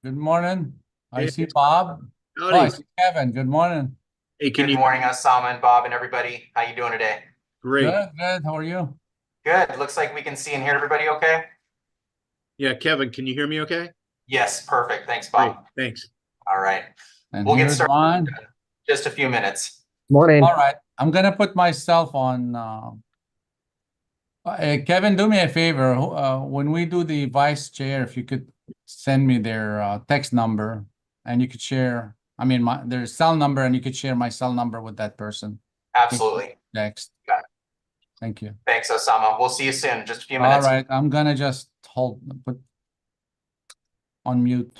Good morning. I Hey, see Bob. Oh, I howdy. see Kevin. Good morning. Hey, can Good you? morning, Osama and Bob and everybody. How you doing today? Great. Good, good. How are you? Good. Looks like we can see and hear everybody okay? Yeah, Kevin, can you hear me okay? Yes, perfect. Thanks, Great. Bob. Thanks. All right. And We'll get here's started Ron. in just a few minutes. All Morning. right. I'm gonna put myself on. Kevin, do me a favor. When we do the vice chair, if you could send me their text number, and you could share. I mean, their cell number, and you could share my cell number with that person. Absolutely. Next. Got it. Thank you. Thanks, Osama. We'll see you soon. Just a few All minutes. right. I'm gonna just put on mute.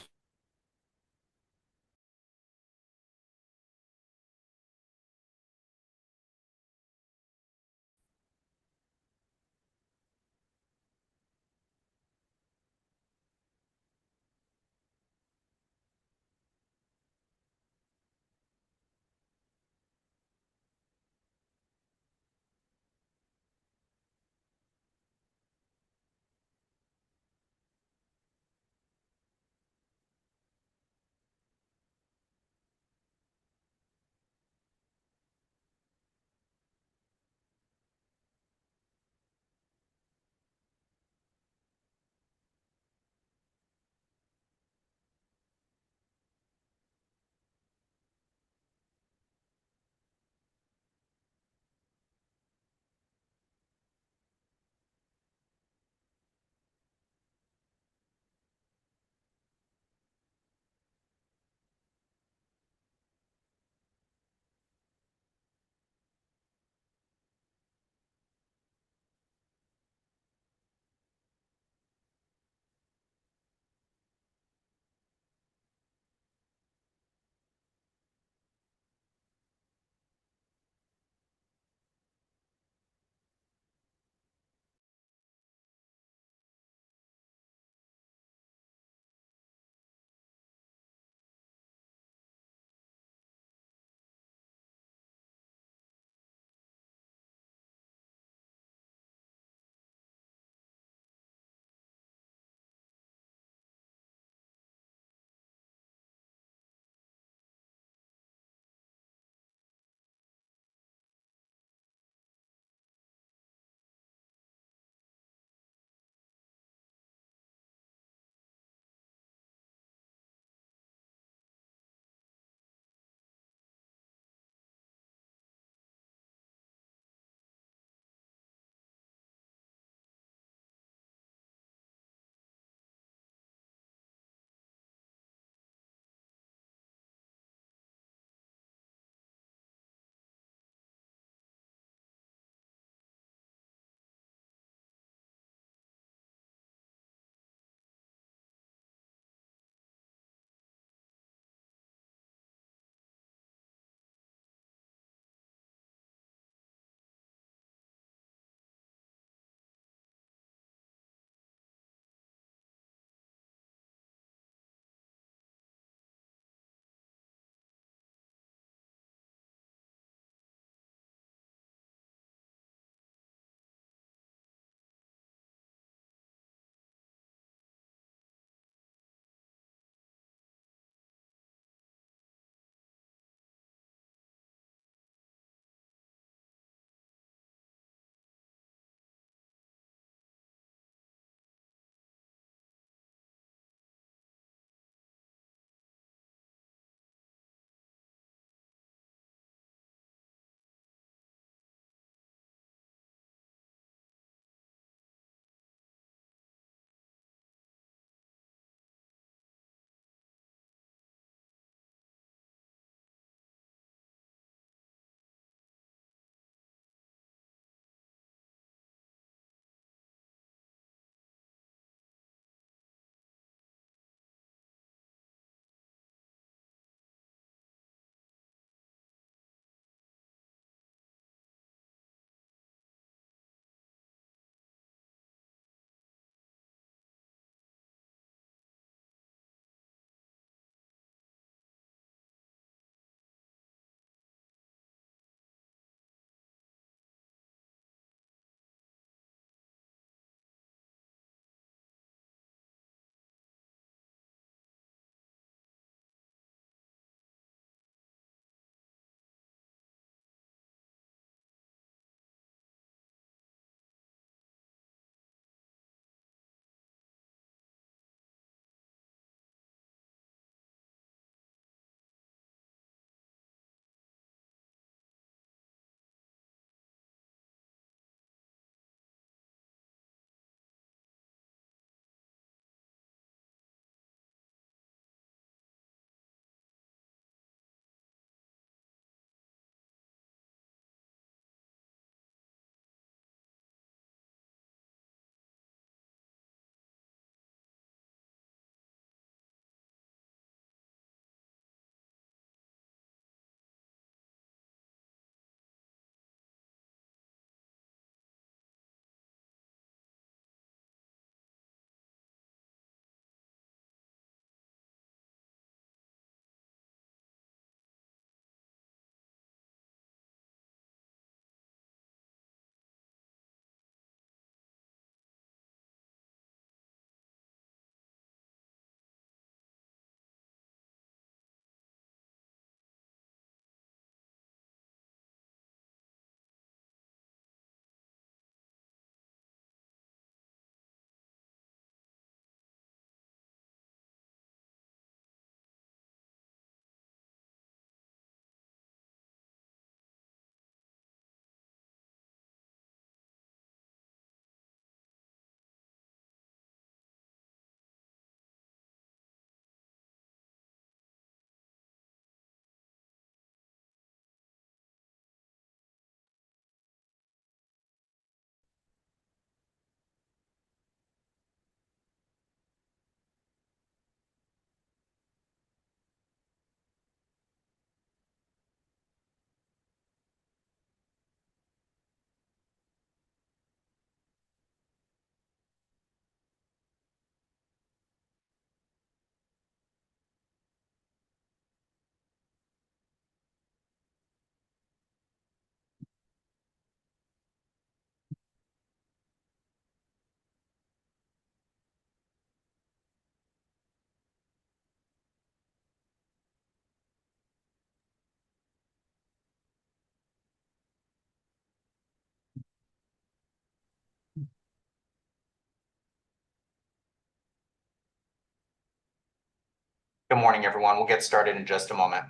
Good morning, everyone. We'll get started in just a moment.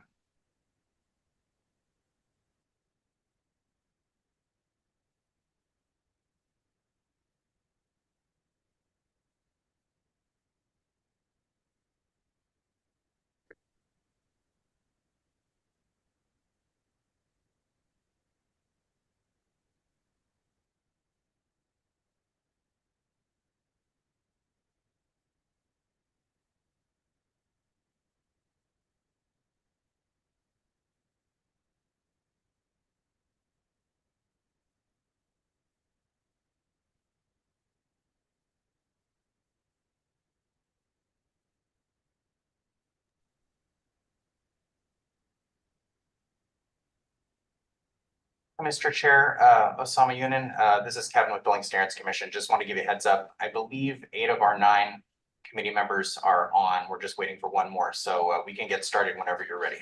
Mr. Chair, Osama Yunin, this is Kevin with Building Standards Commission. Just want to give you a heads up. I believe 8 of our 9 committee members are on. We're just waiting for one more, so we can get started whenever you're ready.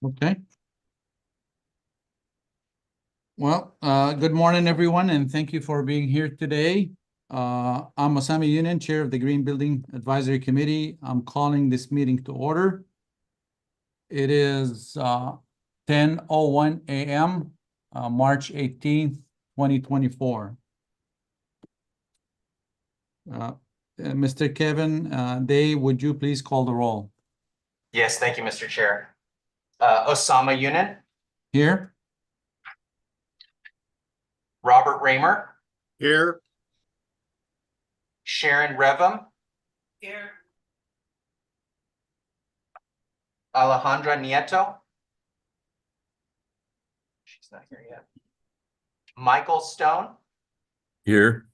Okay. Well, good morning, everyone, and thank you for being here today. I'm Osama Yunin, Chair of the Green Building Advisory Committee. I'm calling this meeting to order. It is 10:01 a.m., March 18th, 2024. Mr. Kevin Day, would you please call the roll? Yes, thank you, Mr. Chair. Osama Yunin, Here? Robert Raymer, Here. Sharon Revum, Here. Alejandra Nieto. She's not here yet. Michael Stone, Here.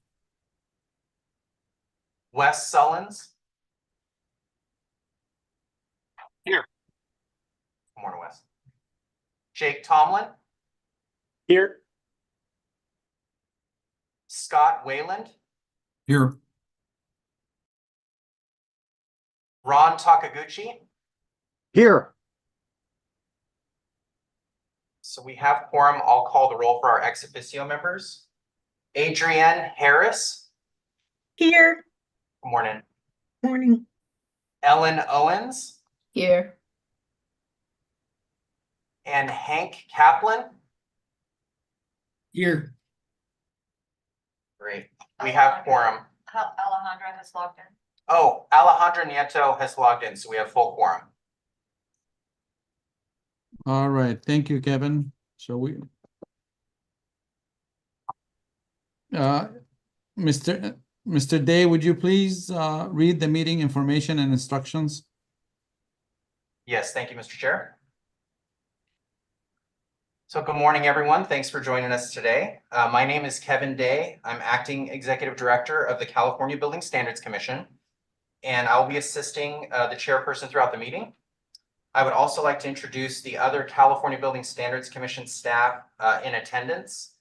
Wes Sullins. Here. Good morning, Wes. Jake Tomlin, Here. Scott Wayland, Here. Ron Takaguchi. Here. So we have quorum. I'll call the roll for our ex officio members. Adrienne Harris. Here. Good morning. Morning. Ellen Owens Here. and Hank Kaplan. Here. Great. We have quorum. Alejandra has logged in. Oh, Alejandra Nieto has logged in, so we have full quorum. All right, thank you, Kevin. So Mr. Day, would you please read the meeting information and instructions? Yes, thank you, Mr. Chair. So good morning, everyone. Thanks for joining us today. My name is Kevin Day. I'm Acting Executive Director of the California Building Standards Commission, and I'll be assisting the chairperson throughout the meeting. I would also like to introduce the other California Building Standards Commission staff in attendance.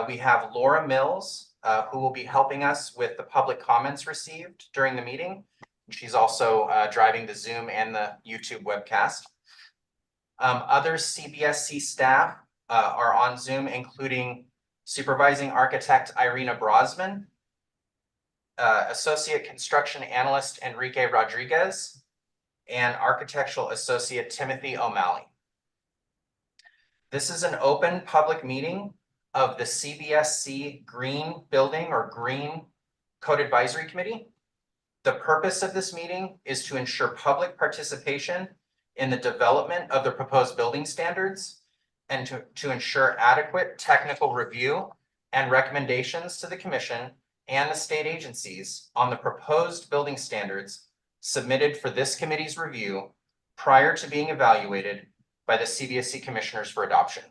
We have Laura Mills, who will be helping us with the public comments received during the meeting. She's also driving the Zoom and the YouTube webcast. Other CBSC staff are on Zoom, including Supervising Architect Irina Brosman, Associate Construction Analyst Enrique Rodriguez, and Architectural Associate Timothy O'Malley. This is an open public meeting of the CBSC Green Building or Green Code Advisory Committee. The purpose of this meeting is to ensure public participation in the development of the proposed building standards and to ensure adequate technical review and recommendations to the Commission and the state agencies on the proposed building standards submitted for this committee's review prior to being evaluated by the CBSC commissioners for adoption.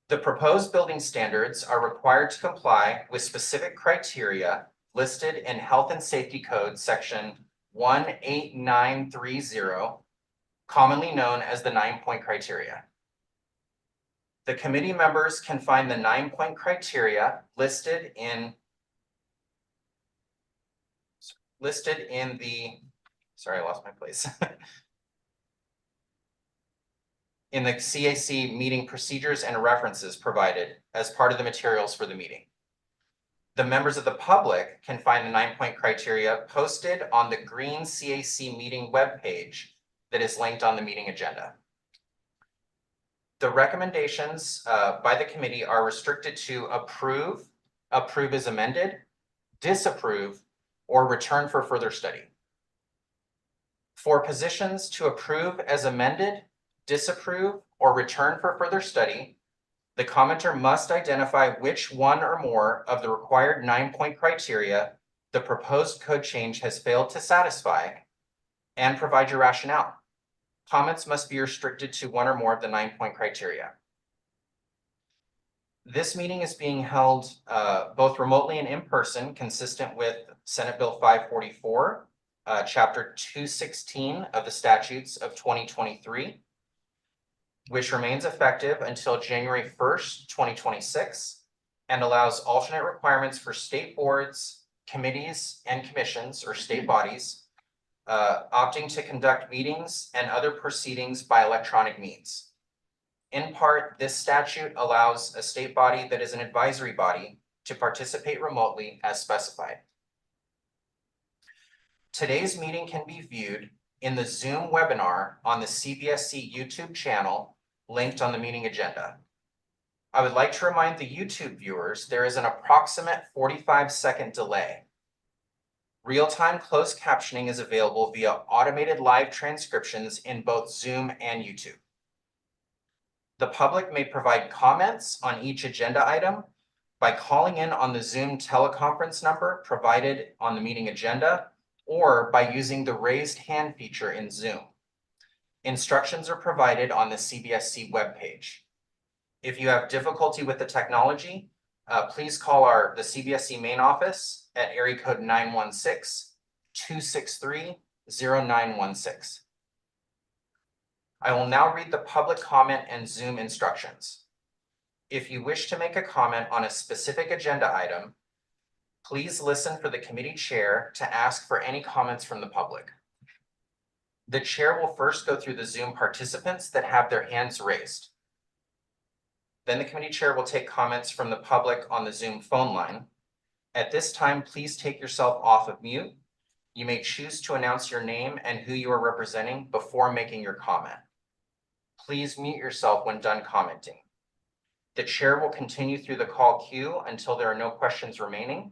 The proposed building standards are required to comply with specific criteria listed in Health and Safety Code section 18930, commonly known as the 9-point criteria. The committee members can find the 9-point criteria listed in the, sorry, I lost my place. In the CAC meeting procedures and references provided as part of the materials for the meeting. The members of the public can find the 9-point criteria posted on the green CAC meeting webpage that is linked on the meeting agenda. The recommendations by the committee are restricted to approve, approve as amended, disapprove, or return for further study. For positions to approve as amended, disapprove, or return for further study, the commenter must identify which one or more of the required 9-point criteria the proposed code change has failed to satisfy and provide your rationale. Comments must be restricted to one or more of the 9-point criteria. This meeting is being held both remotely and in person, consistent with Senate Bill 544, Chapter 216 of the Statutes of 2023. Which remains effective until January 1st, 2026, and allows alternate requirements for state boards, committees, and commissions, or state bodies, opting to conduct meetings and other proceedings by electronic means. In part, this statute allows a state body that is an advisory body to participate remotely as specified. Today's meeting can be viewed in the Zoom webinar on the CBSC YouTube channel linked on the meeting agenda. I would like to remind the YouTube viewers there is an approximate 45-second delay. Real-time closed captioning is available via automated live transcriptions in both Zoom and YouTube. The public may provide comments on each agenda item by calling in on the Zoom teleconference number provided on the meeting agenda or by using the raised hand feature in Zoom. Instructions are provided on the CBSC webpage. If you have difficulty with the technology, please call the CBSC main office at area code 916-263-0916. I will now read the public comment and Zoom instructions. If you wish to make a comment on a specific agenda item, please listen for the committee chair to ask for any comments from the public. The chair will first go through the Zoom participants that have their hands raised. Then the committee chair will take comments from the public on the Zoom phone line. At this time, please take yourself off of mute. You may choose to announce your name and who you are representing before making your comment. Please mute yourself when done commenting. The chair will continue through the call queue until there are no questions remaining.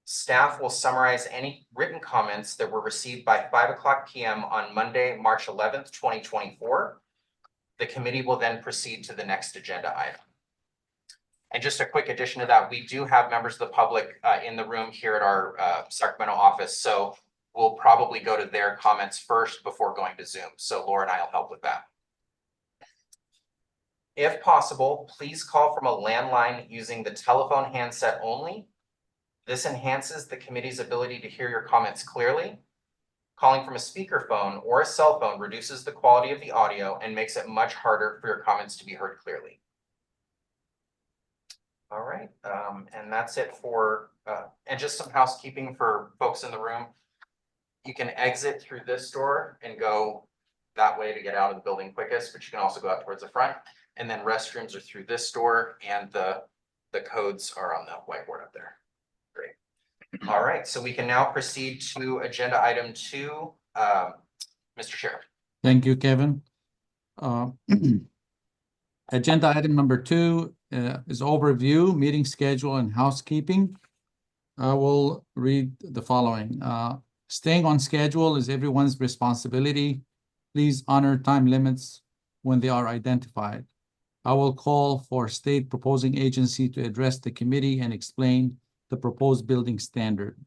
Staff will summarize any written comments that were received by 5:00 p.m. on Monday, March 11th, 2024. The committee will then proceed to the next agenda item. And just a quick addition to that, we do have members of the public in the room here at our Sacramento office, so we'll probably go to their comments first before going to Zoom. So Laura and I will help with that. If possible, please call from a landline using the telephone handset only. This enhances the committee's ability to hear your comments clearly. Calling from a speakerphone or a cell phone reduces the quality of the audio and makes it much harder for your comments to be heard clearly. All right, and that's it for, and just some housekeeping for folks in the room. You can exit through this door and go that way to get out of the building quickest, but you can also go out towards the front. And then restrooms are through this door, and the codes are on the whiteboard up there. Great. All right, so we can now proceed to agenda item 2, Mr. Sheriff. Thank you, Kevin. Agenda item number 2 is overview, meeting schedule, and housekeeping. I will read the following. Staying on schedule is everyone's responsibility. Please honor time limits when they are identified. I will call for state proposing agency to address the committee and explain the proposed building standard.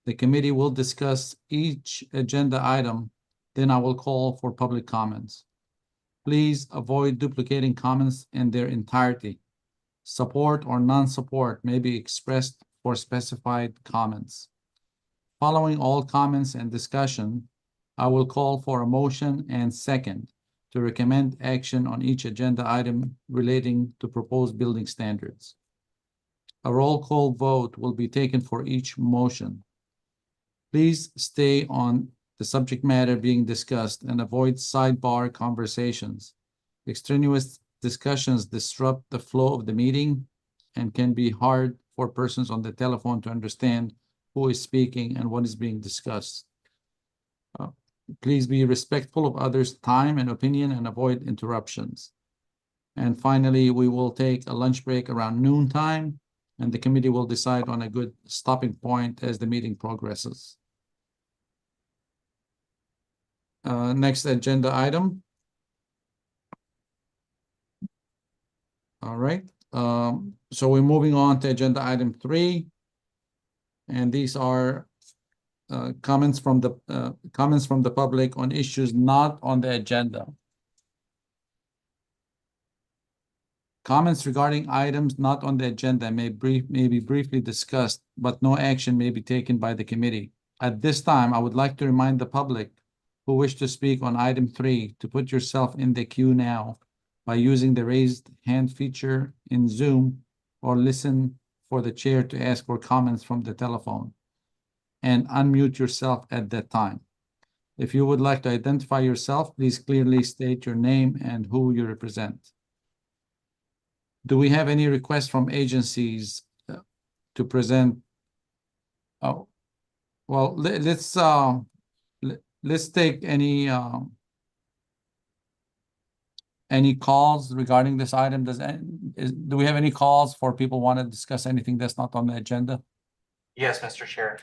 The committee will discuss each agenda item, then I will call for public comments. Please avoid duplicating comments in their entirety. Support or non-support may be expressed for specified comments. Following all comments and discussion, I will call for a motion and second to recommend action on each agenda item relating to proposed building standards. A roll call vote will be taken for each motion. Please stay on the subject matter being discussed and avoid sidebar conversations. Extraneous discussions disrupt the flow of the meeting and can be hard 4 persons on the telephone to understand who is speaking and what is being discussed. Please be respectful of others' time and opinion and avoid interruptions. And finally, we will take a lunch break around noon time, and the committee will decide on a good stopping point as the meeting progresses. Next agenda item. All right, so we're moving on to agenda item 3. And these are comments from the public on issues not on the agenda. Comments regarding items not on the agenda may be briefly discussed, but no action may be taken by the committee. At this time, I would like to remind the public who wish to speak on item 3 to put yourself in the queue now by using the raised hand feature in Zoom, or listen for the chair to ask for comments from the telephone, and unmute yourself at that time. If you would like to identify yourself, please clearly state your name and who you represent. Do we have any requests from agencies to present? Oh, well, let's take any calls regarding this item. Do we have any calls for people want to discuss anything that's not on the agenda? Yes, Mr. Chair.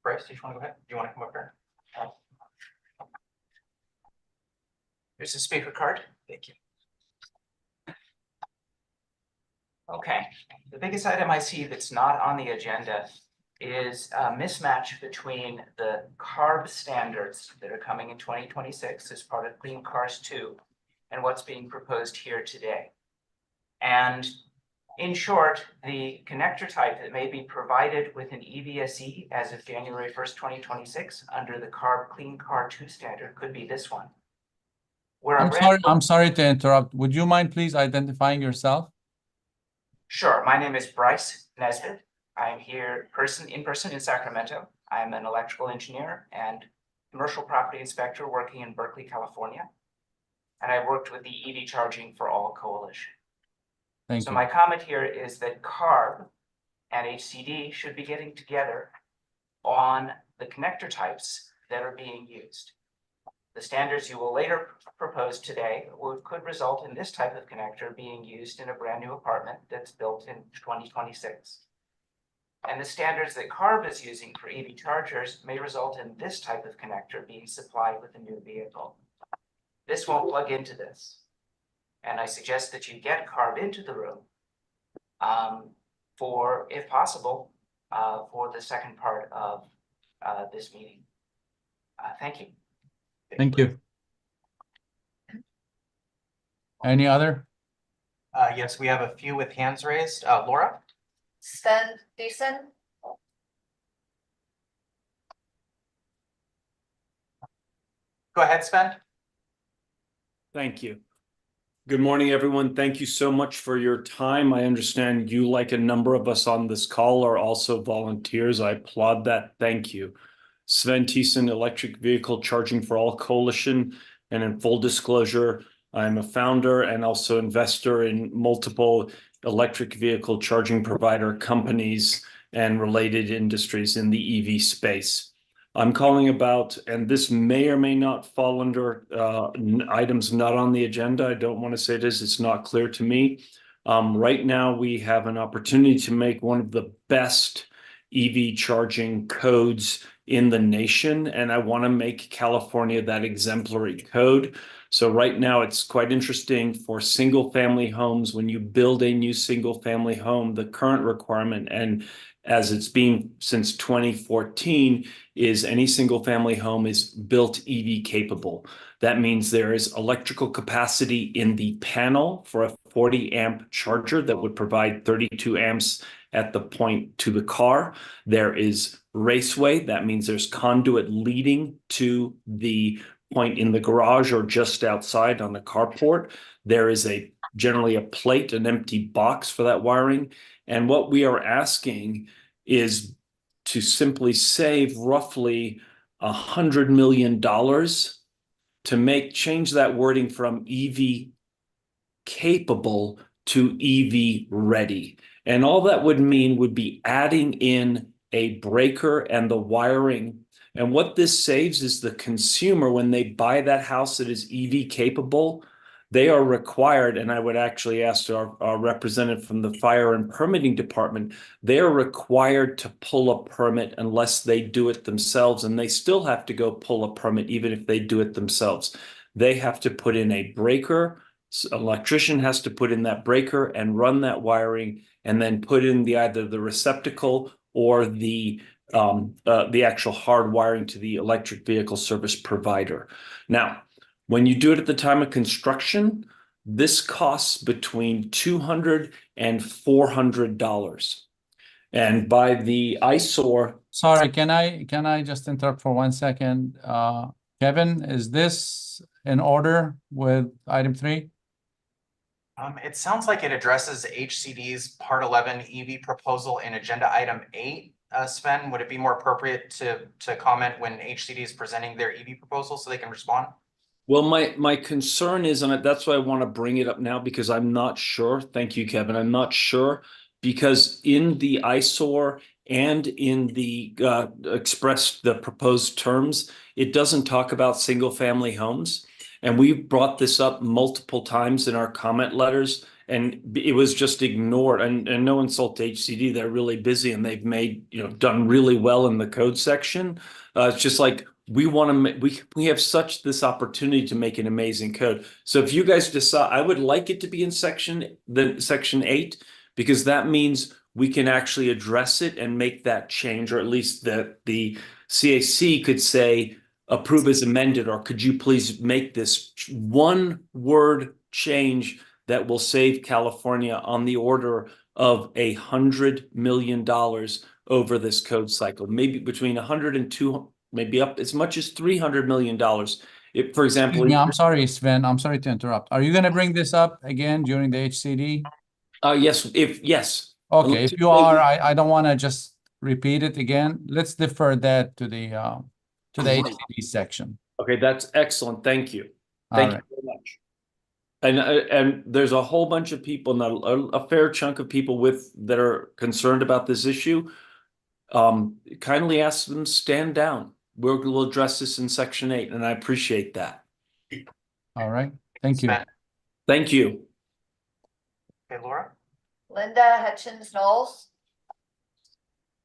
Bryce, do you want to go ahead? Do you want to come up here? Here's the speaker card. Thank you. Okay, the biggest item I see that's not on the agenda is a mismatch between the CARB standards that are coming in 2026 as part of Clean Cars 2 and what's being proposed here today. And in short, the connector type that may be provided with an EVSE as of January 1st, 2026 under the CARB Clean Car 2 standard could be this one. I'm sorry to interrupt. Would you mind please identifying yourself? Sure. My name is Bryce Nesbitt. I am here in person in Sacramento. I'm an electrical engineer and commercial property inspector working in Berkeley, California. And I worked with the EV Charging for All Coalition. Thank So you. my comment here is that CARB and HCD should be getting together on the connector types that are being used. The standards you will later propose today could result in this type of connector being used in a brand new apartment that's built in 2026. And the standards that CARB is using for EV chargers may result in this type of connector being supplied with a new vehicle. This won't plug into this. And I suggest that you get CARB into the room for, if possible, for the second part of this meeting. Thank you. Thank you. Any other? Yes, we have a few with hands raised. Laura? Sven Thiessen. Go ahead, Sven. Thank you. Good morning, everyone. Thank you so much for your time. I understand you, like a number of us on this call, are also volunteers. I applaud that. Thank you. Sven Thiessen, Electric Vehicle Charging for All Coalition. And in full disclosure, I'm a founder and also investor in multiple electric vehicle charging provider companies and related industries in the EV space. I'm calling about, and this may or may not fall under items not on the agenda. I don't want to say it is, it's not clear to me. Right now, we have an opportunity to make one of the best EV charging codes in the nation, and I want to make California that exemplary code. So right now, it's quite interesting for single family homes. When you build a new single family home, the current requirement, and as it's been since 2014, is any single family home is built EV capable. That means there is electrical capacity in the panel for a 40 amp charger that would provide 32 amps at the point to the car. There is raceway. That means there's conduit leading to the point in the garage or just outside on the carport. There is generally a plate, an empty box for that wiring. And what we are asking is to simply save roughly $100 million to change that wording from EV capable to EV ready. And all that would mean would be adding in a breaker and the wiring. And what this saves is the consumer, when they buy that house that is EV capable, they are required, and I would actually ask our representative from the fire and permitting department, they are required to pull a permit unless they do it themselves, and they still have to go pull a permit even if they do it themselves. They have to put in a breaker, an electrician has to put in that breaker and run that wiring, and then put in either the receptacle or the actual hard wiring to the electric vehicle service provider. Now, when you do it at the time of construction, this costs between $200 and $400. And by the eyesore, Sorry, can I just interrupt for 1 second? Kevin, is this in order with item 3? It sounds like it addresses HCD's Part 11 EV proposal in agenda item 8. Sven, would it be more appropriate to comment when HCD is presenting their EV proposal so they can respond? well, my concern is, and that's why I want to bring it up now, because I'm not sure. Thank you, Kevin. I'm not sure because in the eyesore and in the the proposed terms, it doesn't talk about single family homes. And we've brought this up multiple times in our comment letters, and it was just ignored. And no insult to HCD, they're really busy and they've done really well in the code section. It's just like we want to we have this opportunity to make an amazing code. So if you guys decide, I would like it to be in section 8, because that means we can actually address it and make that change, or at least that the CAC could say, approve as amended, or could you please make this one word change that will save California on the order of $100 million over this code cycle, maybe between 100 and 200, maybe up as much as $300 million. If, for example, Yeah, I'm sorry, Sven. I'm sorry to interrupt. Are you going to bring this up again during the HCD? yes, yes. Okay, if you are, I don't want to just repeat it again. Let's defer that to the HCD section. Okay, that's excellent. Thank you. All Thank right. you very much. And there's a whole bunch of people, a fair chunk of people that are concerned about this issue. Kindly ask them to stand down. We'll address this in section 8, and I appreciate that. All right. Thank you. Sven. Thank you. Okay, Laura? Linda Hutchins Knowles.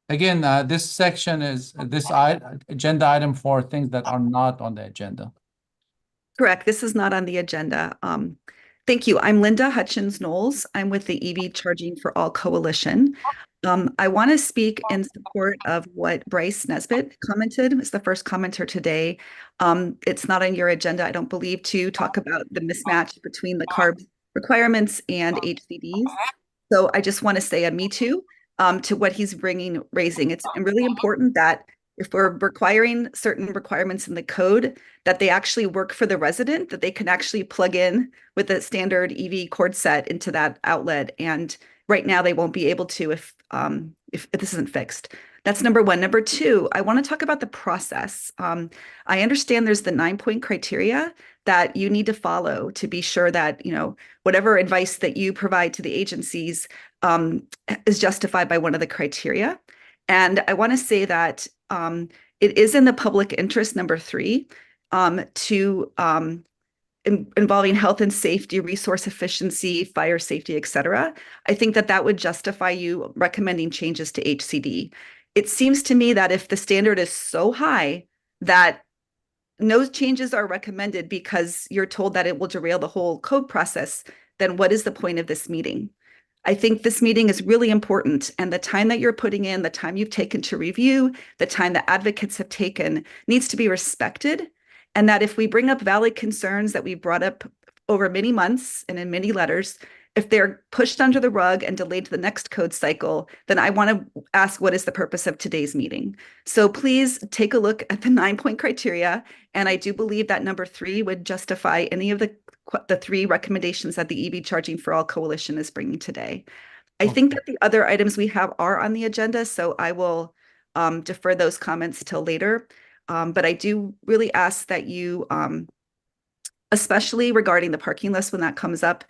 Again, this section is agenda item for things that are not on the agenda. Correct. This is not on the agenda. Thank you. I'm Linda Hutchins Knowles. I'm with the EV Charging for All Coalition. I want to speak in support of what Bryce Nesbitt commented. It's the first commenter today. It's not on your agenda, I don't believe, to talk about the mismatch between the CARB requirements and HCDs. So I just want to say a me too to what he's raising. It's really important that if we're requiring certain requirements in the code, that they actually work for the resident, that they can actually plug in with a standard EV cord set into that outlet. And right now they won't be able to if this isn't fixed. That's number one. Number two, I want to talk about the process. I understand there's the 9-point criteria that you need to follow to be sure that, whatever advice that you provide to the agencies is justified by one of the criteria. And I want to say that it is in the public interest, number 3, involving health and safety, resource efficiency, fire safety, et cetera. I think that would justify you recommending changes to HCD. It seems to me that if the standard is so high that no changes are recommended because you're told that it will derail the whole code process, then what is the point of this meeting? I think this meeting is really important, and the time that you're putting in, the time you've taken to review, the time that advocates have taken needs to be respected. And that if we bring up valid concerns that we've brought up over many months and in many letters, if they're pushed under the rug and delayed to the next code cycle, then I want to ask, what is the purpose of today's meeting? So please take a look at the 9-point criteria. And I do believe that number 3 would justify any of the 3 recommendations that the EV Charging for All Coalition is bringing today. I think that the other items we have are on the agenda, so I will defer those comments till later. But I do really ask that you, especially regarding the parking list when that comes up,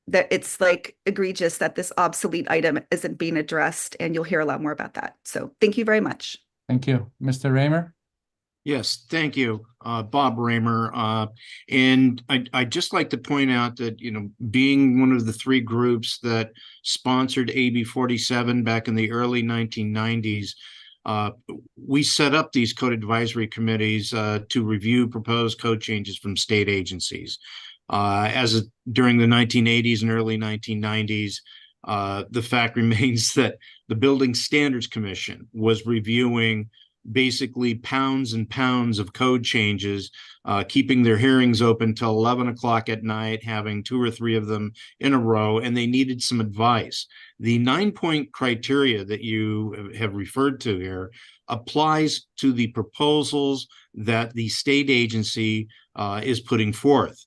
that it's like egregious that this obsolete item isn't being addressed, and you'll hear a lot more about that. So thank you very much. Thank you. Mr. Raymer? Yes, thank you, Bob Raymer. And I'd just like to point out that, being one of the three groups that sponsored AB 47 back in the early 1990s, we set up these code advisory committees to review proposed code changes from state agencies. During the 1980s and early 1990s, the fact remains that the Building Standards Commission was reviewing basically pounds and pounds of code changes, keeping their hearings open till 11 o'clock at night, having 2 or 3 of them in a row, and they needed some advice. The 9-point criteria that you have referred to here applies to the proposals that the state agency is putting forth,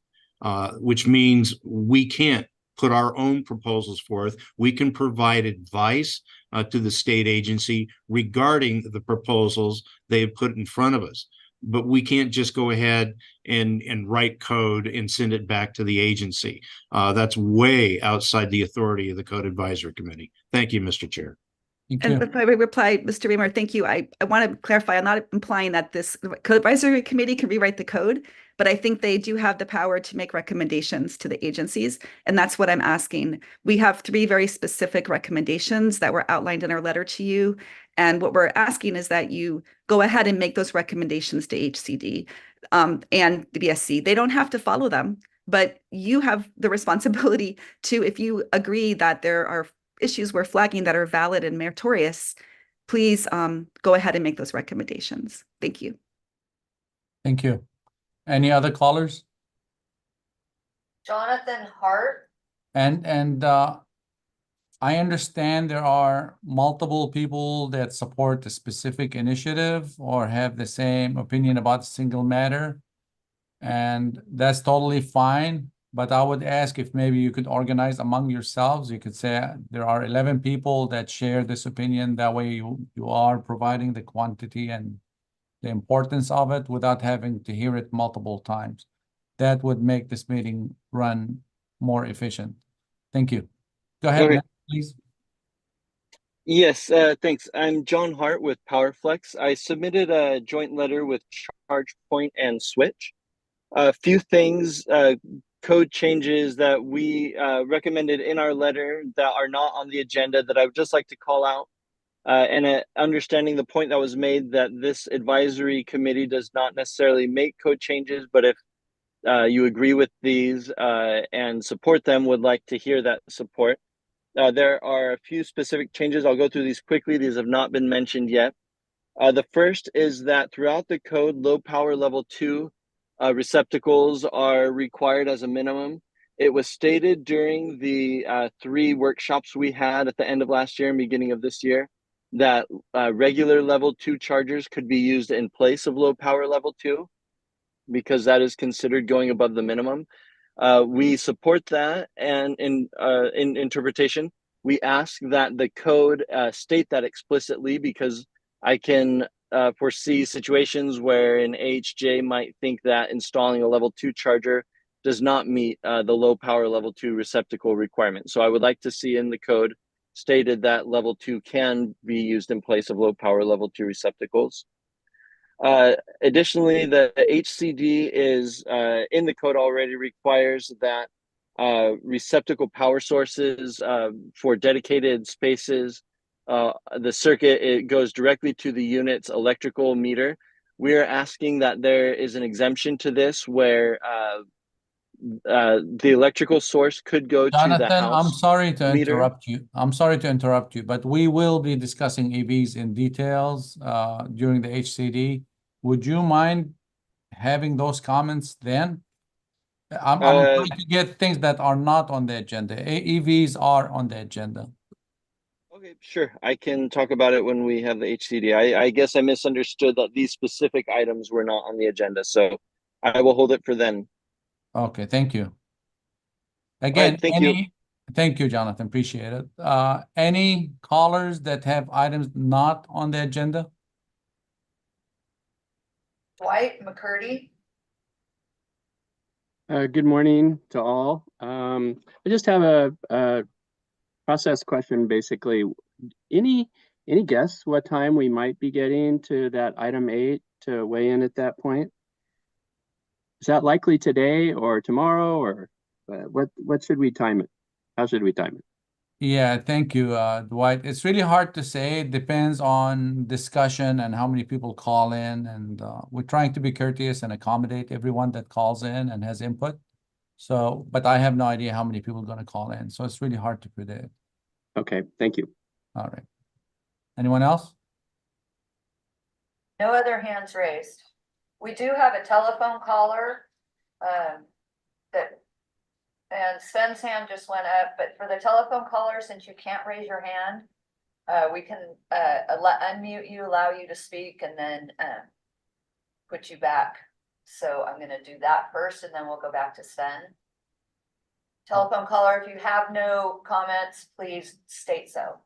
which means we can't put our own proposals forth. We can provide advice to the state agency regarding the proposals they have put in front of us. But we can't just go ahead and write code and send it back to the agency. That's way outside the authority of the Code Advisory Committee. Thank you, Mr. Chair. Thank And you. if I may reply, Mr. Raymer, thank you. I want to clarify, I'm not implying that this code advisory committee can rewrite the code, but I think they do have the power to make recommendations to the agencies. And that's what I'm asking. We have 3 very specific recommendations that were outlined in our letter to you. And what we're asking is that you go ahead and make those recommendations to HCD and the BSC. They don't have to follow them, but you have the responsibility to, if you agree that there are issues we're flagging that are valid and meritorious, please go ahead and make those recommendations. Thank you. Thank you. Any other callers? Jonathan Hart. And I understand there are multiple people that support a specific initiative or have the same opinion about a single matter. And that's totally fine. But I would ask if maybe you could organize among yourselves. You could say there are 11 people that share this opinion. That way you are providing the quantity and the importance of it without having to hear it multiple times. That would make this meeting run more efficient. Thank you. Go ahead, Okay. Matt, please. Yes, thanks. I'm John Hart with PowerFlex. I submitted a joint letter with ChargePoint and Switch. A few things, code changes that we recommended in our letter that are not on the agenda that I would just like to call out. And understanding the point that was made that this advisory committee does not necessarily make code changes, but if you agree with these and support them, would like to hear that support. There are a few specific changes. I'll go through these quickly. These have not been mentioned yet. The first is that throughout the code, low power level 2 receptacles are required as a minimum. It was stated during the 3 workshops we had at the end of last year and beginning of this year that regular level 2 chargers could be used in place of low power level 2 because that is considered going above the minimum. We support that, and in interpretation, we ask that the code state that explicitly because I can foresee situations where an AHJ might think that installing a level 2 charger does not meet the low power level 2 receptacle requirement. So I would like to see in the code stated that level 2 can be used in place of low power level 2 receptacles. Additionally, the HCD is in the code already requires that receptacle power sources for dedicated spaces, the circuit, it goes directly to the unit's electrical meter. We are asking that there is an exemption to this where the electrical source could go to the Jonathan, I'm house sorry to meter. interrupt you. I'm sorry to interrupt you, but we will be discussing EVs in details during the HCD. Would you mind having those comments then? I'm trying to get things that are not on the agenda. EVs are on the agenda. Okay, sure. I can talk about it when we have the HCD. I guess I misunderstood that these specific items were not on the agenda, so I will hold it for then. Okay, thank you. Again, thank you. Thank you, Jonathan. Appreciate it. Any callers that have items not on the agenda? Dwight McCurdy. Good morning to all. I just have a process question, basically. Any guess what time we might be getting to that item 8 to weigh in at that point? Is that likely today or tomorrow, or what should we time it? How should we time it? Yeah, thank you, Dwight. It's really hard to say. It depends on discussion and how many people call in, and we're trying to be courteous and accommodate everyone that calls in and has input. So, but I have no idea how many people are going to call in, so it's really hard to predict. Okay, thank you. All right. Anyone else? No other hands raised. We do have a telephone caller, and Sven's hand just went up, but for the telephone caller, since you can't raise your hand, we can, unmute you, allow you to speak, and then, put you back. So I'm gonna do that first, and then we'll go back to Sven. Telephone caller, if you have no comments, please state so.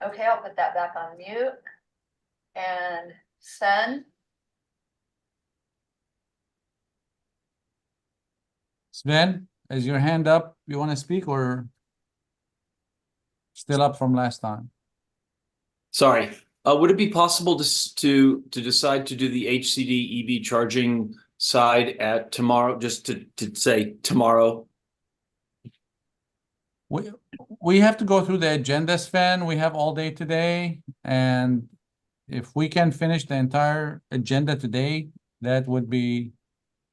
Okay, I'll put that back on mute. And Sven, Sven, is your hand up? You want to speak or still up from last time? Sorry. Would it be possible to decide to do the HCD EV charging side at tomorrow, just to say tomorrow? We have to go through the agenda, Sven. We have all day today, and if we can finish the entire agenda today, that would be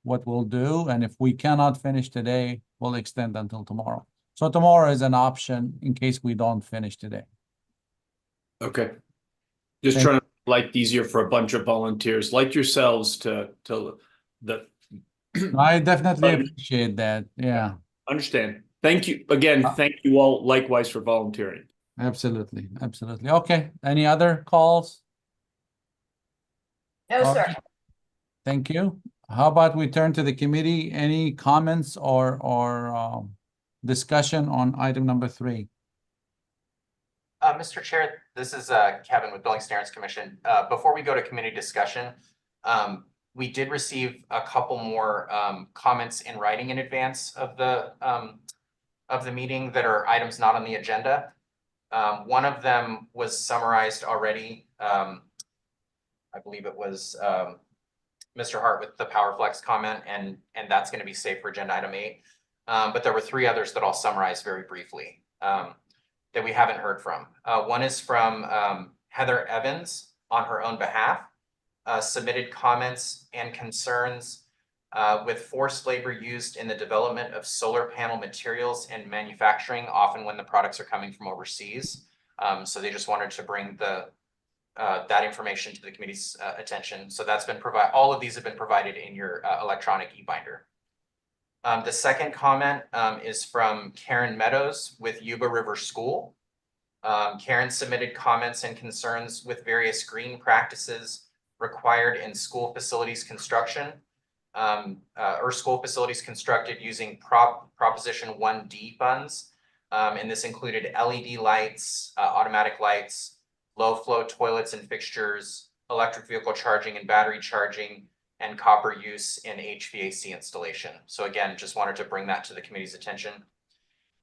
what we'll do. And if we cannot finish today, we'll extend until tomorrow. So tomorrow is an option in case we don't finish today. Okay. Just Thank- trying to make life easier for a bunch of volunteers like yourselves to the I definitely But- appreciate that. Yeah, understand. Thank you again. Thank you all likewise for volunteering. absolutely. Absolutely. Okay. Any other calls? no, All sir. right. Thank you. How about we turn to the committee? Any comments or discussion on item number 3? Mr. Chair, this is Kevin with Building Standards Commission. Before we go to committee discussion, we did receive a couple more comments in writing in advance of the meeting that are items not on the agenda. One of them was summarized already. I believe it was Mr. Hart with the PowerFlex comment, and that's going to be safe for agenda item 8. But there were 3 others that I'll summarize very briefly that we haven't heard from. One is from Heather Evans on her own behalf, submitted comments and concerns with forced labor used in the development of solar panel materials and manufacturing, often when the products are coming from overseas. So they just wanted to bring that information to the committee's attention. So that's been provided. All of these have been provided in your electronic e-binder. The second comment is from Karen Meadows with Yuba River School. Karen submitted comments and concerns with various green practices required in school facilities construction or school facilities constructed using Proposition 1D funds. And this included LED lights, automatic lights, low flow toilets and fixtures, electric vehicle charging and battery charging, and copper use in HVAC installation. So again, just wanted to bring that to the committee's attention.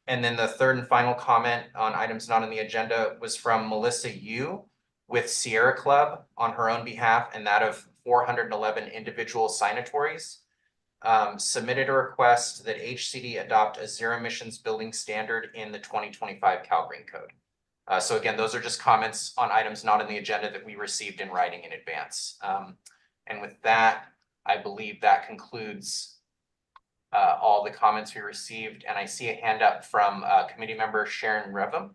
And then the third and final comment on items not on the agenda was from Melissa Yu with Sierra Club on her own behalf, and that of 411 individual signatories, submitted a request that HCD adopt a zero emissions building standard in the 2025 Cal Green Code. So again, those are just comments on items not on the agenda that we received in writing in advance. And with that, I believe that concludes all the comments we received. And I see a hand up from committee member Sharon Revum.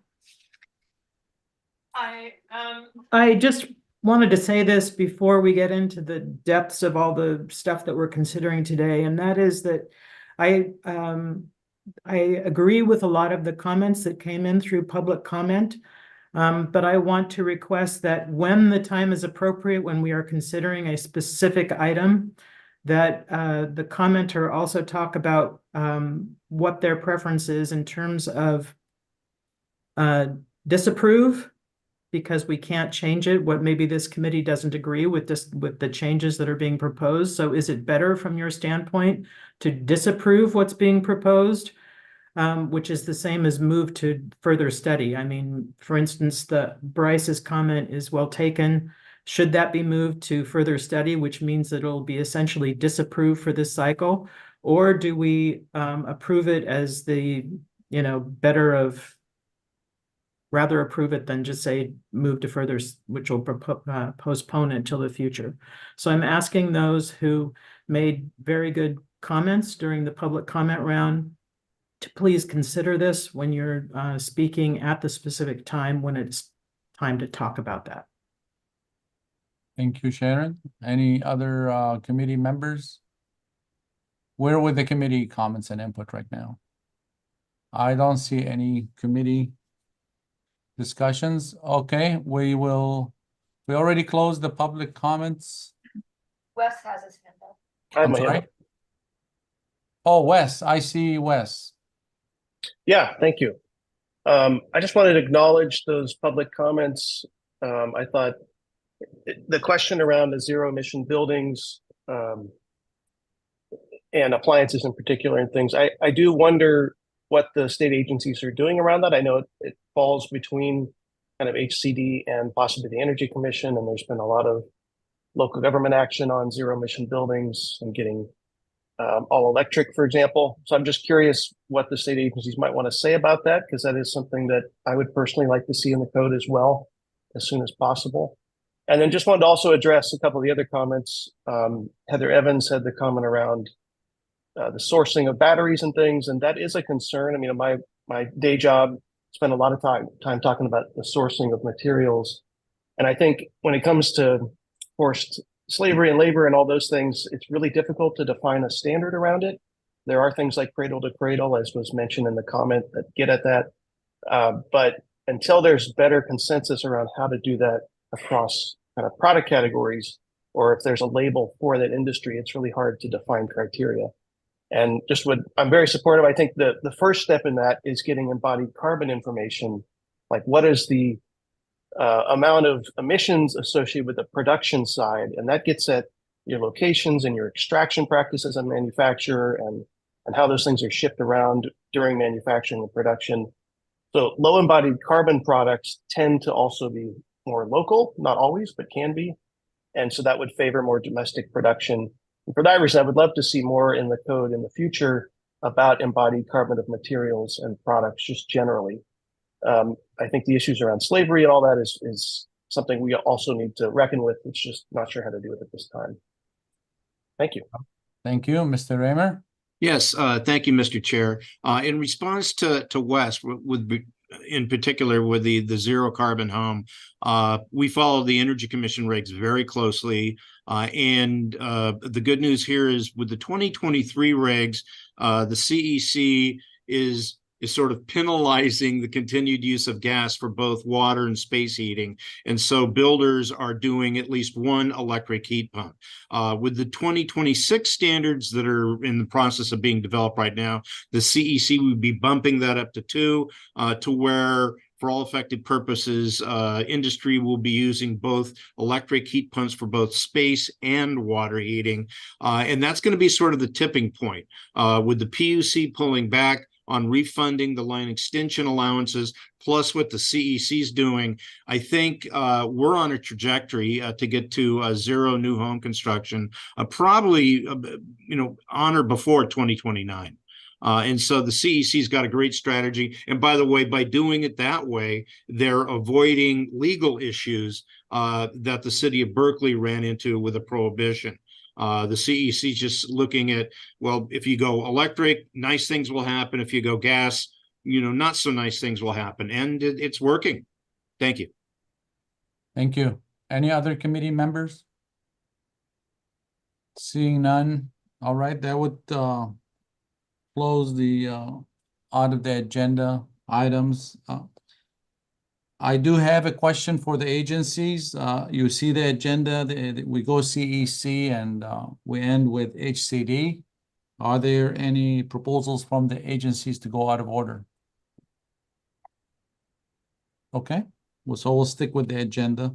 I just wanted to say this before we get into the depths of all the stuff that we're considering today, and that is that I agree with a lot of the comments that came in through public comment, but I want to request that when the time is appropriate, when we are considering a specific item, that the commenter also talk about what their preference is in terms of disapprove because we can't change it. What maybe this committee doesn't agree with this, with the changes that are being proposed. So is it better from your standpoint to disapprove what's being proposed? Which is the same as move to further study. I mean, for instance, Bryce's comment is well taken. Should that be moved to further study, which means that it'll be essentially disapproved for this cycle? Or do we approve it as the, better of, rather approve it than just say move to further, which will postpone it until the future? So I'm asking those who made very good comments during the public comment round to please consider this when you're speaking at the specific time when it's time to talk about that. Thank you, Sharon. Any other committee members? Where would the committee comments and input right now? I don't see any committee discussions. Okay, we already closed the public comments. Wes has his hand up. I'm sorry. Oh, Wes, I see Wes. Yeah, thank you. I just wanted to acknowledge those public comments. I thought the question around the zero emission buildings and appliances in particular and things, I do wonder what the state agencies are doing around that. I know it falls between kind of HCD and possibly the Energy Commission, and there's been a lot of local government action on zero emission buildings and getting all electric, for example. So I'm just curious what the state agencies might want to say about that, because that is something that I would personally like to see in the code as well, as soon as possible. And then just wanted to also address a couple of the other comments. Heather Evans had the comment around the sourcing of batteries and things, and that is a concern. I mean, my day job, spend a lot of time talking about the sourcing of materials. And I think when it comes to forced slavery and labor and all those things, it's really difficult to define a standard around it. There are things like cradle to cradle, as was mentioned in the comment, that get at that. But until there's better consensus around how to do that across kind of product categories, or if there's a label for that industry, it's really hard to define criteria. And I'm very supportive. I think the first step in that is getting embodied carbon information, like what is the amount of emissions associated with the production side, and that gets at your locations and your extraction practices as a manufacturer, and how those things are shipped around during manufacturing and production. So low embodied carbon products tend to also be more local, not always, but can be. And so that would favor more domestic production. And for that reason, I would love to see more in the code in the future about embodied carbon of materials and products just generally. I think the issues around slavery and all that is something we also need to reckon with. It's just not sure how to do it at this time. Thank you. Thank you, Mr. Raymer. Yes, thank you, Mr. Chair. In response to Wes, in particular with the zero carbon home, we follow the Energy Commission regs very closely. And the good news here is with the 2023 regs, the CEC is sort of penalizing the continued use of gas for both water and space heating. And so builders are doing at least one electric heat pump. With the 2026 standards that are in the process of being developed right now, the CEC would be bumping that up to 2, to where, for all effective purposes, industry will be using both electric heat pumps for both space and water heating. And that's going to be sort of the tipping point, with the PUC pulling back on refunding the line extension allowances, plus what the CEC is doing. I think we're on a trajectory to get to zero new home construction, probably on or before 2029. And so the CEC's got a great strategy. And by the way, by doing it that way, they're avoiding legal issues that the city of Berkeley ran into with a prohibition. The CEC is just looking at, well, if you go electric, nice things will happen. If you go gas, not so nice things will happen. And it's working. Thank you. Thank you. Any other committee members? Seeing none. All right, that would close the out of the agenda items. I do have a question for the agencies. You see the agenda, we go CEC and we end with HCD. Are there any proposals from the agencies to go out of order? Okay, So we'll stick with the agenda.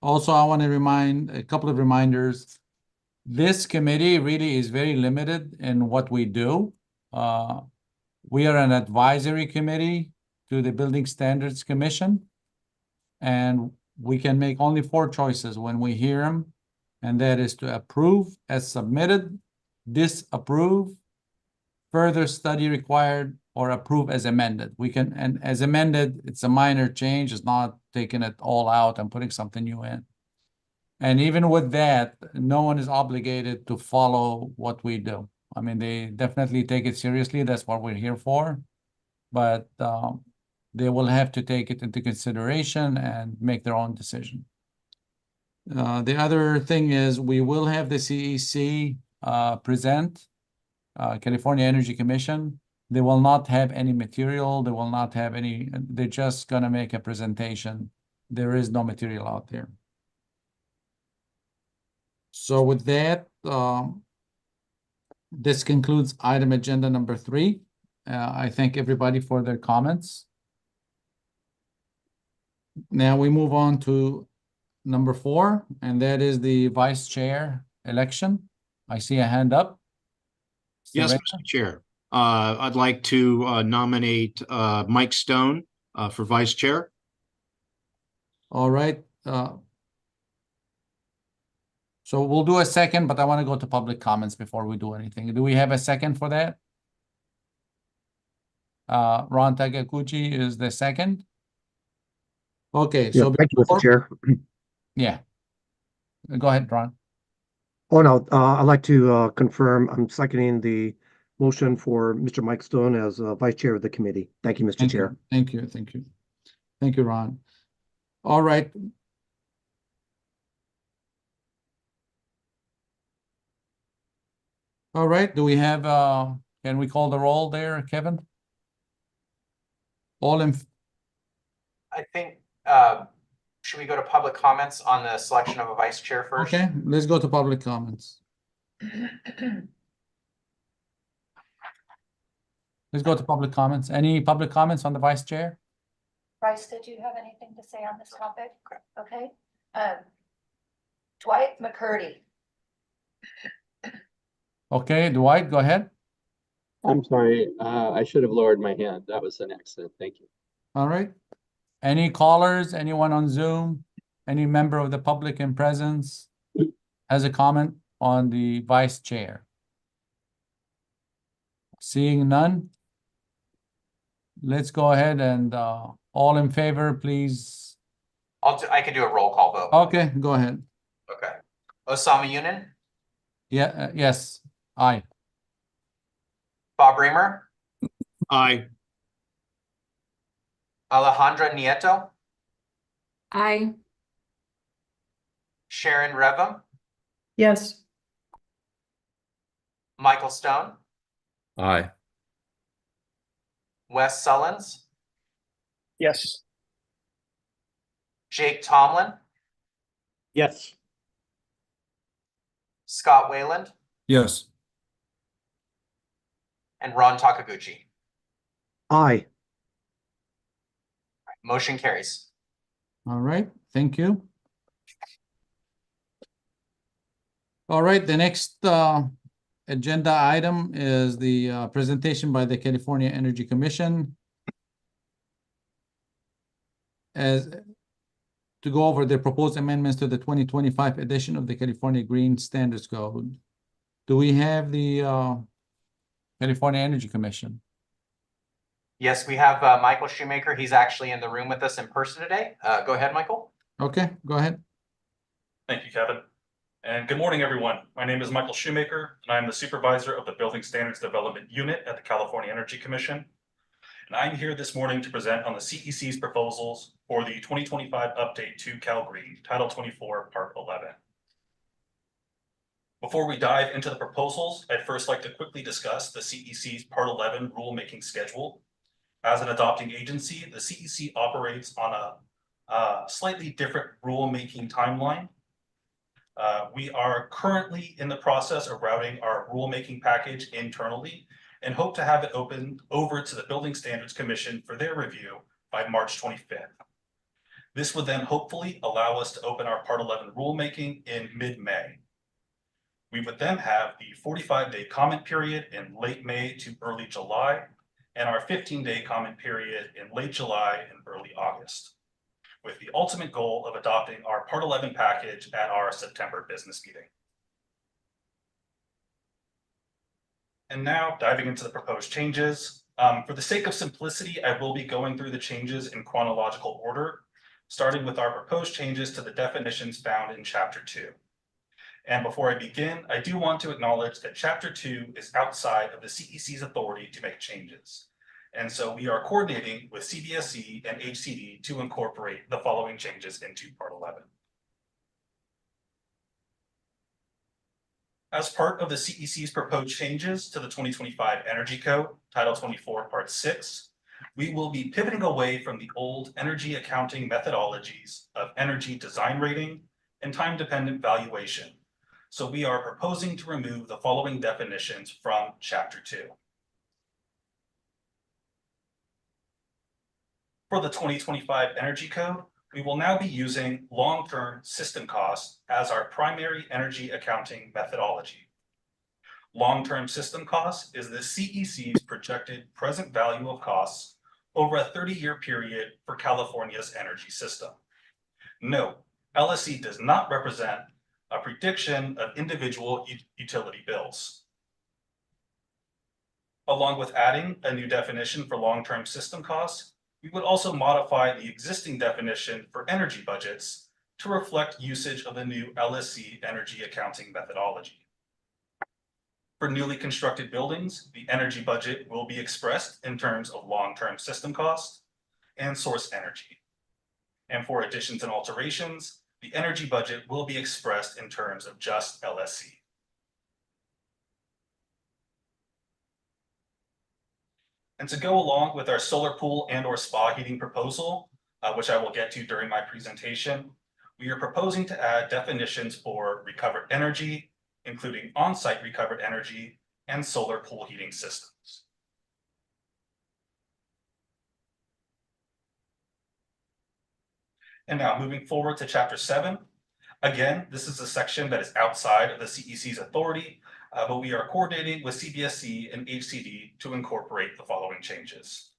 Also, I want to remind a couple of reminders. This committee really is very limited in what we do. We are an advisory committee to the Building Standards Commission. And we can make only 4 choices when we hear them. And that is to approve as submitted, disapprove, further study required, or approve as amended. We can, and as amended, it's a minor change. It's not taking it all out and putting something new in. And even with that, no one is obligated to follow what we do. I mean, they definitely take it seriously. That's what we're here for. But they will have to take it into consideration and make their own decision. The other thing is we will have the CEC present, California Energy Commission. They will not have any material. They will not have any, they're just gonna make a presentation. There is no material out there. So with that, this concludes item agenda number 3. I thank everybody for their comments. Now we move on to number 4, and that is the vice chair election. I see a hand up. Yes, Mr. Chair. I'd like to nominate Mike Stone for vice chair. All right. So we'll do a second, but I want to go to public comments before we do anything. Do we have a second for that? Ron Tagakuchi is the second. Okay, Yeah, so thank you, Mr. Chair. yeah. Go ahead, Ron. Oh, no, I'd like to confirm I'm seconding the motion for Mr. Mike Stone as Vice Chair of the committee. Thank you, Mr. Chair. Thank you. Thank you, Ron. All right. All right, do we have, can we call the roll there, Kevin? All in, I think, should we go to public comments on the selection of a vice chair first? okay, let's go to public comments. Let's go to public comments. Any public comments on the vice chair? Bryce, did you have anything to say on this topic? Okay. Dwight McCurdy. Okay, Dwight, go ahead. I'm sorry, I should have lowered my hand. That was an accident. Thank you. All right. Any callers, anyone on Zoom, any member of the public in presence has a comment on the vice chair? Seeing none, let's go ahead and all in favor, please. I could do a roll call vote. Okay, go ahead. Okay. Osama Yunin, Yeah, yes, aye. Bob Reamer, Aye. Alejandra Nieto, Aye. Sharon Revum, Yes. Michael Stone, Aye. Wes Sullins, Yes. Jake Tomlin, Yes. Scott Wayland, Yes. and Ron Takaguchi. Aye. Motion carries. All right, thank you. All right, the next agenda item is the presentation by the California Energy Commission as to go over the proposed amendments to the 2025 edition of the California Green Standards Code. Do we have the California Energy Commission? Yes, we have Michael Shoemaker. He's actually in the room with us in person today. Go ahead, Michael. Okay, go ahead. Thank you, Kevin. And good morning, everyone. My name is Michael Shoemaker, and I'm the supervisor of the Building Standards Development Unit at the California Energy Commission. And I'm here this morning to present on the CEC's proposals for the 2025 update to Cal Green, Title 24, Part 11. Before we dive into the proposals, I'd first like to quickly discuss the CEC's Part 11 rulemaking schedule. As an adopting agency, the CEC operates on a slightly different rulemaking timeline. We are currently in the process of routing our rulemaking package internally and hope to have it open over to the Building Standards Commission for their review by March 25th. This would then hopefully allow us to open our Part 11 rulemaking in mid-May. We would then have the 45-day comment period in late May to early July, and our 15-day comment period in late July and early August, with the ultimate goal of adopting our Part 11 package at our September business meeting. And now diving into the proposed changes. For the sake of simplicity, I will be going through the changes in chronological order, starting with our proposed changes to the definitions found in Chapter 2. And before I begin, I do want to acknowledge that Chapter 2 is outside of the CEC's authority to make changes. And so we are coordinating with CBSC and HCD to incorporate the following changes into Part 11. As part of the CEC's proposed changes to the 2025 Energy Code, Title 24, Part 6, we will be pivoting away from the old energy accounting methodologies of energy design rating and time-dependent valuation. So we are proposing to remove the following definitions from Chapter 2. For the 2025 Energy Code, we will now be using long-term system costs as our primary energy accounting methodology. Long-term system costs is the CEC's projected present value of costs over a 30-year period for California's energy system. Note, LSC does not represent a prediction of individual utility bills. Along with adding a new definition for long-term system costs, we would also modify the existing definition for energy budgets to reflect usage of the new LSC energy accounting methodology. For newly constructed buildings, the energy budget will be expressed in terms of long-term system costs and source energy. And for additions and alterations, the energy budget will be expressed in terms of just LSC. And to go along with our solar pool and/or spa heating proposal, which I will get to during my presentation, we are proposing to add definitions for recovered energy, including on-site recovered energy and solar pool heating systems. And now moving forward to Chapter 7. Again, this is a section that is outside of the CEC's authority, but we are coordinating with CBSC and HCD to incorporate the following changes.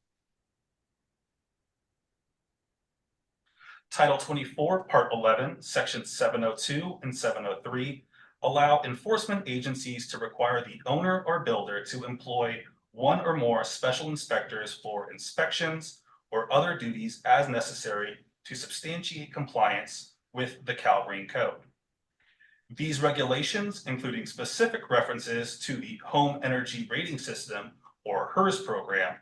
Title 24, Part 11, Sections 702 and 703 allow enforcement agencies to require the owner or builder to employ one or more special inspectors for inspections or other duties as necessary to substantiate compliance with the Cal Green Code. These regulations, including specific references to the Home Energy Rating System or HERS program,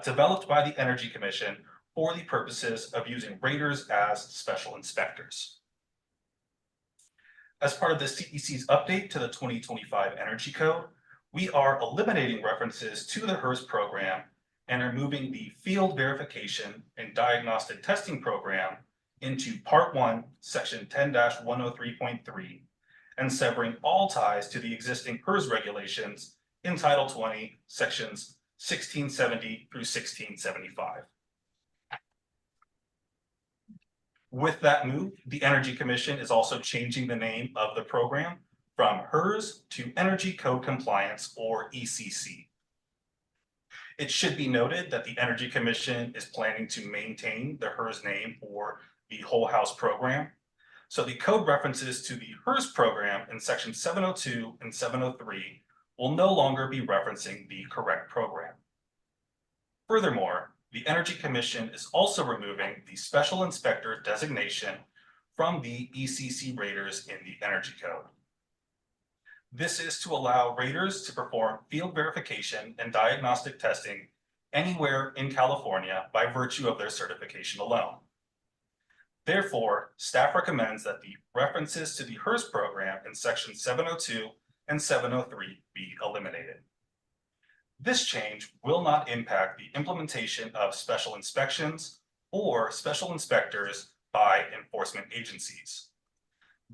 developed by the Energy Commission for the purposes of using raters as special inspectors. As part of the CEC's update to the 2025 Energy Code, we are eliminating references to the HERS program and are moving the Field Verification and Diagnostic Testing Program into Part 1, Section 10-103.3, and severing all ties to the existing HERS regulations in Title 20, Sections 1670 through 1675. With that move, the Energy Commission is also changing the name of the program from HERS to Energy Code Compliance, or ECC. It should be noted that the Energy Commission is planning to maintain the HERS name for the whole house program. So the code references to the HERS program in Section 702 and 703 will no longer be referencing the correct program. Furthermore, the Energy Commission is also removing the special inspector designation from the ECC raters in the Energy Code. This is to allow raters to perform field verification and diagnostic testing anywhere in California by virtue of their certification alone. Therefore, staff recommends that the references to the HERS program in Section 702 and 703 be eliminated. This change will not impact the implementation of special inspections or special inspectors by enforcement agencies.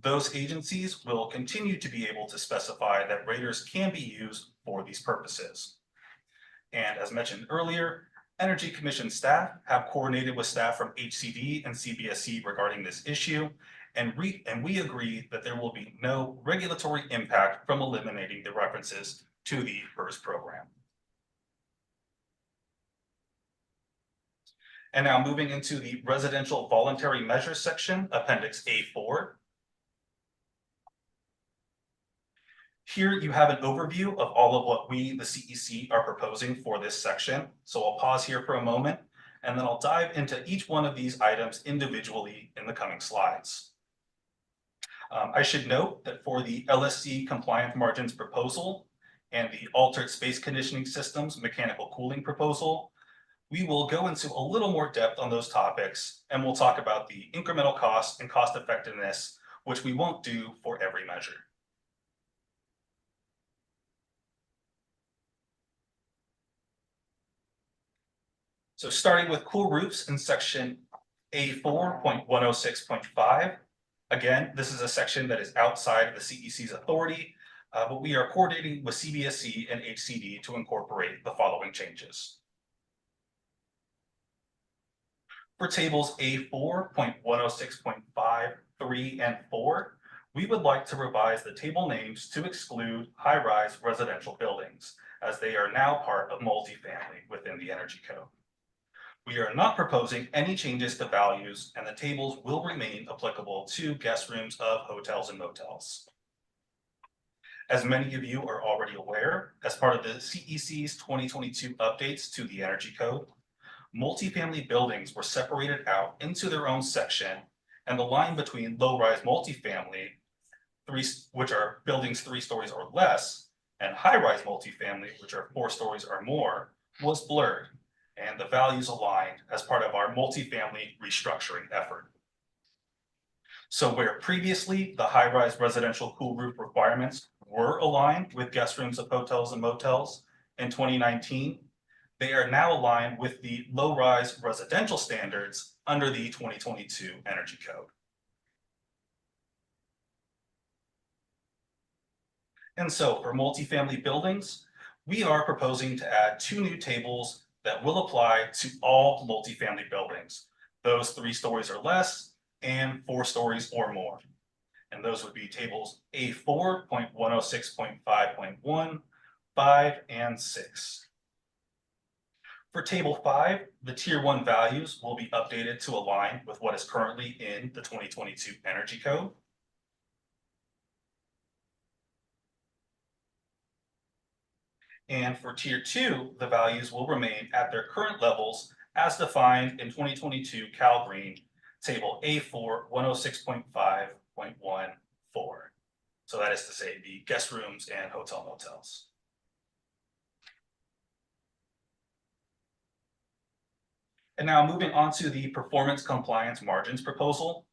Those agencies will continue to be able to specify that raters can be used for these purposes. And as mentioned earlier, Energy Commission staff have coordinated with staff from HCD and CBSC regarding this issue, and we agree that there will be no regulatory impact from eliminating the references to the PERS program. And now moving into the residential voluntary measures section, Appendix A4. Here you have an overview of all of what we, the CEC, are proposing for this section. So I'll pause here for a moment, and then I'll dive into each one of these items individually in the coming slides. I should note that for the LSC compliance margins proposal and the altered space conditioning systems mechanical cooling proposal, we will go into a little more depth on those topics, and we'll talk about the incremental costs and cost effectiveness, which we won't do for every measure. So starting with cool roofs in section A4.106.5, again, this is a section that is outside of the CEC's authority, but we are coordinating with CBSC and HCD to incorporate the following changes. For tables A4.106.5, 3, and 4, we would like to revise the table names to exclude high-rise residential buildings, as they are now part of multifamily within the Energy Code. We are not proposing any changes to values, and the tables will remain applicable to guest rooms of hotels and motels. As many of you are already aware, as part of the CEC's 2022 updates to the Energy Code, multifamily buildings were separated out into their own section, and the line between low-rise multifamily, which are buildings 3 stories or less, and high-rise multifamily, which are 4 stories or more, was blurred, and the values aligned as part of our multifamily restructuring effort. So where previously the high-rise residential cool roof requirements were aligned with guest rooms of hotels and motels in 2019, they are now aligned with the low-rise residential standards under the 2022 Energy Code. And so for multifamily buildings, we are proposing to add 2 new tables that will apply to all multifamily buildings, those 3 stories or less and 4 stories or more. And those would be tables A4.106.5.1, 5, and 6. For table 5, the tier 1 values will be updated to align with what is currently in the 2022 Energy Code. And for tier 2, the values will remain at their current levels as defined in 2022 Cal Green, table A4.106.5.14. So that is to say the guest rooms and hotel motels. And now moving on to the performance compliance margins proposal.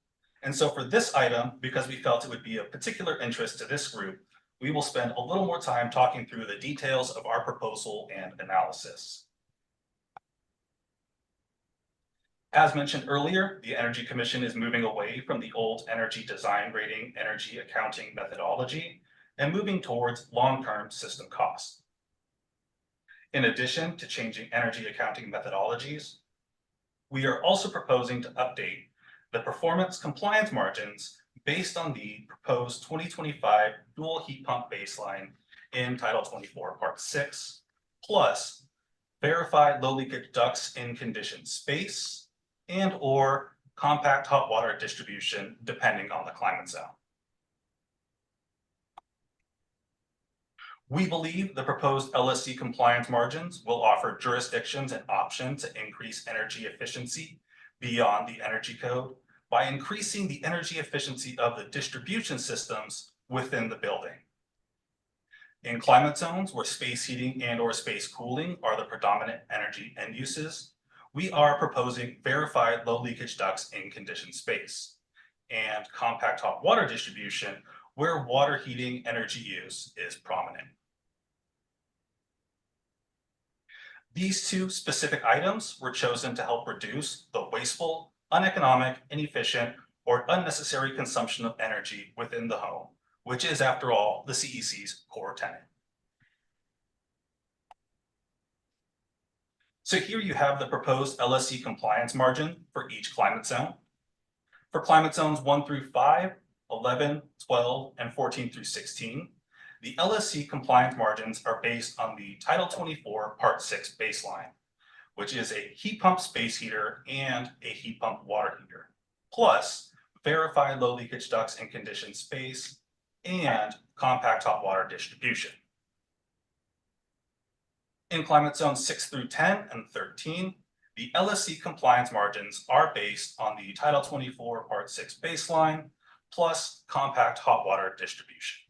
And so for this item, because we felt it would be of particular interest to this group, we will spend a little more time talking through the details of our proposal and analysis. As mentioned earlier, the Energy Commission is moving away from the old energy design rating, energy accounting methodology, and moving towards long-term system costs. In addition to changing energy accounting methodologies, we are also proposing to update the performance compliance margins based on the proposed 2025 dual heat pump baseline in Title 24, Part 6, plus verified low leakage ducts in conditioned space and or compact hot water distribution depending on the climate zone. We believe the proposed LSC compliance margins will offer jurisdictions an option to increase energy efficiency beyond the Energy Code by increasing the energy efficiency of the distribution systems within the building. In climate zones where space heating and or space cooling are the predominant energy end uses, we are proposing verified low leakage ducts in conditioned space and compact hot water distribution where water heating energy use is prominent. These 2 specific items were chosen to help reduce the wasteful, uneconomic, inefficient, or unnecessary consumption of energy within the home, which is, after all, the CEC's core tenet. So here you have the proposed LSC compliance margin for each climate zone. For climate zones 1 through 5, 11, 12, and 14 through 16, the LSC compliance margins are based on the Title 24 Part 6 baseline, which is a heat pump space heater and a heat pump water heater, plus verified low leakage ducts and conditioned space and compact hot water distribution. In climate zones 6 through 10 and 13, the LSC compliance margins are based on the Title 24 Part 6 baseline plus compact hot water distribution.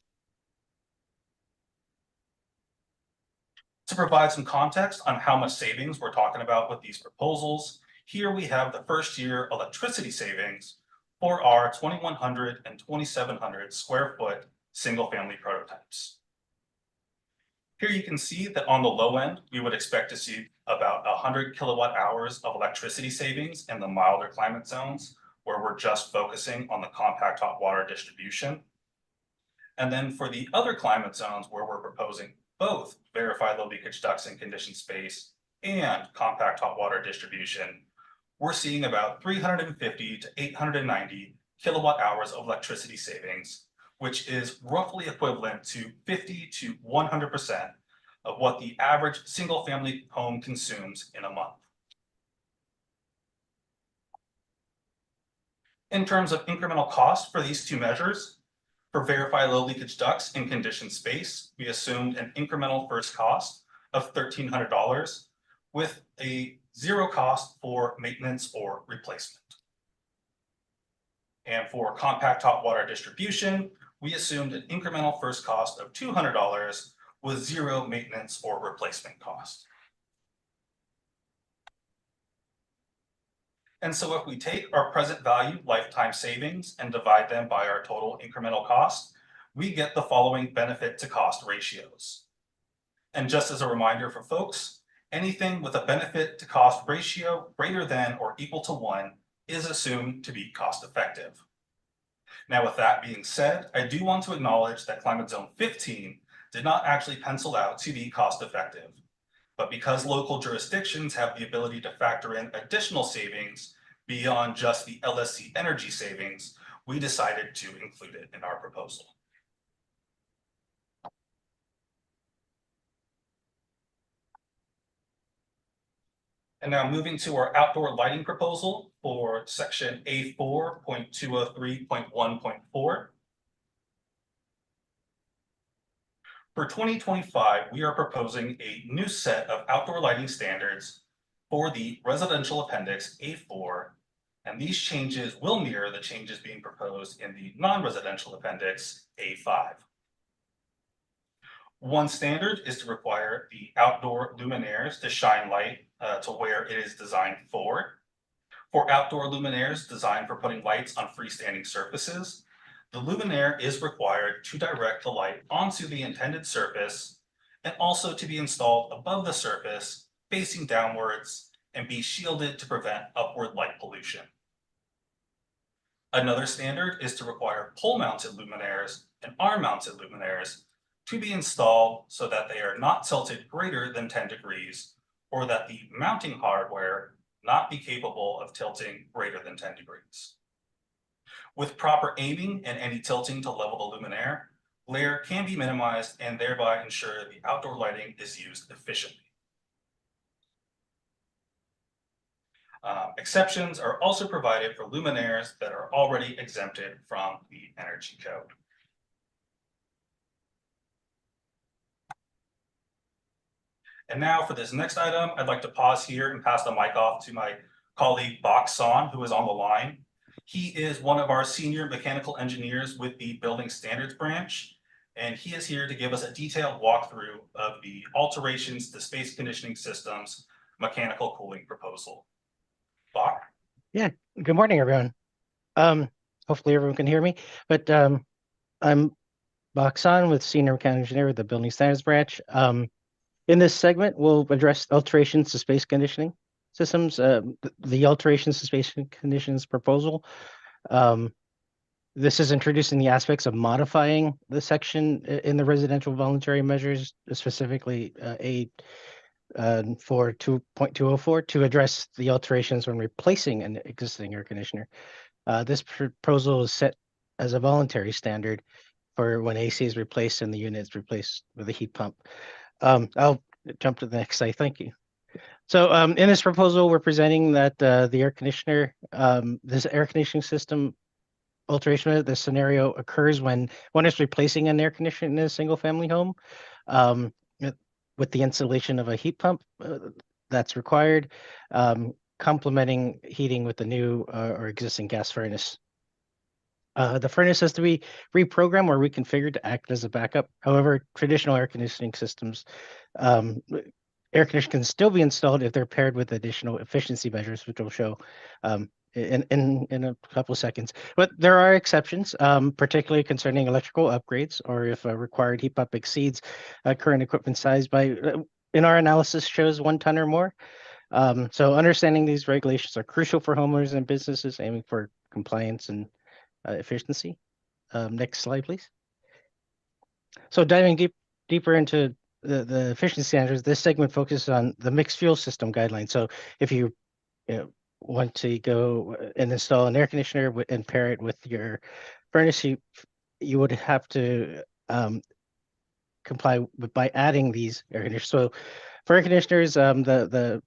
To provide some context on how much savings we're talking about with these proposals, here we have the first year electricity savings for our 2,100 and 2,700 square foot single family prototypes. Here you can see that on the low end, we would expect to see about 100 kilowatt hours of electricity savings in the milder climate zones, where we're just focusing on the compact hot water distribution. And then for the other climate zones where we're proposing both verified low leakage ducts and conditioned space and compact hot water distribution, we're seeing about 350 to 890 kilowatt hours of electricity savings, which is roughly equivalent to 50 to 100% of what the average single family home consumes in a month. In terms of incremental cost for these two measures, for verified low leakage ducts and conditioned space, we assumed an incremental first cost of $1,300 with a zero cost for maintenance or replacement. And for compact hot water distribution, we assumed an incremental first cost of $200 with zero maintenance or replacement cost. And so if we take our present value lifetime savings and divide them by our total incremental cost, we get the following benefit to cost ratios. And just as a reminder for folks, anything with a benefit to cost ratio greater than or equal to 1 is assumed to be cost effective. Now, with that being said, I do want to acknowledge that Climate Zone 15 did not actually pencil out to be cost effective. But because local jurisdictions have the ability to factor in additional savings beyond just the LSC energy savings, we decided to include it in our proposal. And now moving to our outdoor lighting proposal for section A4.203.1.4. For 2025, we are proposing a new set of outdoor lighting standards for the residential appendix A4, and these changes will mirror the changes being proposed in the non-residential appendix A5. One standard is to require the outdoor luminaires to shine light to where it is designed for. For outdoor luminaires designed for putting lights on freestanding surfaces, the luminaire is required to direct the light onto the intended surface and also to be installed above the surface, facing downwards, and be shielded to prevent upward light pollution. Another standard is to require pole-mounted luminaires and arm-mounted luminaires to be installed so that they are not tilted greater than 10 degrees, or that the mounting hardware not be capable of tilting greater than 10 degrees. With proper aiming and any tilting to level the luminaire, glare can be minimized and thereby ensure the outdoor lighting is used efficiently. Exceptions are also provided for luminaires that are already exempted from the Energy Code. And now for this next item, I'd like to pause here and pass the mic off to my colleague Bak San, who is on the line. He is one of our senior mechanical engineers with the Building Standards branch, and he is here to give us a detailed walkthrough of the alterations to space conditioning systems mechanical cooling proposal. Bak? Yeah, good morning, everyone. Hopefully everyone can hear me, but I'm Bak San with Senior Mechanical Engineer with the Building Standards branch. In this segment, we'll address alterations to space conditioning systems, the alterations to space conditions proposal. This is introducing the aspects of modifying the section in the residential voluntary measures, specifically for 2.204 to address the alterations when replacing an existing air conditioner. This proposal is set as a voluntary standard for when AC is replaced and the unit is replaced with a heat pump. I'll jump to the next slide. Thank you. So in this proposal, we're presenting that the air conditioner, this air conditioning system alteration, the scenario occurs when one is replacing an air conditioner in a single family home with the installation of a heat pump that's required, complementing heating with the new or existing gas furnace. The furnace has to be reprogrammed or reconfigured to act as a backup. However, traditional air conditioning systems, air conditioning can still be installed if they're paired with additional efficiency measures, which we'll show in a couple of seconds. But there are exceptions, particularly concerning electrical upgrades or if a required heat pump exceeds current equipment size by, in our analysis, shows 1 ton or more. So understanding these regulations are crucial for homeowners and businesses aiming for compliance and efficiency. Next slide, please. So diving deeper into the efficiency standards, this segment focuses on the mixed fuel system guidelines. So if you want to go and install an air conditioner and pair it with your furnace, you would have to comply by adding these air conditioners. So for air conditioners, the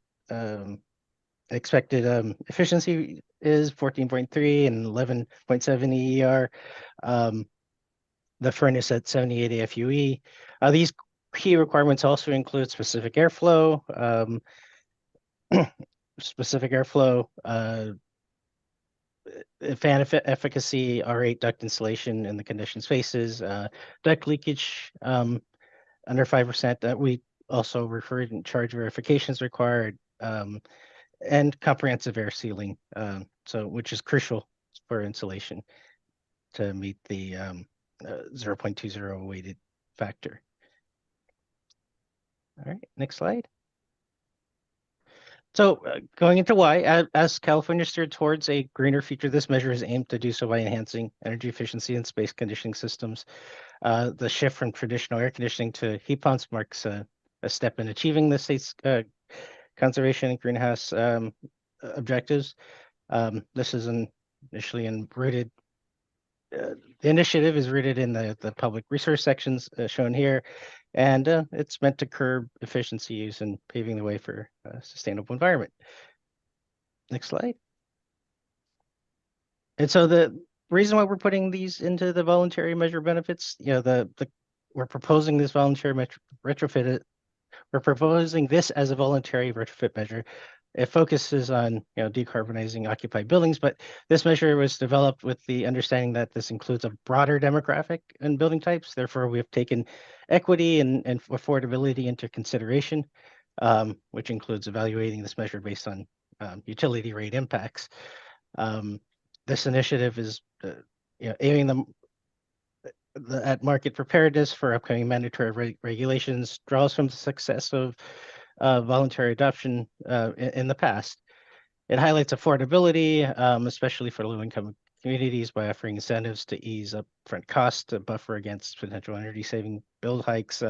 expected efficiency is 14.3 and 11.7 EER. The furnace at 78 AFUE. These key requirements also include specific airflow, fan efficacy, R8 duct insulation in the conditioned spaces, duct leakage under 5% that we also referred in charge verifications required, and comprehensive air sealing, so which is crucial for insulation to meet the 0.20 weighted factor. All right, next slide. So going into why, as California steered towards a greener future, this measure is aimed to do so by enhancing energy efficiency in space conditioning systems. The shift from traditional air conditioning to heat pumps marks a step in achieving the state's conservation and greenhouse objectives. This is initially rooted. The initiative is rooted in the public resource sections shown here, and it's meant to curb efficiency use and paving the way for a sustainable environment. Next slide. And so the reason why we're putting these into the voluntary measure benefits, we're proposing this voluntary retrofit. We're proposing this as a voluntary retrofit measure. It focuses on decarbonizing occupied buildings, but this measure was developed with the understanding that this includes a broader demographic and building types. Therefore, we have taken equity and affordability into consideration, which includes evaluating this measure based on utility rate impacts. This initiative is aiming at market preparedness for upcoming mandatory regulations, draws from the success of voluntary adoption in the past. It highlights affordability, especially for low-income communities, by offering incentives to ease upfront costs to buffer against potential energy-saving bill hikes.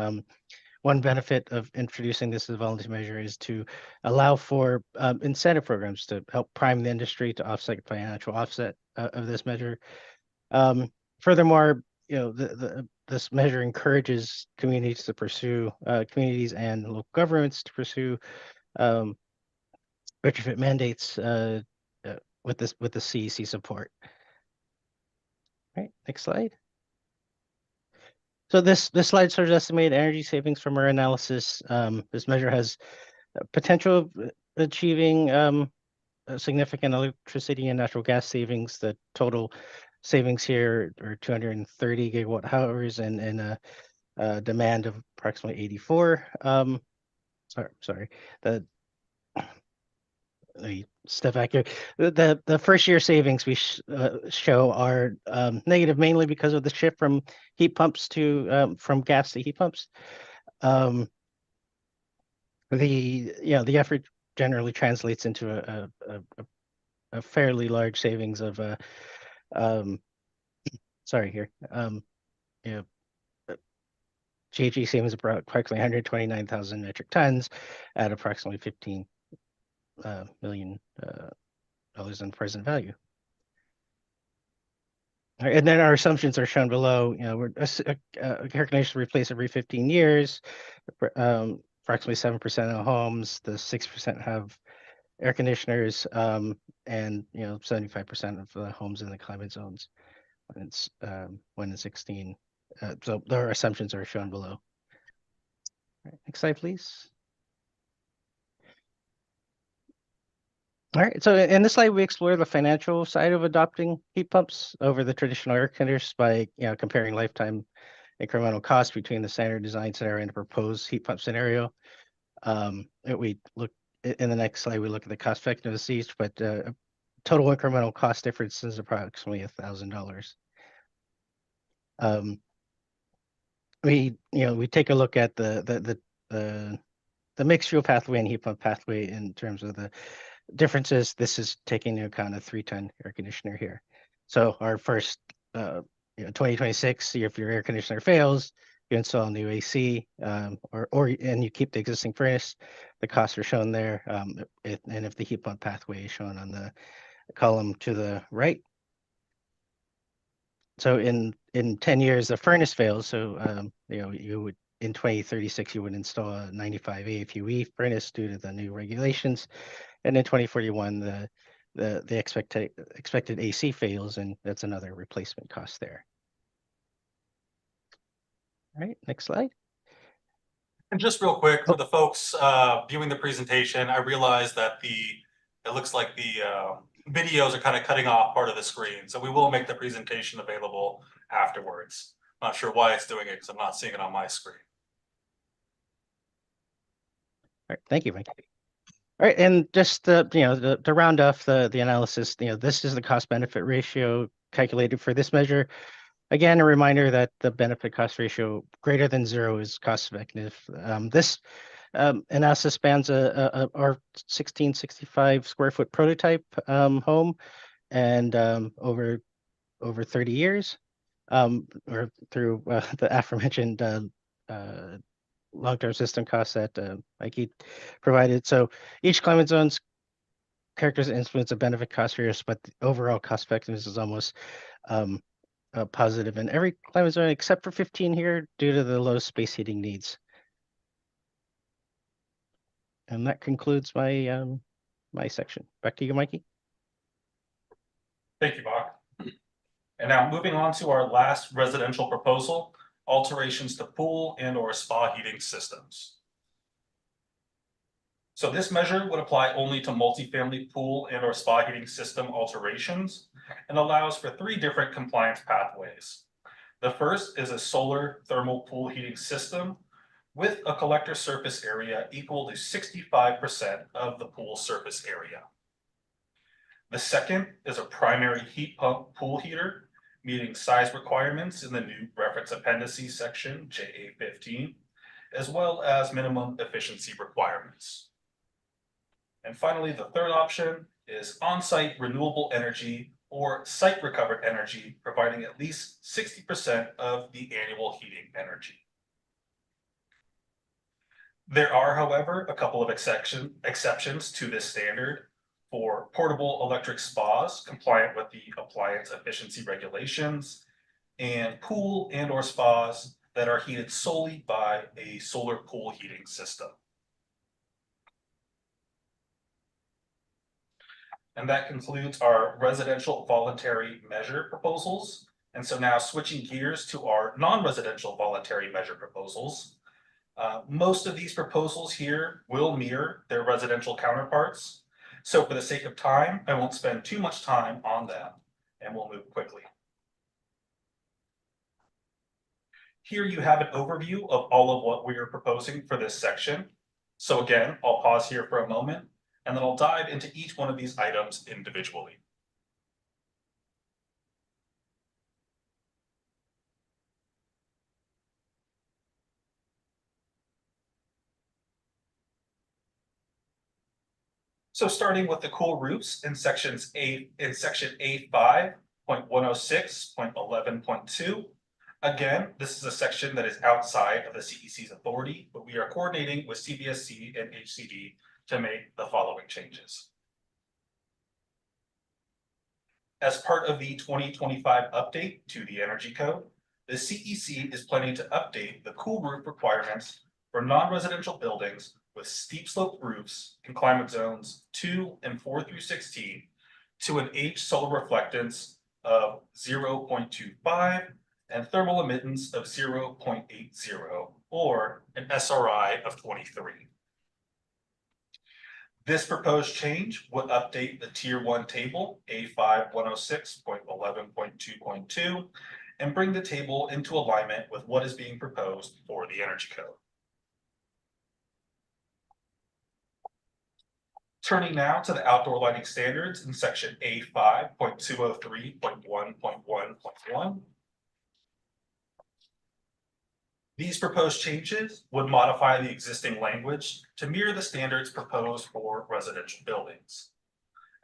One benefit of introducing this as a voluntary measure is to allow for incentive programs to help prime the industry to offset financial offset of this measure. Furthermore, this measure encourages communities to pursue communities and local governments to pursue retrofit mandates with the CEC support. All right, next slide. So this slide shows estimated energy savings from our analysis. This measure has potential of achieving significant electricity and natural gas savings. The total savings here are 230 gigawatt hours and a demand of approximately 84. Sorry. Let me step back here. The first year savings we show are negative, mainly because of the shift from heat pumps to from gas to heat pumps. The effort generally translates into a fairly large savings of GHG is approximately 129,000 metric tons at approximately 15 million dollars in present value. All right, and then our assumptions are shown below. You know, we're air conditioners replace every 15 years. Approximately 7% of homes. The 6% have air conditioners, and 75% of the homes in the climate zones when it's 16. So our assumptions are shown below. All right, next slide, please. All right, so in this slide, we explore the financial side of adopting heat pumps over the traditional air conditioners by comparing lifetime incremental cost between the standard design scenario and the proposed heat pump scenario. We look in the next slide, we look at the cost effectiveness of each, but total incremental cost difference is approximately $1,000. We take a look at the mixed fuel pathway and heat pump pathway in terms of the differences. This is taking into account a 3-ton air conditioner here. So our first 2026, if your air conditioner fails, you install a new AC, and you keep the existing furnace. The costs are shown there, and if the heat pump pathway is shown on the column to the right. So in 10 years, the furnace fails. So you would in 2036 you would install a 95 AFUE furnace due to the new regulations, and in 2041 the expected AC fails, and that's another replacement cost there. All right, next slide. And just real quick for the folks viewing the presentation, I realize that it looks like the videos are kind of cutting off part of the screen. So we will make the presentation available afterwards. Not sure why it's doing it because I'm not seeing it on my screen. All right, thank you, Mike. All right, and just to round off the analysis, this is the cost benefit ratio calculated for this measure. Again, a reminder that the benefit cost ratio greater than 0 is cost effective. This analysis spans our 1665 square foot prototype home, and over 30 years, or through the aforementioned long-term system costs that Mikey provided. So each climate zone's characters influence a benefit cost ratio, but the overall cost effectiveness is almost positive in every climate zone except for 15 here due to the low space heating needs. And that concludes my my section. Back to you, Mikey. Thank you, Bach. And now moving on to our last residential proposal, alterations to pool and/or spa heating systems. So this measure would apply only to multifamily pool and/or spa heating system alterations and allows for 3 different compliance pathways. The first is a solar thermal pool heating system with a collector surface area equal to 65% of the pool surface area. The second is a primary heat pump pool heater meeting size requirements in the new reference appendices section JA15, as well as minimum efficiency requirements. And finally, the third option is on-site renewable energy or site recovered energy, providing at least 60% of the annual heating energy. There are, however, a couple of exceptions to this standard for portable electric spas compliant with the appliance efficiency regulations, and pool and/or spas that are heated solely by a solar pool heating system. And that concludes our residential voluntary measure proposals. And so now switching gears to our non-residential voluntary measure proposals. Most of these proposals here will mirror their residential counterparts. So for the sake of time, I won't spend too much time on them, and we'll move quickly. Here you have an overview of all of what we are proposing for this section. So again, I'll pause here for a moment, and then I'll dive into each one of these items individually. So starting with the cool roofs in section A5.106.11.2, Again, this is a section that is outside of the CEC's authority, but we are coordinating with CBSC and HCD to make the following changes. As part of the 2025 update to the Energy Code, the CEC is planning to update the cool roof requirements for non-residential buildings with steep slope roofs in climate zones 2 and 4 through 16 to an H solar reflectance of 0.25 and thermal emittance of 0.80, or an SRI of 23. This proposed change would update the Tier 1 table A5 106.11.2.2 and bring the table into alignment with what is being proposed for the Energy Code. Turning now to the outdoor lighting standards in section A5.203.1.1.1. These proposed changes would modify the existing language to mirror the standards proposed for residential buildings.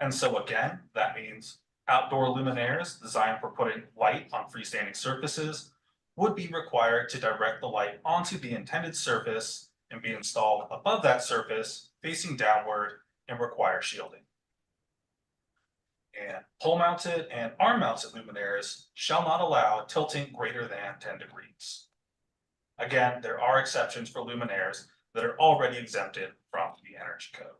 And so again, that means outdoor luminaires designed for putting light on freestanding surfaces would be required to direct the light onto the intended surface and be installed above that surface, facing downward, and require shielding. And pole-mounted and arm-mounted luminaires shall not allow tilting greater than 10 degrees. Again, there are exceptions for luminaires that are already exempted from the Energy Code.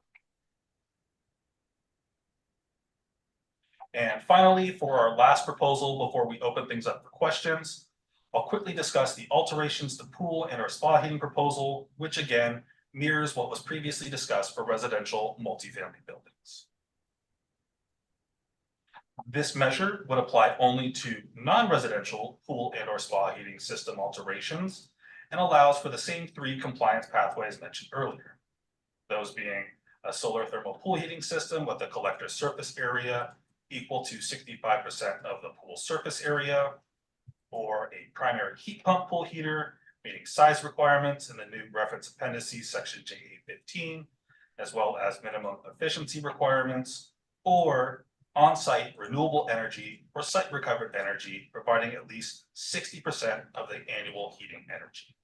And finally, for our last proposal, before we open things up for questions, I'll quickly discuss the alterations to pool and or spa heating proposal, which again mirrors what was previously discussed for residential multifamily buildings. This measure would apply only to non-residential pool and or spa heating system alterations and allows for the same 3 compliance pathways mentioned earlier. Those being a solar thermal pool heating system with a collector surface area equal to 65% of the pool surface area, or a primary heat pump pool heater meeting size requirements in the new reference appendices section JA15, as well as minimum efficiency requirements, or on-site renewable energy or site recovered energy providing at least 60% of the annual heating energy.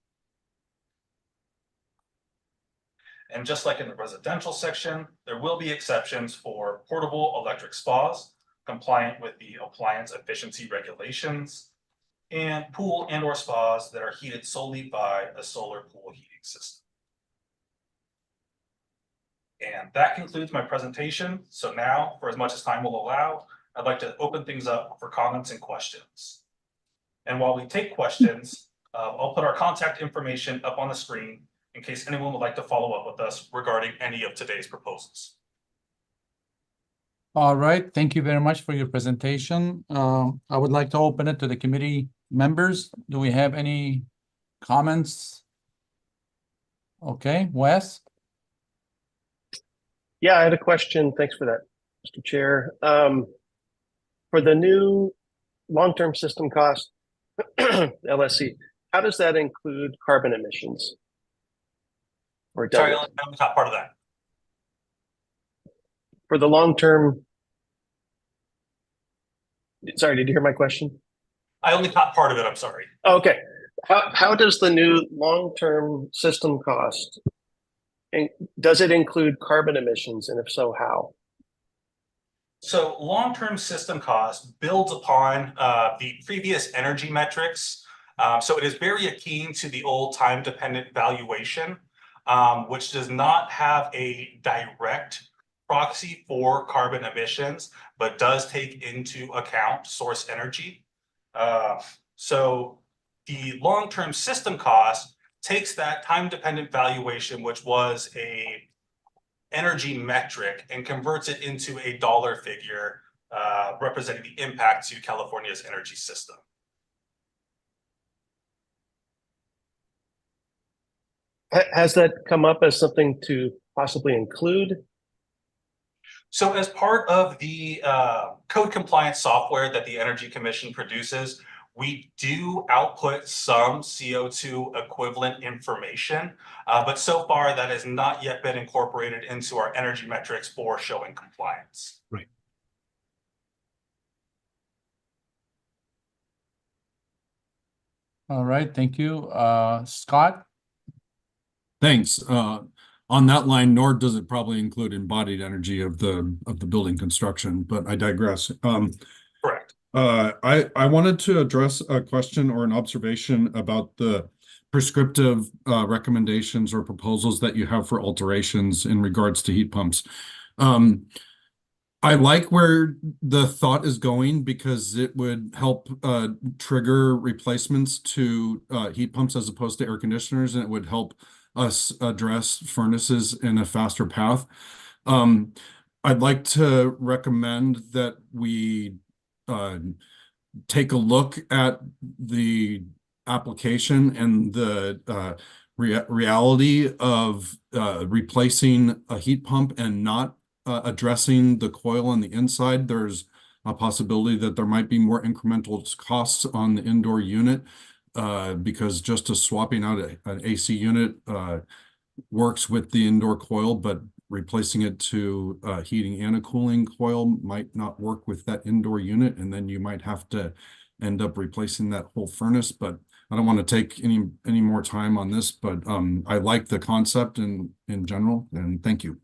And just like in the residential section, there will be exceptions for portable electric spas compliant with the appliance efficiency regulations and pool and or spas that are heated solely by a solar pool heating system. And that concludes my presentation. So now, for as much as time will allow, I'd like to open things up for comments and questions. And while we take questions, I'll put our contact information up on the screen in case anyone would like to follow up with us regarding any of today's proposals. All right, thank you very much for your presentation. I would like to open it to the committee members. Do we have any comments? Okay, Wes? Yeah, I had a question. Thanks for that, Mr. Chair. For the new long-term system cost, LSC, how does that include carbon emissions? Or does Sorry, it? I'm the top part of that. For the long-term, sorry, did you hear my question? I only caught part of it, I'm sorry. Okay. How does the new long-term system cost, and does it include carbon emissions, and if so, how? So long-term system cost builds upon the previous energy metrics. So it is very akin to the old time-dependent valuation, which does not have a direct proxy for carbon emissions, but does take into account source energy. So the long-term system cost takes that time-dependent valuation, which was a energy metric, and converts it into a dollar figure representing the impact to California's energy system. Has that come up as something to possibly include? So as part of the code compliance software that the Energy Commission produces, we do output some CO2 equivalent information, but so far that has not yet been incorporated into our energy metrics for showing compliance. Right. All right, thank you. Scott? Thanks. On that line, nor does it probably include embodied energy of the building construction, but I digress. Correct. I wanted to address a question or an observation about the prescriptive recommendations or proposals that you have for alterations in regards to heat pumps. I like where the thought is going because it would help trigger replacements to heat pumps as opposed to air conditioners, and it would help us address furnaces in a faster path. I'd like to recommend that we take a look at the application and the reality of replacing a heat pump and not addressing the coil on the inside. There's a possibility that there might be more incremental costs on the indoor unit because just a swapping out an AC unit works with the indoor coil, but replacing it to heating and a cooling coil might not work with that indoor unit, and then you might have to end up replacing that whole furnace. But I don't want to take any more time on this, but I like the concept in general, and thank you.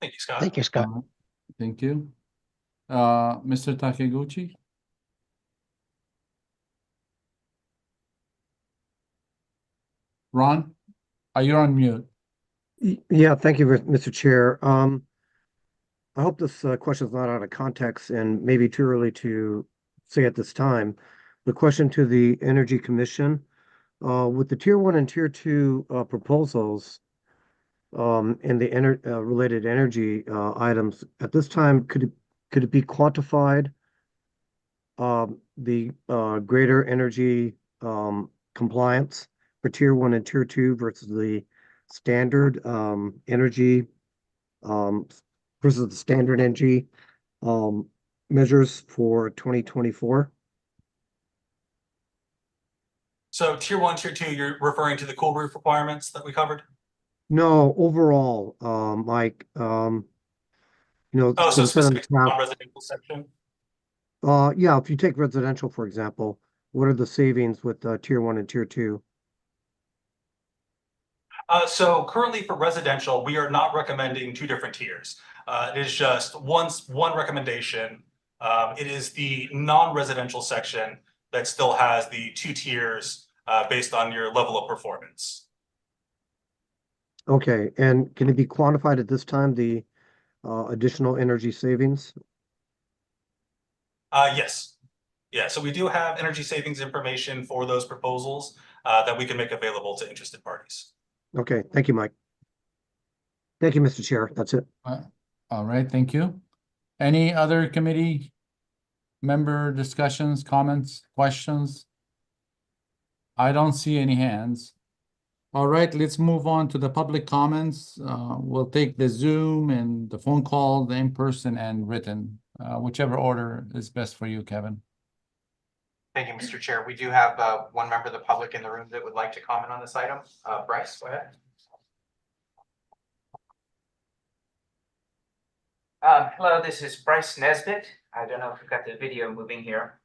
Thank you, Scott. Thank you, Scott. Thank you. Mr. Takiguchi? Ron, are you on mute? Yeah, thank you, Mr. Chair. I hope this question is not out of context and maybe too early to say at this time. The question to the Energy Commission, with the Tier 1 and Tier 2 proposals and the related energy items, at this time, could it be quantified, the greater energy compliance for Tier 1 and Tier 2 versus the standard energy versus the standard energy measures for 2024? So tier 1, tier 2, you're referring to the cool roof requirements that we covered? No, overall, Mike, Oh, so specific to non-residential section? Yeah, if you take residential, for example, what are the savings with Tier 1 and Tier 2? So currently for residential, we are not recommending two different tiers. It is just one recommendation. It is the non-residential section that still has the two tiers based on your level of performance. Okay, and can it be quantified at this time, the additional energy savings? Yes. Yeah, so we do have energy savings information for those proposals that we can make available to interested parties. Okay, thank you, Mike. Thank you, Mr. Chair. That's it. All right, thank you. Any other committee member discussions, comments, questions? I don't see any hands. All right, let's move on to the public comments. We'll take the Zoom and the phone call, the in-person and written, whichever order is best for you, Kevin. Thank you, Mr. Chair. We do have one member of the public in the room that would like to comment on this item. Bryce, go ahead. Hello, this is Bryce Nesbitt. I don't know if we've got the video moving here.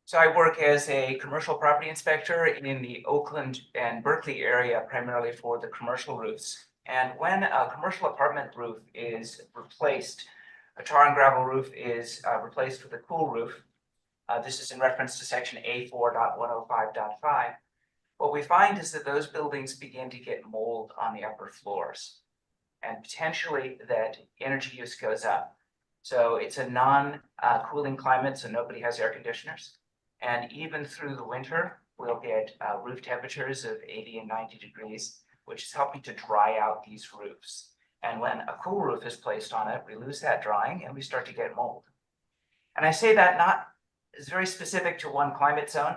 So I work as a commercial property inspector in the Oakland and Berkeley area, primarily for the commercial roofs. And when a commercial apartment roof is replaced, a tar and gravel roof is replaced with a cool roof. This is in reference to section A4.105.5. What we find is that those buildings begin to get mold on the upper floors, and potentially that energy use goes up. So it's a non-cooling climate, so nobody has air conditioners. And even through the winter, we'll get roof temperatures of 80 and 90 degrees, which is helping to dry out these roofs. And when a cool roof is placed on it, we lose that drying and we start to get mold. And I say that not is very specific to one climate zone,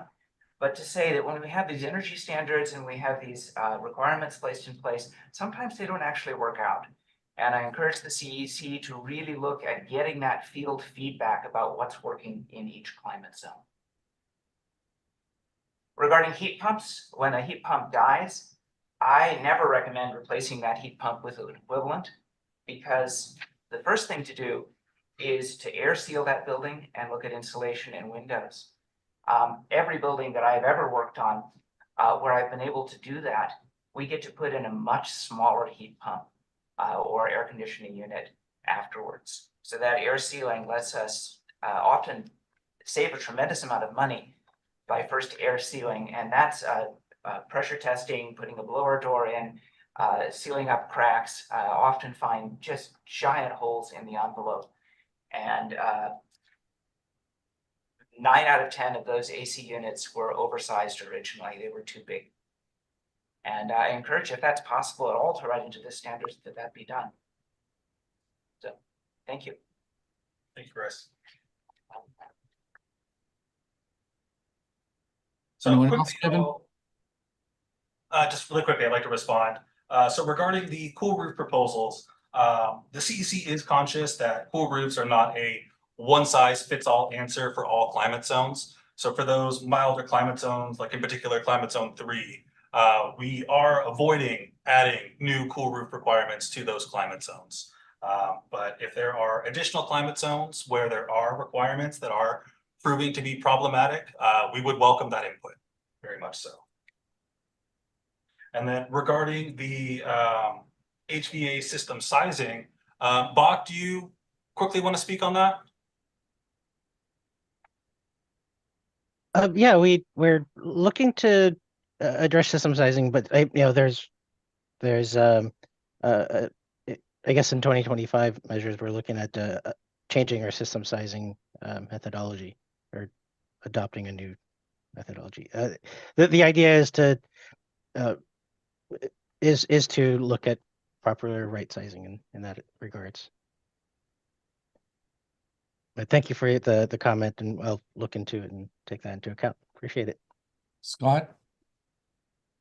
but to say that when we have these energy standards and we have these requirements placed in place, sometimes they don't actually work out. And I encourage the CEC to really look at getting that field feedback about what's working in each climate zone. Regarding heat pumps, when a heat pump dies, I never recommend replacing that heat pump with an equivalent, because the first thing to do is to air seal that building and look at insulation and windows. Every building that I've ever worked on, where I've been able to do that, we get to put in a much smaller heat pump or air conditioning unit afterwards. So that air sealing lets us often save a tremendous amount of money by first air sealing, and that's pressure testing, putting a blower door in, sealing up cracks, often find just giant holes in the envelope. And 9 out of 10 of those AC units were oversized originally. They were too big. And I encourage, if that's possible at all, to write into the standards that be done. So, thank you. Thank you, Chris. So Anyone quickly, else, Kevin? just really quickly, I'd like to respond. So regarding the cool roof proposals, the CEC is conscious that cool roofs are not a one-size-fits-all answer for all climate zones. So for those milder climate zones, like in particular climate zone 3, we are avoiding adding new cool roof requirements to those climate zones. But if there are additional climate zones where there are requirements that are proving to be problematic, we would welcome that input, very much so. And then regarding the HVA system sizing, Bach, do you quickly want to speak on that? Yeah, we're looking to address system sizing, but there's I guess in 2025 measures we're looking at changing our system sizing methodology or adopting a new methodology. The idea is to to look at proper right sizing in that regards. But thank you for the comment, and I'll look into it and take that into account. Appreciate it. Scott?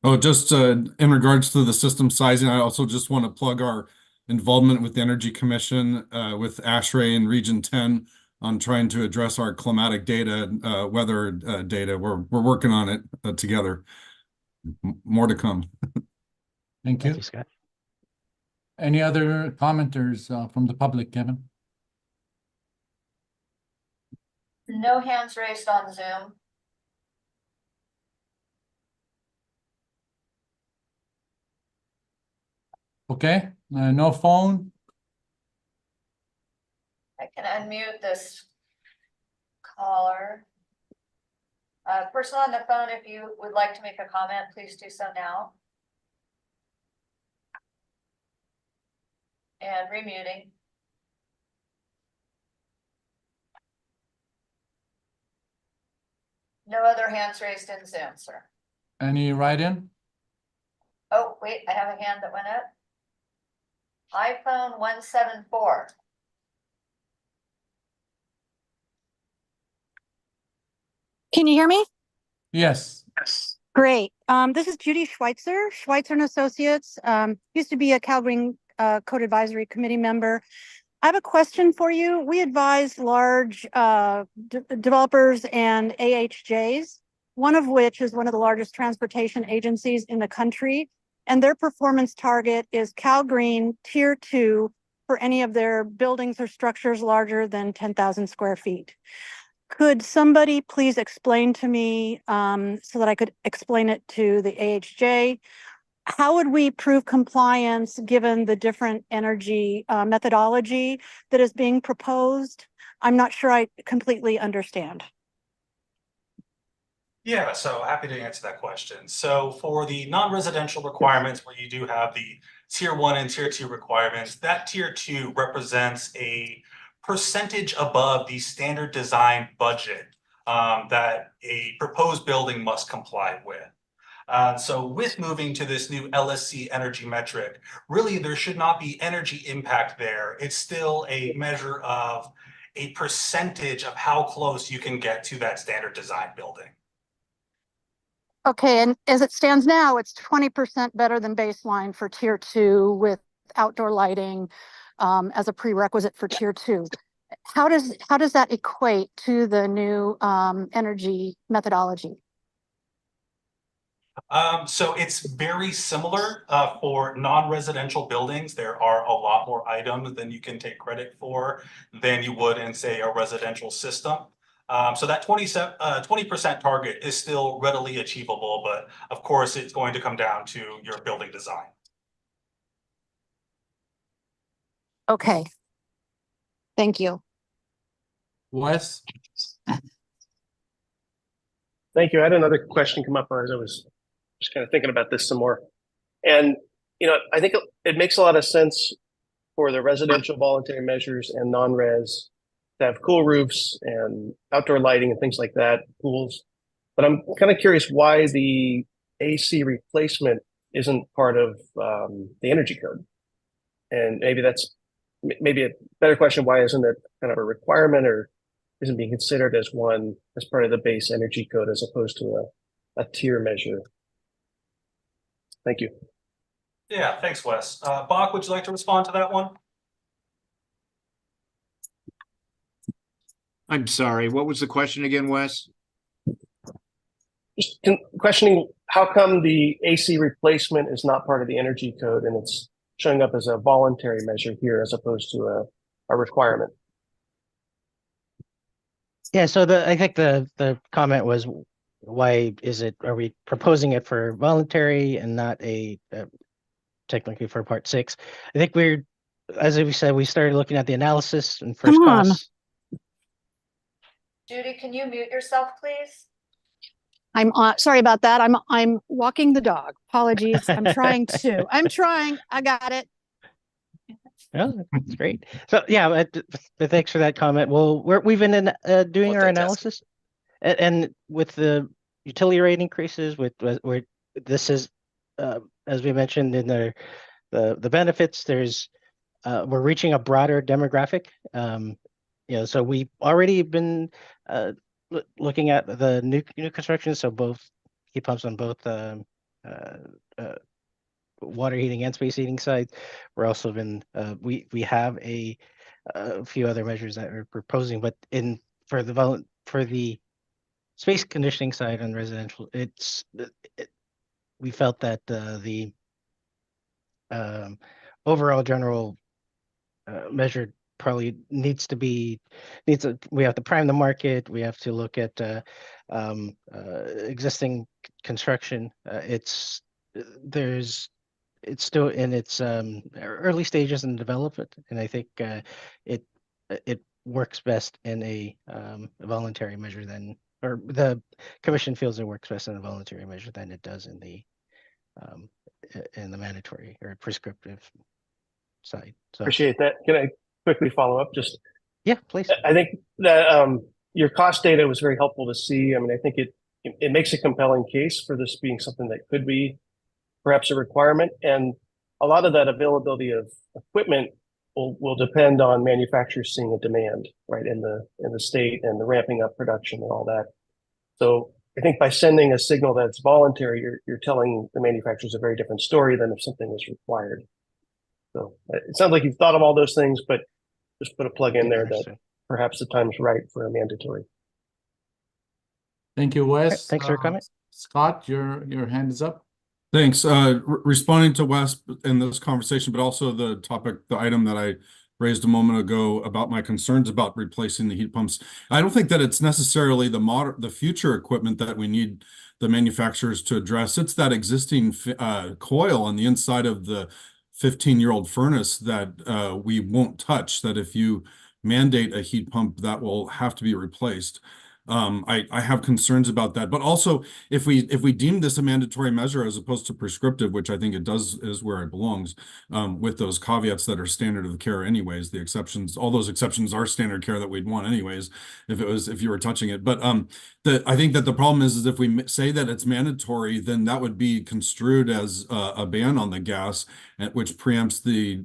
Oh, just in regards to the system sizing, I also just want to plug our involvement with the Energy Commission, with ASHRAE and Region 10 on trying to address our climatic data, weather data. We're working on it together. More to come. Thank you. Thank you, Scott. Any other commenters from the public, Kevin? No hands raised on Zoom. Okay, no phone? I can unmute this caller. Person on the phone, if you would like to make a comment, please do so now. And remuting. No other hands raised in Zoom, sir. Any write-in? Oh, wait, I have a hand that went up. iPhone 174. Can you hear me? Yes. Great. This is Judy Schweitzer, Schweitzer and Associates. Used to be a CalGreen Code Advisory Committee member. I have a question for you. We advise large developers and AHJs, one of which is one of the largest transportation agencies in the country, and their performance target is CalGreen Tier 2 for any of their buildings or structures larger than 10,000 square feet. Could somebody please explain to me, so that I could explain it to the AHJ, how would we prove compliance given the different energy methodology that is being proposed? I'm not sure I completely understand. Yeah, so happy to answer that question. So for the non-residential requirements where you do have the tier 1 and tier 2 requirements, that tier 2 represents a percentage above the standard design budget that a proposed building must comply with. So with moving to this new LSC energy metric, really there should not be energy impact there. It's still a measure of a percentage of how close you can get to that standard design building. Okay, and as it stands now, it's 20% better than baseline for tier 2 with outdoor lighting as a prerequisite for tier 2. How does that equate to the new energy methodology? So it's very similar for non-residential buildings. There are a lot more items than you can take credit for than you would in, say, a residential system. So that 20% target is still readily achievable, but of course, it's going to come down to your building design. Okay. Thank you. Wes? Thank you. I had another question come up as I was just kind of thinking about this some more. And, I think it makes a lot of sense for the residential voluntary measures and non-res to have cool roofs and outdoor lighting and things like that, pools. But I'm kind of curious why the AC replacement isn't part of the energy code. And maybe that's maybe a better question. Why isn't it kind of a requirement or isn't being considered as one as part of the base energy code as opposed to a tier measure? Thank you. Yeah, thanks, Wes. Bach, would you like to respond to that one? I'm sorry, what was the question again, Wes? Just questioning how come the AC replacement is not part of the energy code and it's showing up as a voluntary measure here as opposed to a requirement. Yeah, so I think the comment was, why are we proposing it for voluntary and not technically for part 6? I think as we said, we started looking at the analysis and first Come on. costs. Judy, can you mute yourself, please? I'm sorry about that. I'm walking the dog. Apologies. I'm trying to. I'm trying. I got it. Oh, that's great. So yeah, but thanks for that comment. Well, we've been doing our analysis, and with the utility rate increases, where this is, as we mentioned in the benefits, we're reaching a broader demographic. So we've already been looking at the new construction, so both heat pumps on both water heating and space heating sides. We're also been we have a few other measures that we're proposing, but for the space conditioning side on residential, we felt that the overall general measure probably we have to prime the market. We have to look at existing construction. It's still in its early stages in development, and I think it works best in a voluntary measure or the commission feels it works best in a voluntary measure than it does in the mandatory or prescriptive side. So Appreciate that. Can I quickly follow up? Yeah, please. I think that your cost data was very helpful to see. I mean, I think it makes a compelling case for this being something that could be perhaps a requirement. And a lot of that availability of equipment will depend on manufacturers seeing a demand, right, in the state and the ramping up production and all that. So I think by sending a signal that's voluntary, you're telling the manufacturers a very different story than if something was required. So it sounds like you've thought of all those things, but just put a plug in there that perhaps the time's right for a mandatory. Thank you, Wes. Thanks for your comment. Scott, your hand is up. Thanks. Responding to Wes in this conversation, but also the item that I raised a moment ago about my concerns about replacing the heat pumps. I don't think that it's necessarily the future equipment that we need the manufacturers to address. It's that existing coil on the inside of the 15-year-old furnace that we won't touch, that if you mandate a heat pump, that will have to be replaced. I have concerns about that, but also if we deem this a mandatory measure as opposed to prescriptive, which I think it is where it belongs, with those caveats that are standard of care anyways, the exceptions, all those exceptions are standard care that we'd want anyways, if you were touching it. But I think that the problem is if we say that it's mandatory, then that would be construed as a ban on the gas, which preempts the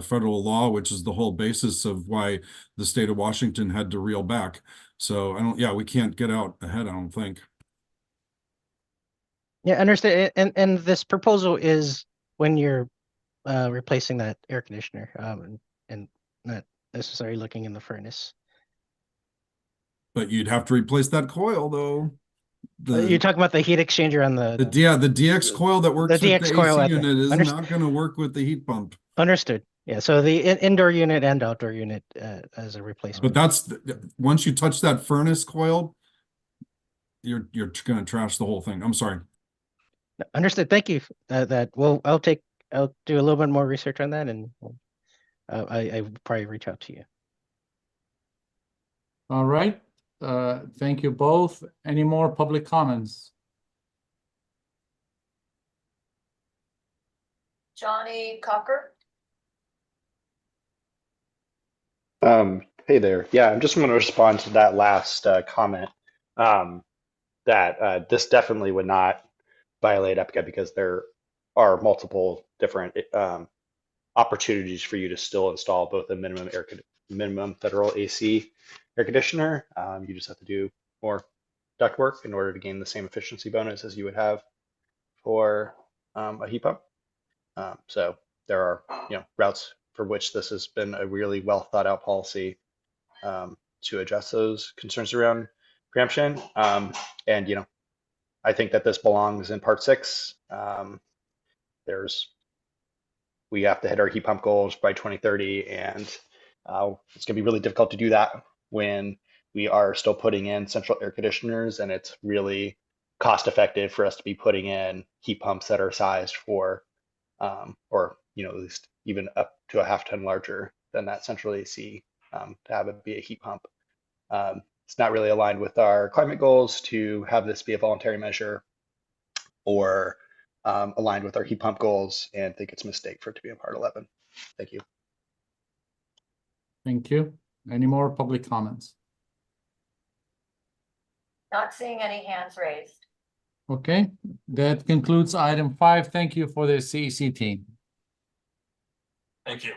federal law, which is the whole basis of why the state of Washington had to reel back. So we can't get out ahead, I don't think. Yeah, understand. And this proposal is when you're replacing that air conditioner, and not necessarily looking in the furnace. But you'd have to replace that coil though. You're talking about the heat exchanger on the the DX coil that works with DX the coil AC at the- unit is underst- not going to work with the heat pump. Understood. Yeah, so the indoor unit and outdoor unit as a replacement. But that's once you touch that furnace coil, you're going to trash the whole thing. I'm sorry. Understood. Thank you. I'll do a little bit more research on that, and I will probably reach out to you. All right. Thank you both. Any more public comments? Johnny Cocker? Hey there. Yeah, I'm just going to respond to that last comment that this definitely would not violate EPCA because there are multiple different opportunities for you to still install both a minimum federal AC air conditioner. You just have to do more ductwork in order to gain the same efficiency bonus as you would have for a heat pump. So there are routes for which this has been a really well thought out policy to address those concerns around preemption. And I think that this belongs in part 6. We have to hit our heat pump goals by 2030, and it's going to be really difficult to do that when we are still putting in central air conditioners, and it's really cost effective for us to be putting in heat pumps that are sized for or at least even up to a half ton larger than that central AC to have it be a heat pump. It's not really aligned with our climate goals to have this be a voluntary measure, or aligned with our heat pump goals, and think it's a mistake for it to be in part 11. Thank you. Thank you. Any more public comments? Not seeing any hands raised. Okay, that concludes item 5. Thank you for the CEC team. Thank you.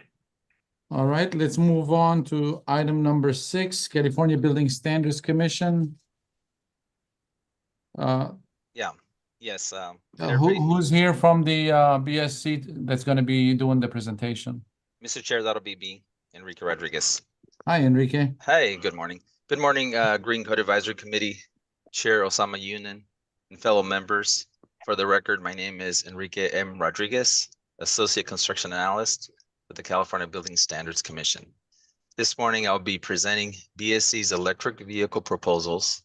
All right, let's move on to item number 6, California Building Standards Commission. Yes. Who's here from the BSC that's going to be doing the presentation? Mr. Chair, that'll be me, Enrique Rodriguez. Hi, Enrique. Hi, good morning. Good morning, Green Code Advisory Committee Chair Osama Yunin and fellow members. For the record, my name is Enrique M. Rodriguez, Associate Construction Analyst with the California Building Standards Commission. This morning, I'll be presenting BSC's electric vehicle proposals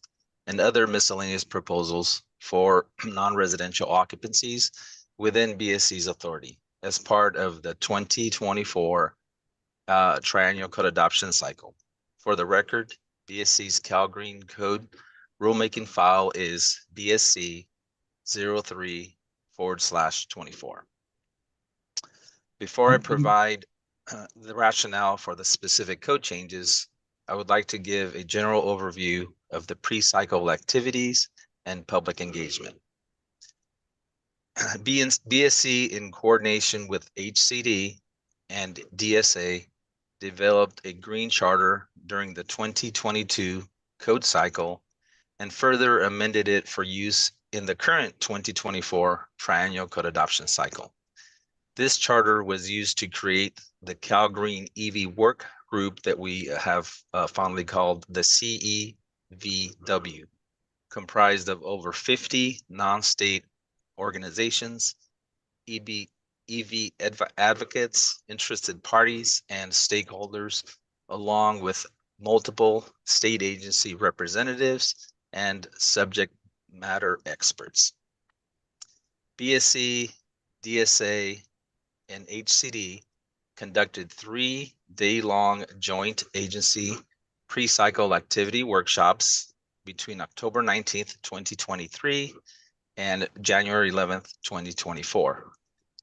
and other miscellaneous proposals for non-residential occupancies within BSC's authority as part of the 2024 triennial code adoption cycle. For the record, BSC's Cal Green Code rulemaking file is BSC 03/24. Before I provide the rationale for the specific code changes, I would like to give a general overview of the pre-cycle activities and public engagement. BSC, in coordination with HCD and DSA, developed a green charter during the 2022 code cycle and further amended it for use in the current 2024 triennial code adoption cycle. This charter was used to create the Cal Green EV work group that we have fondly called the CEVW, comprised of over 50 non-state organizations, EV advocates, interested parties, and stakeholders, along with multiple state agency representatives and subject matter experts. BSC, DSA, and HCD conducted 3-day-long joint agency pre-cycle activity workshops between October 19th, 2023 and January 11th, 2024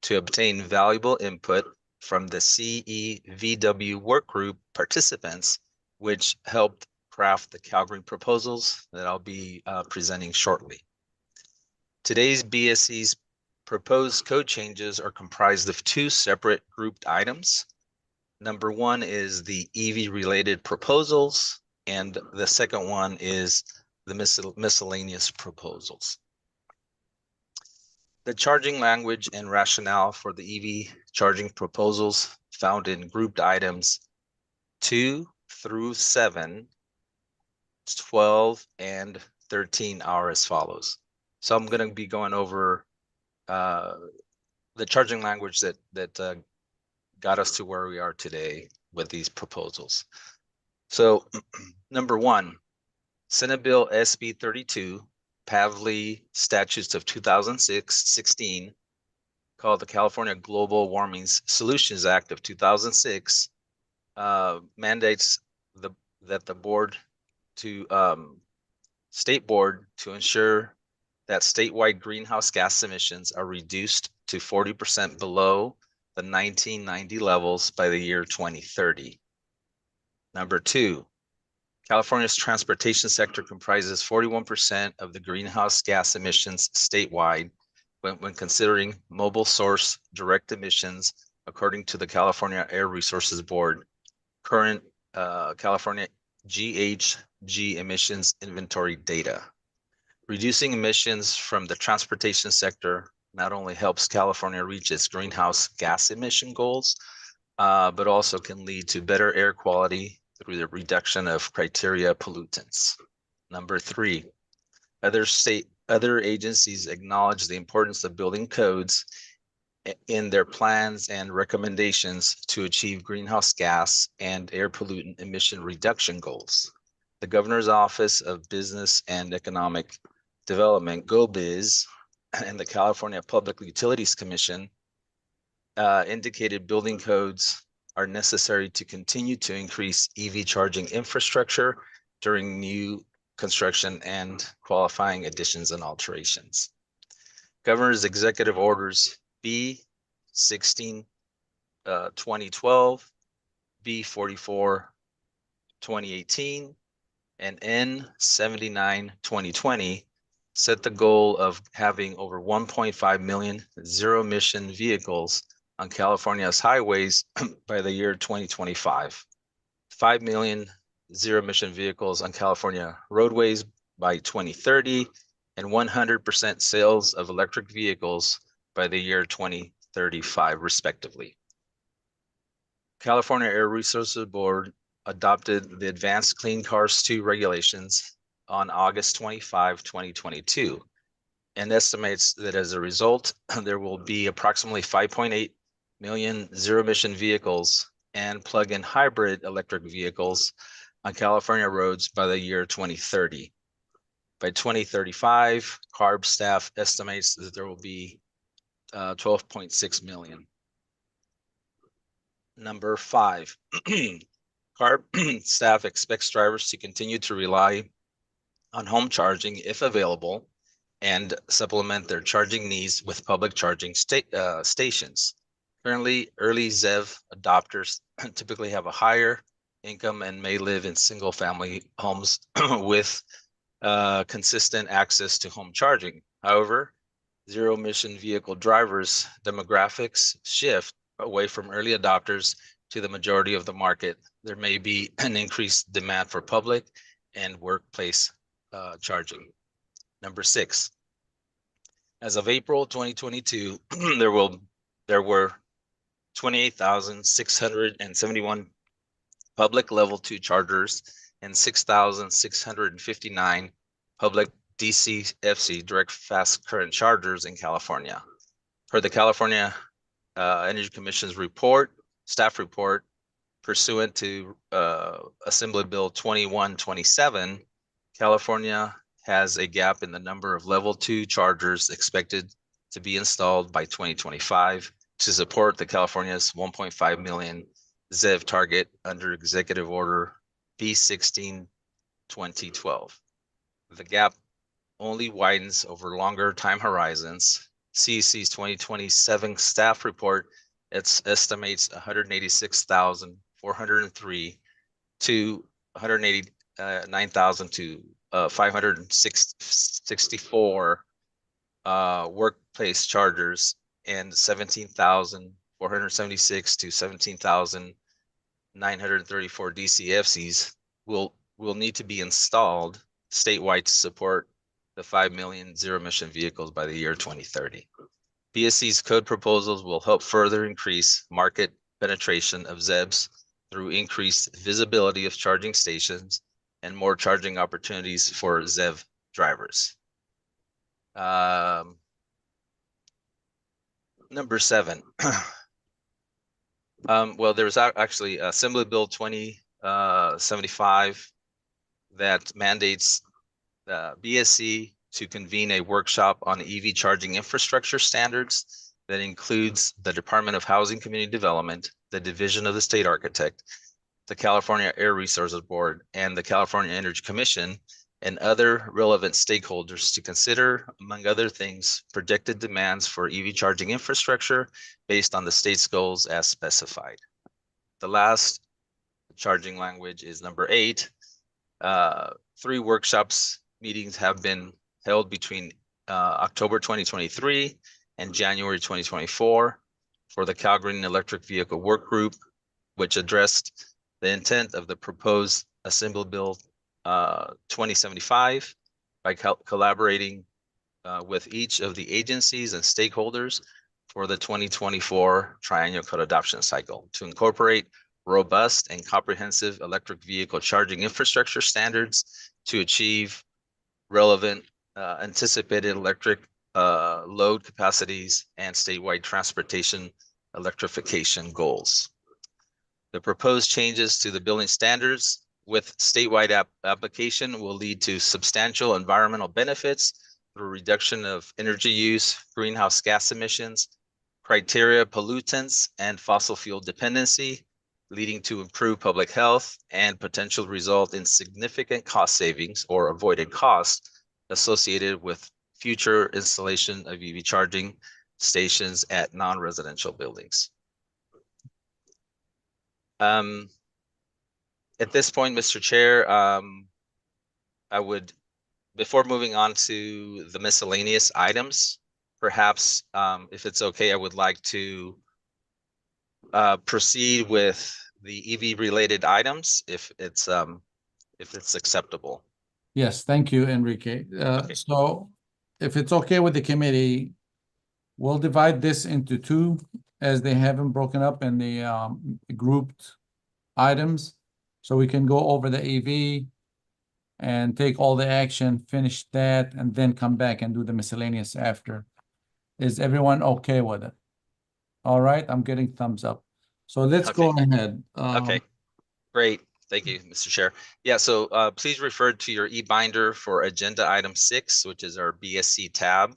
to obtain valuable input from the CEVW workgroup participants, which helped craft the Cal Green proposals that I'll be presenting shortly. Today's BSC's proposed code changes are comprised of 2 separate grouped items. Number 1 is the EV-related proposals, and the second one is the miscellaneous proposals. The charging language and rationale for the EV charging proposals found in grouped items 2 through 7, 12, and 13 are as follows. So I'm going to be going over the charging language that got us to where we are today with these proposals. So number one, Senate Bill SB 32, Pavley Statutes of 2016, called the California Global Warming Solutions Act of 2006, mandates that the board to state board to ensure that statewide greenhouse gas emissions are reduced to 40% below the 1990 levels by the year 2030. Number two, California's transportation sector comprises 41% of the greenhouse gas emissions statewide when considering mobile source direct emissions, according to the California Air Resources Board, current California GHG emissions inventory data. Reducing emissions from the transportation sector not only helps California reach its greenhouse gas emission goals, but also can lead to better air quality through the reduction of criteria pollutants. Number three, other agencies acknowledge the importance of building codes in their plans and recommendations to achieve greenhouse gas and air pollutant emission reduction goals. The Governor's Office of Business and Economic Development, GoBiz, and the California Public Utilities Commission indicated building codes are necessary to continue to increase EV charging infrastructure during new construction and qualifying additions and alterations. Governor's Executive Orders B 16 2012, B 44 2018, and N 79 2020 set the goal of having over 1.5 million zero emission vehicles on California's highways by the year 2025, 5 million zero emission vehicles on California roadways by 2030, and 100% sales of electric vehicles by the year 2035, respectively. California Air Resources Board adopted the Advanced Clean Cars 2 regulations on August 25, 2022, and estimates that as a result, there will be approximately 5.8 million zero-emission vehicles and plug-in hybrid electric vehicles on California roads by the year 2030. By 2035, CARB staff estimates that there will be 12.6 million. Number 5, CARB staff expects drivers to continue to rely on home charging if available and supplement their charging needs with public charging stations. Currently, early ZEV adopters typically have a higher income and may live in single-family homes with consistent access to home charging. However, zero-emission vehicle drivers' demographics shift away from early adopters to the majority of the market. There may be an increased demand for public and workplace charging. Number 6, as of April 2022, there were 28,671 public level 2 chargers and 6,659 public DCFC direct fast current chargers in California. Per the California Energy Commission's staff report, pursuant to Assembly Bill 2127, California has a gap in the number of level 2 chargers expected to be installed by 2025 to support the California's 1.5 million ZEV target under Executive Order B16 2012. The gap only widens over longer time horizons. CEC's 2027 staff report estimates 186,403 to 189,000 to 564 workplace chargers and 17,476 to 17,934 DCFCs will need to be installed statewide to support the 5 million zero-emission vehicles by the year 2030. PSC's code proposals will help further increase market penetration of ZEBs through increased visibility of charging stations and more charging opportunities for ZEV drivers. Number 7. Well, there's actually Assembly Bill 2075 that mandates BSC to convene a workshop on EV charging infrastructure standards that includes the Department of Housing Community Development, the Division of the State Architect, the California Air Resources Board, and the California Energy Commission, and other relevant stakeholders to consider, among other things, projected demands for EV charging infrastructure based on the state's goals as specified. The last charging language is number 8. 3 workshops meetings have been held between October 2023 and January 2024 for the Cal Green Electric Vehicle Work Group, which addressed the intent of the proposed Assembly Bill 2075 by collaborating with each of the agencies and stakeholders for the 2024 triennial code adoption cycle to incorporate robust and comprehensive electric vehicle charging infrastructure standards to achieve relevant anticipated electric load capacities and statewide transportation electrification goals. The proposed changes to the building standards with statewide application will lead to substantial environmental benefits through reduction of energy use, greenhouse gas emissions, criteria pollutants, and fossil fuel dependency, leading to improved public health and potential result in significant cost savings or avoided costs associated with future installation of EV charging stations at non-residential buildings. At this point, Mr. Chair, I would, before moving on to the miscellaneous items, perhaps if it's okay, I would like to proceed with the EV related items if it's acceptable. Yes, thank you, Enrique. So if it's okay with the committee, we'll divide this into 2 as they have them broken up in the grouped items. So we can go over the EV and take all the action, finish that, and then come back and do the miscellaneous after. Is everyone okay with it? All right, I'm getting thumbs up. So let's go ahead. Okay, great. Thank you, Mr. Chair. Yeah, so please refer to your e-binder for agenda item 6, which is our BSC tab,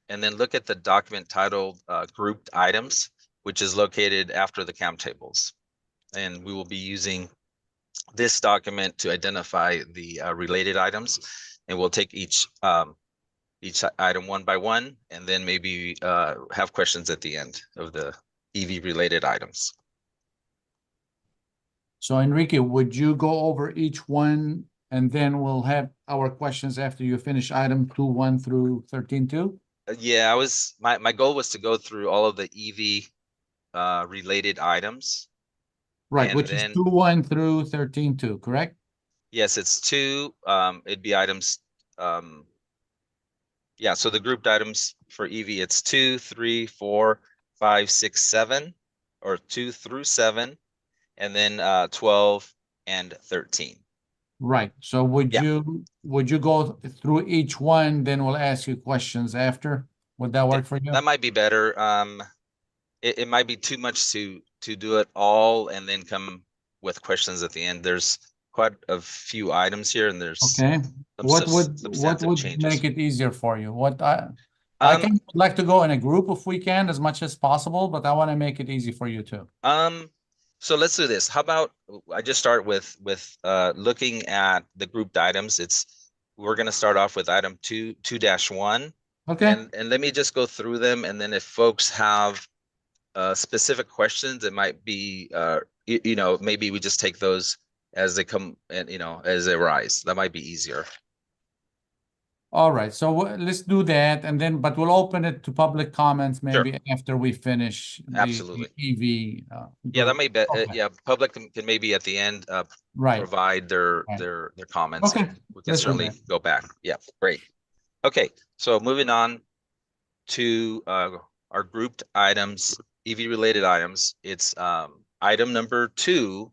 and then look at the document titled grouped items, which is located after the CAM tables. And we will be using this document to identify the related items, and we'll take each item one by one, and then maybe have questions at the end of the EV related items. So Enrique, would you go over each one and then we'll have our questions after you finish item 2.1 through 13.2? Yeah, my goal was to go through all of the EV related items. Right, which is 2.1 through 13.2, correct? Yes, it's 2. It'd be items. Yeah, so the grouped items for EV, it's 2, 3, 4, 5, 6, 7, or 2 through 7, and then 12 and 13. Right. So would you go through each one, then we'll ask you questions after? Would that work for you? That might be better. It might be too much to do it all and then come with questions at the end. There's quite a few items here, and there's what would make it easier for you? I can like to go in a group if we can as much as possible, but I want to make it easy for you too. So let's do this. How about I just start with looking at the grouped items. We're going to start off with item 2-1. Okay. And let me just go through them, and then if folks have specific questions, it might be maybe we just take those as they come and as they arise. That might be easier. All right, so let's do that, and then but we'll open it to public comments maybe after we finish the EV. Yeah, that may be. Yeah, public can maybe at the end provide their comments. Okay, We can certainly go back. Yeah, great. Okay, so moving on to our grouped items, EV related items. It's item number 2,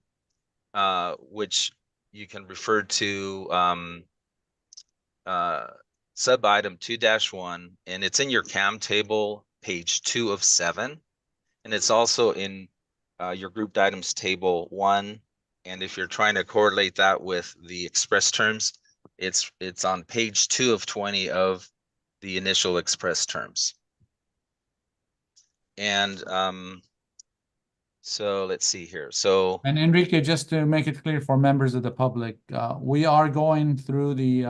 which you can refer to sub item 2-1, and it's in your CAM table, page 2 of 7. And it's also in your grouped items table 1. And if you're trying to correlate that with the express terms, it's on page 2 of 20 of the initial express terms. And so let's see here. So, and Enrique, just to make it clear for members of the public, we are going through the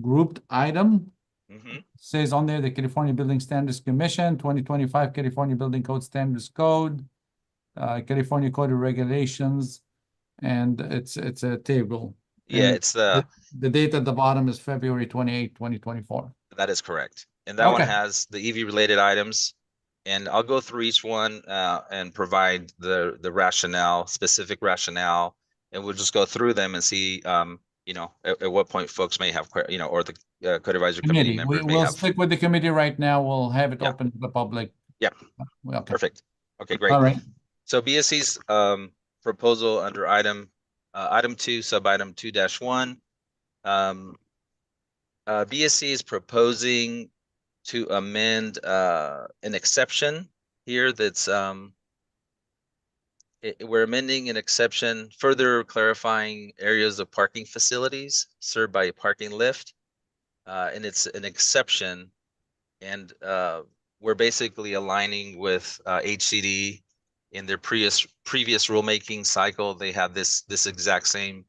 grouped item. Says on there the California Building Standards Commission 2025 California Building Code Standards Code, California Code of Regulations, and it's a table. yeah, And it's the date at the bottom is February 28, 2024. That is correct. And that one Okay. has the EV related items. And I'll go through each one and provide the rationale, specific rationale, and we'll just go through them and see, you know, at what point folks may have, you know, or the code advisory committee members may We'll have. stick with the committee right now. We'll have it open to the public. Yeah. Okay. Perfect. Okay, great. All right. So BSC's proposal under item 2, sub item 2-1. BSC is proposing to amend an exception here that's we're amending an exception, further clarifying areas of parking facilities served by a parking lift. And it's an exception, and we're basically aligning with HCD in their previous rulemaking cycle. They had this exact same,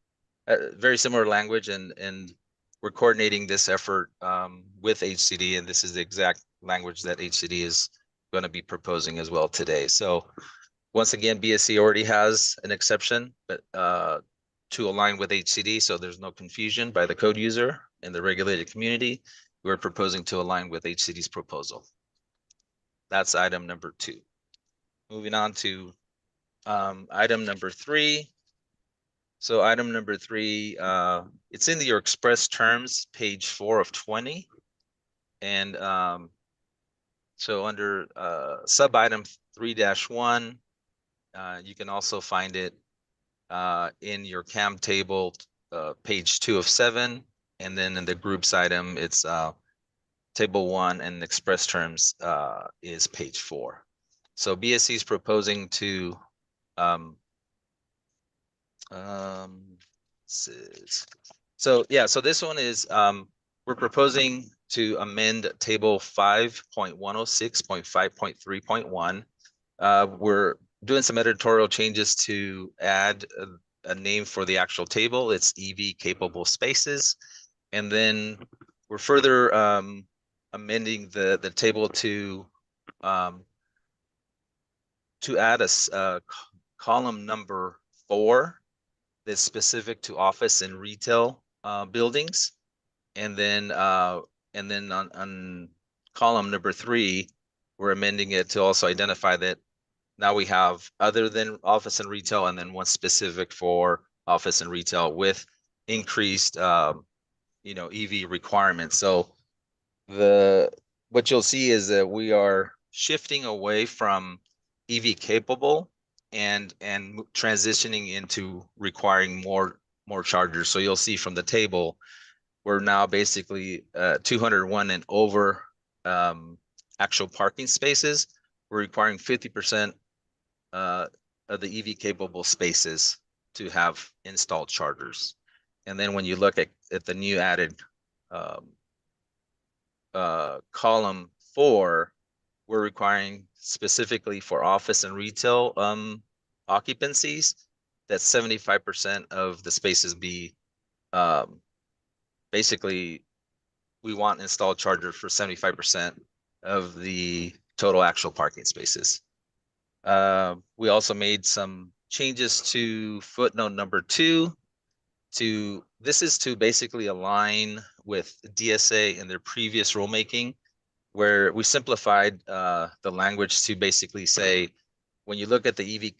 very similar language, and we're coordinating this effort with HCD, and this is the exact language that HCD is going to be proposing as well today. So once again, BSC already has an exception, but to align with HCD, so there's no confusion by the code user and the regulated community, we're proposing to align with HCD's proposal. That's item number 2. Moving on to item number 3. So item number 3, it's in your express terms, page 4 of 20. And so under sub item 3-1, you can also find it in your CAM table, page 2 of 7. And then in the groups item, it's table 1, and express terms is page 4. So BSC is proposing to so this one is we're proposing to amend table 5.106.5.3.1. We're doing some editorial changes to add a name for the actual table. It's EV capable spaces, and then we're further amending the table to add a column number 4 that's specific to office and retail buildings, and then on column number 3, we're amending it to also identify that now we have other than office and retail, and then one specific for office and retail with increased EV requirements. So what you'll see is that we are shifting away from EV capable and transitioning into requiring more chargers. So you'll see from the table, we're now basically 201 and over actual parking spaces. We're requiring 50% of the EV capable spaces to have installed chargers. And then when you look at the new added column 4, we're requiring specifically for office and retail occupancies that 75% of the spaces be basically, we want installed chargers for 75% of the total actual parking spaces. We also made some changes to footnote number 2. This is to basically align with DSA in their previous rulemaking, where we simplified the language to basically say, when you look at the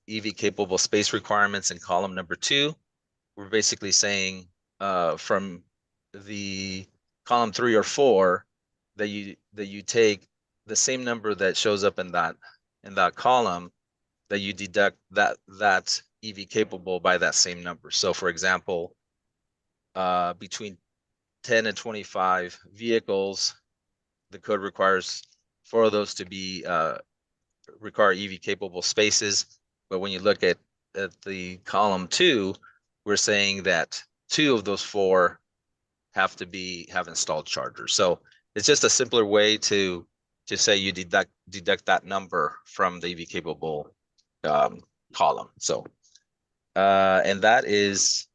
EV capable space requirements in column number 2, we're basically saying from the column 3 or 4 that you take the same number that shows up in that column, that you deduct that EV capable by that same number. So for example, between 10 and 25 vehicles, the code requires 4 of those to be require EV capable spaces. But when you look at the column 2, we're saying that 2 of those 4 have installed chargers. So it's just a simpler way to say you deduct that number from the EV capable column. So and that is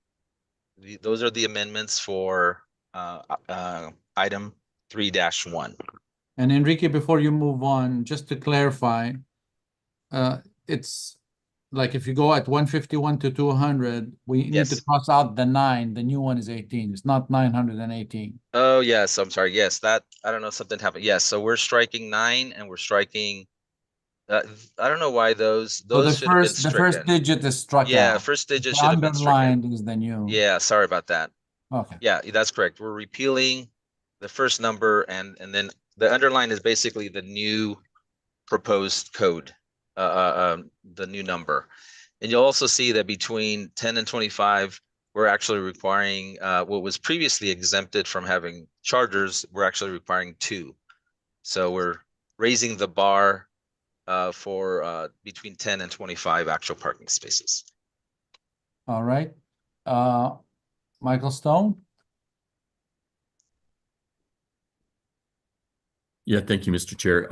those are the amendments for item 3-1. And Enrique, before you move on, just to clarify, it's like if you go at 151 to 200, we need to cross out the 9. The new one is 18. It's not 918. Oh, yes. I'm sorry. Yes, that I don't know. Something happened. Yes. So we're striking 9 and we're striking. I don't know why those So the should have been the first stricken. digit is struck out. Yeah, first digit The should have been stricken. underlined is the new. Yeah, sorry about that. Okay. Yeah, that's correct. We're repealing the first number and then the underline is basically the new proposed code, the new number. And you'll also see that between 10 and 25, we're actually requiring what was previously exempted from having chargers, we're actually requiring 2. So we're raising the bar for between 10 and 25 actual parking spaces. All right. Michael Stone? Yeah, thank you, Mr. Chair.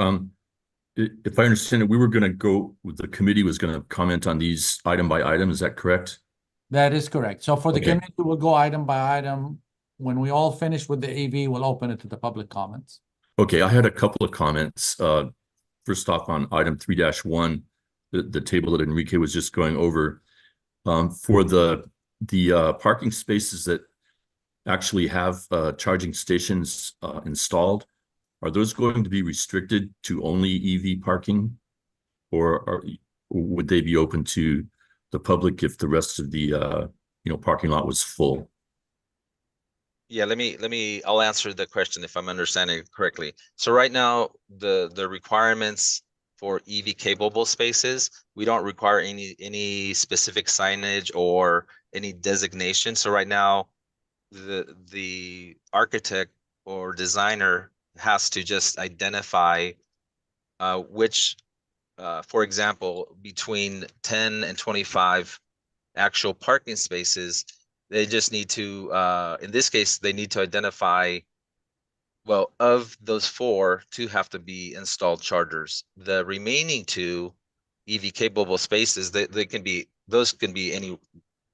If I understand it, we were going to go, the committee was going to comment on these item by item. Is that correct? That is correct. So for the committee, we'll go item by item. When we all finish with the AV, we'll open it to the public comments. Okay, I had a couple of comments. First off, on item 3-1, the table that Enrique was just going over. For the parking spaces that actually have charging stations installed, are those going to be restricted to only EV parking, or would they be open to the public if the rest of the parking lot was full? Yeah, I'll answer the question if I'm understanding it correctly. So right now, the requirements for EV capable spaces, we don't require any specific signage or any designation. So right now, the architect or designer has to just identify which, for example, between 10 and 25 actual parking spaces, they just need to, in this case, they need to identify, well, of those 4, 2 have to be installed chargers. The remaining 2 EV capable spaces, those can be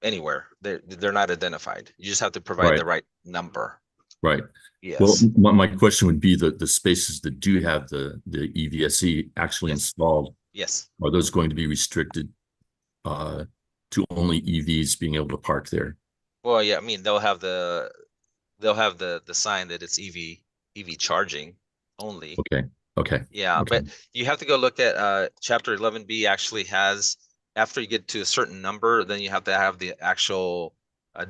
anywhere. They're not identified. You just have to provide the right number. Right. Yes. Well, my question would be the spaces that do have the EVSE actually installed. Yes. Are those going to be restricted to only EVs being able to park there? Well, yeah, I mean they'll have the sign that it's EV charging only. Okay. Yeah, but you have to go look at chapter 11B actually has, after you get to a certain number, then you have to have the actual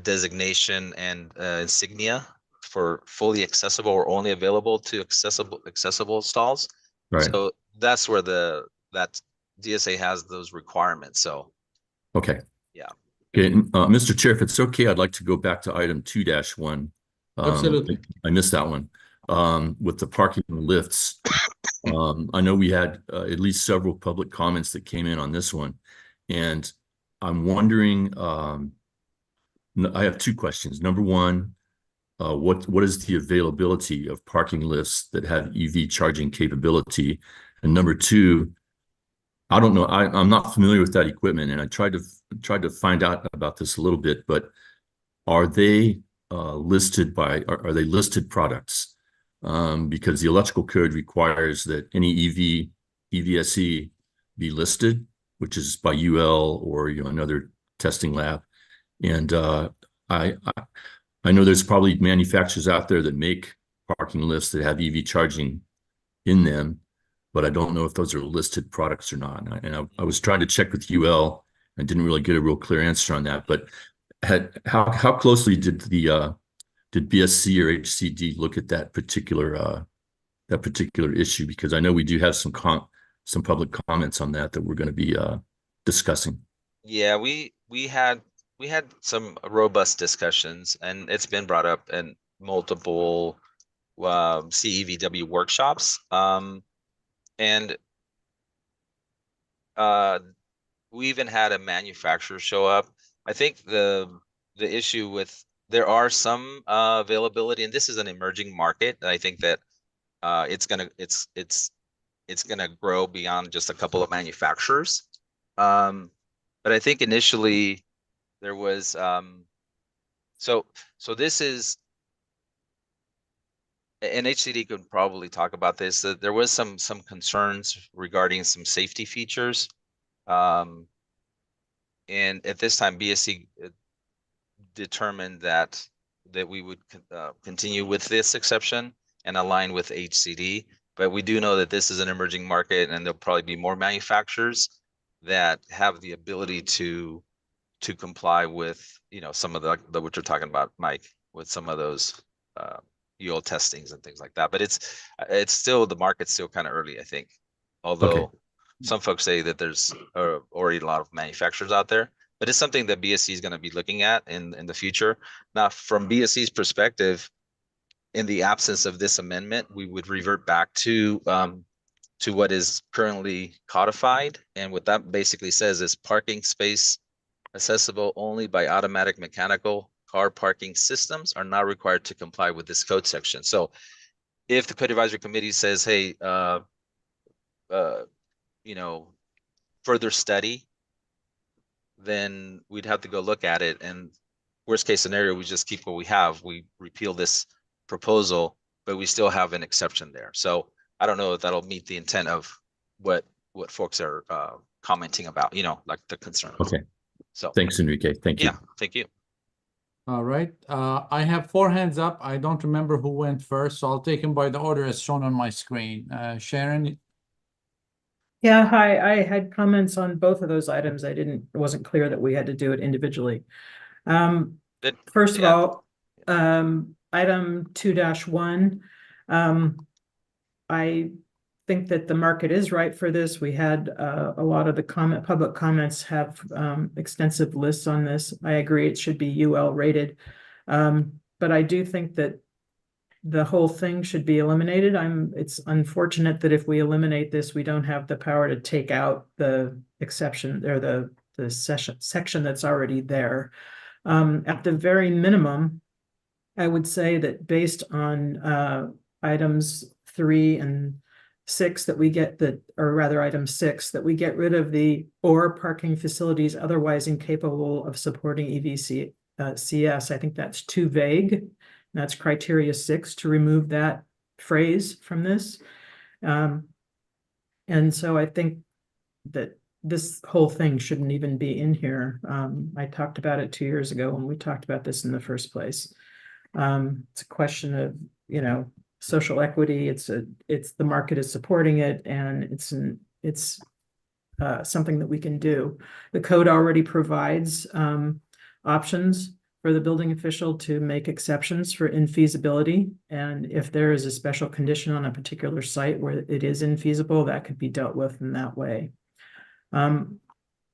designation and insignia for fully accessible or only available to accessible stalls. Right. So that's where that DSA has those requirements. So okay. Yeah. Okay, Mr. Chair, if it's okay, I'd like to go back to item 2-1. Absolutely. I missed that one. With the parking lifts, I know we had at least several public comments that came in on this one, and I'm wondering. I have 2 questions. Number one, what is the availability of parking lifts that have EV charging capability? And number 2, I don't know. I'm not familiar with that equipment, and I tried to find out about this a little bit. But are they listed are they listed products? Because the electrical code requires that any EVSE be listed, which is by UL or another testing lab. And I know there's probably manufacturers out there that make parking lifts that have EV charging in them, but I don't know if those are listed products or not. And I was trying to check with UL and didn't really get a real clear answer on that. But how closely did BSC or HCD look at that particular issue? Because I know we do have some public comments on that we're going to be discussing. Yeah, we had some robust discussions, and it's been brought up, and multiple CEVW workshops. And we even had a manufacturer show up. I think the issue with there are some availability, and this is an emerging market. And I think that it's gonna grow beyond just a couple of manufacturers. But I think initially there was so this is, and HCD could probably talk about this, that there was some concerns regarding some safety features. And at this time, BSC determined that we would continue with this exception and align with HCD. But we do know that this is an emerging market, and there'll probably be more manufacturers that have the ability to comply with, you know, some of the what you're talking about, Mike, with some of those UL testings and things like that. But it's still, the market's still kind of early, I think. Although some folks say that there's already a lot of manufacturers out there, but it's something that BSC is going to be looking at in the future. Now, from BSC's perspective, in the absence of this amendment, we would revert back to what is currently codified. And what that basically says is parking space accessible only by automatic mechanical car parking systems are not required to comply with this code section. So if the code advisory committee says, hey, you know, further study, then we'd have to go look at it. And worst case scenario, we just keep what we have. We repeal this proposal, but we still have an exception there. So I don't know if that'll meet the intent of what folks are commenting about, you know, like the concerns. Okay. So thanks, Enrique. Thank you. Yeah, thank you. All right. I have 4 hands up. I don't remember who went first, so I'll take them by the order as shown on my screen. Sharon? Yeah, hi. I had comments on both of those items. It wasn't clear that we had to do it individually. First of all, item 2-1, I think that the market is right for this. We had a lot of the public comments have extensive lists on this. I agree it should be UL rated. But I do think that the whole thing should be eliminated. It's unfortunate that if we eliminate this, we don't have the power to take out the exception or the section that's already there. At the very minimum, I would say that based on items 3 and 6 that we get or rather item 6, that we get rid of the or parking facilities otherwise incapable of supporting EVC CS. I think that's too vague. That's criteria 6 to remove that phrase from this. And so I think that this whole thing shouldn't even be in here. I talked about it 2 years ago when we talked about this in the first place. It's a question of, you know, social equity. It's the market is supporting it, and it's something that we can do. The code already provides options for the building official to make exceptions for infeasibility. And if there is a special condition on a particular site where it is infeasible, that could be dealt with in that way. Now,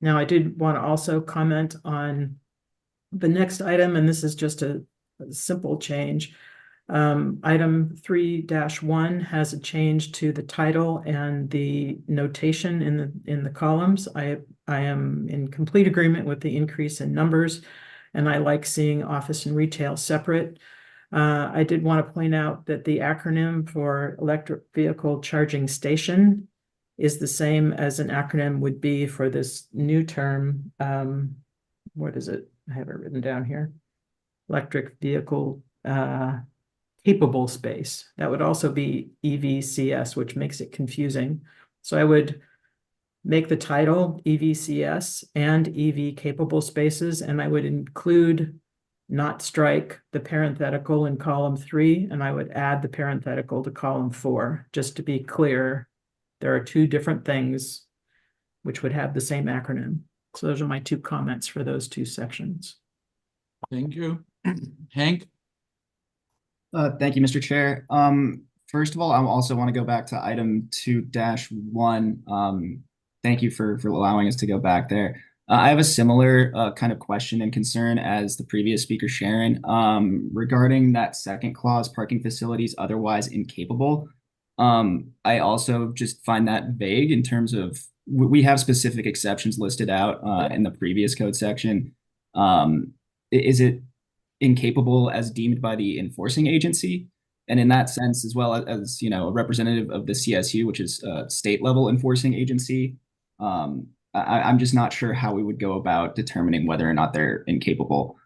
I did want to also comment on the next item, and this is just a simple change. Item 3-1 has a change to the title and the notation in the columns. I am in complete agreement with the increase in numbers, and I like seeing office and retail separate. I did want to point out that the acronym for electric vehicle charging station is the same as an acronym would be for this new term. What is it? I have it written down here. Electric vehicle capable space. That would also be EVCS, which makes it confusing. So I would make the title EVCS and EV capable spaces, and I would include, not strike, the parenthetical in column 3, and I would add the parenthetical to column 4, just to be clear. There are 2 different things which would have the same acronym. So those are my 2 comments for those 2 sections. Thank you. Hank? Thank you, Mr. Chair. First of all, I also want to go back to item 2-1. Thank you for allowing us to go back there. I have a similar kind of question and concern as the previous speaker, Sharon, regarding that second clause, parking facilities otherwise incapable. I also just find that vague in terms of we have specific exceptions listed out in the previous code section. Is it incapable as deemed by the enforcing agency? And in that sense, as well as a representative of the CSU, which is a state level enforcing agency, I'm just not sure how we would go about determining whether or not they're incapable.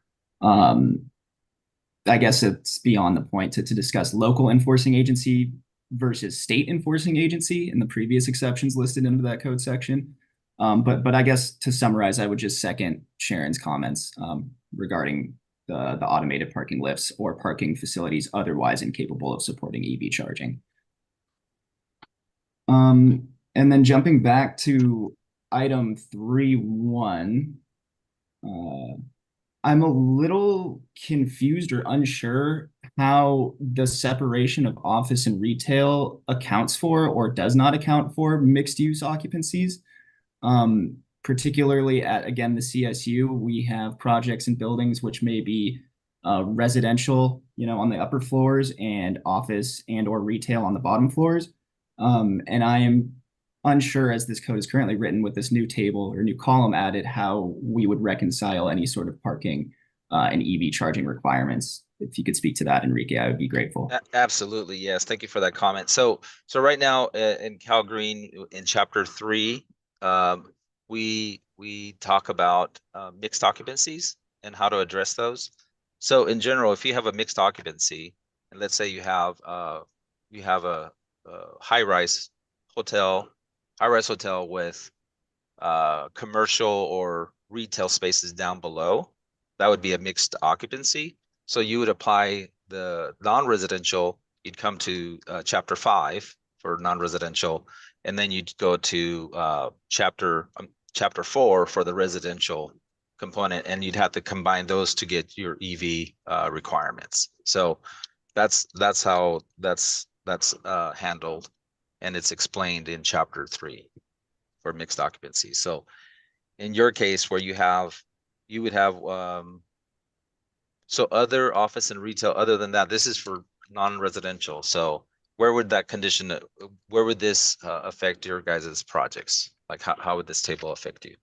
I guess it's beyond the point to discuss local enforcing agency versus state enforcing agency in the previous exceptions listed into that code section. But I guess to summarize, I would just second Sharon's comments regarding the automated parking lifts or parking facilities otherwise incapable of supporting EV charging. And then jumping back to item 3.1, I'm a little confused or unsure how the separation of office and retail accounts for or does not account for mixed use occupancies. Particularly at, again, the CSU, we have projects and buildings which may be residential, on the upper floors and office and or retail on the bottom floors. And I am unsure, as this code is currently written with this new table or new column added, how we would reconcile any sort of parking and EV charging requirements. If you could speak to that, Enrique, I would be grateful. Absolutely, yes. Thank you for that comment. So right now in Cal Green in chapter 3, we talk about mixed occupancies and how to address those. So in general, if you have a mixed occupancy, and let's say you have a high-rise hotel with commercial or retail spaces down below, that would be a mixed occupancy. So you would apply the non-residential, you'd come to chapter 5 for non-residential, and then you'd go to chapter 4 for the residential component, and you'd have to combine those to get your EV requirements. So that's how that's handled, and it's explained in chapter 3 for mixed occupancy. So in your case, where you would have so other office and retail, other than that, this is for non-residential. So where would that condition, where would this affect your guys' projects? Like how would this table affect you?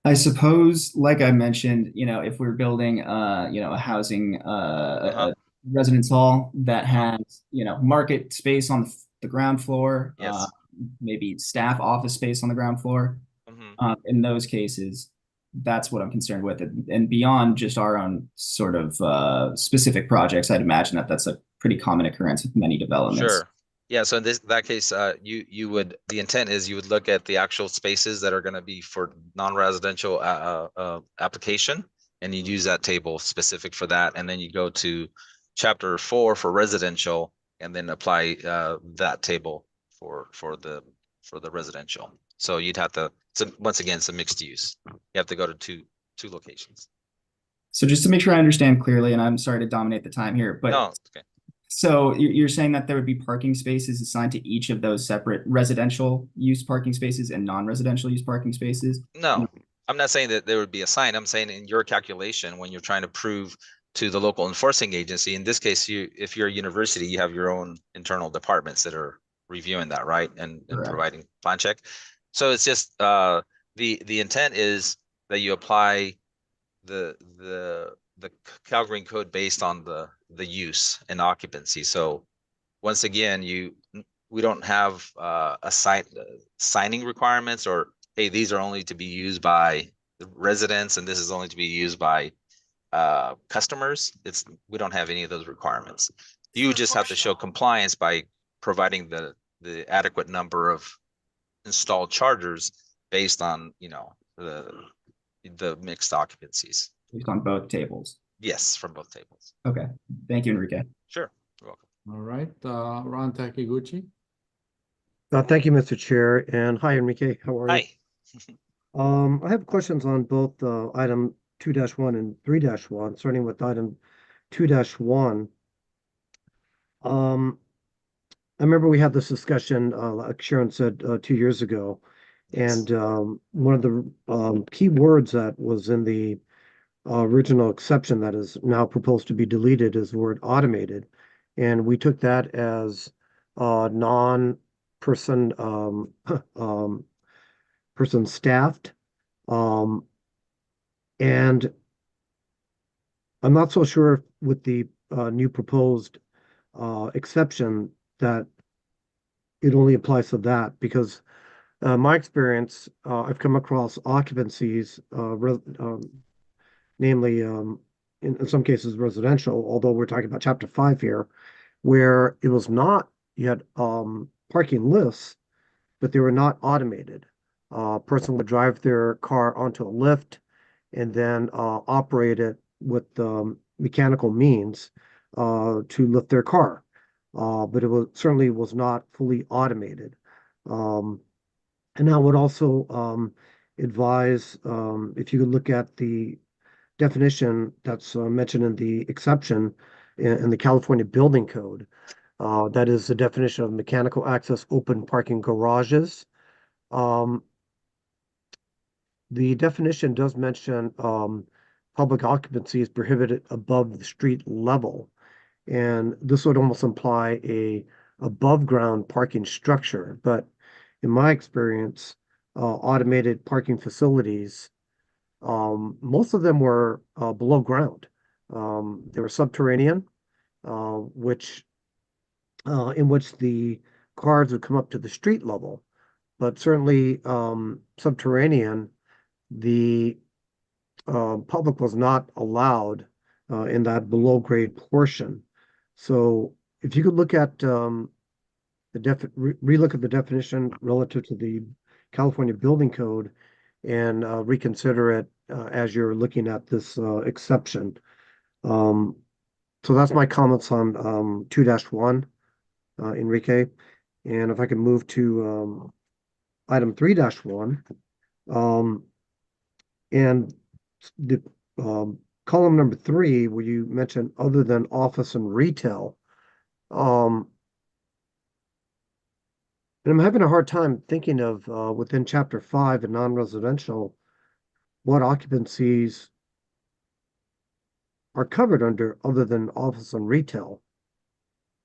I suppose, like I mentioned, if we're building, a housing, a residence hall that has, market space on the ground floor, Yes. maybe staff office space on the ground floor. In those cases, that's what I'm concerned with. And beyond just our own sort of specific projects, I'd imagine that that's a pretty common occurrence with many developments. Sure. Yeah. So in that case, you would, the intent is you would look at the actual spaces that are going to be for non-residential application, and you'd use that table specific for that. And then you go to chapter 4 for residential, and then apply that table for the residential. So you'd have to, once again, it's a mixed use. You have to go to two locations. So just to make sure I understand clearly, and I'm sorry to dominate the time here, but no, okay. So you're saying that there would be parking spaces assigned to each of those separate residential use parking spaces and non-residential use parking spaces? No, I'm not saying that there would be assigned. I'm saying in your calculation, when you're trying to prove to the local enforcing agency, in this case, if you're a university, you have your own internal departments that are reviewing that, right? And providing plan check. So it's just the intent is that you apply the Cal Green code based on the use and occupancy. So once again, we don't have signing requirements, or hey, these are only to be used by the residents and this is only to be used by customers. We don't have any of those requirements. You just have to show compliance by providing the adequate number of installed chargers based on the mixed occupancies. Based on both tables. Yes, from both tables. Okay. Thank you, Enrique. Sure. You're welcome. All right, Ron Takiguchi. Thank you, Mr. Chair, and hi, Enrique. How are you? Hi. I have questions on both item 2-1 and 3-1, starting with item 2-1. I remember we had this discussion, like Sharon said, 2 years ago, And one of the key words that was in the original exception that is now proposed to be deleted is the word automated. And we took that as non-person person staffed. And I'm not so sure with the new proposed exception that it only applies to that, because my experience, I've come across occupancies, namely in some cases residential, although we're talking about chapter 5 here, where it was not, you had parking lists, but they were not automated. A person would drive their car onto a lift and then operate it with mechanical means to lift their car. But it certainly was not fully automated. And I would also advise, if you could look at the definition that's mentioned in the exception in the California Building Code, that is the definition of mechanical access open parking garages. The definition does mention public occupancy is prohibited above the street level. And this would almost imply a above ground parking structure. But in my experience, automated parking facilities, most of them were below ground. They were subterranean, which in which the cars would come up to the street level. But certainly subterranean, the public was not allowed in that below grade portion. So if you could look at relook at the definition relative to the California Building Code and reconsider it as you're looking at this exception. So that's my comments on 2-1, Enrique. And if I can move to item 3-1, and the column number 3, where you mentioned other than office and retail, and I'm having a hard time thinking of within chapter 5 and non-residential what occupancies are covered under other than office and retail.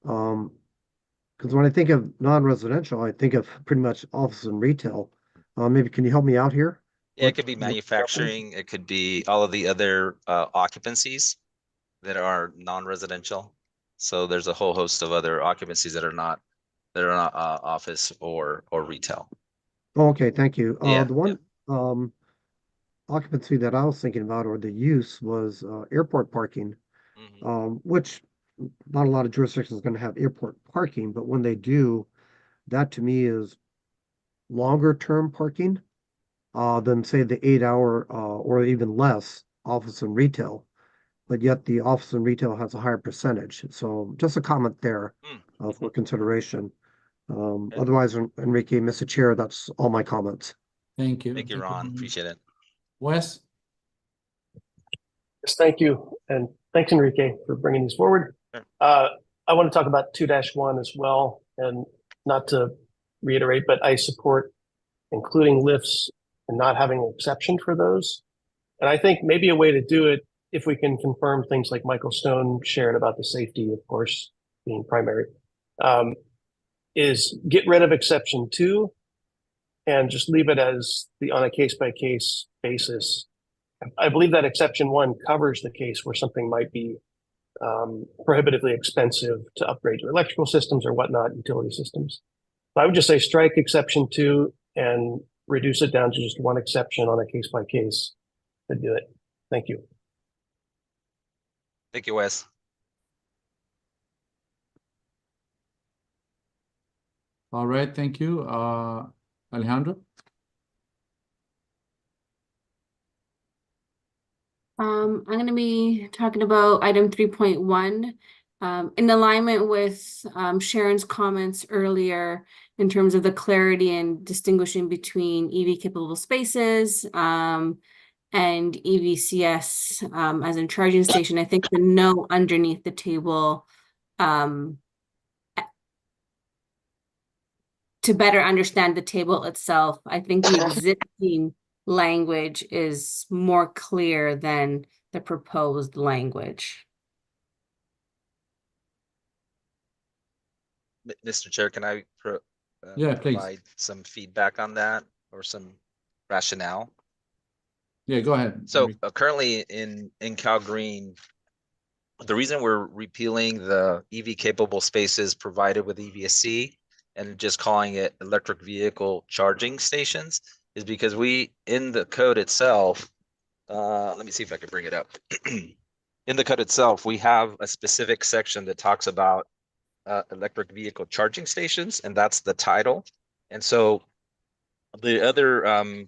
Because when I think of non-residential, I think of pretty much office and retail. Maybe can you help me out here? Yeah, it could be manufacturing. It could be all of the other occupancies that are non-residential. So there's a whole host of other occupancies that are not office or retail. Okay, thank you. Yeah, The one occupancy that I was thinking about, or the use, was airport parking, which not a lot of jurisdictions are going to have airport parking, but when they do, that to me is longer term parking than say the 8-hour or even less office and retail. But yet the office and retail has a higher percentage. So just a comment there for consideration. Otherwise, Enrique, Mr. Chair, that's all my comments. Thank you. Thank you, Ron. Appreciate it. Wes? Yes, thank you. And thanks, Enrique, for bringing these forward. Sure. I want to talk about 2-1 as well, and not to reiterate, but I support including lifts and not having an exception for those. And I think maybe a way to do it, if we can confirm things like Michael Stone shared about the safety, of course, being primary, is get rid of exception 2 and just leave it as the on a case-by-case basis. I believe that exception 1 covers the case where something might be prohibitively expensive to upgrade your electrical systems or whatnot, utility systems. I would just say strike exception 2 and reduce it down to just one exception on a case-by-case to do it. Thank you. Thank you, Wes. All right, thank you. Alejandro? I'm going to be talking about item 3.1 in alignment with Sharon's comments earlier in terms of the clarity and distinguishing between EV capable spaces and EVCS as in charging station. I think the note underneath the table to to better understand the table itself. I think the existing language is more clear than the proposed language. Mr. Chair, can I Yeah, please. provide some feedback on that or some rationale? Yeah, go ahead. So currently in Cal Green, the reason we're repealing the EV capable spaces provided with EVSC and just calling it electric vehicle charging stations is because we, in the code itself, let me see if I can bring it up. In the code itself, we have a specific section that talks about electric vehicle charging stations, and that's the title. And so the other,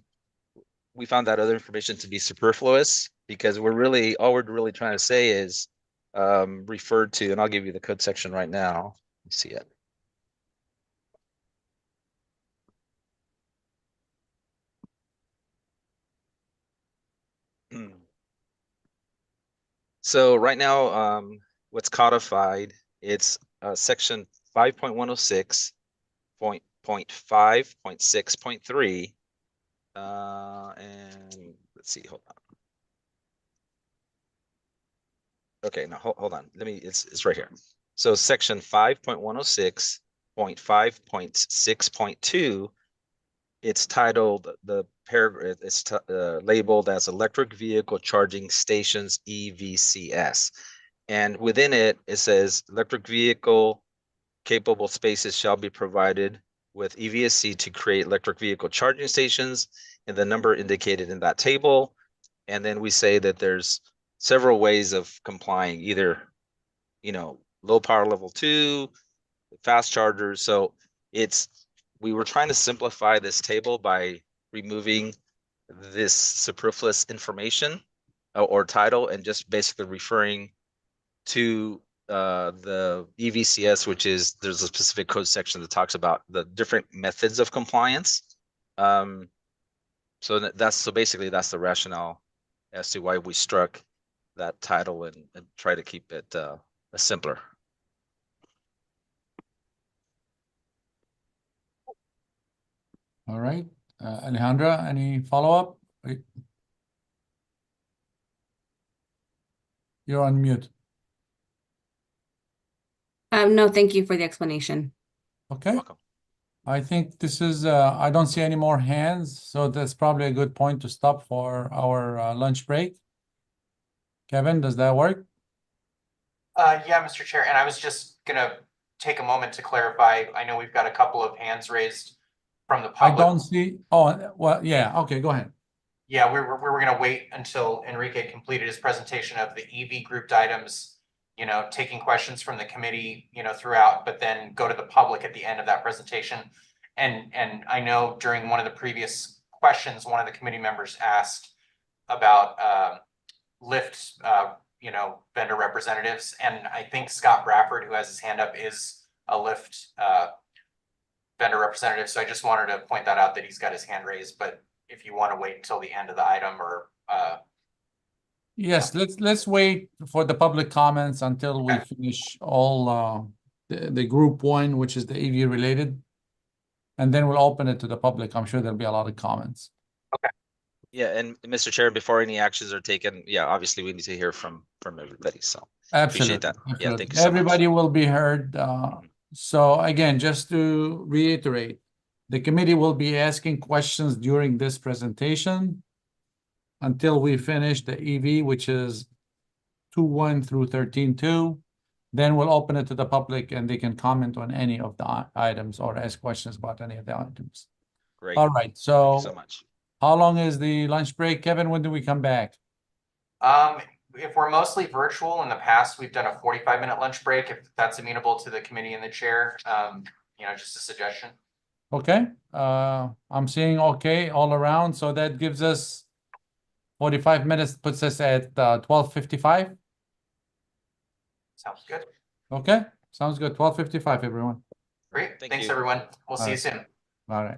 we found that other information to be superfluous because all we're really trying to say is referred to, and I'll give you the code section right now. Let me see it. So right now, what's codified, it's section 5.106.5.6.3. And let's see, hold on. Okay, no, hold on. It's right here. So section 5.106.5.6.2, it's titled, the paragraph, it's labeled as Electric Vehicle Charging Stations EVCS. And within it, it says electric vehicle capable spaces shall be provided with EVSC to create electric vehicle charging stations and the number indicated in that table. And then we say that there's several ways of complying, either, low power level 2, fast chargers. So we were trying to simplify this table by removing this superfluous information or title and just basically referring to the EVCS, which is, there's a specific code section that talks about the different methods of compliance. So basically that's the rationale as to why we struck that title and try to keep it simpler. All right. Alejandra, any follow-up? You're on mute. No, thank you for the explanation. Okay. I think this is, I don't see any more hands, so that's probably a good point to stop for our lunch break. Kevin, does that work? Yeah, Mr. Chair, and I was just gonna take a moment to clarify. I know we've got a couple of hands raised from the I public. don't see, oh, well, yeah, okay, go ahead. Yeah, we were gonna wait until Enrique completed his presentation of the EV grouped items, taking questions from the committee, throughout, but then go to the public at the end of that presentation. And I know during one of the previous questions, one of the committee members asked about Lyft, vendor representatives, and I think Scott Bradford, who has his hand up, is a Lyft vendor representative. So I just wanted to point that out, that he's got his hand raised, but if you want to wait until the end of the item or Yes, let's wait for the public comments until we finish all the group one, which is the EV related. And then we'll open it to the public. I'm sure there'll be a lot of comments. Okay. Yeah, and Mr. Chair, before any actions are taken, yeah, obviously we need to hear from everybody. So Absolutely. appreciate that. Absolutely. Yeah, thank you so Everybody much. will be heard. So again, just to reiterate, the committee will be asking questions during this presentation until we finish the EV, which is 2.1 through 13.2. Then we'll open it to the public and they can comment on any of the items or ask questions about any of the items. Great. All right. Thank So you so much. how long is the lunch break? Kevin, when do we come back? If we're mostly virtual, in the past, we've done a 45-minute lunch break, if that's amenable to the committee and the chair. Just a suggestion. Okay. I'm seeing okay all around. So that gives us 45 minutes, puts us at 12:55. Sounds good. Okay. Sounds good. 12:55, everyone. Great. Thank Thanks, you. everyone. We'll see you right. soon. All right.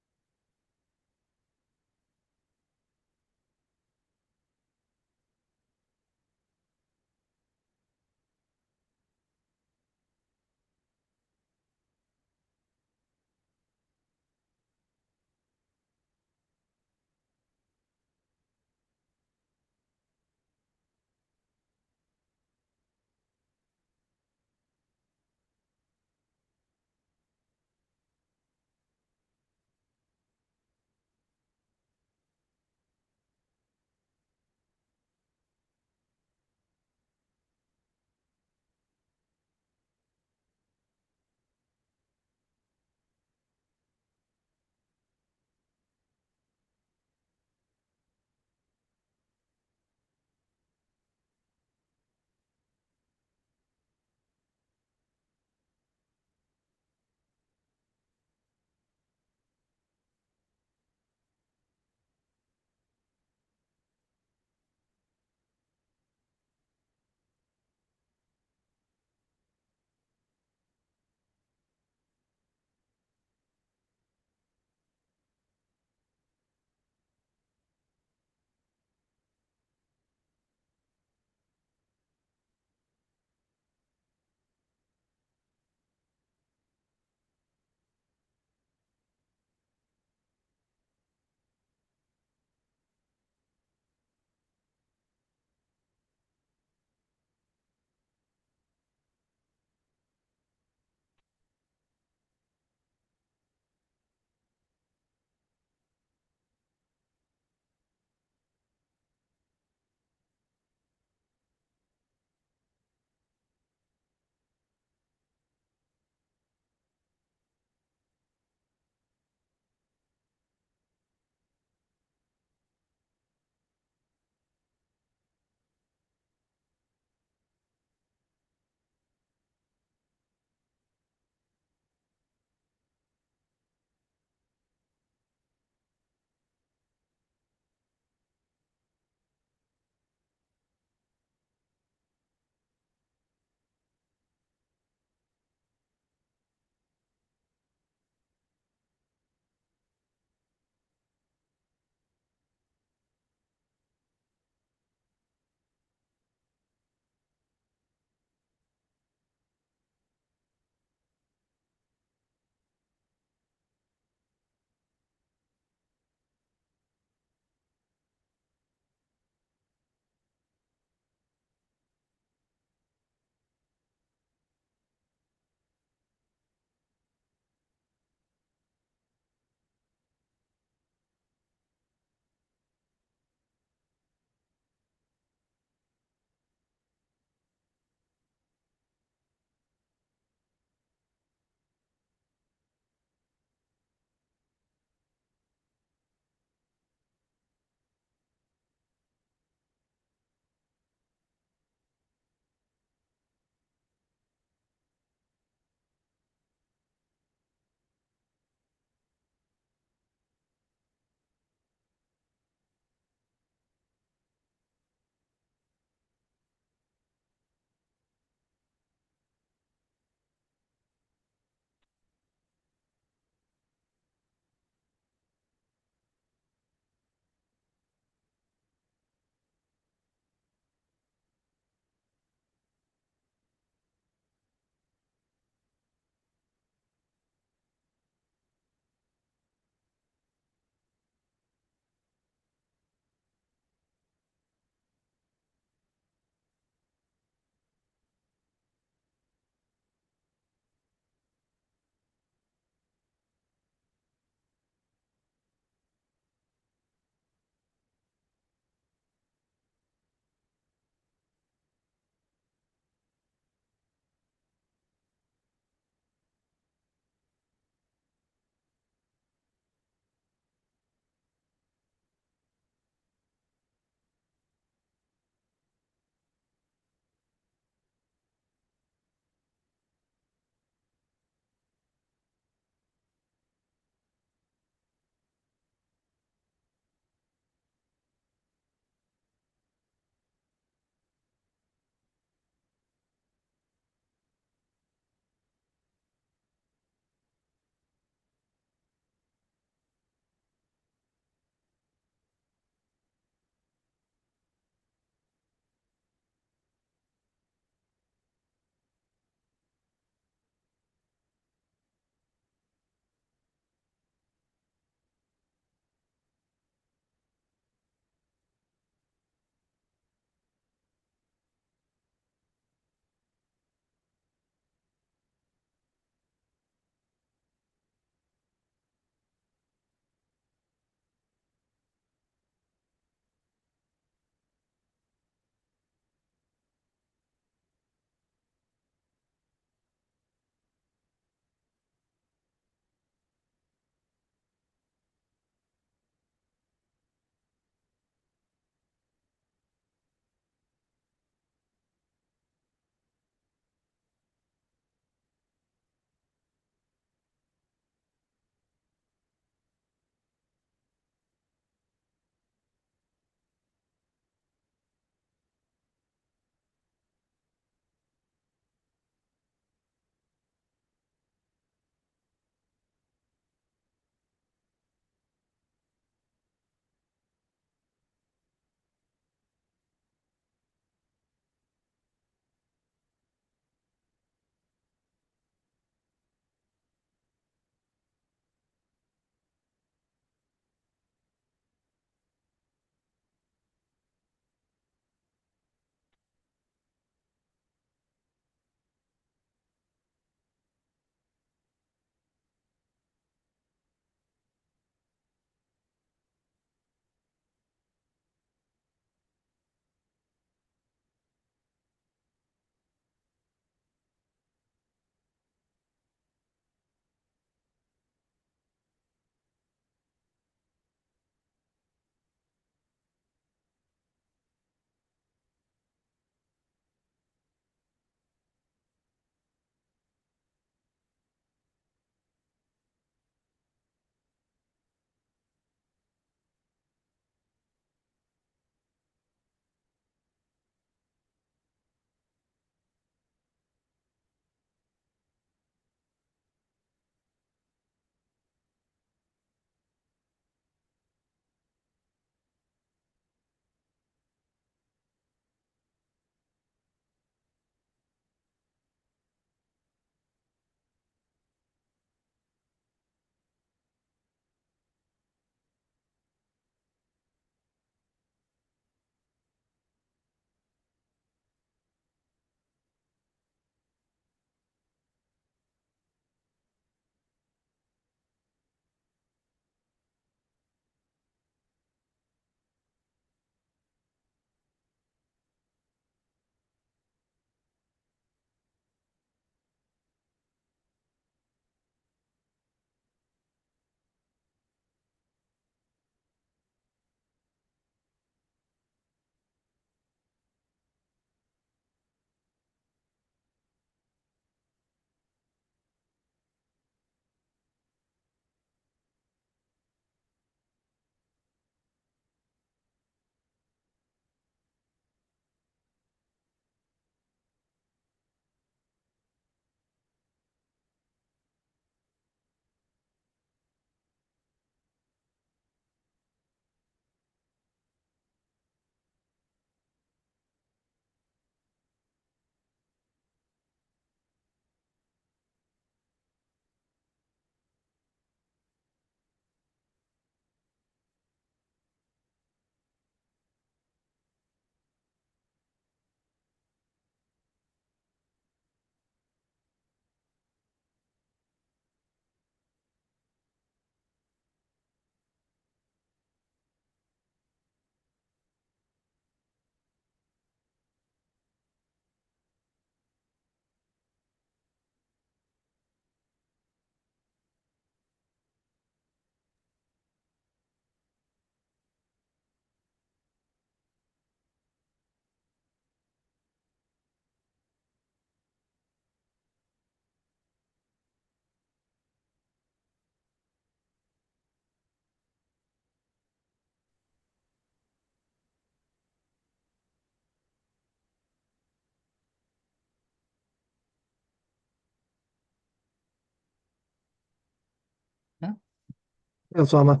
Yes, Sama.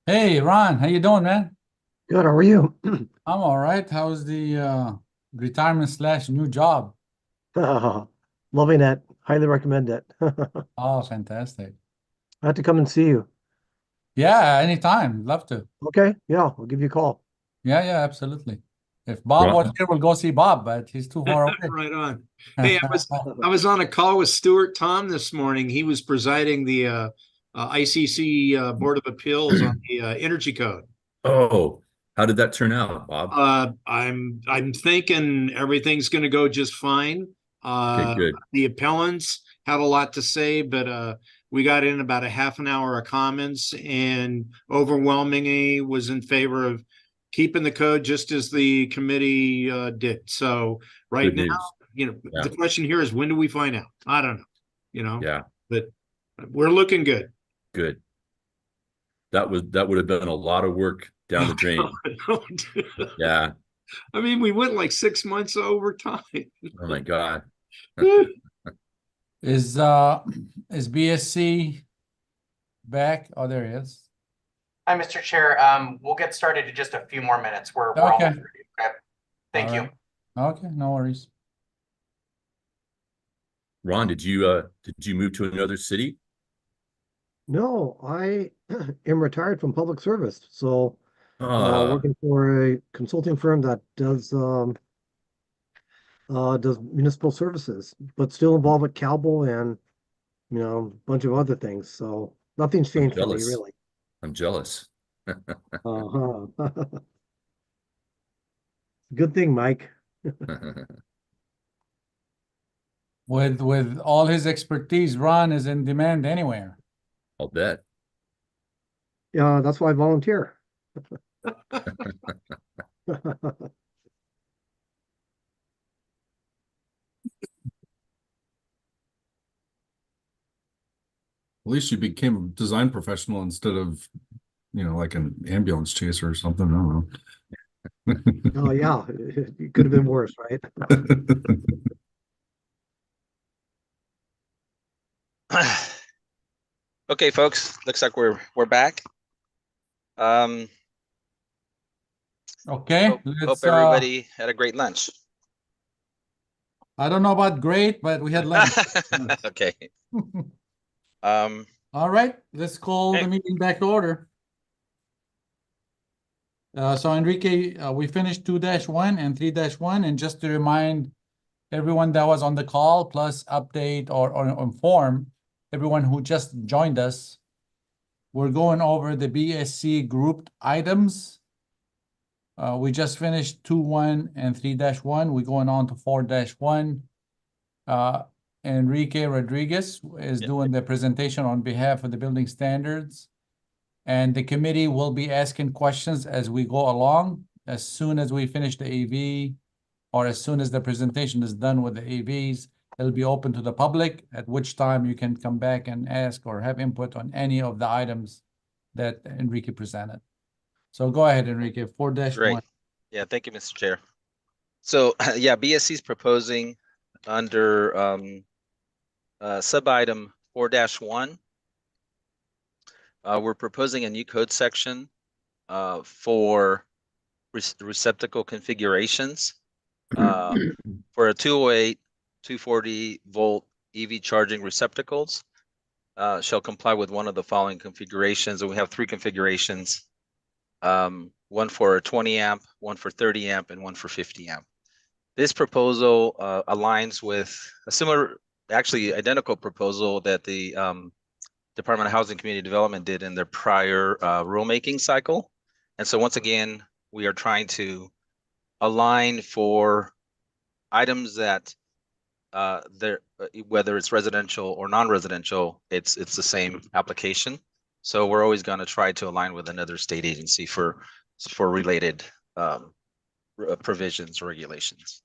Hey, Ron, how you doing, man? Good, how are you? I'm all right. How's the retirement slash new job? Loving it. Highly recommend it. I Oh, fantastic. have to come and see you. Yeah, anytime. Love to. Okay, yeah, I'll give you a call. Yeah, yeah, absolutely. If Bob was Ron, here, we'll go see Bob, but he's too far away. Right on. Hey, I was on a call with Stuart Tom this morning. He was presiding the ICC Board of Appeals on the Energy Code. oh, how did that turn out, Bob? I'm thinking everything's going to go just fine. Okay, good. The appellants had a lot to say, but we got in about a half an hour of comments, and overwhelmingly was in favor of keeping the code just as the committee did. So right Good now, news. Yeah, the question here is, when do we find out? I don't know, yeah, but we're looking good. good. That would have been a lot of work down the drain. Yeah. I mean, we went like 6 months over time. Oh my God. Is BSC back? Oh, there he is. Hi, Mr. Chair. We'll get started in just a few more minutes. We're Okay. almost ready. Okay. Thank All you. right. Okay, no worries. Ron, did you move to another city? No, I am retired from public service, so Ah, working for a consulting firm that does municipal services, but still involved with Cowboy and a bunch of other things. So nothing's I'm changed for me, jealous. really. I'm jealous. Uh-huh. Good thing, Mike. With all his expertise, Ron is in demand anywhere. I'll bet. Yeah, that's why I volunteer. At least you became a design professional instead of, like an ambulance chaser or something. I don't know. Oh, yeah, it could have been worse, right? Okay, folks, looks like we're back. Okay, Hope everybody had a great lunch. I don't know about great, but we had lunch. Okay. All right, let's call the meeting back to order. So Enrique, we finished 2-1 and 3-1, and just to remind everyone that was on the call, plus update or inform everyone who just joined us, we're going over the BSC grouped items. We just finished 2-1 and 3-1. We're going on to 4-1. Enrique Rodriguez is doing the presentation on behalf of the building standards. And the committee will be asking questions as we go along. As soon as we finish the AV, or as soon as the presentation is done with the AVs, it'll be open to the public, at which time you can come back and ask or have input on any of the items that Enrique presented. So go ahead, Enrique, 4-1. Great. Yeah, thank you, Mr. Chair. So yeah, BSC is proposing under sub-item 4-1. We're proposing a new code section for receptacle configurations for a 208, 240 volt EV charging receptacles shall comply with one of the following configurations. And we have 3 configurations, one for a 20 amp, one for 30 amp, and one for 50 amp. This proposal aligns with a similar, actually identical proposal that the Department of Housing and Community Development did in their prior rulemaking cycle. And so once again, we are trying to align for items that whether it's residential or non-residential, it's the same application. So we're always going to try to align with another state agency for related provisions or regulations.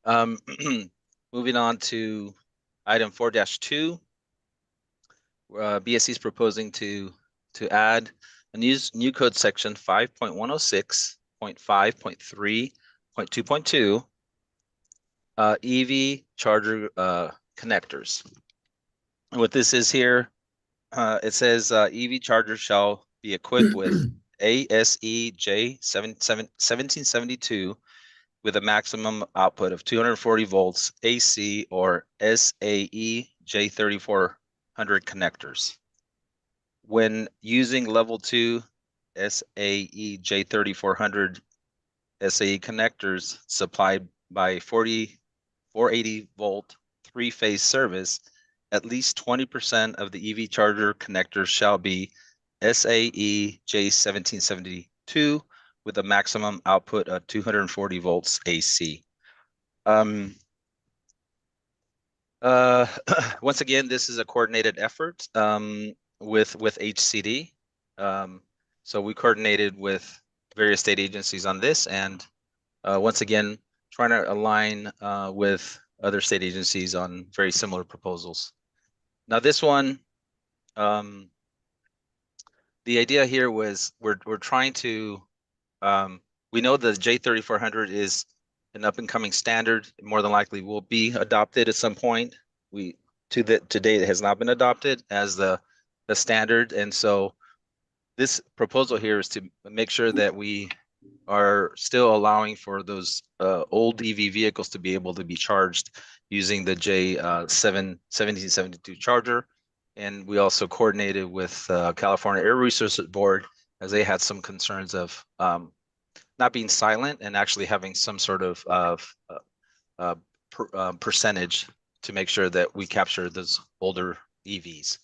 Moving on to item 4-2. BSC is proposing to add a new code section 5.106.5.3.2.2 EV charger connectors. And what this is here It says EV chargers shall be equipped with ASE J1772 with a maximum output of 240 volts AC or SAE J3400 connectors. When using level 2 SAE J3400 SAE connectors supplied by 480 volt three-phase service, at least 20% of the EV charger connectors shall be SAE J1772 with a maximum output of 240 volts AC. Once again, this is a coordinated effort with HCD. So we coordinated with various state agencies on this, and once again, trying to align with other state agencies on very similar proposals. Now this one, the idea here was we're trying to, we know the J3400 is an up and coming standard, more than likely will be adopted at some point. To date, it has not been adopted as the standard. And so this proposal here is to make sure that we are still allowing for those old EV vehicles to be able to be charged using the J1772 charger. And we also coordinated with California Air Resources Board, as they had some concerns of not being silent and actually having some sort of percentage to make sure that we capture those older EVs.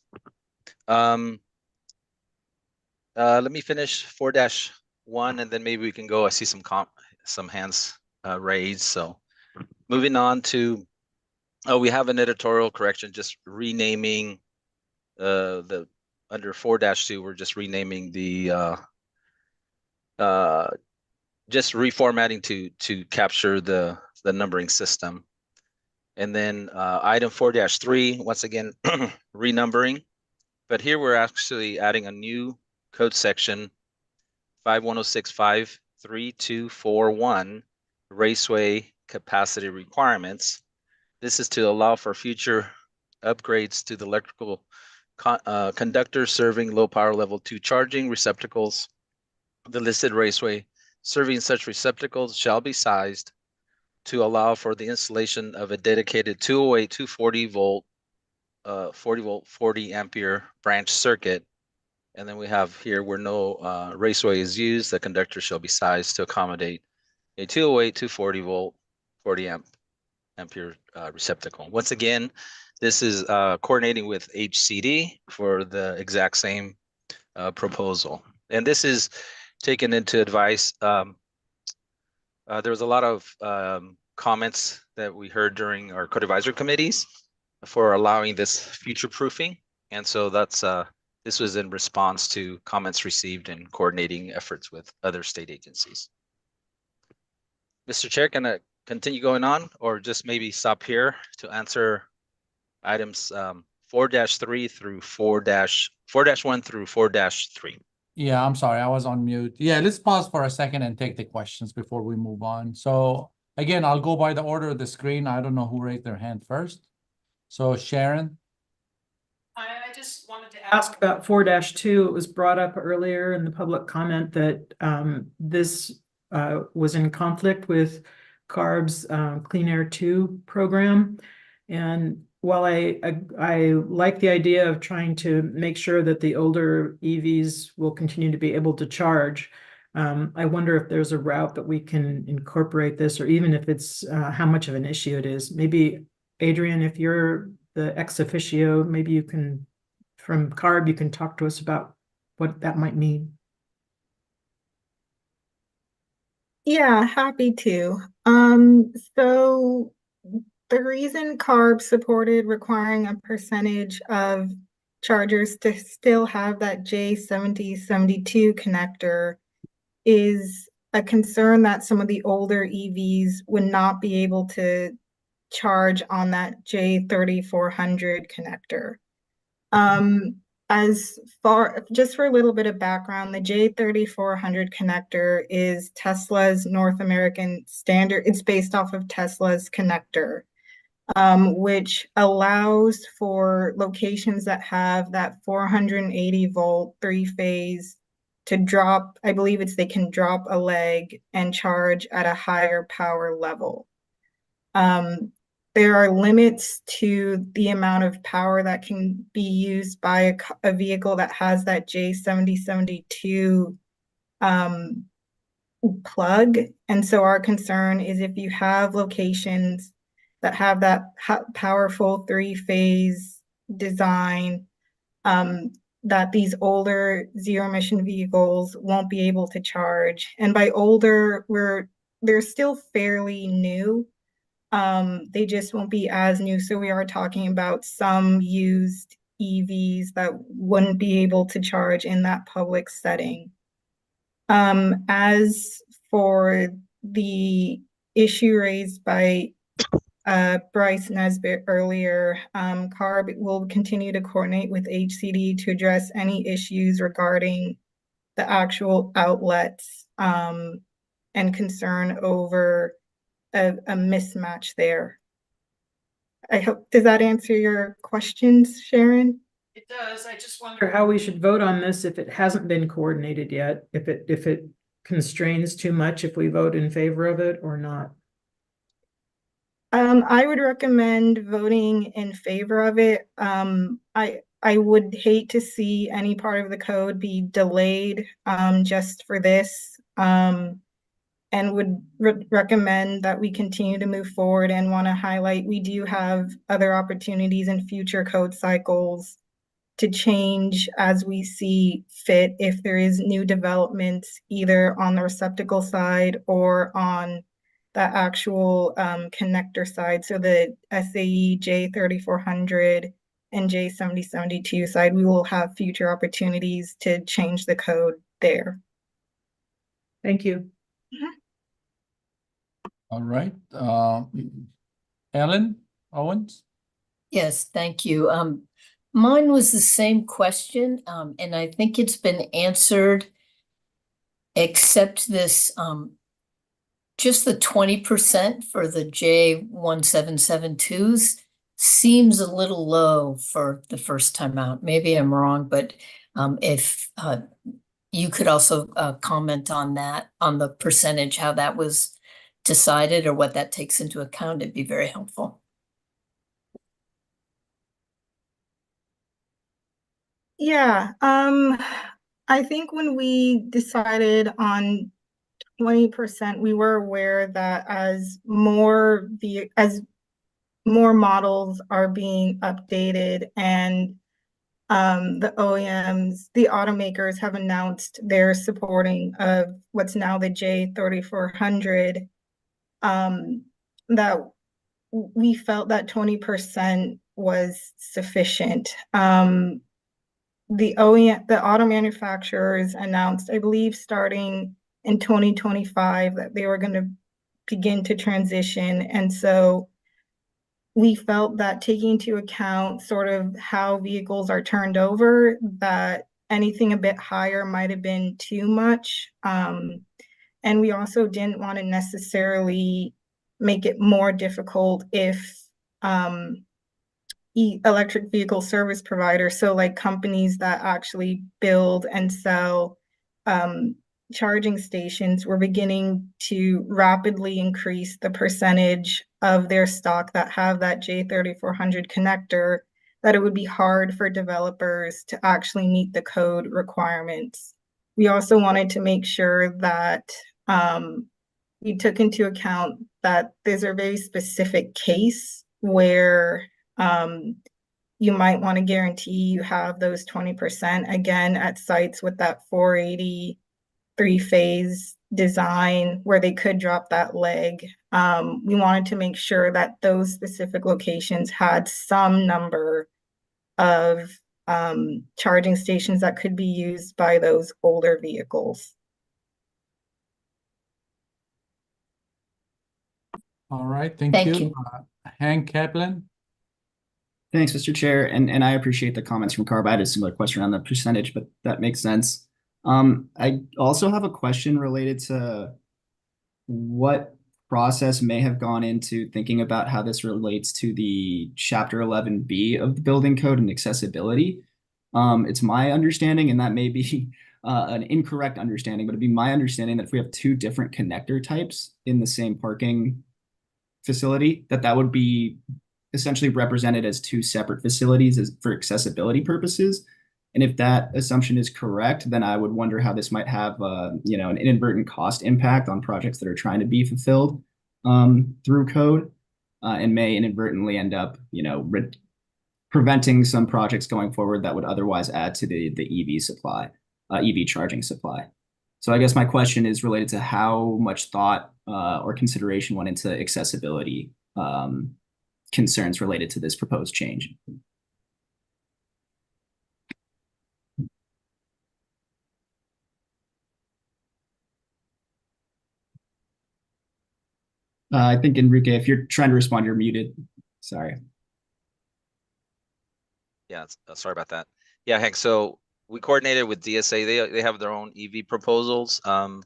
Let me finish 4-1 and then maybe we can go. I see some hands raised. So moving on to, we have an editorial correction, just renaming the under 4-2, we're just renaming the just reformatting to capture the numbering system. And then item 4-3, once again, renumbering. But here we're actually adding a new code section 510653241, raceway capacity requirements. This is to allow for future upgrades to the electrical conductor serving low power level 2 charging receptacles. The listed raceway serving such receptacles shall be sized to allow for the installation of a dedicated 208 240 volt 40 ampere branch circuit. And then we have here where no raceway is used, the conductor shall be sized to accommodate a 208 240 volt 40 ampere receptacle. Once again, this is coordinating with HCD for the exact same proposal. And this is taken into advice. There was a lot of comments that we heard during our code advisory committees for allowing this future proofing. And so that's this was in response to comments received and coordinating efforts with other state agencies. Mr. Chair, can I continue going on or just maybe stop here to answer items 4-3 through 4-1 through 4-3? Yeah, I'm sorry, I was on mute. Yeah, let's pause for a second and take the questions before we move on. So again, I'll go by the order of the screen. I don't know who raised their hand first. So Sharon. I just wanted to ask about 4-2. It was brought up earlier in the public comment that this was in conflict with CARB's Clean Air 2 program. And while I like the idea of trying to make sure that the older EVs will continue to be able to charge, I wonder if there's a route that we can incorporate this, or even if it's how much of an issue it is. Maybe Adrian, if you're the ex officio, maybe you can, from CARB, you can talk to us about what that might mean. Yeah, happy to. So the reason CARB supported requiring a percentage of chargers to still have that J7072 connector is a concern that some of the older EVs would not be able to charge on that J3400 connector. Just for a little bit of background, the J3400 connector is Tesla's North American standard. It's based off of Tesla's connector. which allows for locations that have that 480 volt 3-phase to drop, I believe they can drop a leg and charge at a higher power level. There are limits to the amount of power that can be used by a vehicle that has that J7072 plug. And so our concern is if you have locations that have that powerful 3-phase design, that these older zero emission vehicles won't be able to charge. And by older, they're still fairly new. They just won't be as new. So we are talking about some used EVs that wouldn't be able to charge in that public setting. As for the issue raised by Bryce Nesbitt earlier, CARB will continue to coordinate with HCD to address any issues regarding the actual outlets and concern over a mismatch there. I hope, does that answer your questions, Sharon? It does. I just wonder how we should vote on this if it hasn't been coordinated yet, if it constrains too much, if we vote in favor of it or not. I would recommend voting in favor of it. I would hate to see any part of the code be delayed just for this, and would recommend that we continue to move forward, and want to highlight we do have other opportunities in future code cycles to change as we see fit if there is new developments either on the receptacle side or on the actual connector side. So the SAE J3400 and J7072 side, we will have future opportunities to change the code there. Thank you. All right, Ellen Owens? Yes, thank you. Mine was the same question, and I think it's been answered, except this, just the 20% for the J1772s seems a little low for the first time out. Maybe I'm wrong, but if you could also comment on that, on the percentage, how that was decided or what that takes into account, it'd be very helpful. Yeah, I think when we decided on 20%, we were aware that as more models are being updated and the OEMs, the automakers have announced their supporting of what's now the J3400, that we felt that 20% was sufficient. The auto manufacturers announced, I believe, starting in 2025 that they were going to begin to transition. And so we felt that taking into account sort of how vehicles are turned over, that anything a bit higher might have been too much. And we also didn't want to necessarily make it more difficult if electric vehicle service providers, so like companies that actually build and sell charging stations, were beginning to rapidly increase the percentage of their stock that have that J3400 connector, that it would be hard for developers to actually meet the code requirements. We also wanted to make sure that we took into account that there's a very specific case where you might want to guarantee you have those 20%, again, at sites with that 480 3-phase design where they could drop that leg. We wanted to make sure that those specific locations had some number of charging stations that could be used by those older vehicles. All right, thank you. Hank Kaplan? Thanks, Mr. Chair, and I appreciate the comments from CARB. I had a similar question on the percentage, but that makes sense. I also have a question related to what process may have gone into thinking about how this relates to the Chapter 11B of the building code and accessibility. It's my understanding, and that may be an incorrect understanding, but it'd be my understanding that if we have two different connector types in the same parking facility, that would be essentially represented as two separate facilities for accessibility purposes. And if that assumption is correct, then I would wonder how this might have, an inadvertent cost impact on projects that are trying to be fulfilled through code, and may inadvertently end up, preventing some projects going forward that would otherwise add to the EV supply, EV charging supply. So I guess my question is related to how much thought or consideration went into accessibility concerns related to this proposed change. I think, Enrique, if you're trying to respond, you're muted. Sorry. Yeah, sorry about that. Yeah, Hank, so we coordinated with DSA. They have their own EV proposals. And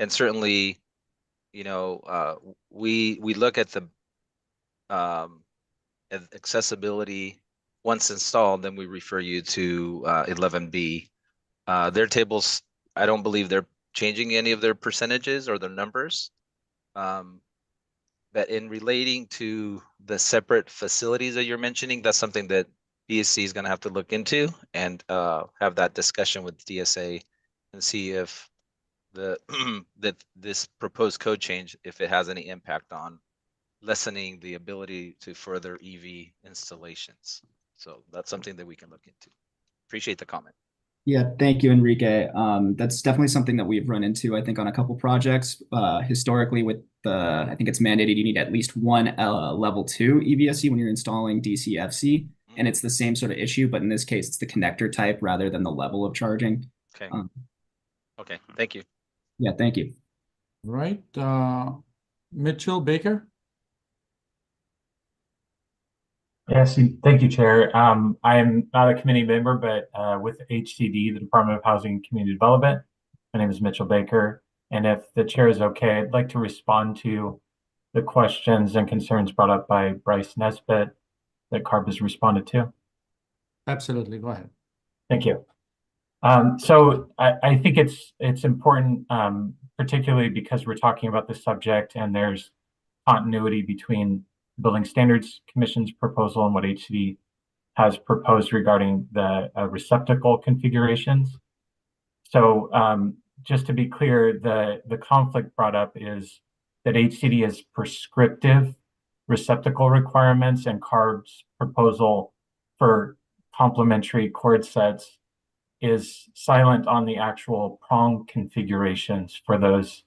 certainly, we look at the accessibility once installed, then we refer you to 11B. Their tables, I don't believe they're changing any of their percentages or their numbers. But in relating to the separate facilities that you're mentioning, that's something that DSC is going to have to look into and have that discussion with DSA and see if that this proposed code change, if it has any impact on lessening the ability to further EV installations. So that's something that we can look into. Appreciate the comment. Yeah, thank you, Enrique. That's definitely something that we've run into, I think, on a couple projects. Historically, with I think it's mandated you need at least one level 2 EVSE when you're installing DCFC, and it's the same sort of issue, but in this case, it's the connector type rather than the level of charging. Okay. Okay, thank you. Yeah, thank you. Right, Mitchell Baker. Yes, thank you, Chair. I am not a committee member, but with HCD, the Department of Housing and Community Development. My name is Mitchell Baker, and if the chair is okay, I'd like to respond to the questions and concerns brought up by Bryce Nesbitt that CARB has responded to. Absolutely, go ahead. Thank you. So I think it's important, particularly because we're talking about the subject and there's continuity between the Building Standards Commission's proposal and what HCD has proposed regarding the receptacle configurations. So just to be clear, the conflict brought up is that HCD has prescriptive receptacle requirements and CARB's proposal for complementary cord sets is silent on the actual prong configurations for those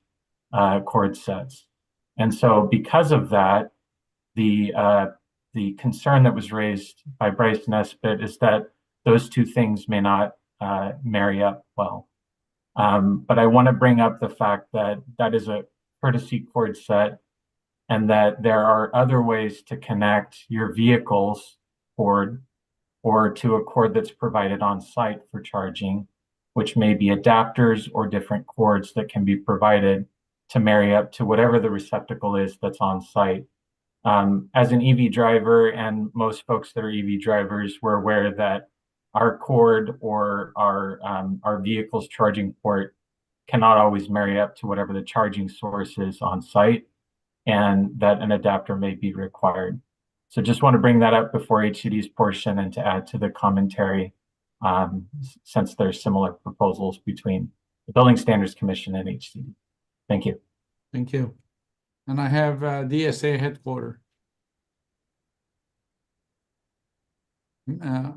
cord sets. And so because of that, the concern that was raised by Bryce Nesbitt is that those two things may not marry up well. But I want to bring up the fact that that is a courtesy cord set and that there are other ways to connect your vehicle's cord or to a cord that's provided on site for charging, which may be adapters or different cords that can be provided to marry up to whatever the receptacle is that's on site. As an EV driver, and most folks that are EV drivers, we're aware that our cord or our vehicle's charging port cannot always marry up to whatever the charging source is on site, and that an adapter may be required. So just want to bring that up before HCD's portion and to add to the commentary, since there's similar proposals between the Building Standards Commission and HCD. Thank you. Thank you. And I have DSA headquarters.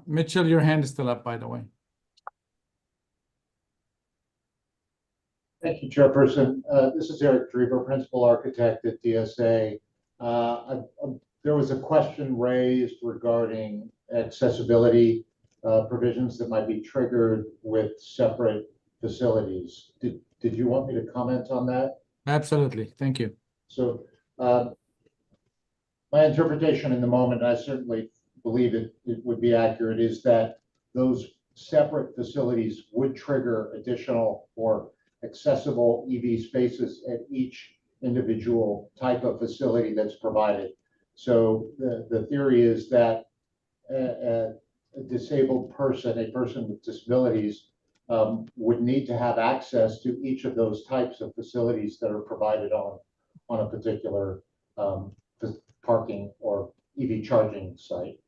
Mitchell, your hand is still up, by the way. Thank you, Chairperson. This is Eric Drever, Principal Architect at DSA. There was a question raised regarding accessibility provisions that might be triggered with separate facilities. Did you want me to comment on that? Absolutely, thank you. So my interpretation in the moment, and I certainly believe it would be accurate, is that those separate facilities would trigger additional or accessible EV spaces at each individual type of facility that's provided. So the theory is that a disabled person, a person with disabilities, would need to have access to each of those types of facilities that are provided on a particular parking or EV charging site.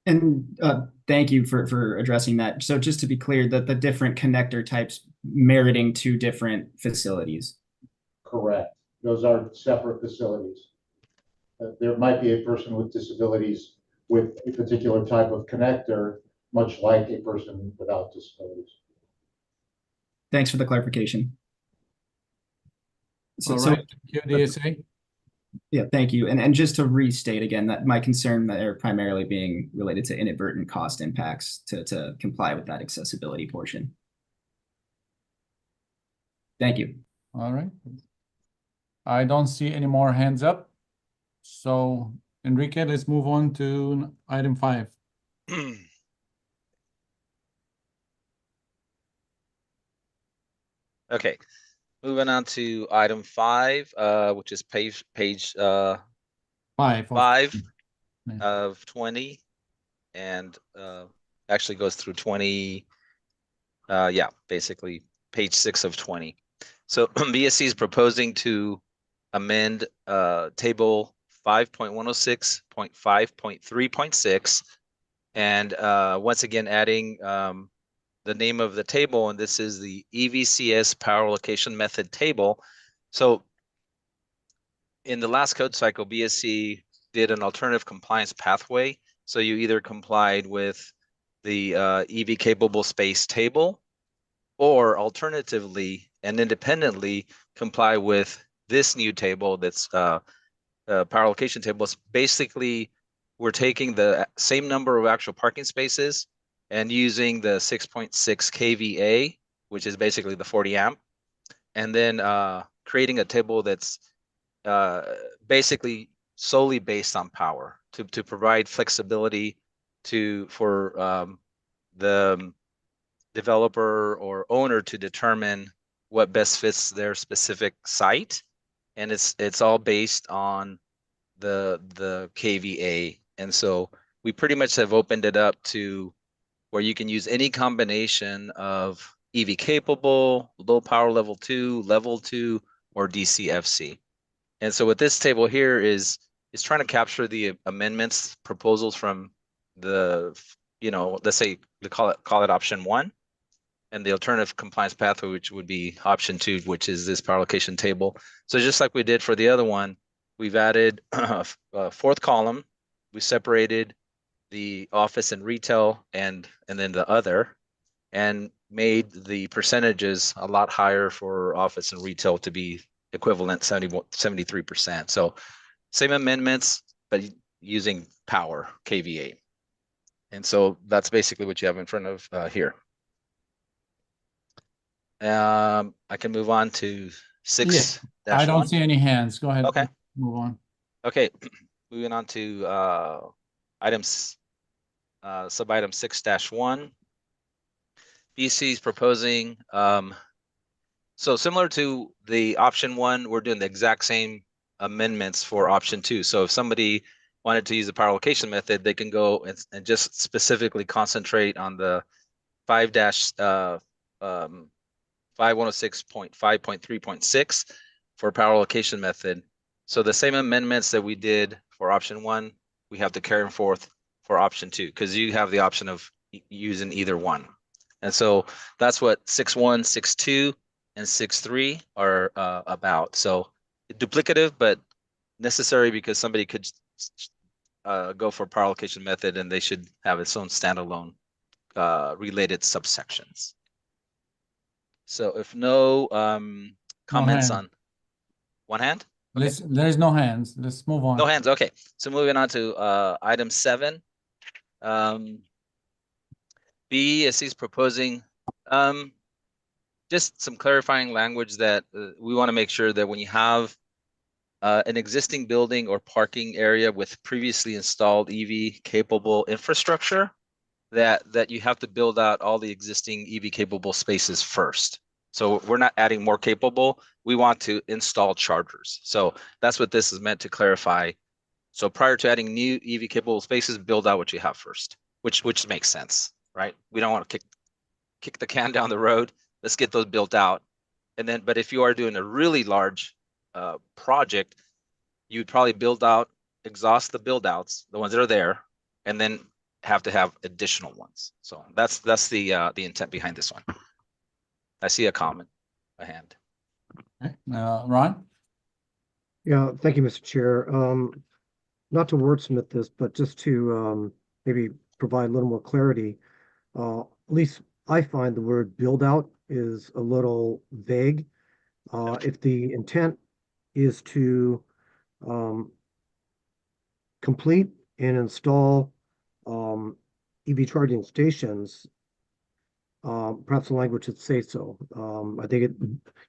And thank you for addressing that. So just to be clear, that the different connector types meriting two different facilities. Correct. Those are separate facilities. There might be a person with disabilities with a particular type of connector, much like a person without disabilities. Thanks for the clarification. All right, thank you, DSA. Yeah, thank you. And just to restate again, that my concern that are primarily being related to inadvertent cost impacts to comply with that accessibility portion. Thank you. All right. I don't see any more hands up. So Enrique, let's move on to item 5. Okay, moving on to item 5, which is page 5 of 20, and actually goes through 20. Yeah, basically page 6 of 20. So BSC is proposing to amend table 5.106.5.3.6, and once again adding the name of the table, and this is the EVCS power allocation method table. So in the last code cycle, BSC did an alternative compliance pathway. So you either complied with the EV capable space table, or alternatively and independently comply with this new table that's power allocation table. It's basically, we're taking the same number of actual parking spaces and using the 6.6 kVA, which is basically the 40 amp, and then creating a table that's basically solely based on power to provide flexibility for the developer or owner to determine what best fits their specific site, and it's all based on the kVA. And so we pretty much have opened it up to where you can use any combination of EV capable, low power level 2, level 2, or DCFC. And so what this table here is trying to capture the amendments proposals from the, let's say they call it option 1, and the alternative compliance pathway, which would be option 2, which is this power allocation table. So just like we did for the other one, we've added a 4th column. We separated the office and retail and then the other, and made the percentages a lot higher for office and retail to be equivalent 73%. So same amendments, but using power, kVA. And so that's basically what you have in front of here. I can move on to 6-1. I don't see any hands. Go ahead. Okay. Move on. Okay, moving on to items, sub-item 6-1. BC is proposing, so similar to the option 1, we're doing the exact same amendments for option 2. So if somebody wanted to use the power allocation method, they can go and just specifically concentrate on the 5-50106.5.3.6 for power allocation method. So the same amendments that we did for option 1, we have to carry forth for option 2, because you have the option of using either one. And so that's what 6-1, 6-2, and 6-3 are about. So duplicative, but necessary, because somebody could go for power allocation method and they should have its own standalone related subsections. So if no comments on one hand? Okay. There's no hands. Let's move on. No hands. Okay. So moving on to item 7. BSC is proposing just some clarifying language that we want to make sure that when you have an existing building or parking area with previously installed EV capable infrastructure, that you have to build out all the existing EV capable spaces first. So we're not adding more capable. We want to install chargers. So that's what this is meant to clarify. So prior to adding new EV capable spaces, build out what you have first, which makes sense, right? We don't want to kick the can down the road. Let's get those built out. And then, but if you are doing a really large project, you'd probably exhaust the build outs, the ones that are there, and then have to have additional ones. So that's the intent behind this one. I see a hand. Okay. Ron? Yeah, thank you, Mr. Chair. Not to wordsmith this, but just to maybe provide a little more clarity. At least I find the word build out is a little vague. If the intent is to complete and install EV charging stations, perhaps the language should say so. I think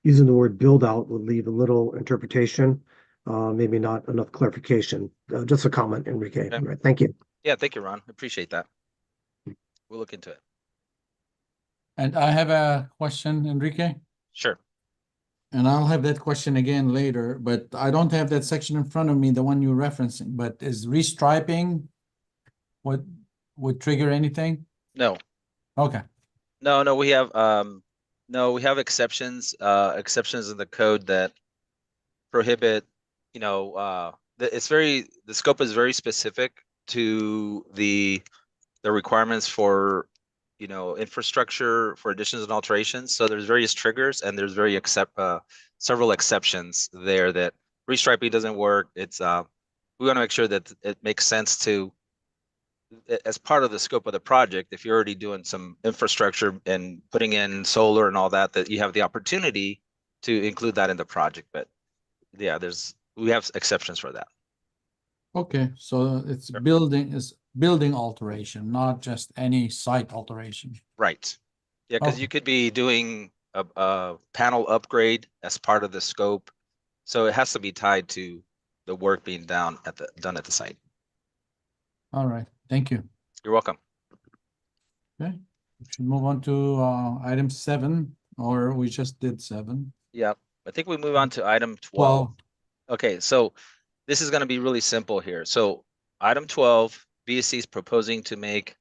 using the word build out would leave a little interpretation, maybe not enough clarification. Just a comment, Enrique. Okay. All right, thank you. Yeah, thank you, Ron. Appreciate that. We'll look into it. And I have a question, Enrique. Sure. And I'll have that question again later, but I don't have that section in front of me, the one you're referencing. But is restriping what would trigger anything? No. Okay. No, we have exceptions in the code that prohibit, the scope is very specific to the requirements for, infrastructure for additions and alterations. So there's various triggers and there's several exceptions there that restriping doesn't work. It's we want to make sure that it makes sense to, as part of the scope of the project, if you're already doing some infrastructure and putting in solar and all that, that you have the opportunity to include that in the project. But yeah, we have exceptions for that. Okay, so it's building alteration, not just any site alteration. Right. Yeah, because Okay. you could be doing a panel upgrade as part of the scope. So it has to be tied to the work being done at the site. All right, thank you. You're welcome. Okay, we should move on to item 7, or we just did 7. Yeah, I think we move on to item 12. Okay, so this is going to be really simple here. So item 12, BSC is proposing to make,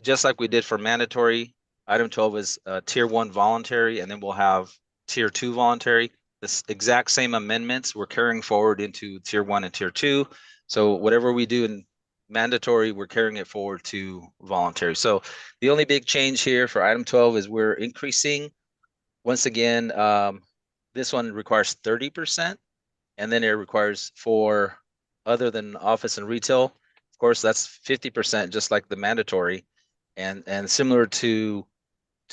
just like we did for mandatory, item 12 is tier 1 voluntary, and then we'll have tier 2 voluntary. This exact same amendments we're carrying forward into tier 1 and tier 2. So whatever we do in mandatory, we're carrying it forward to voluntary. So the only big change here for item 12 is we're increasing, once again, this one requires 30%, and then it requires for other than office and retail. Of course, that's 50%, just like the mandatory, and similar to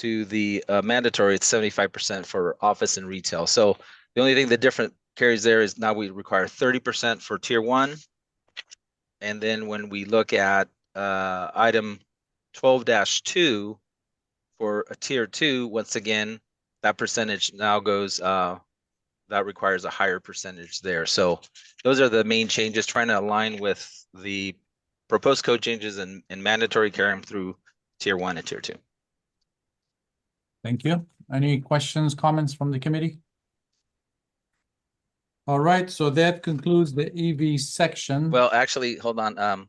the mandatory, it's 75% for office and retail. So the only thing the different carries there is now we require 30% for tier 1. And then when we look at item 12-2 for a tier 2, once again, that percentage now goes, that requires a higher percentage there. So those are the main changes, trying to align with the proposed code changes and mandatory carry them through tier 1 and tier 2. Thank you. Any questions, comments from the committee? All right, so that concludes the EV section. Well, actually, hold on,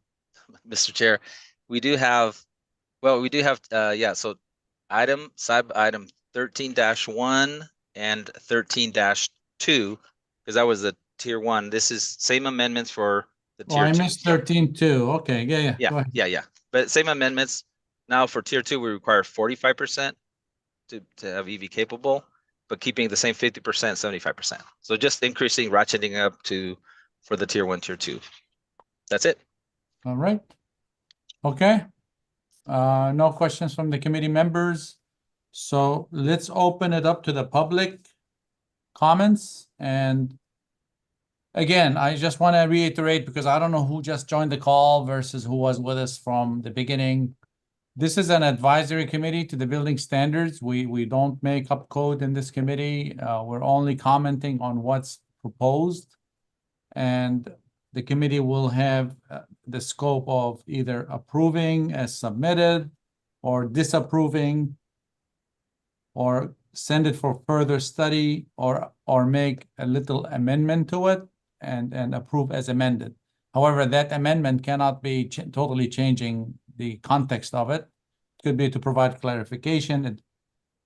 Mr. Chair. We do have, yeah, so item 13-1 and 13-2, because that was the tier 1. This is same amendments for the tier 2. I missed 13 too. Okay, yeah. Go ahead. Yeah. But same amendments. Now for tier 2, we require 45% to have EV capable, but keeping the same 50%, 75%. So just increasing, ratcheting up for the tier 1, tier 2. That's it. All right. Okay. No questions from the committee members. So let's open it up to the public comments. And again, I just want to reiterate, because I don't know who just joined the call versus who was with us from the beginning. This is an advisory committee to the building standards. We don't make up code in this committee. We're only commenting on what's proposed. And the committee will have the scope of either approving as submitted or disapproving or send it for further study or make a little amendment to it and approve as amended. However, that amendment cannot be totally changing the context of it. It could be to provide clarification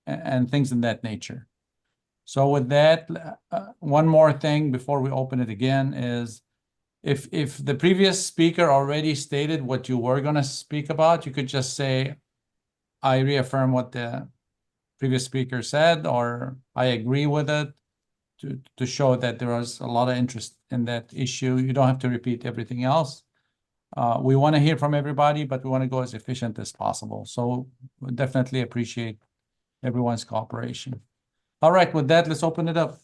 and things in that nature. So with that, one more thing before we open it again is if the previous speaker already stated what you were going to speak about, you could just say, I reaffirm what the previous speaker said, or I agree with it, to show that there was a lot of interest in that issue. You don't have to repeat everything else. We want to hear from everybody, but we want to go as efficient as possible. So we definitely appreciate everyone's cooperation. All right, with that, let's open it up.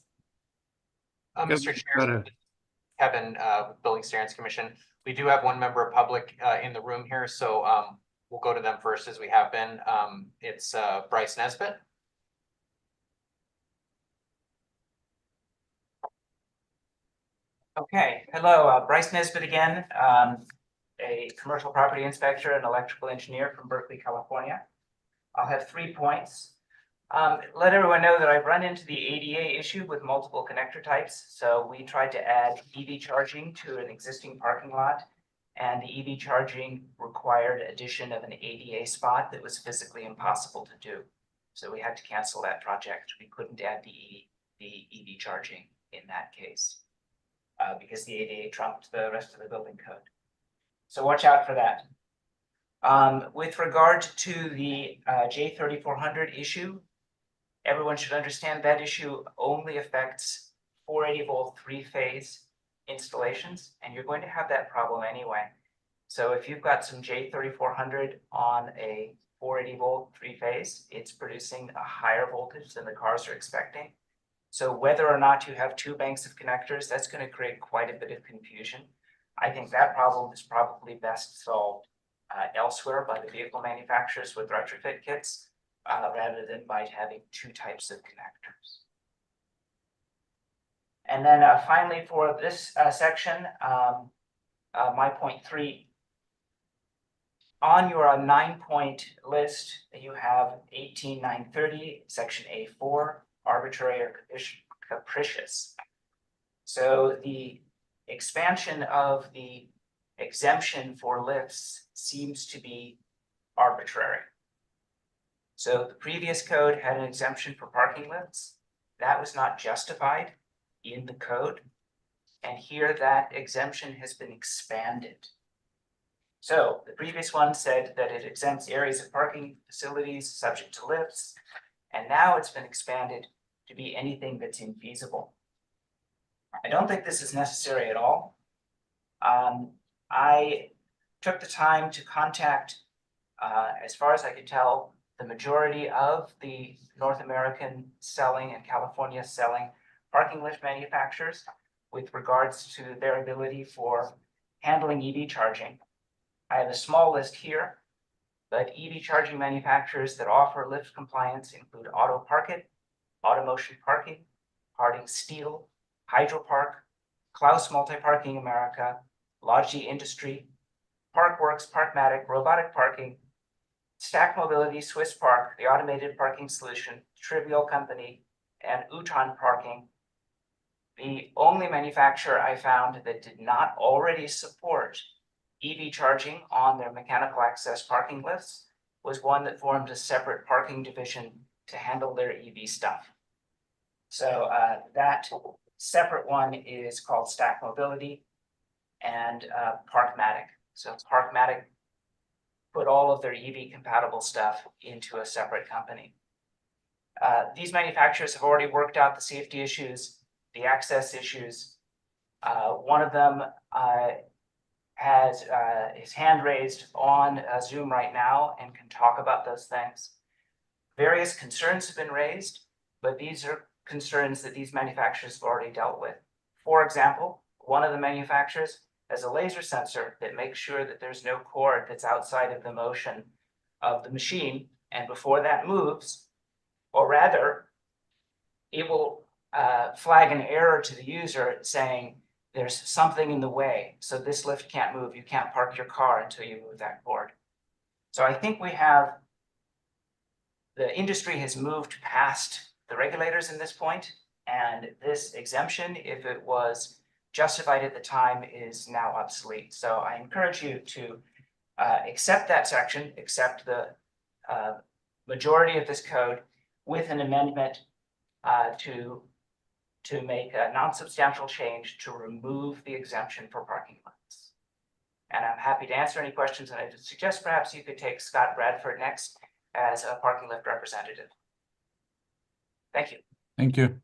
Mr. Chair, Kevin, Building Standards Commission. We do have one member of public in the room here, so we'll go to them first as we have been. It's Bryce Nesbitt. Okay, hello, Bryce Nesbitt again, a commercial property inspector and electrical engineer from Berkeley, California. I'll have 3 points. Let everyone know that I've run into the ADA issue with multiple connector types. So we tried to add EV charging to an existing parking lot, and the EV charging required addition of an ADA spot that was physically impossible to do. So we had to cancel that project. We couldn't add the EV charging in that case because the ADA trumped the rest of the building code. So watch out for that. With regard to the J3400 issue, everyone should understand that issue only affects 480 volt 3-phase installations, and you're going to have that problem anyway. So if you've got some J3400 on a 480 volt 3-phase, it's producing a higher voltage than the cars are expecting. So whether or not you have 2 banks of connectors, that's going to create quite a bit of confusion. I think that problem is probably best solved elsewhere by the vehicle manufacturers with retrofit kits, rather than by having 2 types of connectors. And then finally for this section, my point 3, on your 9-point list, you have 18930, section A4, arbitrary or capricious. So the expansion of the exemption for lifts seems to be arbitrary. So the previous code had an exemption for parking lifts. That was not justified in the code. And here that exemption has been expanded. So the previous one said that it exempts areas of parking facilities subject to lifts. And now it's been expanded to be anything that's infeasible. I don't think this is necessary at all. I took the time to contact, as far as I could tell, the majority of the North American selling and California selling parking lift manufacturers with regards to their ability for handling EV charging. I have a small list here, but EV charging manufacturers that offer lift compliance include Auto Parkit, Automotion Parking, Harding Steel, Hydropark, Klaus Multi-Parking America, Logi Industry, Parkworks, Parkmatic, Robotic Parking, Stack Mobility, Swiss Park, the Automated Parking Solution, Trivial Company, and Uton Parking. The only manufacturer I found that did not already support EV charging on their mechanical access parking lifts was one that formed a separate parking division to handle their EV stuff. So that separate one is called Stack Mobility and Parkmatic. So Parkmatic put all of their EV compatible stuff into a separate company. These manufacturers have already worked out the safety issues, the access issues. One of them has his hand raised on Zoom right now and can talk about those things. Various concerns have been raised, but these are concerns that these manufacturers have already dealt with. For example, one of the manufacturers has a laser sensor that makes sure that there's no cord that's outside of the motion of the machine. And before that moves, or rather, it will flag an error to the user saying there's something in the way. So this lift can't move. You can't park your car until you move that cord. So I think we have, the industry has moved past the regulators in this point, and this exemption, if it was justified at the time, is now obsolete. So I encourage you to accept that section, accept the majority of this code with an amendment to make a non-substantial change to remove the exemption for parking lots. And I'm happy to answer any questions, and I would suggest perhaps you could take Scott Bradford next as a parking lift representative. Thank you. Thank you.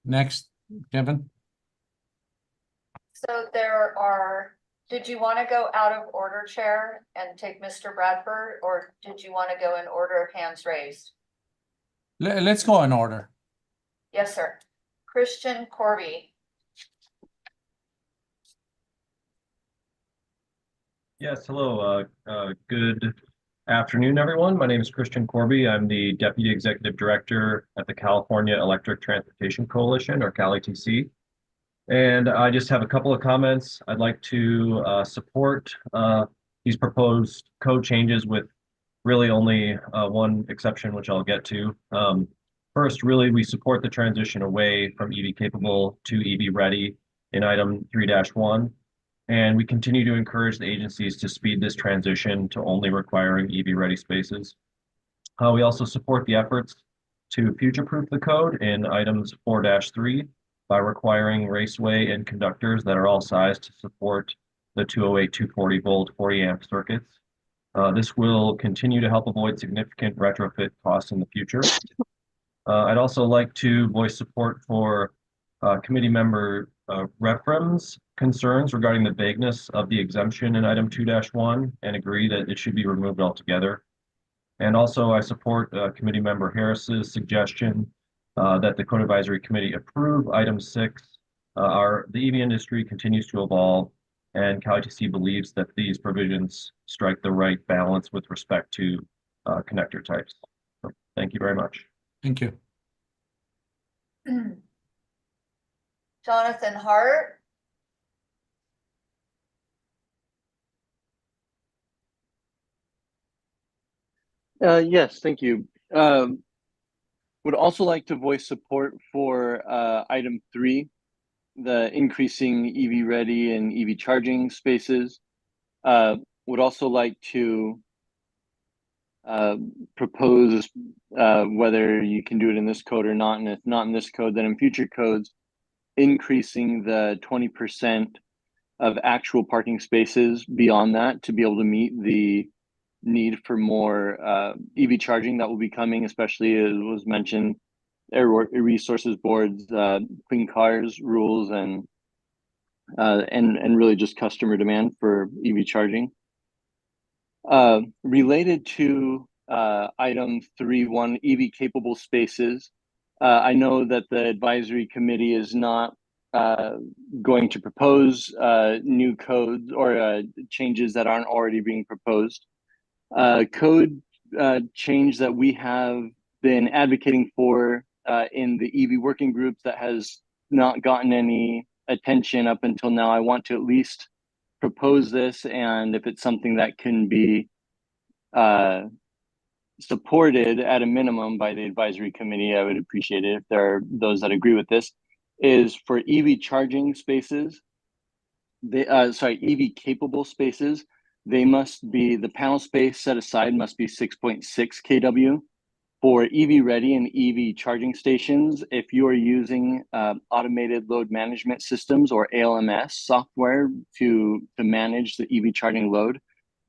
Next, Kevin. So there are, did you want to go out of order, Chair, and take Mr. Bradford, or did you want to go in order of hands raised? Let's go in order. Yes, sir. Christian Corby. Yes, hello. Good afternoon, everyone. My name is Christian Corby. I'm the Deputy Executive Director at the California Electric Transportation Coalition, or CAL-ETC. And I just have a couple of comments. I'd like to support these proposed code changes with really only one exception, which I'll get to. First, really, we support the transition away from EV capable to EV ready in item 3-1. And we continue to encourage the agencies to speed this transition to only requiring EV ready spaces. We also support the efforts to future-proof the code in items 4-3 by requiring raceway and conductors that are all sized to support the 208, 240 volt, 40 amp circuits. This will continue to help avoid significant retrofit costs in the future. I'd also like to voice support for committee member Refram's concerns regarding the vagueness of the exemption in item 2-1 and agree that it should be removed altogether. And also I support committee member Harris's suggestion that the Code Advisory Committee approve item 6. The EV industry continues to evolve, and CAL-ETC believes that these provisions strike the right balance with respect to connector types. So, thank you very much. Thank you. Jonathan Hart. Yes, thank you. Would also like to voice support for item 3, the increasing EV ready and EV charging spaces. Would also like to propose whether you can do it in this code or not, and if not in this code, then in future codes, increasing the 20% of actual parking spaces beyond that to be able to meet the need for more EV charging that will be coming, especially as was mentioned, Air Resources Board's clean cars rules and really just customer demand for EV charging. Related to item 3.1 EV capable spaces, I know that the advisory committee is not going to propose new codes or changes that aren't already being proposed. Code change that we have been advocating for in the EV working group that has not gotten any attention up until now. I want to at least propose this, and if it's something that can be supported at a minimum by the advisory committee, I would appreciate it if there are those that agree with this, is for EV charging spaces, EV capable spaces, they must be, the panel space set aside must be 6.6 kW. For EV ready and EV charging stations, if you are using automated load management systems or ALMS software to manage the EV charging load,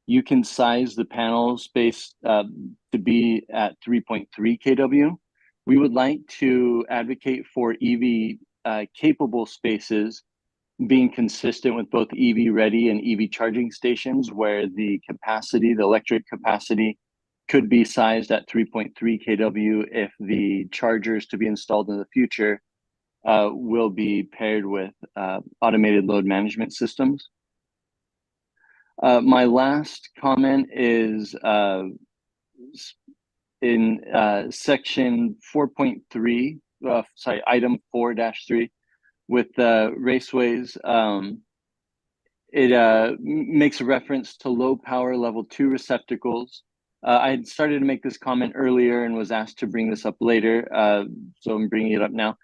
you can size the panel space to be at 3.3 kW. We would like to advocate for EV capable spaces being consistent with both EV ready and EV charging stations, where the capacity, the electric capacity, could be sized at 3.3 kW if the chargers to be installed in the future will be paired with automated load management systems. My last comment is in section 4.3, item 4-3, with raceways. it makes a reference to low power level 2 receptacles. I had started to make this comment earlier and was asked to bring this up later, so I'm bringing it up now.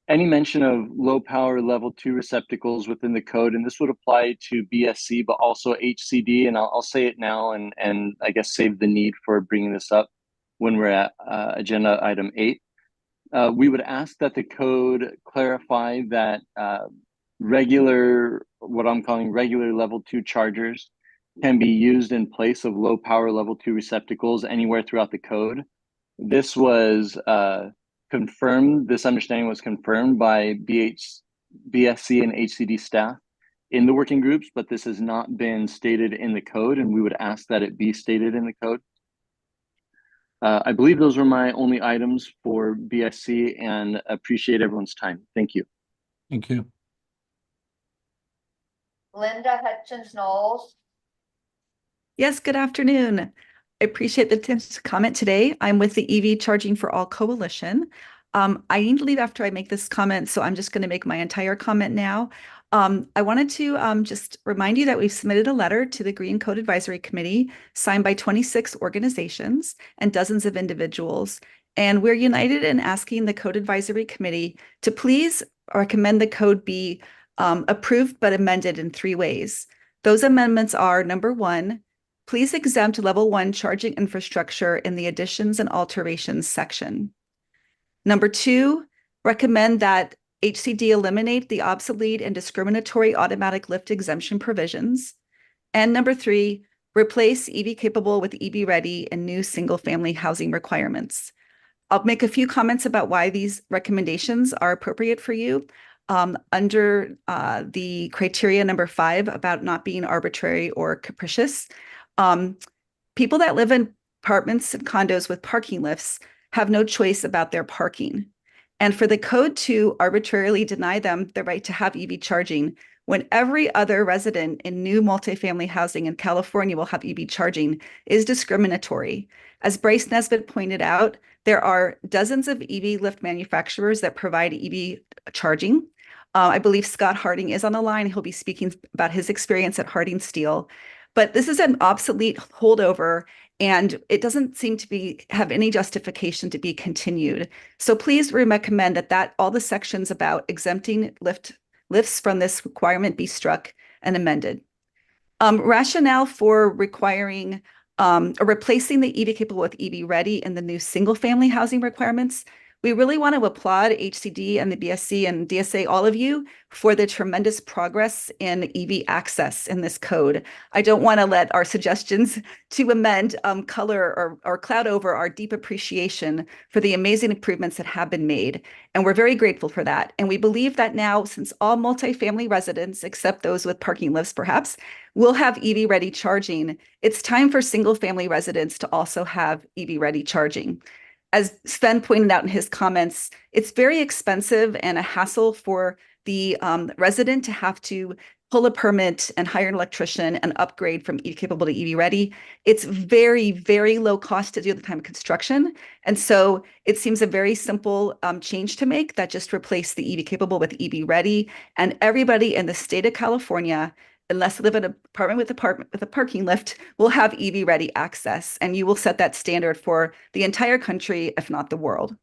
Any mention of low power level 2 receptacles within the code, and this would apply to BSC, but also HCD, and I'll say it now and I guess save the need for bringing this up when we're at agenda item 8. We would ask that the code clarify that what I'm calling regular level 2 chargers can be used in place of low power level 2 receptacles anywhere throughout the code. This was confirmed, this understanding was confirmed by BSC and HCD staff in the working groups, but this has not been stated in the code, and we would ask that it be stated in the code. I believe those were my only items for BSC, and appreciate everyone's time. Thank you. Thank you. Linda Hutchins-Knowles. Yes, good afternoon. I appreciate the chance to comment today. I'm with the EV Charging for All Coalition. I need to leave after I make this comment, so I'm just going to make my entire comment now. I wanted to just remind you that we've submitted a letter to the Green Code Advisory Committee signed by 26 organizations and dozens of individuals. And we're united in asking the Code Advisory Committee to please recommend the code be approved but amended in 3 ways. Those amendments are: number 1, please exempt level 1 charging infrastructure in the additions and alterations section. Number 2, recommend that HCD eliminate the obsolete and discriminatory automatic lift exemption provisions. And number 3, replace EV capable with EV ready and new single family housing requirements. I'll make a few comments about why these recommendations are appropriate for you. Under the criteria number 5 about not being arbitrary or capricious, people that live in apartments and condos with parking lifts have no choice about their parking. And for the code to arbitrarily deny them the right to have EV charging when every other resident in new multifamily housing in California will have EV charging is discriminatory. As Bryce Nesbitt pointed out, there are dozens of EV lift manufacturers that provide EV charging. I believe Scott Harding is on the line. He'll be speaking about his experience at Harding Steel. But this is an obsolete holdover, and it doesn't seem to have any justification to be continued. So please recommend that all the sections about exempting lifts from this requirement be struck and amended. Rationale for requiring or replacing the EV capable with EV ready in the new single family housing requirements. We really want to applaud HCD and the BSC and DSA, all of you, for the tremendous progress in EV access in this code. I don't want to let our suggestions to amend color or cloud over our deep appreciation for the amazing improvements that have been made. And we're very grateful for that. And we believe that now, since all multifamily residents, except those with parking lifts perhaps, will have EV ready charging, it's time for single family residents to also have EV ready charging. As Sven pointed out in his comments, it's very expensive and a hassle for the resident to have to pull a permit and hire an electrician and upgrade from EV capable to EV ready. It's very, very low cost to do at the time of construction. And so it seems a very simple change to make that just replace the EV capable with EV ready. And everybody in the state of California, unless they live in an apartment with a parking lift, will have EV ready access, and you will set that standard for the entire country, if not the world.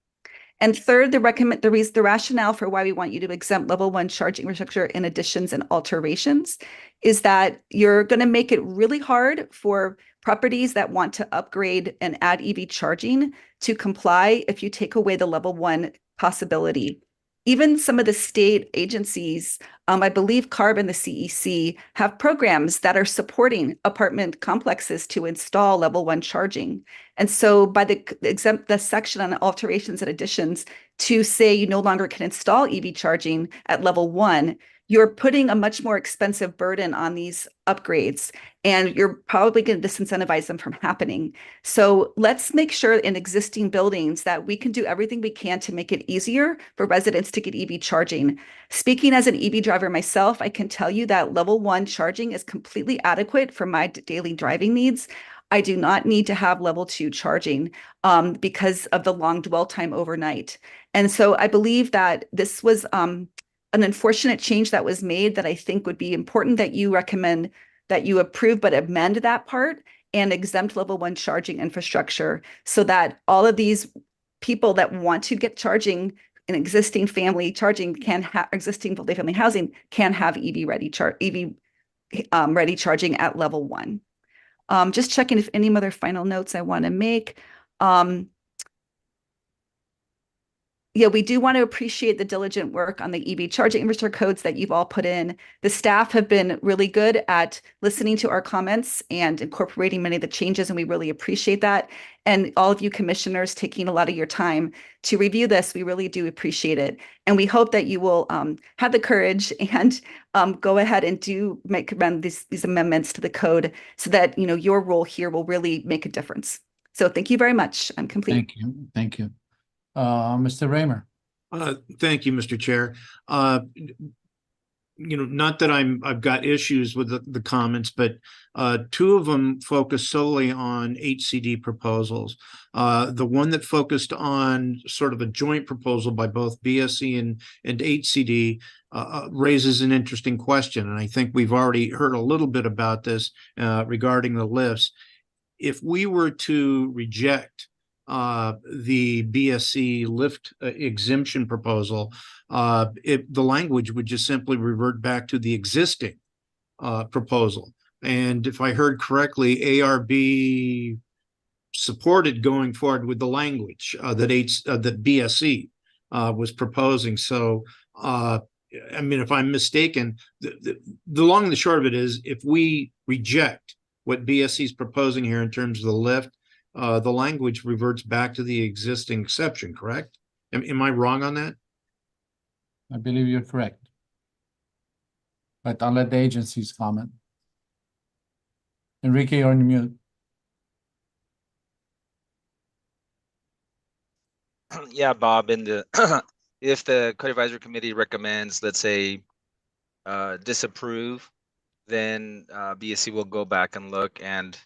And third, the rationale for why we want you to exempt level 1 charging infrastructure in additions and alterations is that you're going to make it really hard for properties that want to upgrade and add EV charging to comply if you take away the level 1 possibility. Even some of the state agencies, I believe CARB and the CEC, have programs that are supporting apartment complexes to install level 1 charging. And so by the section on alterations and additions to say you no longer can install EV charging at level 1, you're putting a much more expensive burden on these upgrades, and you're probably going to disincentivize them from happening. So let's make sure in existing buildings that we can do everything we can to make it easier for residents to get EV charging. Speaking as an EV driver myself, I can tell you that level 1 charging is completely adequate for my daily driving needs. I do not need to have level 2 charging because of the long dwell time overnight. And so I believe that this was an unfortunate change that was made that I think would be important that you recommend that you approve, but amend that part and exempt level 1 charging infrastructure so that all of these people that want to get charging in existing family charging can have existing multifamily housing can have EV ready ready charging at level 1. Just checking if any other final notes I want to make. Yeah, we do want to appreciate the diligent work on the EV charging infrastructure codes that you've all put in. The staff have been really good at listening to our comments and incorporating many of the changes, and we really appreciate that. And all of you commissioners taking a lot of your time to review this, we really do appreciate it. And we hope that you will have the courage and go ahead and do make these amendments to the code so that your role here will really make a difference. So thank you very much. I'm complete. Thank you. Thank you. Mr. Raymer. Thank you, Mr. Chair. Not that I've got issues with the comments, but 2 of them focus solely on HCD proposals. The one that focused on sort of a joint proposal by both BSC and HCD raises an interesting question. And I think we've already heard a little bit about this regarding the lifts. If we were to reject the BSC lift exemption proposal, the language would just simply revert back to the existing proposal. And if I heard correctly, ARB supported going forward with the language that BSC was proposing. So, I mean, if I'm mistaken, the long and the short of it is, if we reject what BSC is proposing here in terms of the lift, the language reverts back to the existing exception, correct? Am I wrong on that? I believe you're correct. But I'll let the agencies comment. Enrique, you're on mute. Yeah, Bob, if the Code Advisory Committee recommends, let's say, disapprove, then BSC will go back and look, and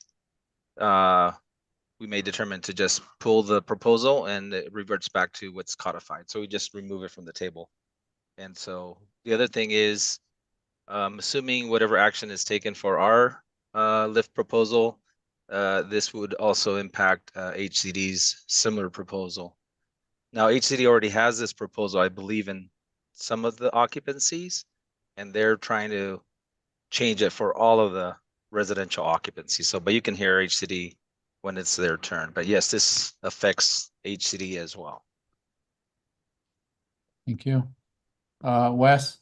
we may determine to just pull the proposal and it reverts back to what's codified. So we just remove it from the table. And so the other thing is, assuming whatever action is taken for our lift proposal, this would also impact HCD's similar proposal. Now, HCD already has this proposal, I believe, in some of the occupancies, and they're trying to change it for all of the residential occupancy. So, but you can hear HCD when it's their turn. But yes, this affects HCD as well. Thank you. Wes?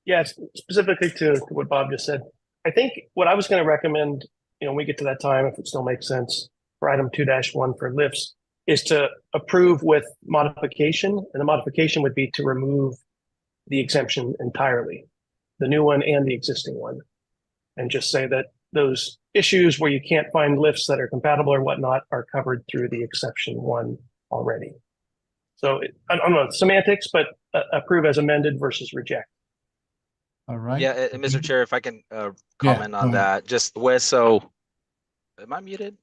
Yes, specifically to what Bob just said. I think what I was going to recommend, when we get to that time, if it still makes sense, for item 2-1 for lifts, is to approve with modification. And the modification would be to remove the exemption entirely, the new one and the existing one. And just say that those issues where you can't find lifts that are compatible or whatnot are covered through the exception 1 already. So I don't know, semantics, but approve as amended versus reject. All right. Yeah, and Mr. Chair, if I can comment on that, just Wes, so am I muted?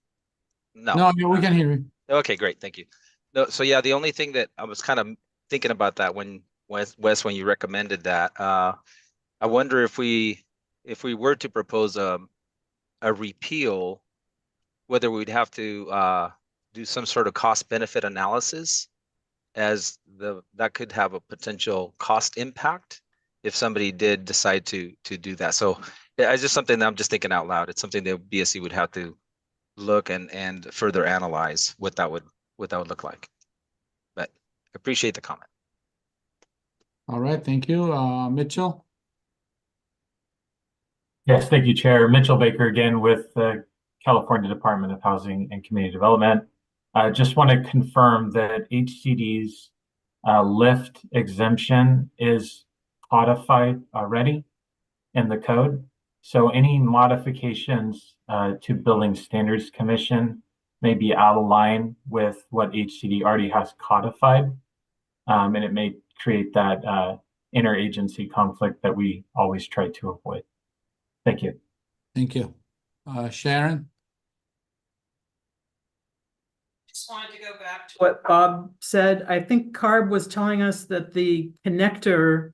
No, we can hear you. Okay, great, thank you. No, so yeah, the only thing that I was kind of thinking about that when Wes, when you recommended that, I wonder if we were to propose a repeal, whether we'd have to do some sort of cost benefit analysis, as that could have a potential cost impact if somebody did decide to do that. So yeah, it's just something that I'm just thinking out loud. It's something that BSC would have to look and further analyze what that would look like. But appreciate the comment. All right, thank you. Mitchell? Yes, thank you, Chair. Mitchell Baker again with the California Department of Housing and Community Development. I just want to confirm that HCD's lift exemption is codified already in the code. So any modifications to Building Standards Commission may be out of line with what HCD already has codified. And it may create that interagency conflict that we always try to avoid. Thank you. Thank you. Sharon? just wanted to go back to what Bob said. I think CARB was telling us that the connector,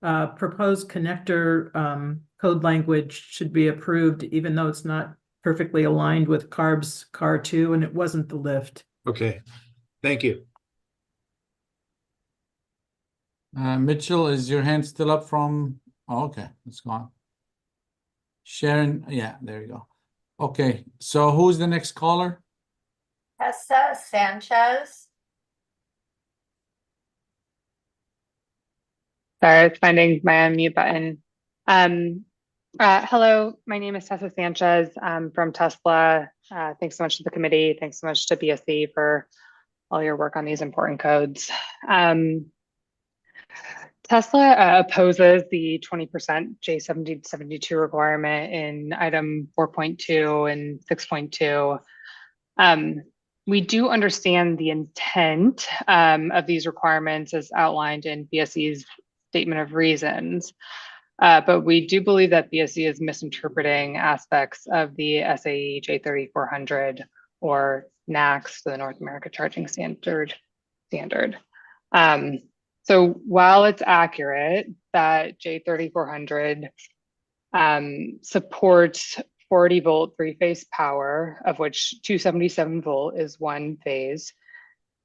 proposed connector code language should be approved, even though it's not perfectly aligned with CARB's CAR 2, and it wasn't the lift. Okay, thank you. Mitchell, is your hand still up from? Oh, okay, it's gone. Sharon, yeah, there you go. Okay, so who's the next caller? Tessa Sanchez. Sorry, I was finding my unmute button. Hello, my name is Tessa Sanchez. I'm from Tesla. Thanks so much to the committee. Thanks so much to BSC for all your work on these important codes. Tesla opposes the 20% J1772 requirement in item 4.2 and 6.2. We do understand the intent of these requirements as outlined in BSC's statement of reasons, but we do believe that BSC is misinterpreting aspects of the SAE J3400 or NACS, the North America Charging Standard. So while it's accurate that J3400 supports 40 volt three-phase power, of which 277 volt is one phase,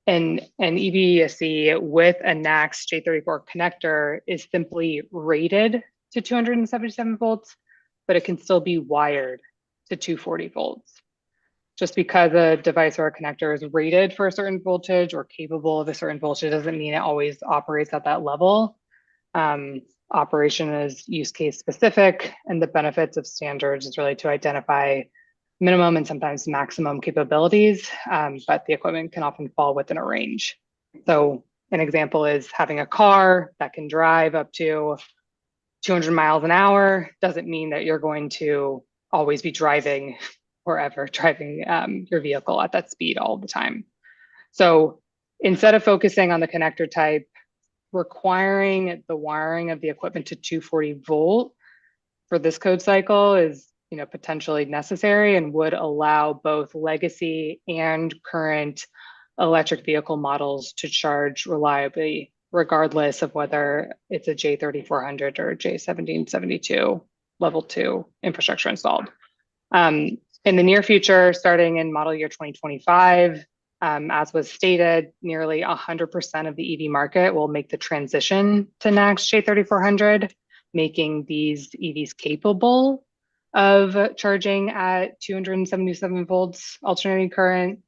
and an EVSE with a NACS J34 connector is simply rated to 277 volts, but it can still be wired to 240 volts. Just because a device or a connector is rated for a certain voltage or capable of a certain voltage doesn't mean it always operates at that level. Operation is use case specific, and the benefits of standards is really to identify minimum and sometimes maximum capabilities, but the equipment can often fall within a range. So an example is having a car that can drive up to 200 miles an hour doesn't mean that you're going to always be driving wherever, driving your vehicle at that speed all the time. So instead of focusing on the connector type, requiring the wiring of the equipment to 240 volt for this code cycle is, potentially necessary and would allow both legacy and current electric vehicle models to charge reliably, regardless of whether it's a J3400 or J1772 level 2 infrastructure installed. In the near future, starting in model year 2025, as was stated, nearly 100% of the EV market will make the transition to NACS J3400, making these EVs capable of charging at 277 volts alternating current.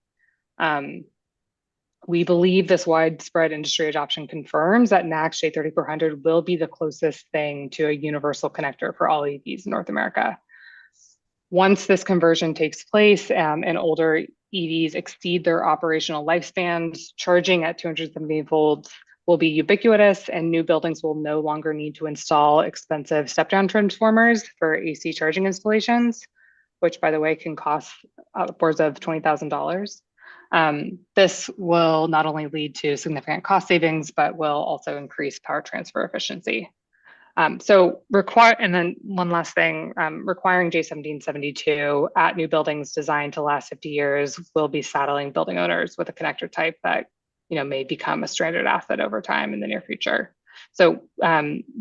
We believe this widespread industry adoption confirms that NACS J3400 will be the closest thing to a universal connector for all EVs in North America. Once this conversion takes place and older EVs exceed their operational lifespans, charging at 270 volts will be ubiquitous, and new buildings will no longer need to install expensive step-down transformers for AC charging installations, which, by the way, can cost upwards of $20,000. This will not only lead to significant cost savings, but will also increase power transfer efficiency. And then one last thing, requiring J1772 at new buildings designed to last 50 years will be saddling building owners with a connector type that may become a stranded asset over time in the near future. So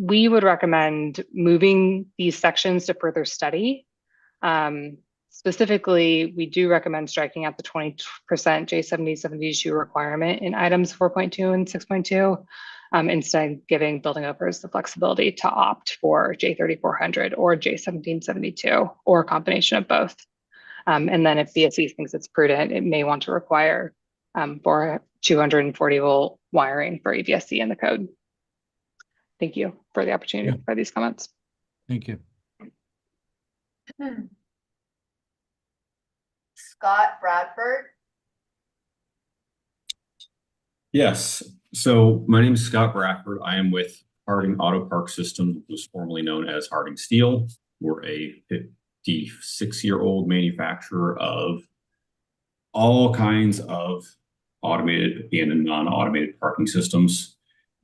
we would recommend moving these sections to further study. Specifically, we do recommend striking out the 20% J1772 requirement in items 4.2 and 6.2. Instead giving building owners the flexibility to opt for J3400 or J1772 or a combination of both. And then if BSC thinks it's prudent, it may want to require for 240 volt wiring for EVSC in the code. Thank you for the opportunity for these comments. Thank you. Scott Bradford. Yes. So my name is Scott Bradford. I am with Harding Auto Park Systems, which was formerly known as Harding Steel. We're a 56-year-old manufacturer of all kinds of automated and non-automated parking systems.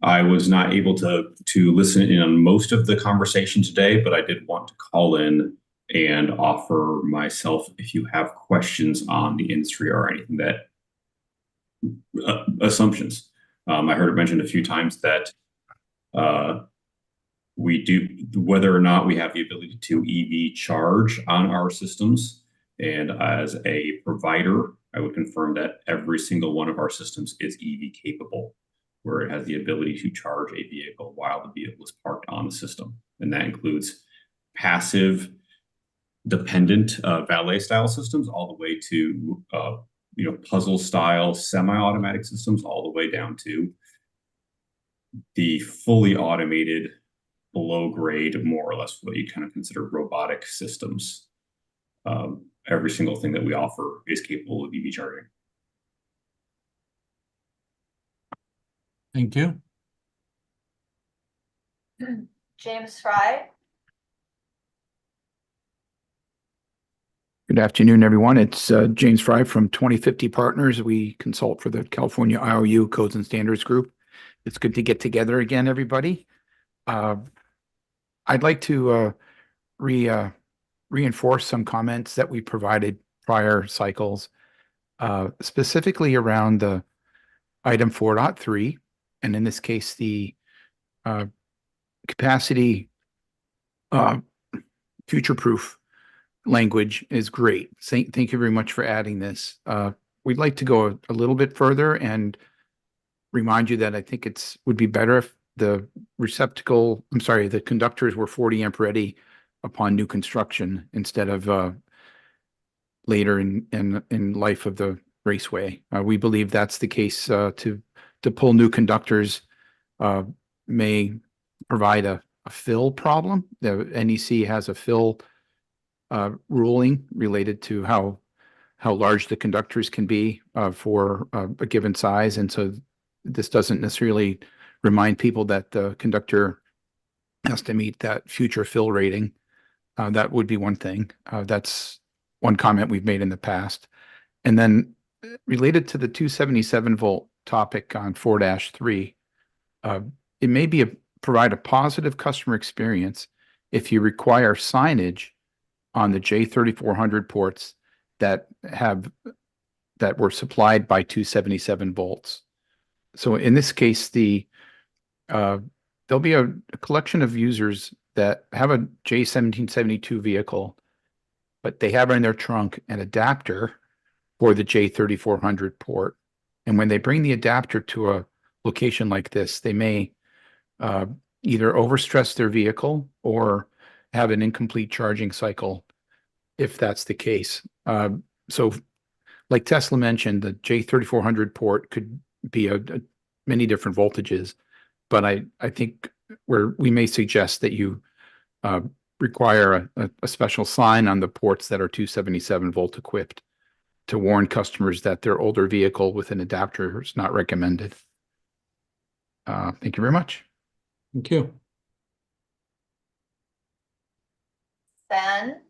I was not able to listen in on most of the conversation today, but I did want to call in and offer myself if you have questions on the industry or anything that assumptions. I heard it mentioned a few times that we do, whether or not we have the ability to EV charge on our systems. And as a provider, I would confirm that every single one of our systems is EV capable, where it has the ability to charge a vehicle while the vehicle is parked on the system. And that includes passive dependent valet style systems all the way to puzzle style semi-automatic systems, all the way down to the fully automated below grade, more or less what you kind of consider robotic systems. Every single thing that we offer is capable of EV charging. Thank you. James Fry. Good afternoon, everyone. It's James Fry from 2050 Partners. We consult for the California IOU Codes and Standards Group. It's good to get together again, everybody. I'd like to reinforce some comments that we provided prior cycles, specifically around the item 4.3, and in this case, the capacity future-proof language is great. Thank you very much for adding this. We'd like to go a little bit further and remind you that I think would be better if the conductors were 40 amp ready upon new construction instead of later in life of the raceway. We believe that's the case. To pull new conductors may provide a fill problem. The NEC has a fill ruling related to how large the conductors can be for a given size, and so this doesn't necessarily remind people that the conductor has to meet that future fill rating. That would be one thing. That's one comment we've made in the past. And then related to the 277 volt topic on 4-3, it may provide a positive customer experience if you require signage on the J3400 ports that were supplied by 277 volts. So in this case, there'll be a collection of users that have a J1772 vehicle, but they have in their trunk an adapter for the J3400 port. And when they bring the adapter to a location like this, they may either overstress their vehicle or have an incomplete charging cycle if that's the case. So like Tesla mentioned, the J3400 port could be many different voltages, but I think we may suggest that you require a special sign on the ports that are 277 volt equipped to warn customers that their older vehicle with an adapter is not recommended. Thank you very much. Thank you. Ben.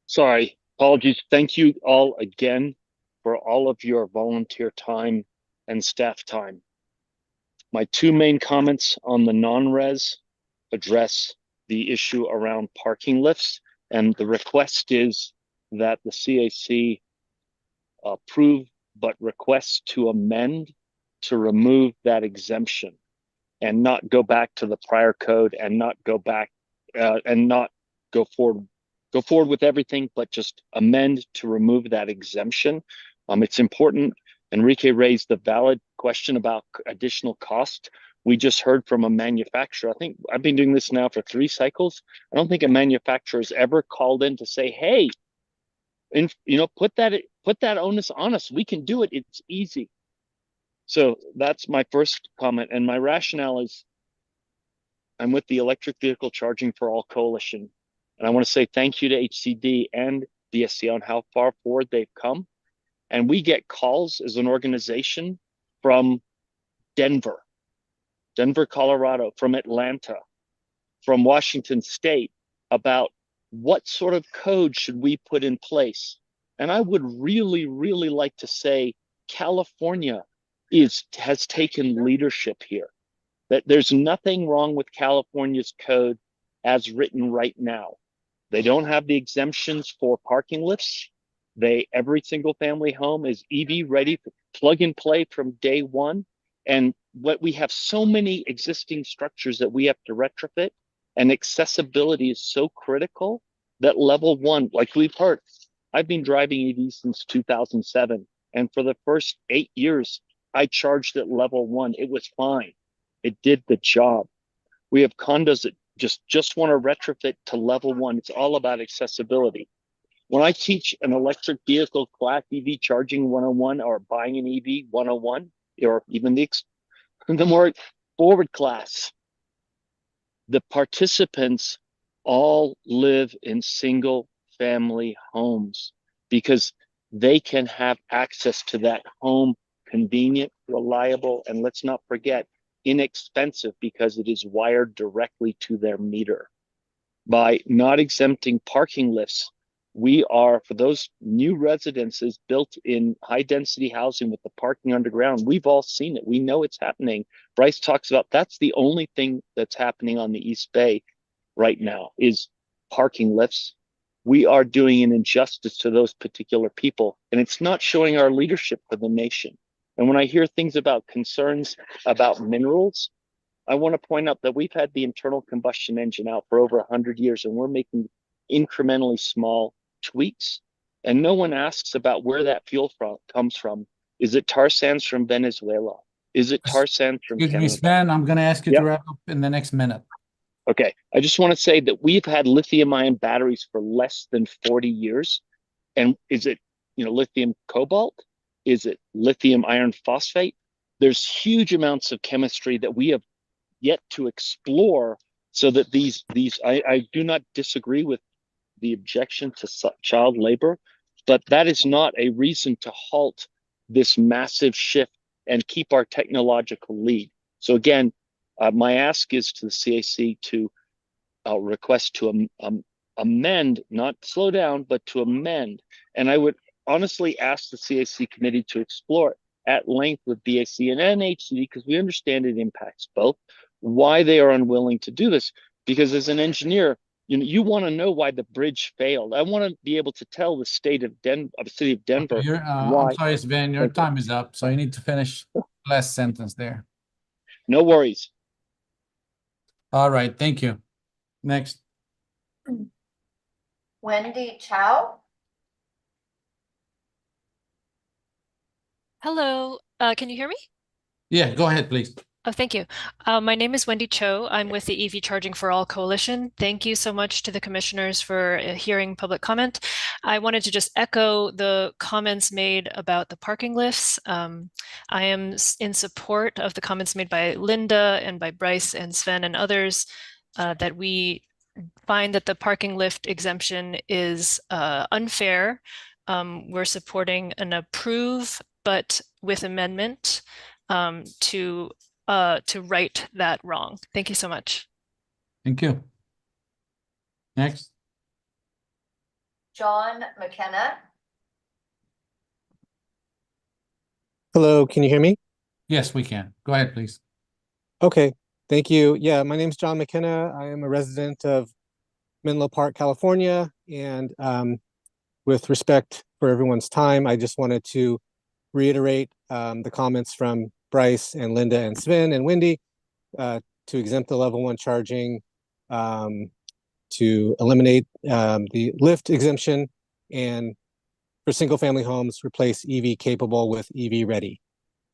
Sorry, apologies. Thank you all again for all of your volunteer time and staff time. My two main comments on the non-res address the issue around parking lifts, and the request is that the CAC approve but request to amend to remove that exemption and not go back to the prior code and not go back and not go forward with everything, but just amend to remove that exemption. It's important. Enrique raised the valid question about additional cost. We just heard from a manufacturer. I think I've been doing this now for 3 cycles. I don't think a manufacturer has ever called in to say, hey, put that onus on us. We can do it. It's easy. So that's my first comment. And my rationale is I'm with the Electric Vehicle Charging for All Coalition. And I want to say thank you to HCD and VSC on how far forward they've come. And we get calls as an organization from Denver, Colorado, from Atlanta, from Washington State about what sort of code should we put in place. And I would really, really like to say California has taken leadership here. That there's nothing wrong with California's code as written right now. They don't have the exemptions for parking lifts. Every single family home is EV ready, plug and play from day one. And we have so many existing structures that we have to retrofit, and accessibility is so critical that level one, like we've heard, I've been driving EV since 2007. And for the first 8 years, I charged at level one. It was fine. It did the job. We have condos that just want to retrofit to level one. It's all about accessibility. When I teach an electric vehicle class EV charging 101 or buying an EV 101, or even the more forward class, the participants all live in single family homes because they can have access to that home convenient, reliable, and let's not forget, inexpensive because it is wired directly to their meter. By not exempting parking lifts, we are, for those new residences built in high density housing with the parking underground, we've all seen it. We know it's happening. Bryce talks about that's the only thing that's happening on the East Bay right now is parking lifts. We are doing an injustice to those particular people, and it's not showing our leadership for the nation. And when I hear things about concerns about minerals, I want to point out that we've had the internal combustion engine out for over 100 years, and we're making incrementally small tweaks. And no one asks about where that fuel comes from. Is it tar sands from Venezuela? Is it tar sands from Excuse me, Canada? Sven, I'm going to ask you to wrap up in the next minute. Okay, I just want to say that we've had lithium-ion batteries for less than 40 years. And is it, lithium cobalt? Is it lithium iron phosphate? There's huge amounts of chemistry that we have yet to explore so that I do not disagree with the objection to child labor, but that is not a reason to halt this massive shift and keep our technological lead. So again, my ask is to the CAC to request to amend, not slow down, but to amend. And I would honestly ask the CAC committee to explore it at length with BAC and NHCD, because we understand it impacts both, why they are unwilling to do this. Because as an engineer, you want to know why the bridge failed. I want to be able to tell the city of Denver why. I'm sorry, Sven, your time is up, so you need to finish the last sentence there. No worries. All right, thank you. Next. Wendy Chow. Hello, can you hear me? Yeah, go ahead, please. Oh, thank you. My name is Wendy Cho. I'm with the EV Charging for All Coalition. Thank you so much to the commissioners for hearing public comment. I wanted to just echo the comments made about the parking lifts. I am in support of the comments made by Linda and by Bryce and Sven and others that we find that the parking lift exemption is unfair. We're supporting an approve, but with amendment to right that wrong. Thank you so much. Thank you. Next. John McKenna. Hello, can you hear me? Yes, we can. Go ahead, please. Okay, thank you. Yeah, my name is John McKenna. I am a resident of Menlo Park, California. And with respect for everyone's time, I just wanted to reiterate the comments from Bryce and Linda and Sven and Wendy to exempt the level 1 charging, to eliminate the lift exemption, and for single family homes, replace EV capable with EV ready.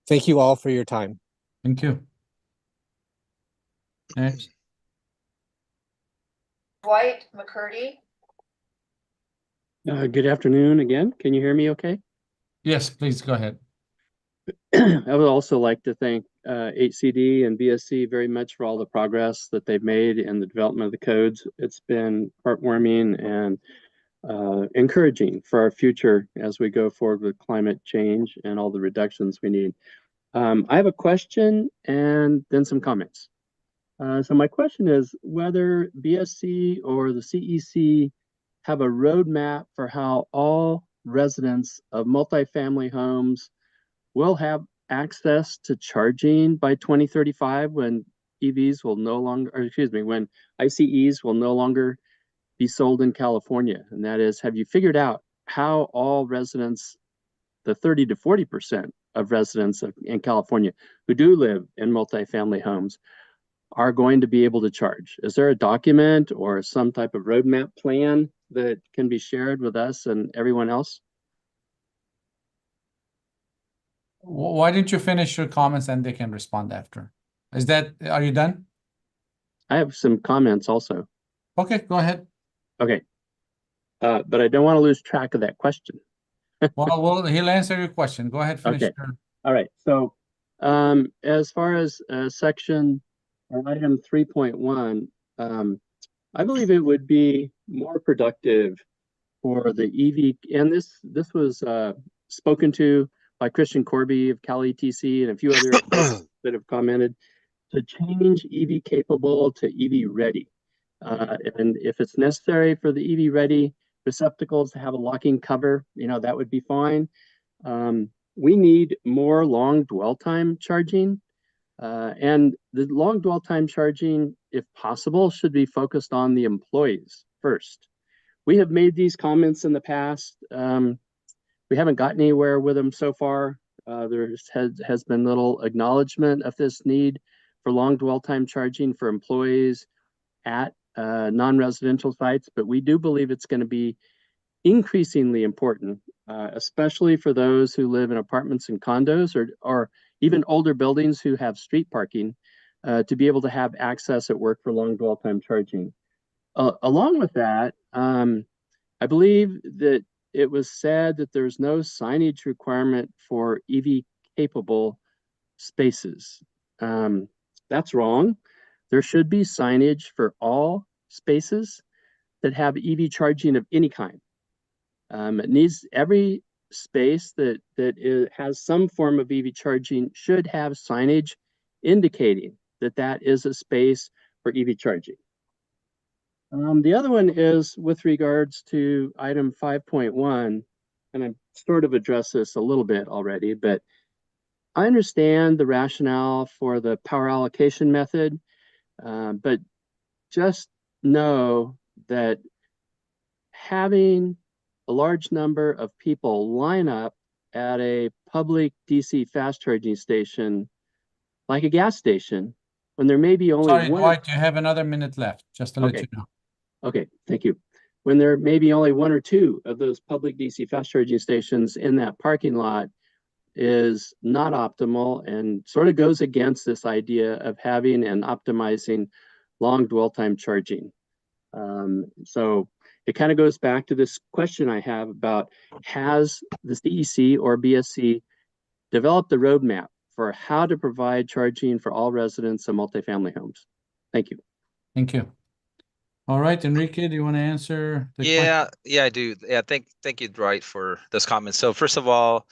Thank you all for your time. Thank you. Next. Dwight McCurdy. Good afternoon again. Can you hear me okay? Yes, please go ahead. I would also like to thank HCD and BSC very much for all the progress that they've made in the development of the codes. It's been heartwarming and encouraging for our future as we go forward with climate change and all the reductions we need. I have a question and then some comments. So my question is whether BSC or the CEC have a roadmap for how all residents of multifamily homes will have access to charging by 2035 when EVs will no longer, or excuse me, when ICEs will no longer be sold in California. And that is, have you figured out how all residents, the 30 to 40% of residents in California who do live in multifamily homes, are going to be able to charge? Is there a document or some type of roadmap plan that can be shared with us and everyone else? Why didn't you finish your comments and they can respond after? Are you done? I have some comments also. Okay, go ahead. Okay. But I don't want to lose track of that question. Well, he'll answer your question. Go ahead, finish Okay. your. All right. So as far as section or item 3.1, I believe it would be more productive for the EV, and this was spoken to by Christian Corby of Cal ETC and a few other that have commented, to change EV capable to EV ready. And if it's necessary for the EV ready receptacles to have a locking cover, that would be fine. We need more long dwell time charging. And the long dwell time charging, if possible, should be focused on the employees first. We have made these comments in the past. We haven't gotten anywhere with them so far. There has been little acknowledgement of this need for long dwell time charging for employees at non-residential sites, but we do believe it's going to be increasingly important, especially for those who live in apartments and condos or even older buildings who have street parking, to be able to have access at work for long dwell time charging. Along with that, I believe that it was said that there's no signage requirement for EV capable spaces. That's wrong. There should be signage for all spaces that have EV charging of any kind. It needs every space that has some form of EV charging should have signage indicating that that is a space for EV charging. The other one is with regards to item 5.1, and I sort of addressed this a little bit already, but I understand the rationale for the power allocation method, but just know that having a large number of people line up at a public DC fast charging station, like a gas station, when there may be only Sorry, one. Dwight, you have another minute left, just to let you know. Okay, thank you. When there may be only one or two of those public DC fast charging stations in that parking lot is not optimal and sort of goes against this idea of having and optimizing long dwell time charging. So it kind of goes back to this question I have about, has the CEC or BSC developed a roadmap for how to provide charging for all residents of multifamily homes? Thank you. Thank you. All right, Enrique, do you want to answer the question? Yeah, I do. Yeah, thank you, Dwight, for those comments. So first of all,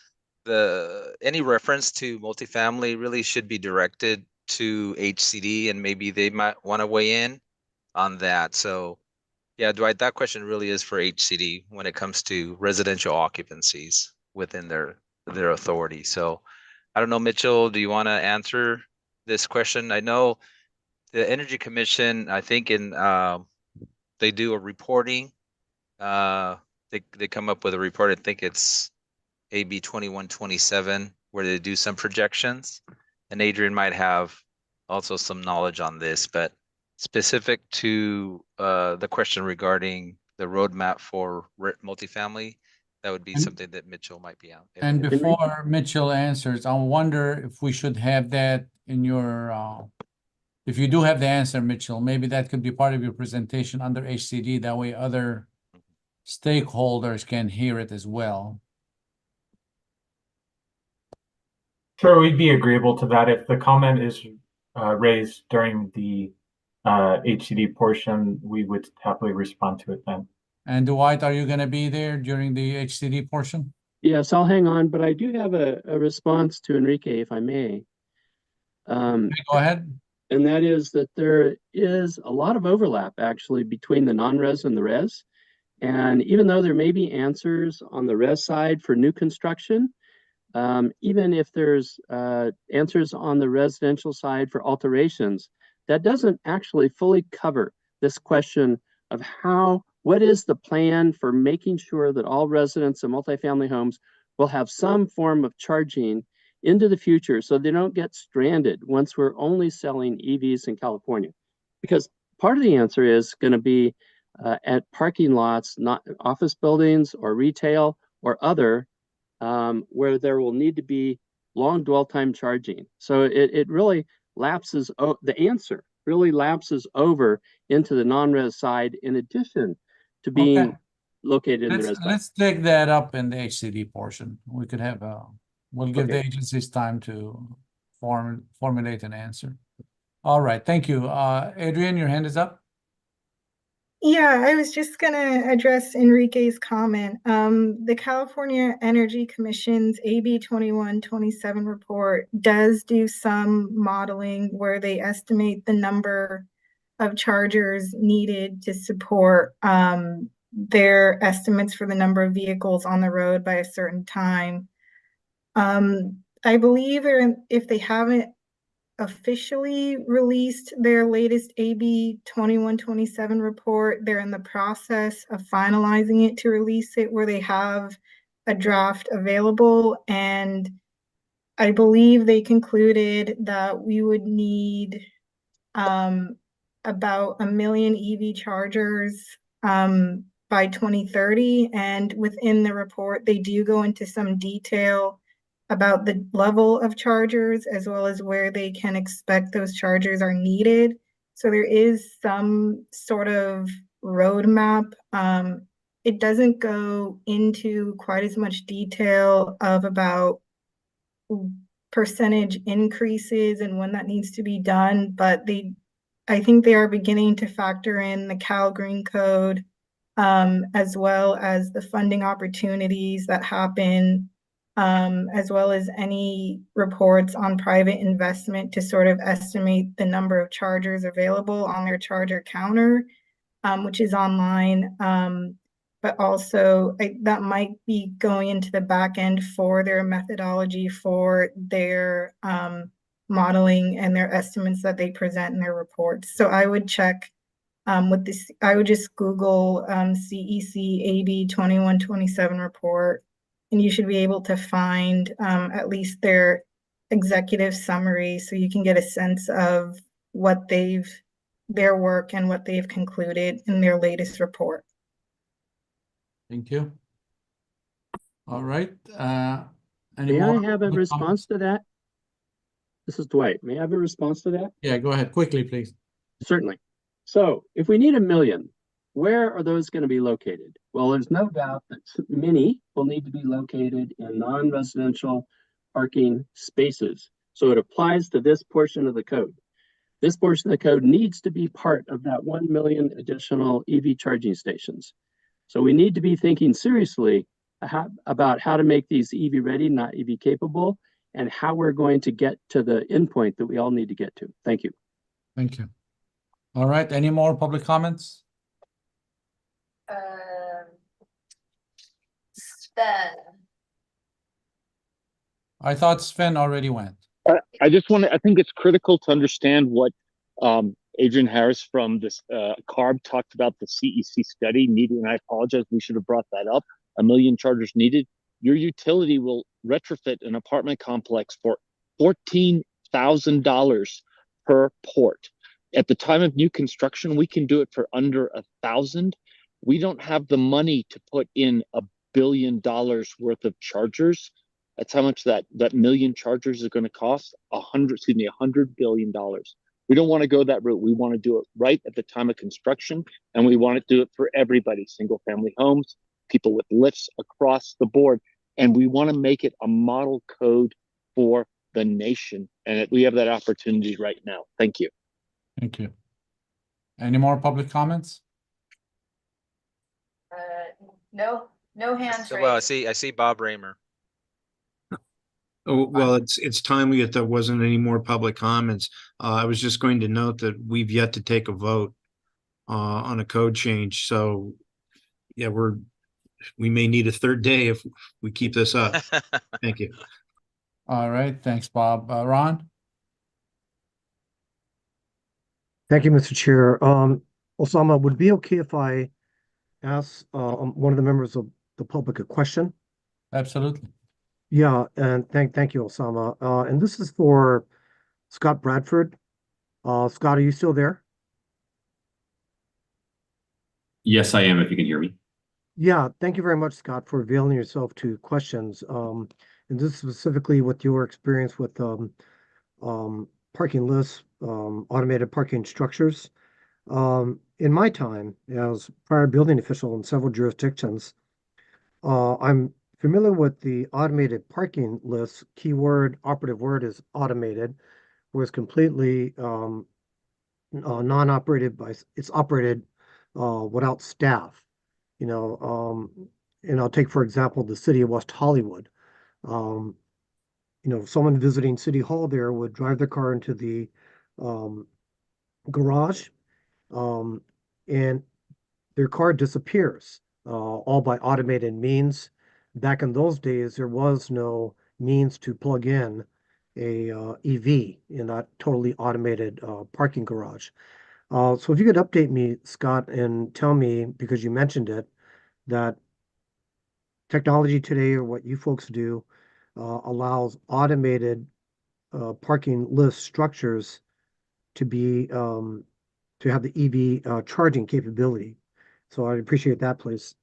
any reference to multifamily really should be directed to HCD, and maybe they might want to weigh in on that. So yeah, Dwight, that question really is for HCD when it comes to residential occupancies within their authority. So I don't know, Mitchell, do you want to answer this question? I know the Energy Commission, I think they do a reporting. They come up with a report. I think it's AB 2127, where they do some projections. And Adrian might have also some knowledge on this, but specific to the question regarding the roadmap for multifamily, that would be something that Mitchell might be out. And before Mitchell answers, I wonder if we should have that in your, if you do have the answer, Mitchell, maybe that could be part of your presentation under HCD. That way other stakeholders can hear it as well. Sure, we'd be agreeable to that. If the comment is raised during the HCD portion, we would happily respond to it then. And Dwight, are you going to be there during the HCD portion? Yes, I'll hang on, but I do have a response to Enrique, if I may. Okay, go ahead. And that is that there is a lot of overlap actually between the non-res and the res. And even though there may be answers on the res side for new construction, even if there's answers on the residential side for alterations, that doesn't actually fully cover this question of what is the plan for making sure that all residents of multifamily homes will have some form of charging into the future so they don't get stranded once we're only selling EVs in California. Because part of the answer is going to be at parking lots, not office buildings or retail or other, where there will need to be long dwell time charging. So it really lapses, the answer really lapses over into the non-res side in addition to being located in the res. Let's take that up in the HCD portion. We could have we'll give the Okay. agencies time to formulate an answer. All right, thank you. Adrian, your hand is up. Yeah, I was just gonna address Enrique's comment. The California Energy Commission's AB 2127 report does do some modeling where they estimate the number of chargers needed to support their estimates for the number of vehicles on the road by a certain time. I believe if they haven't officially released their latest AB 2127 report, they're in the process of finalizing it to release it, where they have a draft available. And I believe they concluded that we would need about 1 million EV chargers by 2030. And within the report, they do go into some detail about the level of chargers as well as where they can expect those chargers are needed. So there is some sort of roadmap. It doesn't go into quite as much detail of about percentage increases and when that needs to be done, but I think they are beginning to factor in the Cal Green Code, as well as the funding opportunities that happen, as well as any reports on private investment to sort of estimate the number of chargers available on their charger counter, which is online. But also that might be going into the back end for their methodology for their modeling and their estimates that they present in their reports. So I would check with this, I would just Google CEC AB 2127 report, and you should be able to find at least their executive summary so you can get a sense of what their work and what they've concluded in their latest report. Thank you. All right. May I have a response to that? This is Dwight. May I have a response to that? Yeah, go ahead. Quickly, please. Certainly. So if we need 1 million, where are those going to be located? Well, there's no doubt that many will need to be located in non-residential parking spaces. So it applies to this portion of the code. This portion of the code needs to be part of that 1 million additional EV charging stations. So we need to be thinking seriously about how to make these EV ready, not EV capable, and how we're going to get to the endpoint that we all need to get to. Thank you. Thank you. All right. Any more public comments? Sven. I thought Sven already went. I just want to, I think it's critical to understand what Adrian Harris from this CARB talked about the CEC study needed, and I apologize, we should have brought that up. 1 million chargers needed. Your utility will retrofit an apartment complex for $14,000 per port. At the time of new construction, we can do it for under $1,000. We don't have the money to put in $1 billion worth of chargers. That's how much that million chargers is going to cost. $100 billion. We don't want to go that route. We want to do it right at the time of construction, and we want to do it for everybody, single family homes, people with lifts across the board. And we want to make it a model code for the nation. And we have that opportunity right now. Thank you. Thank you. Any more public comments? No hands So, well, raised. I see Bob Raymer. Oh, well, it's timely that there wasn't any more public comments. I was just going to note that we've yet to take a vote on a code change. So yeah, we may need a third day if we keep this up. Thank you. All right. Thanks, Bob. Ron? Thank you, Mr. Chair. Osama, would it be okay if I ask one of the members of the public a question? Absolutely. Yeah, and thank you, Osama. And this is for Scott Bradford. Scott, are you still there? Yes, I am, if you can hear me. Yeah, thank you very much, Scott, for availing yourself to questions. And this specifically with your experience with parking lists, automated parking structures. In my time as prior building official in several jurisdictions, I'm familiar with the automated parking lists. Keyword, operative word is automated, where it's completely non-operated it's operated without staff. And I'll take, for example, the city of West Hollywood. Um, someone visiting City Hall there would drive their car into the um, garage, um, and their car disappears, all by automated means. Back in those days, there was no means to plug in a EV in that totally automated parking garage. So if you could update me, Scott, and tell me, because you mentioned it, that technology today or what you folks do allows automated parking list structures to be to have the EV charging capability. So I'd appreciate that, please.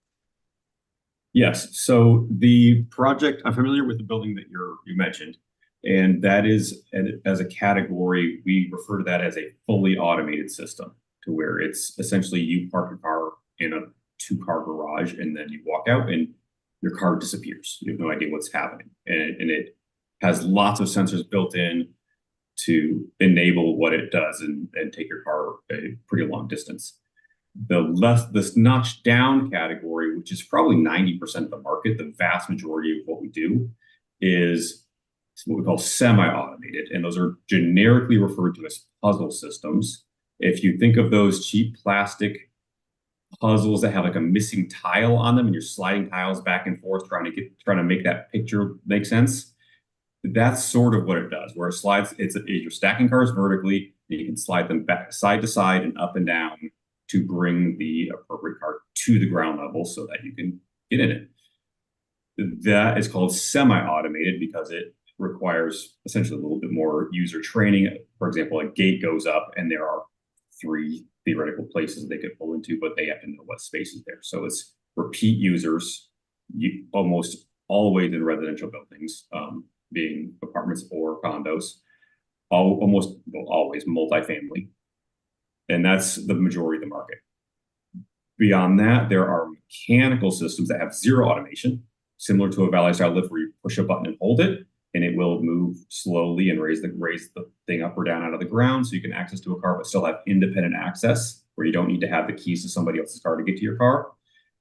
Yes. So the project, I'm familiar with the building that you mentioned, and that is, as a category, we refer to that as a fully automated system, to where it's essentially you park your car in a 2-car garage and then you walk out and your car disappears. You have no idea what's happening. And it has lots of sensors built in to enable what it does and take your car a pretty long distance. This notch down category, which is probably 90% of the market, the vast majority of what we do is what we call semi-automated, and those are generically referred to as puzzle systems. If you think of those cheap plastic puzzles that have like a missing tile on them, and you're sliding tiles back and forth trying to make that picture make sense, that's sort of what it does. Where it slides, you're stacking cars vertically, and you can slide them back side to side and up and down to bring the appropriate car to the ground level so that you can get in it. That is called semi-automated because it requires essentially a little bit more user training. For example, a gate goes up and there are 3 theoretical places they could pull into, but they have to know what space is there. So it's repeat users, almost always in residential buildings, being apartments or condos, almost always multifamily. And that's the majority of the market. Beyond that, there are mechanical systems that have zero automation, similar to a valet style lift where you push a button and hold it, and it will move slowly and raise the thing up or down out of the ground so you can access to a car, but still have independent access where you don't need to have the keys to somebody else's car to get to your car.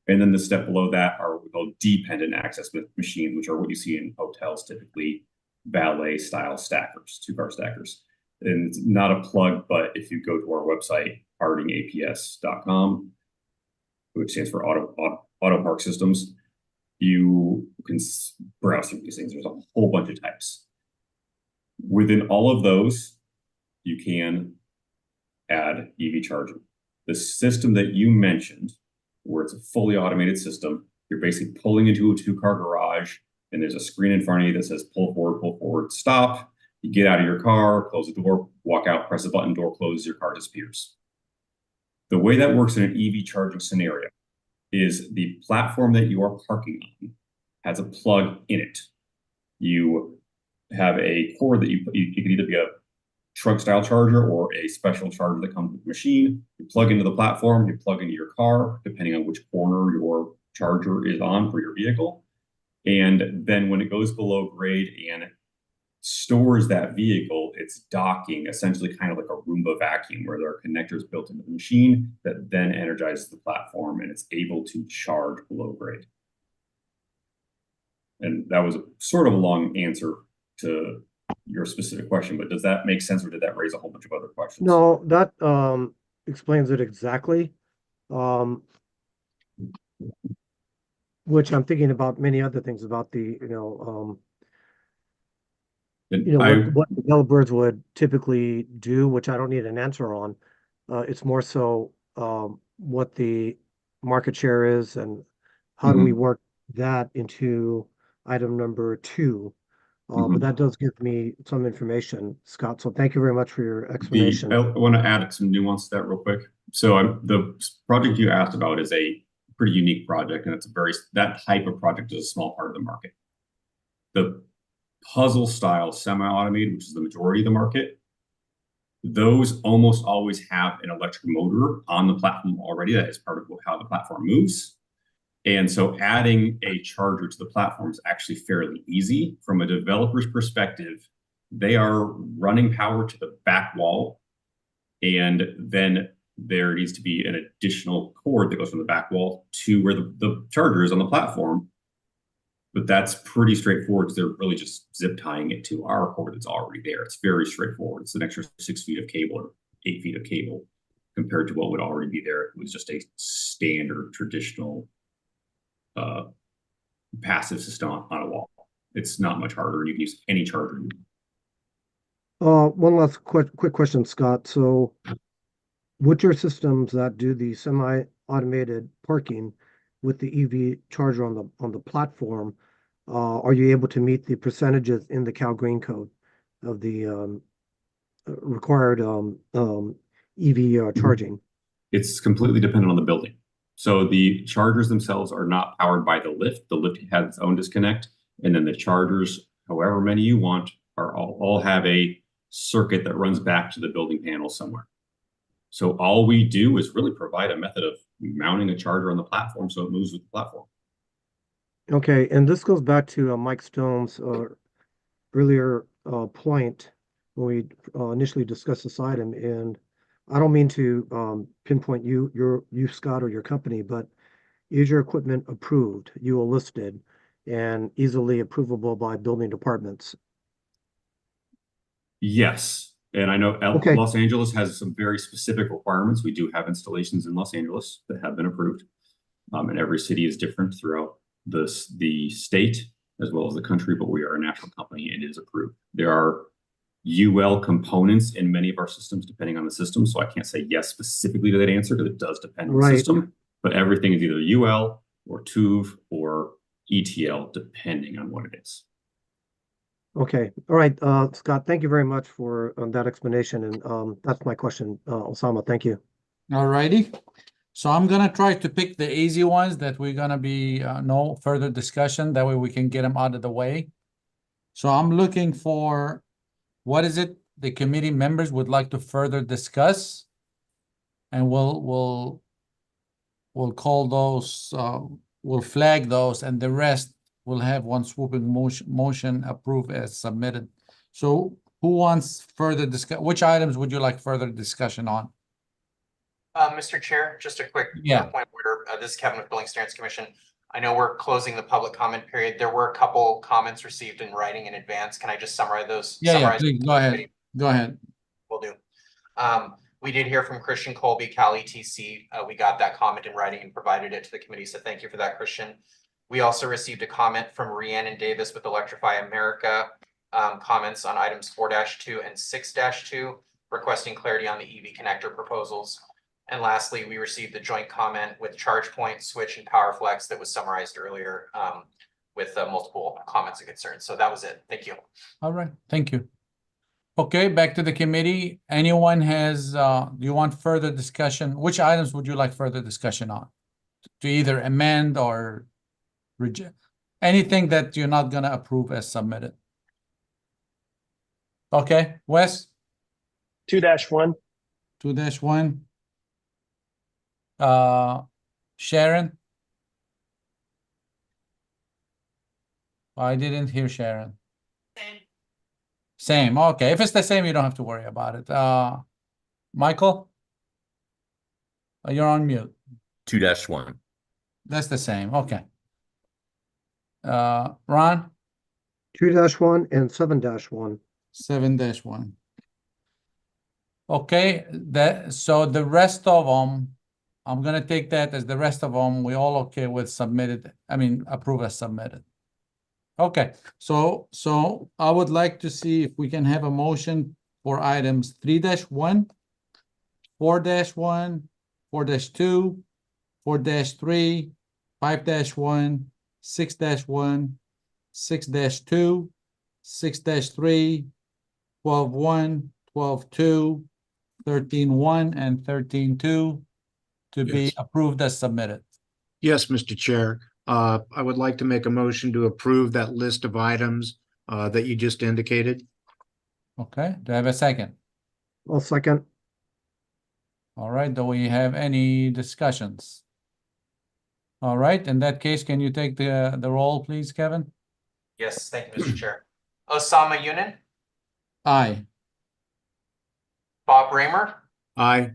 And then the step below that are what we call dependent access machines, which are what you see in hotels, typically valet style stackers, 2-car stackers. And it's not a plug, but if you go to our website, hardingaps.com, which stands for Auto Park Systems, you can browse through these things. There's a whole bunch of types. Within all of those, you can add EV charging. The system that you mentioned, where it's a fully automated system, you're basically pulling into a 2-car garage, and there's a screen in front of you that says pull forward, stop. You get out of your car, close the door, walk out, press a button, door closes, your car disappears. The way that works in an EV charging scenario is the platform that you are parking on has a plug in it. You have a cord that you can either be a truck style charger or a special charger that comes with the machine. You plug into the platform, you plug into your car, depending on which corner your charger is on for your vehicle. And then when it goes below grade and stores that vehicle, it's docking, essentially kind of like a Roomba vacuum, where there are connectors built into the machine that then energizes the platform and it's able to charge below grade. And that was sort of a long answer to your specific question, but does that make sense, or did that raise a whole bunch of other questions? No, that explains it exactly. Which I'm thinking about many other things about the, what developers would typically do, which I don't need an answer on. It's more so what the market share is and how do we work that into item number 2. But that does give me some information, Scott. So thank you very much for your explanation. I want to add some nuance to that real quick. So the project you asked about is a pretty unique project, and that type of project is a small part of the market. The puzzle style semi-automated, which is the majority of the market, those almost always have an electric motor on the platform already. That is part of how the platform moves. And so adding a charger to the platform is actually fairly easy. From a developer's perspective, they are running power to the back wall, and then there needs to be an additional cord that goes from the back wall to where the charger is on the platform. But that's pretty straightforward because they're really just zip tying it to our cord that's already there. It's very straightforward. It's an extra 6 feet of cable or 8 feet of cable compared to what would already be there. It was just a standard traditional passive system on a wall. It's not much harder. You can use any charger. One last quick question, Scott. So with your systems that do the semi-automated parking with the EV charger on the platform, are you able to meet the percentages in the Cal Green Code of the required EV charging? It's completely dependent on the building. So the chargers themselves are not powered by the lift. The lift has its own disconnect, and then the chargers, however many you want, are all have a circuit that runs back to the building panel somewhere. So all we do is really provide a method of mounting a charger on the platform so it moves with the platform. Okay, and this goes back to Mike Stone's earlier point when we initially discussed this item. And I don't mean to pinpoint you, Scott, or your company, but is your equipment approved, UL listed, and easily approvable by building departments? Yes. And I know Okay. Los Angeles has some very specific requirements. We do have installations in Los Angeles that have been approved. And every city is different throughout the state as well as the country, but we are a national company and it is approved. There are UL components in many of our systems, depending on the system. So I can't say yes specifically to that answer because it does depend on the system. But everything is either UL or TÜV or ETL, depending on what it is. Okay. All right, Scott, thank you very much for that explanation. And that's my question, Osama. Thank you. All righty. So I'm gonna try to pick the easy ones that we're gonna be no further discussion. That way we can get them out of the way. So I'm looking for what is it the committee members would like to further discuss, and we'll call those. We'll flag those, and the rest will have one swooping motion approved as submitted. So who wants further discuss? Which items would you like further discussion on? Mr. Chair, just a quick Yeah. point of order. This is Kevin with Building Standards Commission. I know we're closing the public comment period. There were a couple comments received in writing in advance. Can I just summarize those? Yeah, please, go ahead. Go ahead. Will do. We did hear from Christian Colby, Cal ETC. We got that comment in writing and provided it to the committee. So thank you for that, Christian. We also received a comment from Rhiannon Davis with Electrify America, comments on items 4-2 and 6-2, requesting clarity on the EV connector proposals. And lastly, we received the joint comment with ChargePoint, Switch, and PowerFlex that was summarized earlier with multiple comments and concerns. So that was it. Thank you. All right, thank you. Okay, back to the committee. Anyone has, do you want further discussion? Which items would you like further discussion on? To either amend or reject? Anything that you're not gonna approve as submitted? Okay, Wes? 2-1. 2-1. Sharon? I didn't hear Sharon. Same. Okay. If it's the same, you don't have to worry about it. Michael? You're on mute. 2-1. That's the same. Okay. Ron? 2-1 and 7-1. 7-1. Okay. So the rest of them, I'm gonna take that as the rest of them. We all okay with submitted. I mean, approve as submitted. Okay. So I would like to see if we can have a motion for items 3-1, 4-1, 4-2, 4-3, 5-1, 6-1, 6-2, 6-3, 12-1, 12-2, 13-1, and 13-2 to be Yes. approved as submitted. Yes, Mr. Chair. I would like to make a motion to approve that list of items that you just indicated. Okay, do I have a second? I'll second. All right, do we have any discussions? All right, in that case, can you take the roll, please, Kevin? Yes, thank you, Mr. Chair. Osama Yunin, Aye. Bob Raymer, Aye.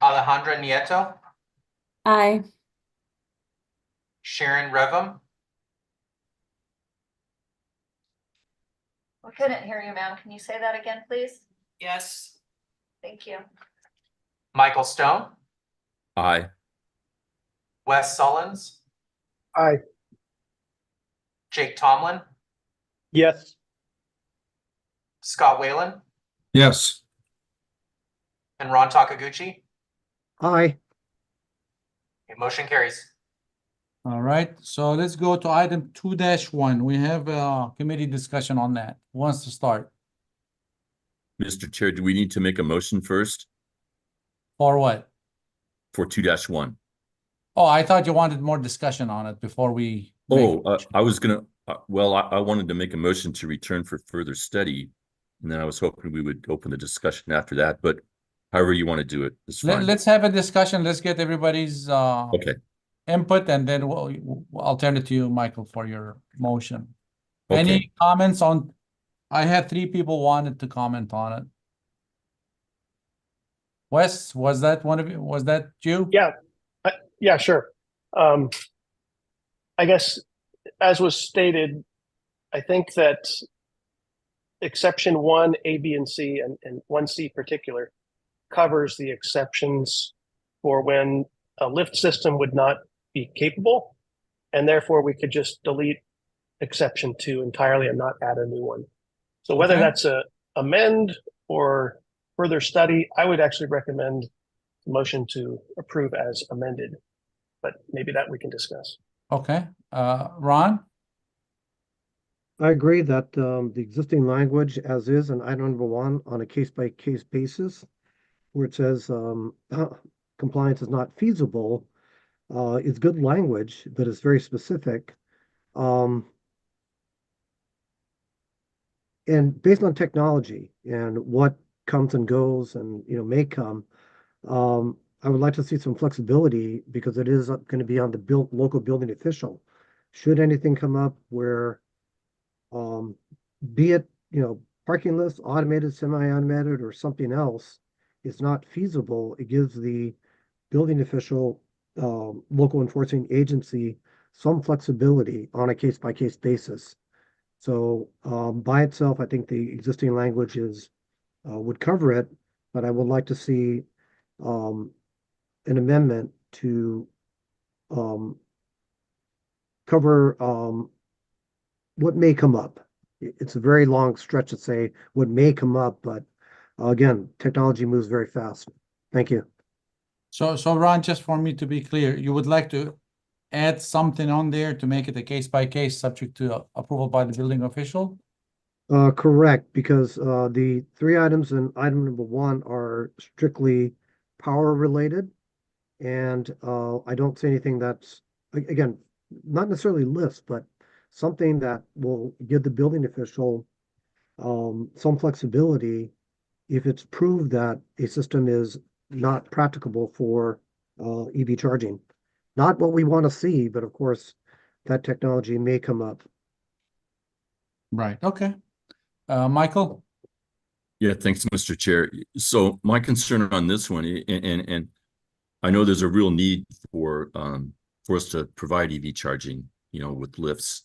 Alejandra Nieto, Aye. Sharon Revum, We couldn't hear you, ma'am. Can you say that again, please? yes, Thank you. Michael Stone, Aye. Wes Sullins, Aye. Jake Tomlin, Yes. Scott Whalen, Yes. and Ron Takaguchi. Aye. Okay, motion carries. All right, so let's go to item 2-1. We have a committee discussion on that. Who wants to start? Mr. Chair, do we need to make a motion first For what? for 2-1? Oh, I thought you wanted more discussion on it before we. make- I was gonna, I wanted to make a motion to return for further study. And then I was hoping we would open the discussion after that, but however you want to do it is fine. Let's have a discussion. Let's get everybody's Okay, input, and then I'll turn it to you, Michael, for your motion. okay. Any comments on? I had 3 people wanted to comment on it. Wes, was that one of you? Was that you? Yeah. Yeah, sure. I guess, as was stated, I think that exception 1, A, B, and C, and 1C particular, covers the exceptions for when a lift system would not be capable, and therefore we could just delete exception 2 entirely and not add a new one. So whether Okay. that's a amend or further study, I would actually recommend the motion to approve as amended, but maybe that we can discuss. Okay, Ron? I agree that the existing language as is in item number 1 on a case-by-case basis, where it says compliance is not feasible, is good language, but it's very specific. And based on technology and what comes and goes and may come, I would like to see some flexibility because it is going to be on the local building official. Should anything come up where, be it parking lists, automated, semi-automated, or something else, is not feasible, it gives the building official, local enforcing agency, some flexibility on a case-by-case basis. So by itself, I think the existing language would cover it, but I would like to see an amendment to cover what may come up. It's a very long stretch to say what may come up, but again, technology moves very fast. Thank you. So Ron, just for me to be clear, you would like to add something on there to make it a case-by-case subject to approval by the building official? Correct, because the 3 items in item number 1 are strictly power related. And I don't see anything that's, again, not necessarily lifts, but something that will give the building official some flexibility if it's proved that a system is not practicable for EV charging. Not what we want to see, but of course, that technology may come up. Right, okay. Michael? Yeah, thanks, Mr. Chair. So my concern on this one, and I know there's a real need for us to provide EV charging, with lifts.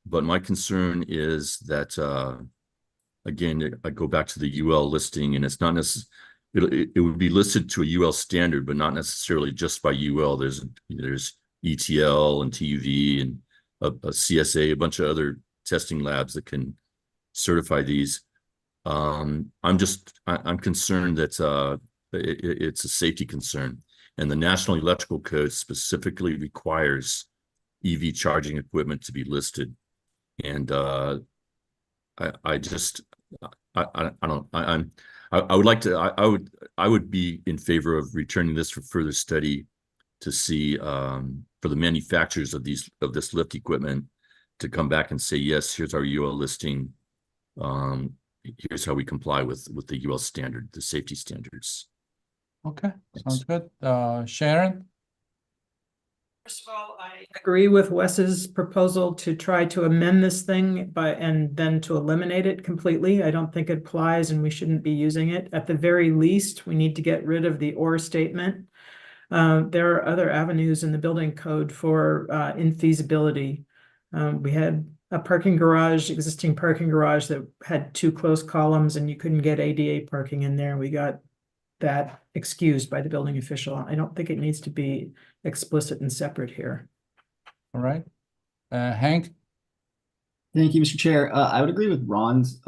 But my concern is that, again, I go back to the UL listing, and it's not necessarily, it would be listed to a UL standard, but not necessarily just by UL. There's ETL and TUV and a CSA, a bunch of other testing labs that can certify these. I'm concerned that it's a safety concern. And the National Electrical Code specifically requires EV charging equipment to be listed. And I just I don't I would like to I would be in favor of returning this for further study to see for the manufacturers of this lift equipment to come back and say, yes, here's our UL listing. Here's how we comply with the UL standard, the safety standards. Okay, sounds good. Sharon? First of all, I agree with Wes's proposal to try to amend this thing and then to eliminate it completely. I don't think it applies and we shouldn't be using it. At the very least, we need to get rid of the or statement. There are other avenues in the building code for infeasibility. We had a existing parking garage that had 2 close columns and you couldn't get ADA parking in there. We got that excused by the building official. I don't think it needs to be explicit and separate here. All right. Hank? Thank you, Mr. Chair. I would agree with Ron's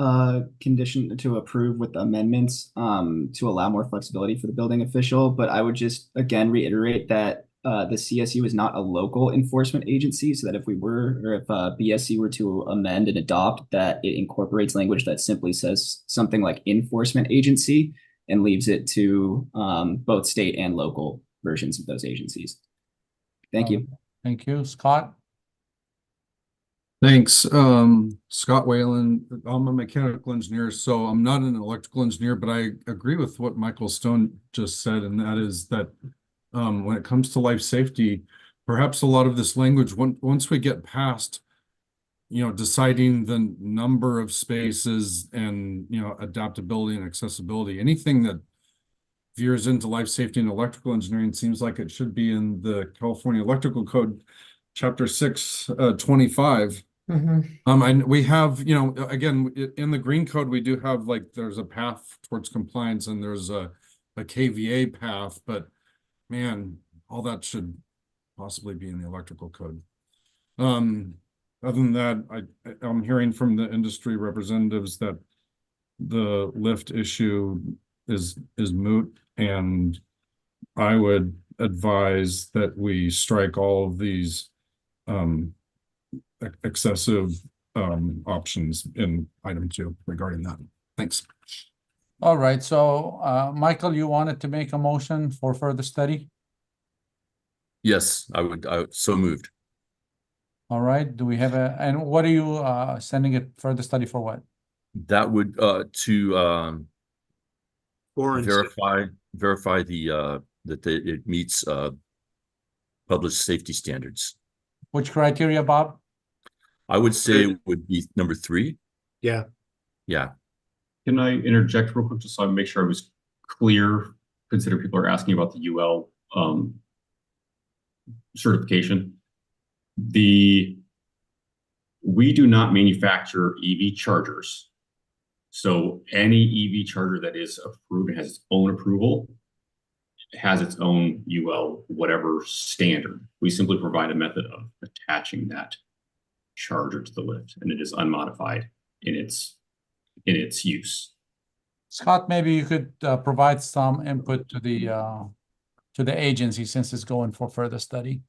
condition to approve with the amendments to allow more flexibility for the building official. But I would just again reiterate that the CSU is not a local enforcement agency, so that if BSC were to amend and adopt, that it incorporates language that simply says something like enforcement agency and leaves it to both state and local versions of those agencies. Thank you. Thank you. Scott? Thanks. Scott Whalen. I'm a mechanical engineer, so I'm not an electrical engineer, but I agree with what Michael Stone just said, and that is that when it comes to life safety, perhaps a lot of this language, once we get past, deciding the number of spaces and, adaptability and accessibility, anything that veers into life safety and electrical engineering seems like it should be in the California Electrical Code, Chapter 625. And we have, again, in the green code, we do have there's a path towards compliance and there's a KVA path, but man, all that should possibly be in the electrical code. Other than that, I'm hearing from the industry representatives that the lift issue is moot, and I would advise that we strike all of these excessive options in item 2 regarding that. Thanks. All right, so Michael, you wanted to make a motion for further study? Yes, I would so moved. All right, do we have and what are you sending it further study for what? That would to verify that it meets published safety standards. Which criteria, Bob? I would say it would be number 3. Yeah. Yeah. Can I interject real quick just so I make sure I was clear, consider people are asking about the UL certification. We do not manufacture EV chargers. So any EV charger that is approved and has its own approval has its own UL, whatever standard. We simply provide a method of attaching that charger to the lift, and it is unmodified in its use. Scott, maybe you could provide some input to the agency since it's going for further study.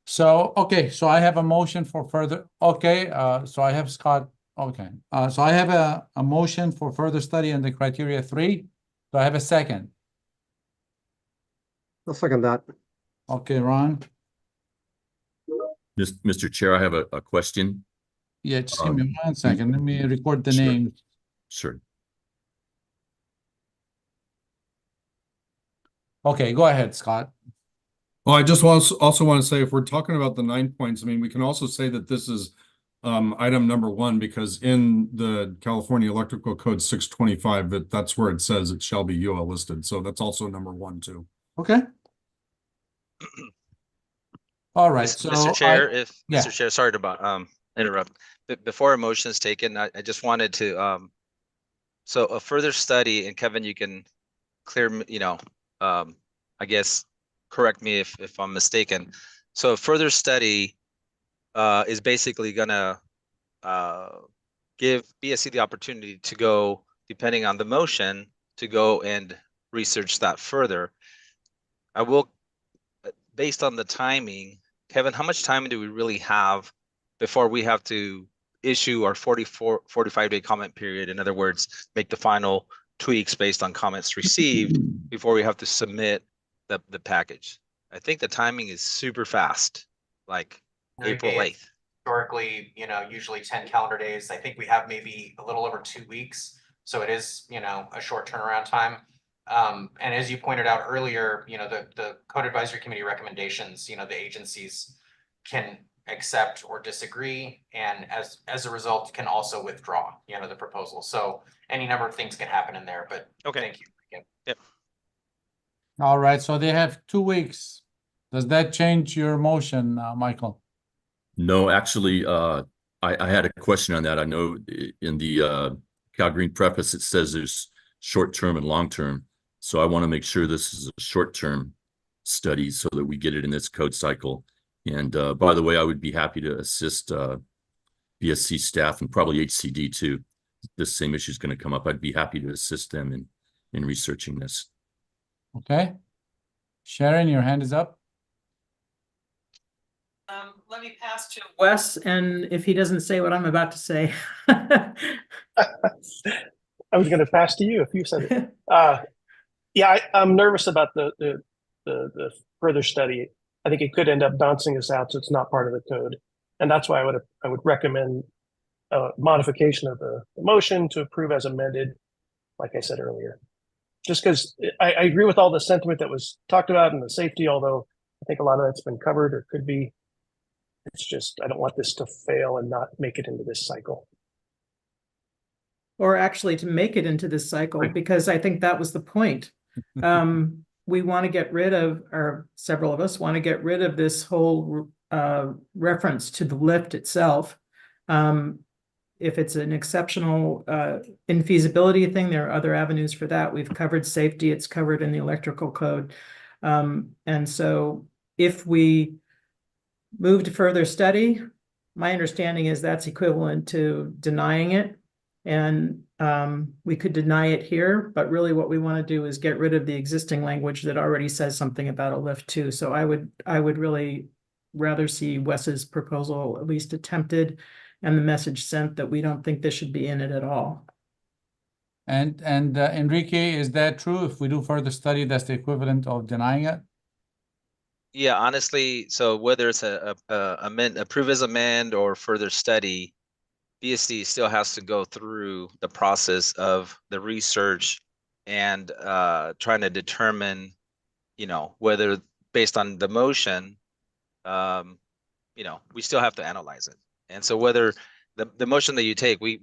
So, okay, so I have a motion for further, okay, so I have Scott, okay. So I have a motion for further study on the criteria 3. Do I have a second? I'll second that. Okay, Ron? Mr. Chair, I have a question. Yeah, just give me 1 second. Let me record the name. Sure. Okay, go ahead, Scott. Well, I just also want to say, if we're talking about the 9 points, I mean, we can also say that this is item number 1, because in the California Electrical Code 625, that's where it says it shall be UL listed. So that's also number 1 too. Okay. All right. So Mr. Chair, Mr. Chair, sorry to interrupt. But before a motion is taken, I just wanted to so a further study, and Kevin, you can clear, I guess, correct me if I'm mistaken. So a further study is basically gonna give BSC the opportunity to go, depending on the motion, to go and research that further. I will, based on the timing, Kevin, how much time do we really have before we have to issue our 45-day comment period? In other words, make the final tweaks based on comments received before we have to submit the package. I think the timing is super fast, like April 8th. Historically, usually 10 calendar days. I think we have maybe a little over 2 weeks. So it is, a short turnaround time. And as you pointed out earlier, the Code Advisory Committee recommendations, the agencies can accept or disagree, and as a result can also withdraw, the proposal. So any number of things can happen in there, but okay. Thank you. Yep. All right, so they have 2 weeks. Does that change your motion, Michael? No, actually, I had a question on that. I know in the Cal Green preface, it says there's short-term and long-term. So I want to make sure this is a short-term study so that we get it in this code cycle. And by the way, I would be happy to assist BSC staff and probably HCD too. This same issue is going to come up. I'd be happy to assist them in researching this. Okay. Sharon, your hand is up. Let me pass to Wes, and if he doesn't say what I'm about to say. I was going to pass to you if you said it. Yeah, I'm nervous about the further study. I think it could end up bouncing us out, so it's not part of the code, and that's why I would recommend a modification of the motion to approve as amended, like I said earlier. Just because I agree with all the sentiment that was talked about and the safety, although I think a lot of that's been covered or could be. It's just I don't want this to fail and not make it into this cycle. Or actually to make it into this cycle, because I think that was the point. We want to get rid of, or several of us want to get rid of this whole reference to the lift itself. If it's an exceptional infeasibility thing, there are other avenues for that. We've covered safety, it's covered in the electrical code. And so if we move to further study, my understanding is that's equivalent to denying it. And we could deny it here, but really what we want to do is get rid of the existing language that already says something about a lift too. So I would really rather see Wes's proposal at least attempted and the message sent that we don't think this should be in it at all. And Enrique, is that true? If we do further study, that's the equivalent of denying it? Yeah, honestly, so whether it's approve as amend or further study, BSD still has to go through the process of the research and trying to determine, whether based on the motion, we still have to analyze it. And so whether the motion that you take, we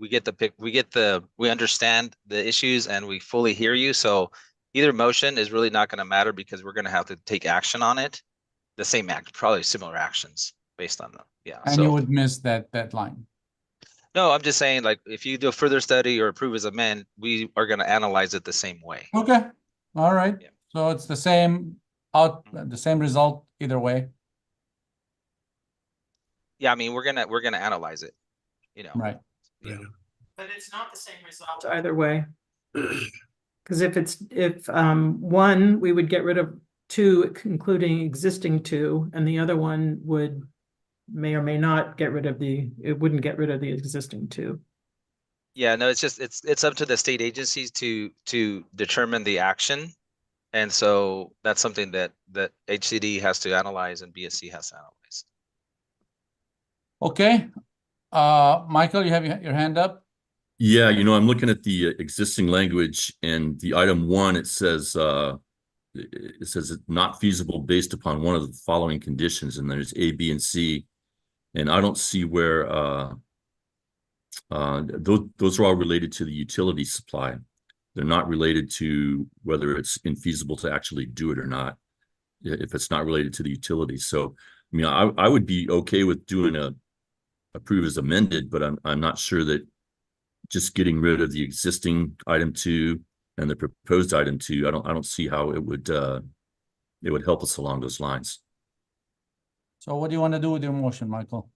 understand the issues and we fully hear you. So either motion is really not going to matter because we're going to have to take action on it. The same act, probably similar actions based on them. Yeah. And you would miss that deadline. No, I'm just saying, like, if you do a further study or approve as amend, we are going to analyze it the same way. Okay. All right. Yeah. So it's the same result either way. Yeah, I mean, we're gonna analyze it, Right. Yeah. But it's not the same result either way. Because if one, we would get rid of two, including existing two, and the other one may or may not get rid of it wouldn't get rid of the existing two. Yeah, no, it's just it's up to the state agencies to determine the action. And so that's something that HCD has to analyze and BSC has to analyze. Okay. Michael, you have your hand up? Yeah, I'm looking at the existing language and the item 1, it says it's not feasible based upon one of the following conditions, and there's A, B, and C. And I don't see where those are all related to the utility supply. They're not related to whether it's infeasible to actually do it or not, if it's not related to the utility. So, I mean, I would be okay with doing a approve as amended, but I'm not sure that just getting rid of the existing item 2 and the proposed item 2, I don't see how it would help us along those lines. So what do you want to do with your motion, Michael?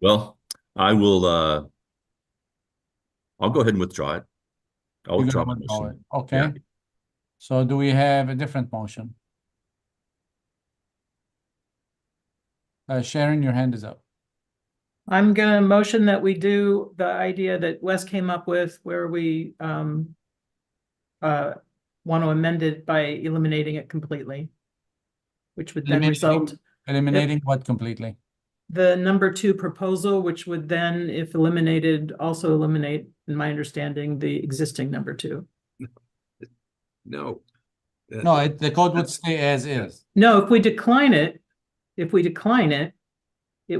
Well, I'll go ahead and withdraw it. I'll You're withdraw gonna my withdraw it. motion. Okay. Yeah. So do we have a different motion? Sharon, your hand is up. I'm gonna motion that we do the idea that Wes came up with where we want to amend it by eliminating it completely, which would then result Eliminating what completely? the number 2 proposal, which would then, if eliminated, also eliminate, in my understanding, the existing number 2. No. No, the code would stay as is. No, if we decline it, it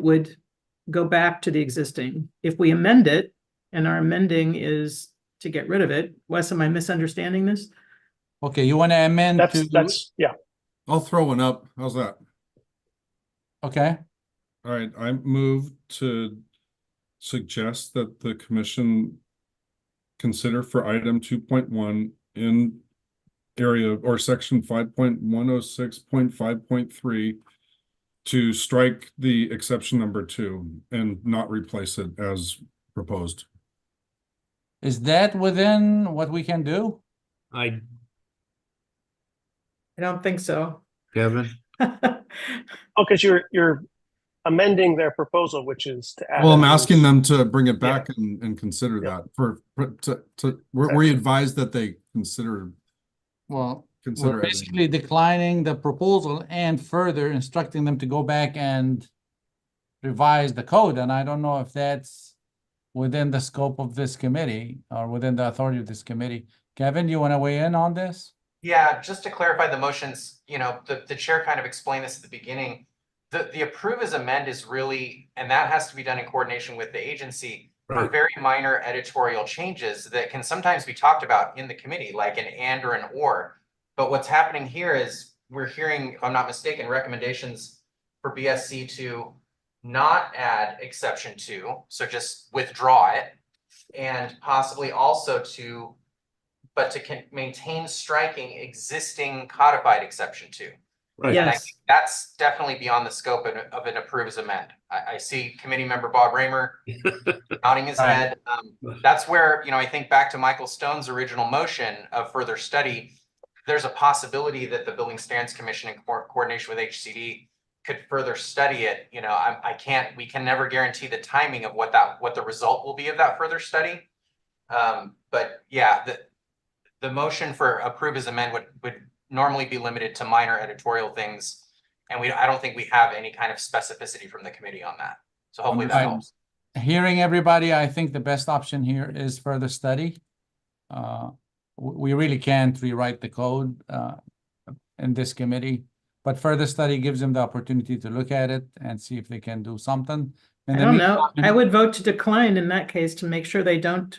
would go back to the existing. If we amend it, and our amending is to get rid of it, Wes, am I misunderstanding this? Okay, you want to amend Yeah. I'll throw one up. How's that? Okay. All right, I move to suggest that the commission consider for item 2.1 in area or section 5.106.5.3 to strike the exception number 2 and not replace it as proposed. Is that within what we can do? I don't think so. Kevin? Because you're amending their proposal, which is to add. Well, a I'm new- asking them to bring it back and consider that we're advised that they consider. Well, Consider we're adding. basically declining the proposal and further instructing them to go back and revise the code, and I don't know if that's within the scope of this committee or within the authority of this committee. Kevin, you want to weigh in on this? Yeah, just to clarify the motions, the chair kind of explained this at the beginning. The approve as amend is really, and that has to be done in coordination with the agency for Right. very minor editorial changes that can sometimes be talked about in the committee, like an and or an or. But what's happening here is we're hearing, if I'm not mistaken, recommendations for BSC to not add exception 2, so just withdraw it, and possibly also to maintain striking existing codified exception 2. Right. And I Yes. think that's definitely beyond the scope of an approve as amend. I see committee member Bob Raymer nodding his head. That's where, I think back to Michael Stone's original motion of further study, there's a possibility that the Building Standards Commission in coordination with HCD could further study it. We can never guarantee the timing of what the result will be of that further study. But yeah, the motion for approve as amend would normally be limited to minor editorial things. And I don't think we have any kind of specificity from the committee on that. So hopefully that helps. Hearing everybody, I think the best option here is further study. We really can't rewrite the code in this committee, but further study gives them the opportunity to look at it and see if they can do something. I don't know. I would vote to decline in that case to make sure they don't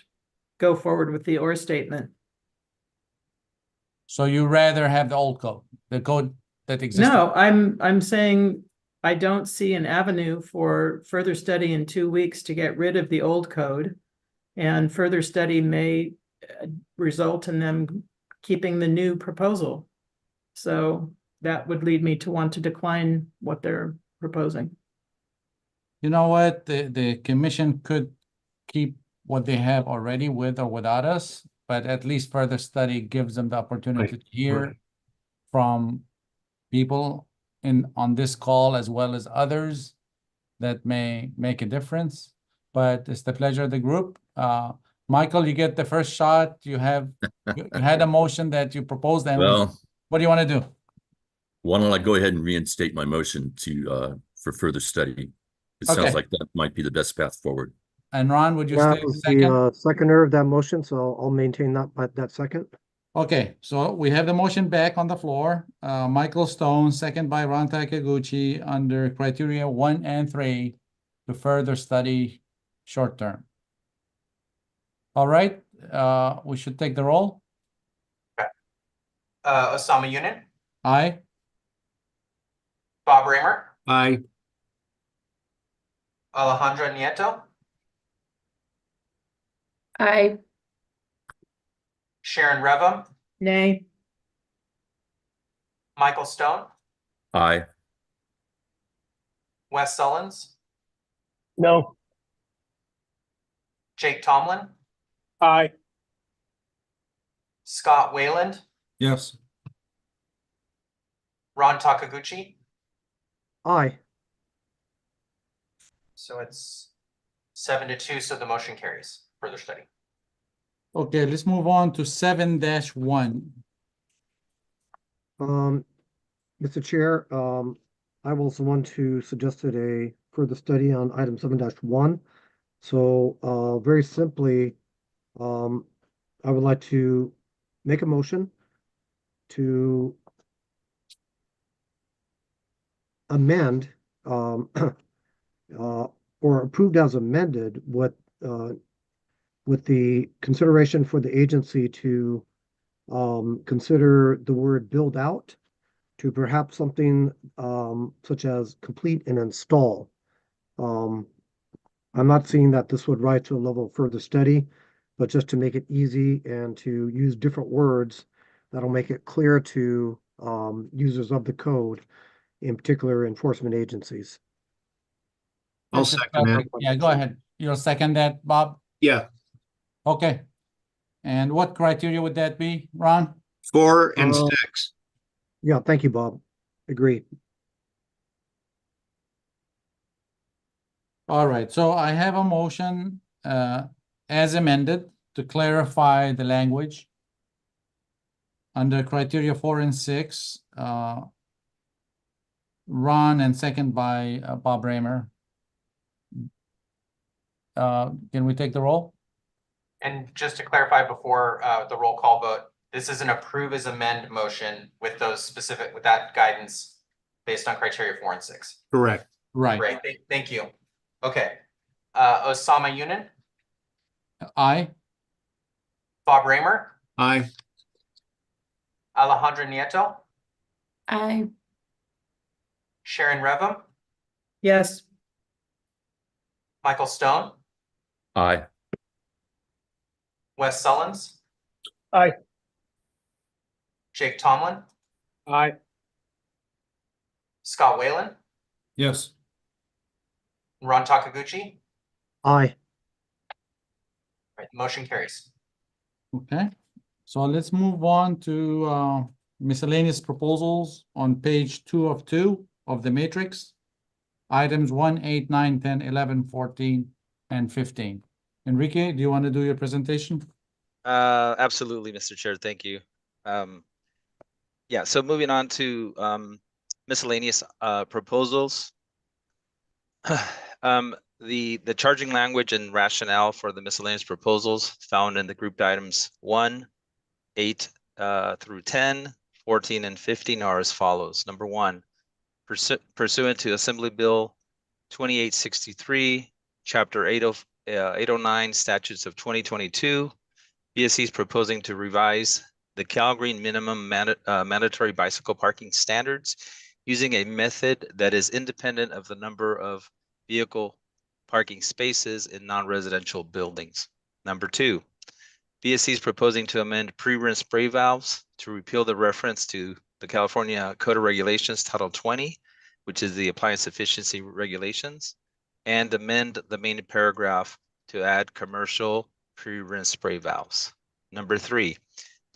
go forward with the or statement. So you rather have the old code, the code that exists? No, I'm saying I don't see an avenue for further study in 2 weeks to get rid of the old code. And further study may result in them keeping the new proposal. So that would lead me to want to decline what they're proposing. You know what? The commission could keep what they have already with or without us, but at least further study gives them the opportunity to hear from people on this call as well as others that may make a difference. But it's the pleasure of the group. Michael, you get the first shot. You had a motion that you proposed, and Well, what do you want to do? why don't I go ahead and reinstate my motion for further study? It sounds like that might be the best path forward. And Ron, would you Yeah, stay I was second? the seconder of that motion, so I'll maintain that second. Okay, so we have the motion back on the floor. Michael Stone, second by Ron Takaguchi, under criteria 1 and 3 to further study short term. All right, we should take the roll. Osama Yunin, Aye. Bob Raymer, Aye. Alejandra Nieto, Aye. Sharon Revum, Nay. Michael Stone, Aye. Wes Sullins, No. Jake Tomlin, Aye. Scott Wayland, Yes. Ron Takaguchi. Aye. So it's 7-2, so the motion carries. Further study. Okay, let's move on to 7-1. Mr. Chair, I was the one who suggested a further study on item 7-1. So, very simply, I would like to make a motion to amend, or approved as amended with the consideration for the agency to consider the word build out to perhaps something such as complete and install. I'm not seeing that this would rise to a level of further study, but just to make it easy and to use different words that'll make it clear to users of the code, in particular enforcement agencies. I'll This is second that. Patrick. Yeah, go ahead. You'll second that, Bob? Yeah, Okay. And what criteria would that be, Ron? 4 and 6. Yeah, thank you, Bob. Agree. All right, so I have a motion as amended to clarify the language under criteria 4 and 6. Ron and second by Bob Raymer. Can we take the roll? And just to clarify before the roll call vote, this is an approve as amend motion with those specific, with that guidance based on criteria 4 and 6. Correct. Right. Great, thank you. Okay, Osama Yunin, Aye. Bob Raymer, Aye. Alejandra Nieto, Aye. Sharon Revum, Yes. Michael Stone, Aye. Wes Sullins, Aye. Jake Tomlin, Aye. Scott Whalen, Yes. Ron Takaguchi. Aye. Right, motion carries. Okay, so let's move on to miscellaneous proposals on page 2 of 2 of the matrix. Items 1, 8, 9, 10, 11, 14, and 15. Enrique, do you want to do your presentation? Absolutely, Mr. Chair. Thank you. Yeah, so moving on to miscellaneous proposals. The charging language and rationale for the miscellaneous proposals found in the grouped items 1, 8 through 10, 14, and 15 are as follows. Number 1, pursuant to Assembly Bill 2863, Chapter 809, Statutes of 2022, BSC is proposing to revise the CalGreen minimum mandatory bicycle parking standards using a method that is independent of the number of vehicle parking spaces in non-residential buildings. Number 2, BSC is proposing to amend pre-rinse spray valves to repeal the reference to the California Code of Regulations Title 20, which is the appliance efficiency regulations, and amend the main paragraph to add commercial pre-rinse spray valves. Number 3,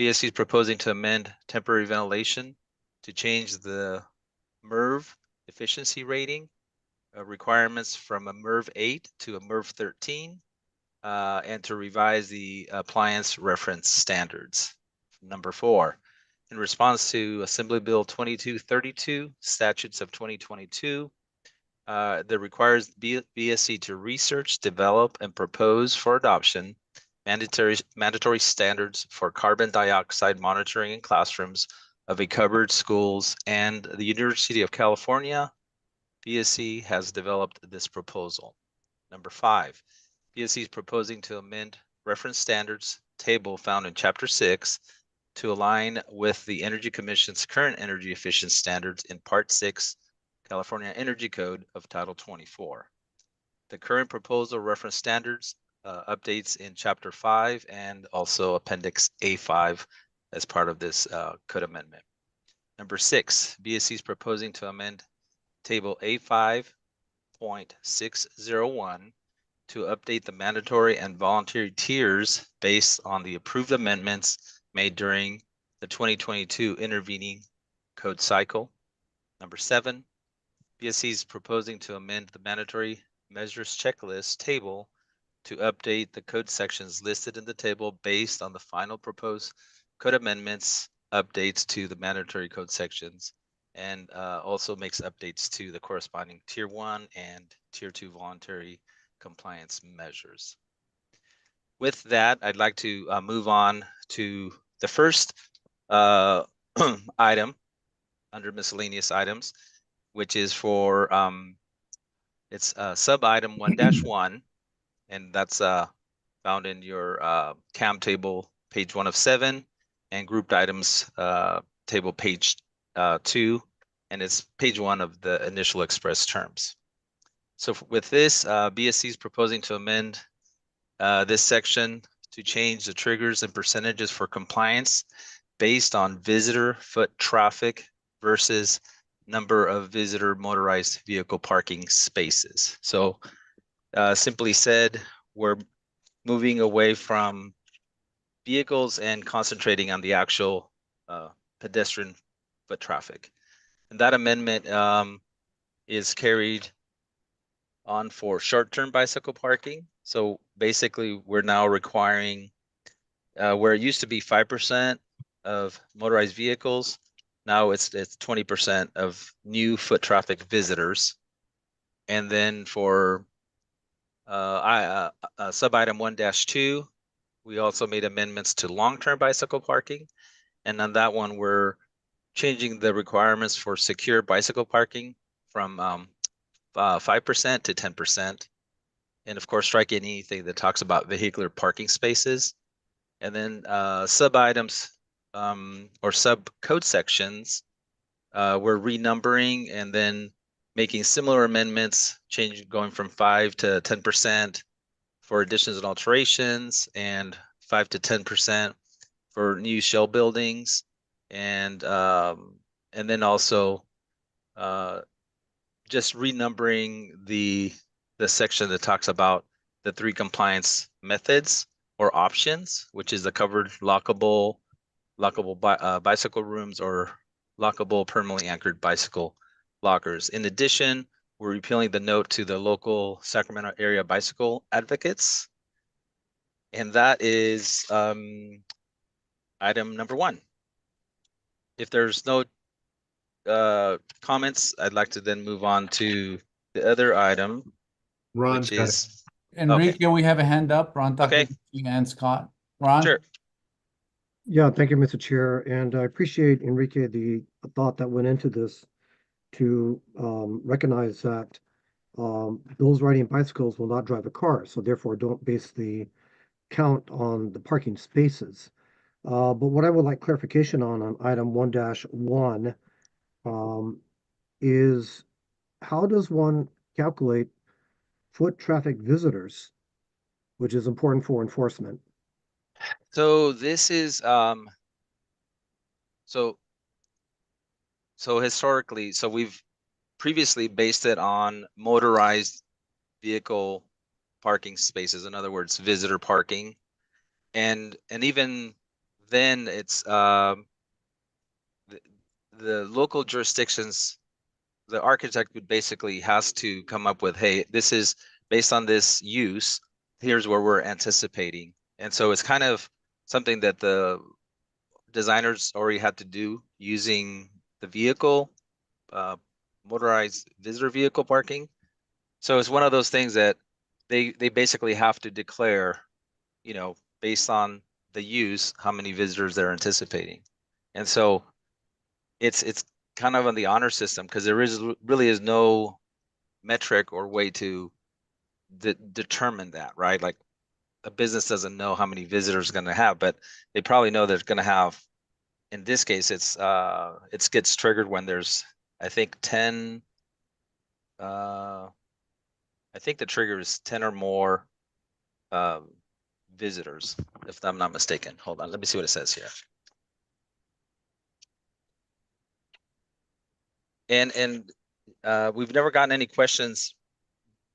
BSC is proposing to amend temporary ventilation to change the MERV efficiency rating requirements from a MERV 8 to a MERV 13, and to revise the appliance reference standards. Number 4, in response to Assembly Bill 2232, Statutes of 2022, that requires BSC to research, develop, and propose for adoption mandatory standards for carbon dioxide monitoring in classrooms of a covered schools, and the University of California, BSC has developed this proposal. Number 5, BSC is proposing to amend reference standards table found in Chapter 6 to align with the Energy Commission's current energy efficient standards in Part 6, California Energy Code of Title 24. The current proposal reference standards updates in Chapter 5 and also Appendix A5 as part of this code amendment. Number 6, BSC is proposing to amend Table A5.601 to update the mandatory and voluntary tiers based on the approved amendments made during the 2022 intervening code cycle. Number 7, BSC is proposing to amend the mandatory measures checklist table to update the code sections listed in the table based on the final proposed code amendments, updates to the mandatory code sections, and also makes updates to the corresponding Tier 1 and Tier 2 voluntary compliance measures. With that, I'd like to move on to the first item under miscellaneous items, which is for it's sub item 1-1, and that's found in your CAM table, page 1 of 7, and grouped items table page 2, and it's page 1 of the initial express terms. So with this, BSC is proposing to amend this section to change the triggers and percentages for compliance based on visitor foot traffic versus number of visitor motorized vehicle parking spaces. So simply said, we're moving away from vehicles and concentrating on the actual pedestrian foot traffic. And that amendment is carried on for short-term bicycle parking. So basically, we're now requiring, where it used to be 5% of motorized vehicles, now it's 20% of new foot traffic visitors. And then for sub item 1-2, we also made amendments to long-term bicycle parking. And on that one, we're changing the requirements for secure bicycle parking from 5% to 10%. And of course, strike anything that talks about vehicular parking spaces. And then sub items or sub code sections, we're renumbering and then making similar amendments, going from 5 to 10% for additions and alterations, and 5 to 10% for new shell buildings, and then also just renumbering the section that talks about the 3 compliance methods or options, which is the covered lockable bicycle rooms or lockable permanently anchored bicycle lockers. In addition, we're repealing the note to the local Sacramento area bicycle advocates. And that is item number 1. If there's no comments, I'd like to then move on to the other item, Ron's which got is Enrique, we have a hand up. Ron Tucker and Scott. Ron? Sure. Yeah, thank you, Mr. Chair, and I appreciate, Enrique, the thought that went into this to recognize that those riding bicycles will not drive a car, so therefore don't base the count on the parking spaces. But what I would like clarification on item 1-1 is how does one calculate foot traffic visitors, which is important for enforcement? So this is so historically, so we've previously based it on motorized vehicle parking spaces, in other words, visitor parking. And even then it's the local jurisdictions, the architect would basically has to come up with, hey, this is based on this use, here's where we're anticipating. And so it's kind of something that the designers already had to do using the vehicle, motorized visitor vehicle parking. So it's one of those things that they basically have to declare, based on the use, how many visitors they're anticipating. And so it's kind of on the honor system, because there really is no metric or way to determine that, right? Like a business doesn't know how many visitors going to have, but they probably know they're going to have. In this case, it gets triggered when there's, I think, 10. I think the trigger is 10 or more visitors, if I'm not mistaken. Hold on, let me see what it says here. And we've never gotten any questions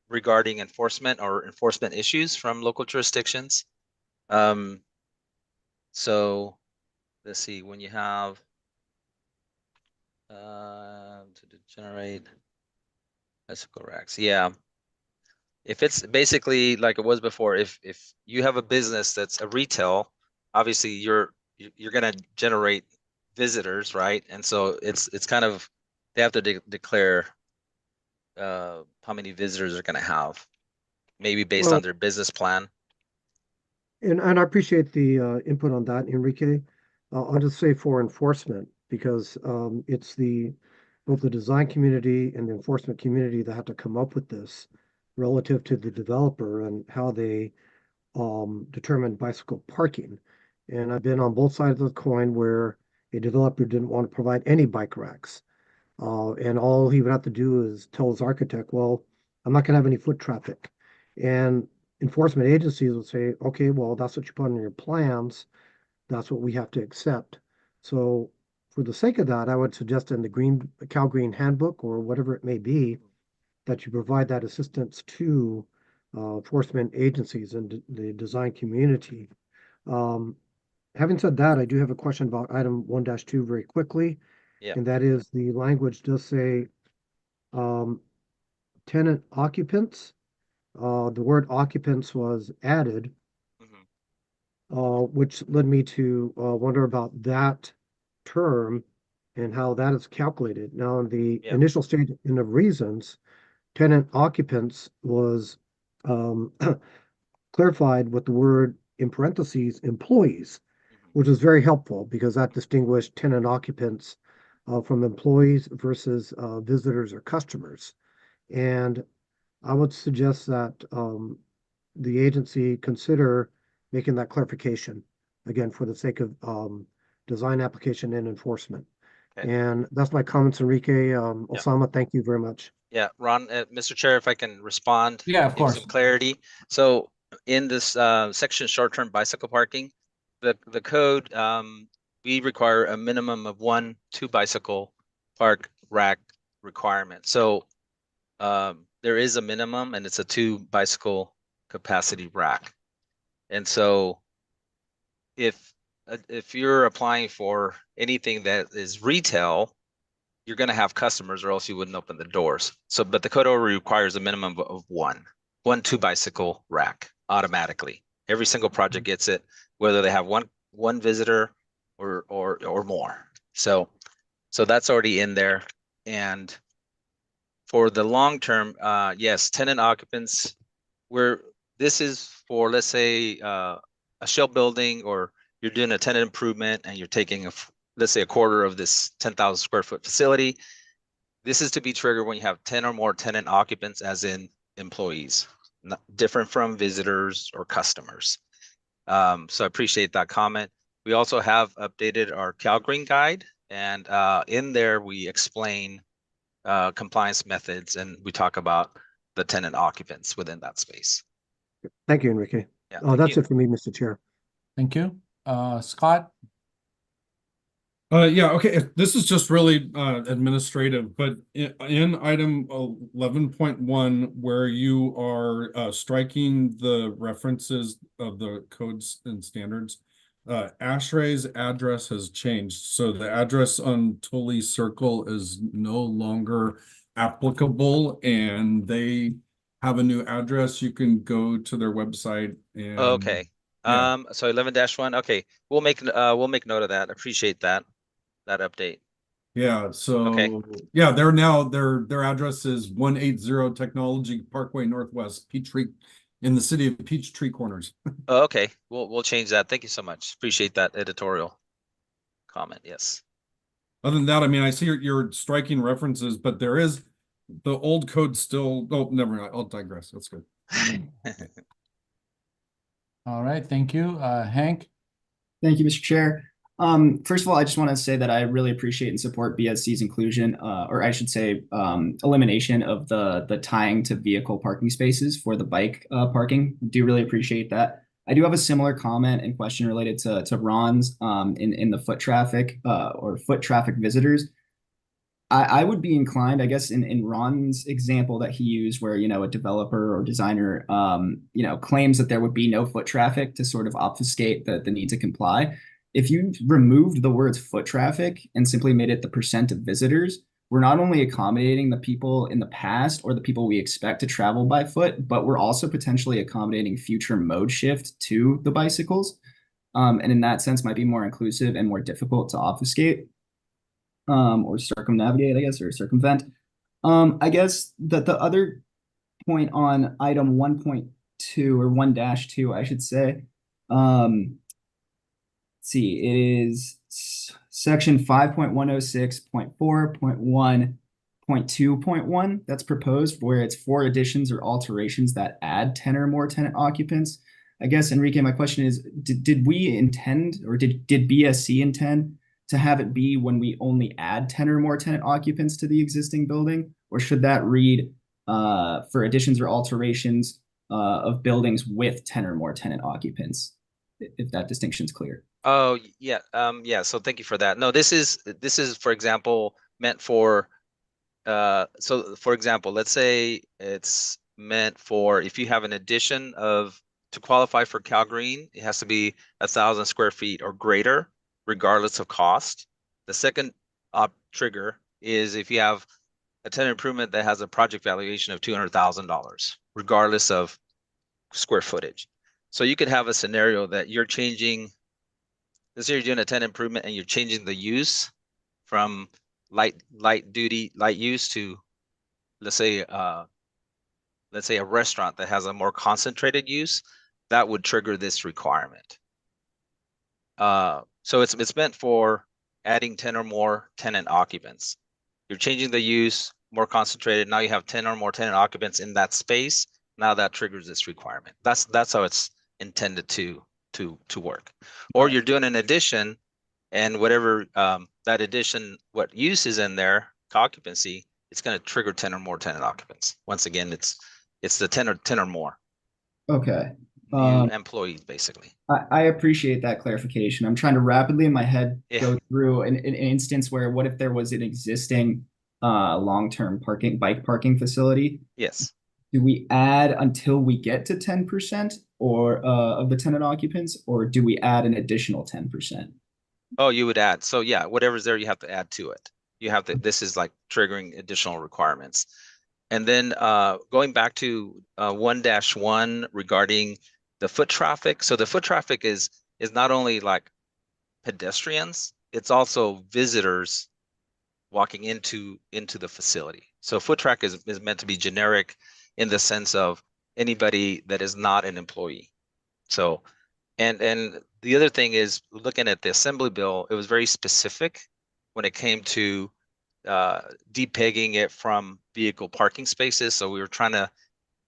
regarding enforcement or enforcement issues from local jurisdictions. So let's see, when you have to generate bicycle racks. Yeah. If it's basically like it was before, if you have a business that's a retail, obviously you're gonna generate visitors, right? And so it's kind of, they have to declare how many visitors they're gonna have, maybe based on Well, their business plan. and I appreciate the input on that, Enrique. I'll just say for enforcement, because it's both the design community and the enforcement community that have to come up with this relative to the developer and how they determine bicycle parking. And I've been on both sides of the coin where a developer didn't want to provide any bike racks. And all he would have to do is tell his architect, well, I'm not going to have any foot traffic. And enforcement agencies would say, okay, well, that's what you put in your plans. That's what we have to accept. So for the sake of that, I would suggest in the Cal Green Handbook or whatever it may be, that you provide that assistance to enforcement agencies and the design community. Having said that, I do have a question about item 1-2 very quickly. Yeah. And that is the language does say tenant occupants. The word occupants was added, which led me to wonder about that term and how that is calculated. Now, in the initial statement of reasons, tenant occupants was clarified with the word in parentheses employees, which was very helpful because that distinguished tenant occupants from employees versus visitors or customers. And I would suggest that the agency consider making that clarification, again, for the sake of design application and enforcement. Okay. And that's my comments, Enrique. Osama, thank you very much. Yeah, Ron, Mr. Chair, if I can respond. Yeah, of give course. some clarity. So in this section, short-term bicycle parking, the code, we require a minimum of 1 2-bicycle park rack requirement. So there is a minimum, and it's a 2-bicycle capacity rack. And so if you're applying for anything that is retail, you're going to have customers or else you wouldn't open the doors. So, but the code already requires a minimum of 1 2-bicycle rack automatically. Every single project gets it, whether they have one visitor or more. So that's already in there. And for the long term, yes, tenant occupants, this is for, let's say, a shell building, or you're doing a tenant improvement and you're taking let's say a quarter of this 10,000 square foot facility. This is to be triggered when you have 10 or more tenant occupants, as in employees, different from visitors or customers. So I appreciate that comment. We also have updated our Cal Green guide, and in there we explain compliance methods, and we talk about the tenant occupants within that space. Thank you, Enrique. Yeah, that's it for me, Mr. Chair. Thank you. Scott? Yeah, okay. This is just really administrative, but in item 11.1, where you are striking the references of the codes and standards, ASHRAE's address has changed. So the address on Tully Circle is no longer applicable, and they have a new address. You can go to their website and okay. Yeah. So 11-1. Okay, we'll make note of that. Appreciate that update. Yeah, so Okay. yeah, they're now their address is 180 Technology Parkway Northwest, Peachtree, in the city of Peachtree Corners. Oh, okay, we'll change that. Thank you so much. Appreciate that editorial comment. Yes. Other than that, I mean, I see you're striking references, but there is the old code still. Oh, never mind. I'll digress. That's good. All right, thank you. Hank? Thank you, Mr. Chair. First of all, I just want to say that I really appreciate and support BSC's inclusion, or I should say, elimination of the tying to vehicle parking spaces for the bike parking. Do really appreciate that. I do have a similar comment and question related to Ron's in the foot traffic or foot traffic visitors. I would be inclined, I guess, in Ron's example that he used, where, you know, a developer or designer, you know, claims that there would be no foot traffic to sort of obfuscate the need to comply. if you removed the words foot traffic and simply made it the percent of visitors, we're not only accommodating the people in the past or the people we expect to travel by foot, but we're also potentially accommodating future mode shift to the bicycles. And in that sense might be more inclusive and more difficult to obfuscate or circumnavigate, I guess, or circumvent. I guess that the other point on item 1.2 or 1-2, I should say, let's see, it is section 5.106.4.1.2.1 that's proposed, where it's for additions or alterations that add 10 or more tenant occupants. I guess, Enrique, my question is, did we intend, or did BSC intend to have it be when we only add 10 or more tenant occupants to the existing building? Or should that read for additions or alterations of buildings with 10 or more tenant occupants, if that distinction is clear? Oh, yeah. Yeah. So thank you for that. No, this is, for example, meant for, so for example, let's say it's meant for, if you have an addition of, to qualify for Cal Green, it has to be 1,000 square feet or greater, regardless of cost. The second trigger is if you have a tenant improvement that has a project valuation of $200,000, regardless of square footage. So you could have a scenario that you're changing, let's say you're doing a tenant improvement and you're changing the use from light use to, let's say a restaurant that has a more concentrated use, that would trigger this requirement. So it's meant for adding 10 or more tenant occupants. You're changing the use, more concentrated. Now you have 10 or more tenant occupants in that space. Now that triggers this requirement. That's how it's intended to work. Or you're doing an addition, and whatever that addition, what use is in there, occupancy, it's going to trigger 10 or more tenant occupants. Once again, it's the 10 or more. Okay. New employees, basically. I appreciate that clarification. I'm trying to rapidly in my head go through an instance where, what if there was an existing long-term bike parking facility? Yes. Do we add until we get to 10% or of the tenant occupants, or do we add an additional 10%? Oh, you would add. So yeah, whatever's there, you have to add to it. You have to, this is like triggering additional requirements. And then going back to 1-1 regarding the foot traffic. So the foot traffic is not only like pedestrians, it's also visitors walking into the facility. So foot traffic is meant to be generic in the sense of anybody that is not an employee. So, and the other thing is, looking at the assembly bill, it was very specific when it came to depegging it from vehicle parking spaces. So we were trying to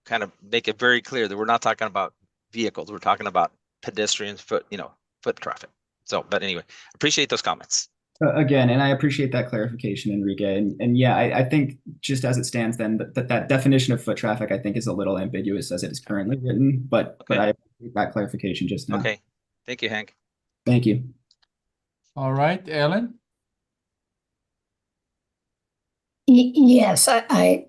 kind of make it very clear that we're not talking about vehicles. We're talking about pedestrians, foot traffic. So, but anyway, appreciate those comments. Again, and I appreciate that clarification, Enrique. And yeah, I think just as it stands then, that definition of foot traffic, I think, is a little ambiguous as it is currently written, but I appreciate that clarification just now. Okay. Thank you, Hank. Thank you. All right, Ellen? Yes, I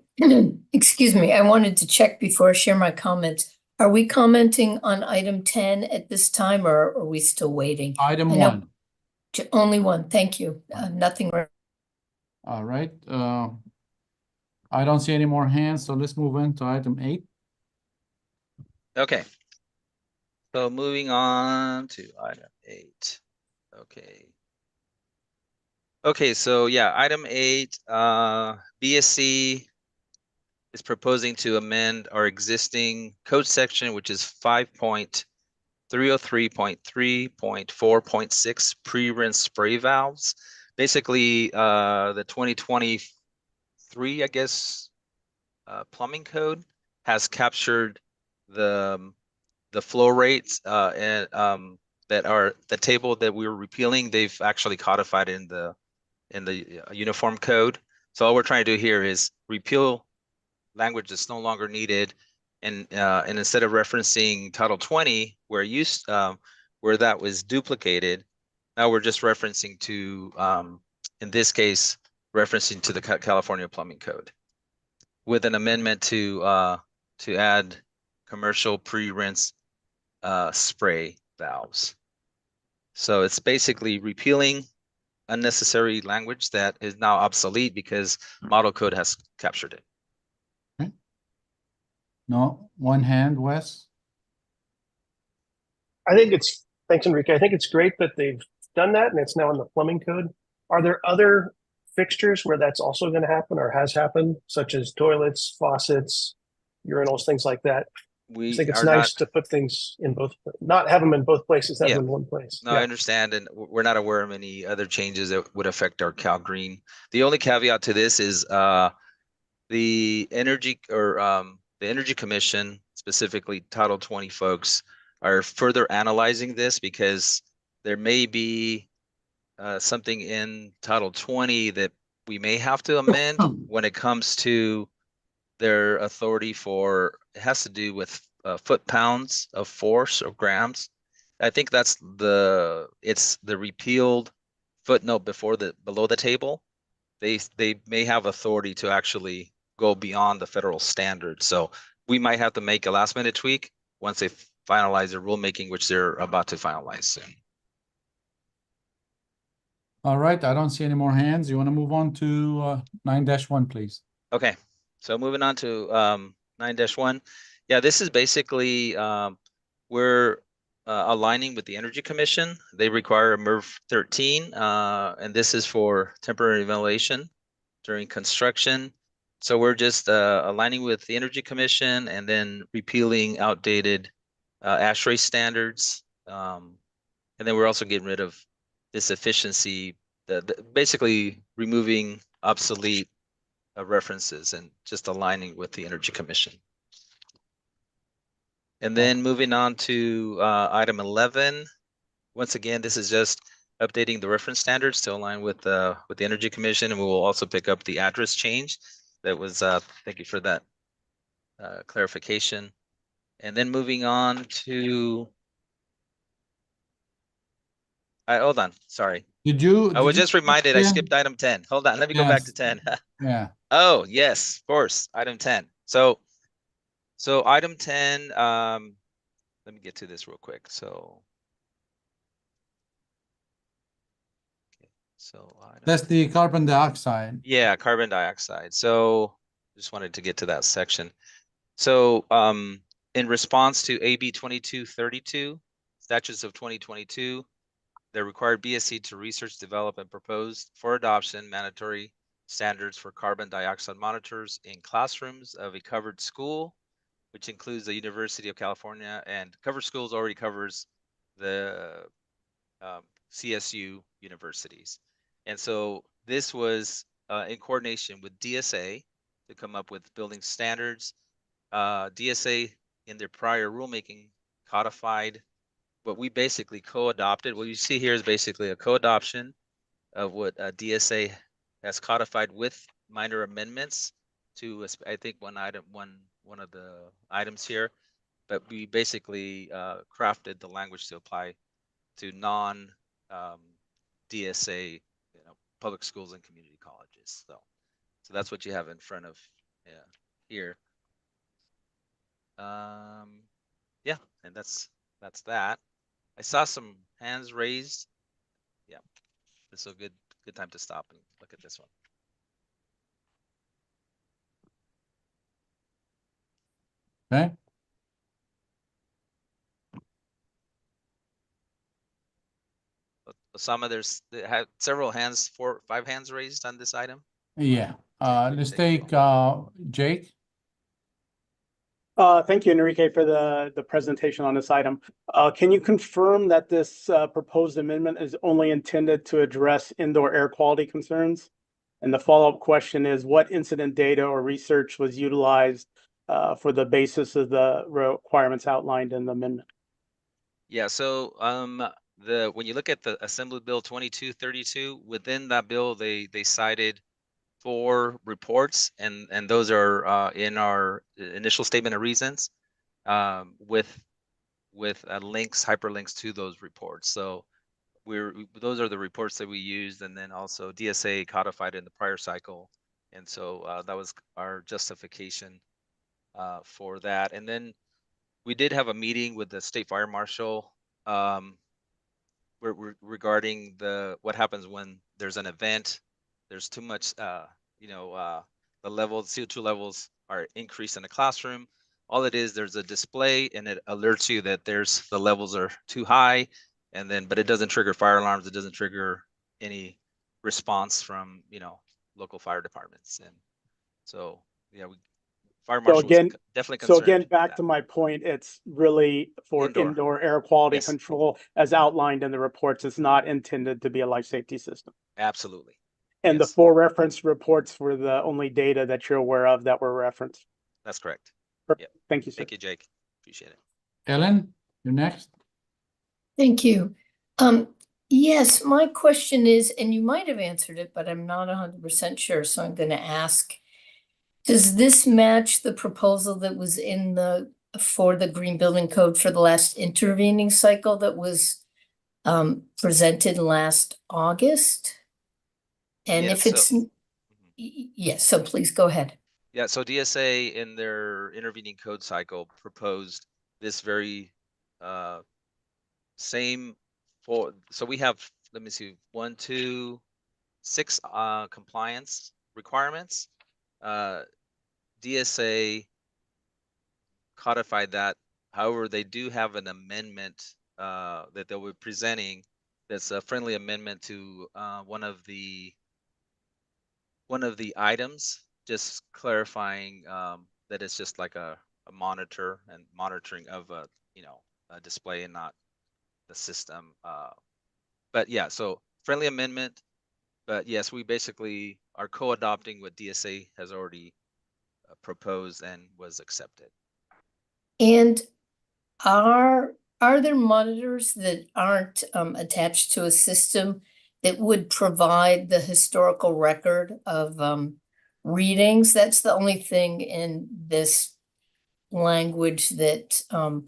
excuse me, I wanted to check before I share my comments. Are we commenting on item 10 at this time, or are we still waiting? Item 1. Only one, thank you. Nothing. All right. I don't see any more hands, so let's move on to item 8. Okay. So moving on to item 8. Okay. Okay, so yeah, item 8, BSC is proposing to amend our existing code section, which is 5.303.3.4.6 pre-rinse spray valves. Basically, the 2023, I guess, plumbing code has captured the flow rates and that are the table that we were repealing. They've actually codified in the uniform code. So all we're trying to do here is repeal language that's no longer needed, and instead of referencing Title 20 where that was duplicated, now we're just referencing to in this case referencing to the California Plumbing Code with an amendment to add commercial pre-rinse spray valves. So it's basically repealing unnecessary language that is now obsolete because model code has captured it. No, one hand, Wes? Thanks, Enrique. I think it's great that they've done that and it's now in the plumbing code. Are there other fixtures where that's also going to happen or has happened, such as toilets, faucets, urinals, things like that? I think it's nice to put things in both, not have them in both places, have them in one place. No, I understand, and we're not aware of any other changes that would affect our Cal Green. The only caveat to this is the energy the Energy Commission, specifically Title 20 folks, are further analyzing this because there may be something in Title 20 that we may have to amend when it comes to their authority for, it has to do with foot-pounds of force or grams. I think that's it's the repealed footnote below the table. They may have authority to actually go beyond the federal standard. So we might have to make a last minute tweak once they finalize their rulemaking, which they're about to finalize soon. All right, I don't see any more hands. You want to move on to 9-1, please? Okay, so moving on to 9-1. Yeah, this is basically we're aligning with the Energy Commission. They require a MERV 13, and this is for temporary ventilation during construction. So we're just aligning with the Energy Commission and then repealing outdated ASHRAE standards. And then we're also getting rid of this efficiency, basically removing obsolete references and just aligning with the Energy Commission. And then moving on to item 11. Once again, this is just updating the reference standards to align with the Energy Commission, and we will also pick up the address change. That was thank you for that clarification. And then moving on to hold on, sorry. I was just reminded I skipped item 10. Hold on, let me go back to 10. Yeah. Oh, yes, of course, item 10. So item 10, let me get to this real quick. So That's the carbon dioxide. Yeah, carbon dioxide. So just wanted to get to that section. So in response to AB 2232, statutes of 2022, they required BSC to research, develop, and propose for adoption mandatory standards for carbon dioxide monitors in classrooms of a covered school, which includes the University of California, and covered schools already covers the CSU universities. And so this was in coordination with DSA to come up with building standards. DSA in their prior rulemaking codified what we basically co-adopted. What you see here is basically a co-adoption of what DSA has codified with minor amendments to, I think, one of the items here. But we basically crafted the language to apply to non DSA, public schools and community colleges. So that's what you have in front of here. Yeah, and that's that. I saw some hands raised. Yeah, this is a good time to stop and look at this one. Okay. Osama, there have several hands, 4 or 5 hands raised on this item. Yeah. Let's take Jake. Thank you, Enrique, for the presentation on this item. Can you confirm that this proposed amendment is only intended to address indoor air quality concerns? And the follow-up question is, what incident data or research was utilized for the basis of the requirements outlined in the amendment? Yeah, so when you look at the Assembly Bill 2232, within that bill, they cited 4 reports, and those are in our initial statement of reasons, with links, hyperlinks to those reports. So those are the reports that we used, and then also DSA codified in the prior cycle, and so that was our justification for that. And then we did have a meeting with the state fire marshal regarding what happens when there's an event, there's too much, the levels, CO2 levels are increased in the classroom. All it is, there's a display and it alerts you that the levels are too high, but it doesn't trigger fire alarms. It doesn't trigger any response from, local fire departments. And so, yeah, fire marshal was definitely concerned. So again, back to my point, it's really for indoor air quality control as outlined in the reports. It's not intended to be a life safety system. Absolutely. And the 4 reference reports were the only data that you're aware of that were referenced. That's correct. Perfect. Yep. Thank you, sir. Thank you, Jake. Appreciate it. Ellen, you're next. Thank you. Yes, my question is, and you might have answered it, but I'm not 100% sure, so I'm going to ask. Does this match the proposal that was for the Green Building Code for the last intervening cycle that was presented last August? And if it's, yes, so please go ahead. Yeah, so DSA in their intervening code cycle proposed this very same so we have, let me see, 1, 2, 6 compliance requirements. DSA codified that. However, they do have an amendment that they'll be presenting that's a friendly amendment to one of the items, just clarifying that it's just like a monitor and monitoring of a display and not the system. But yeah, so friendly amendment. But yes, we basically are co-adopting what DSA has already proposed and was accepted. And are there monitors that aren't attached to a system that would provide the historical record of readings? That's the only thing in this language that I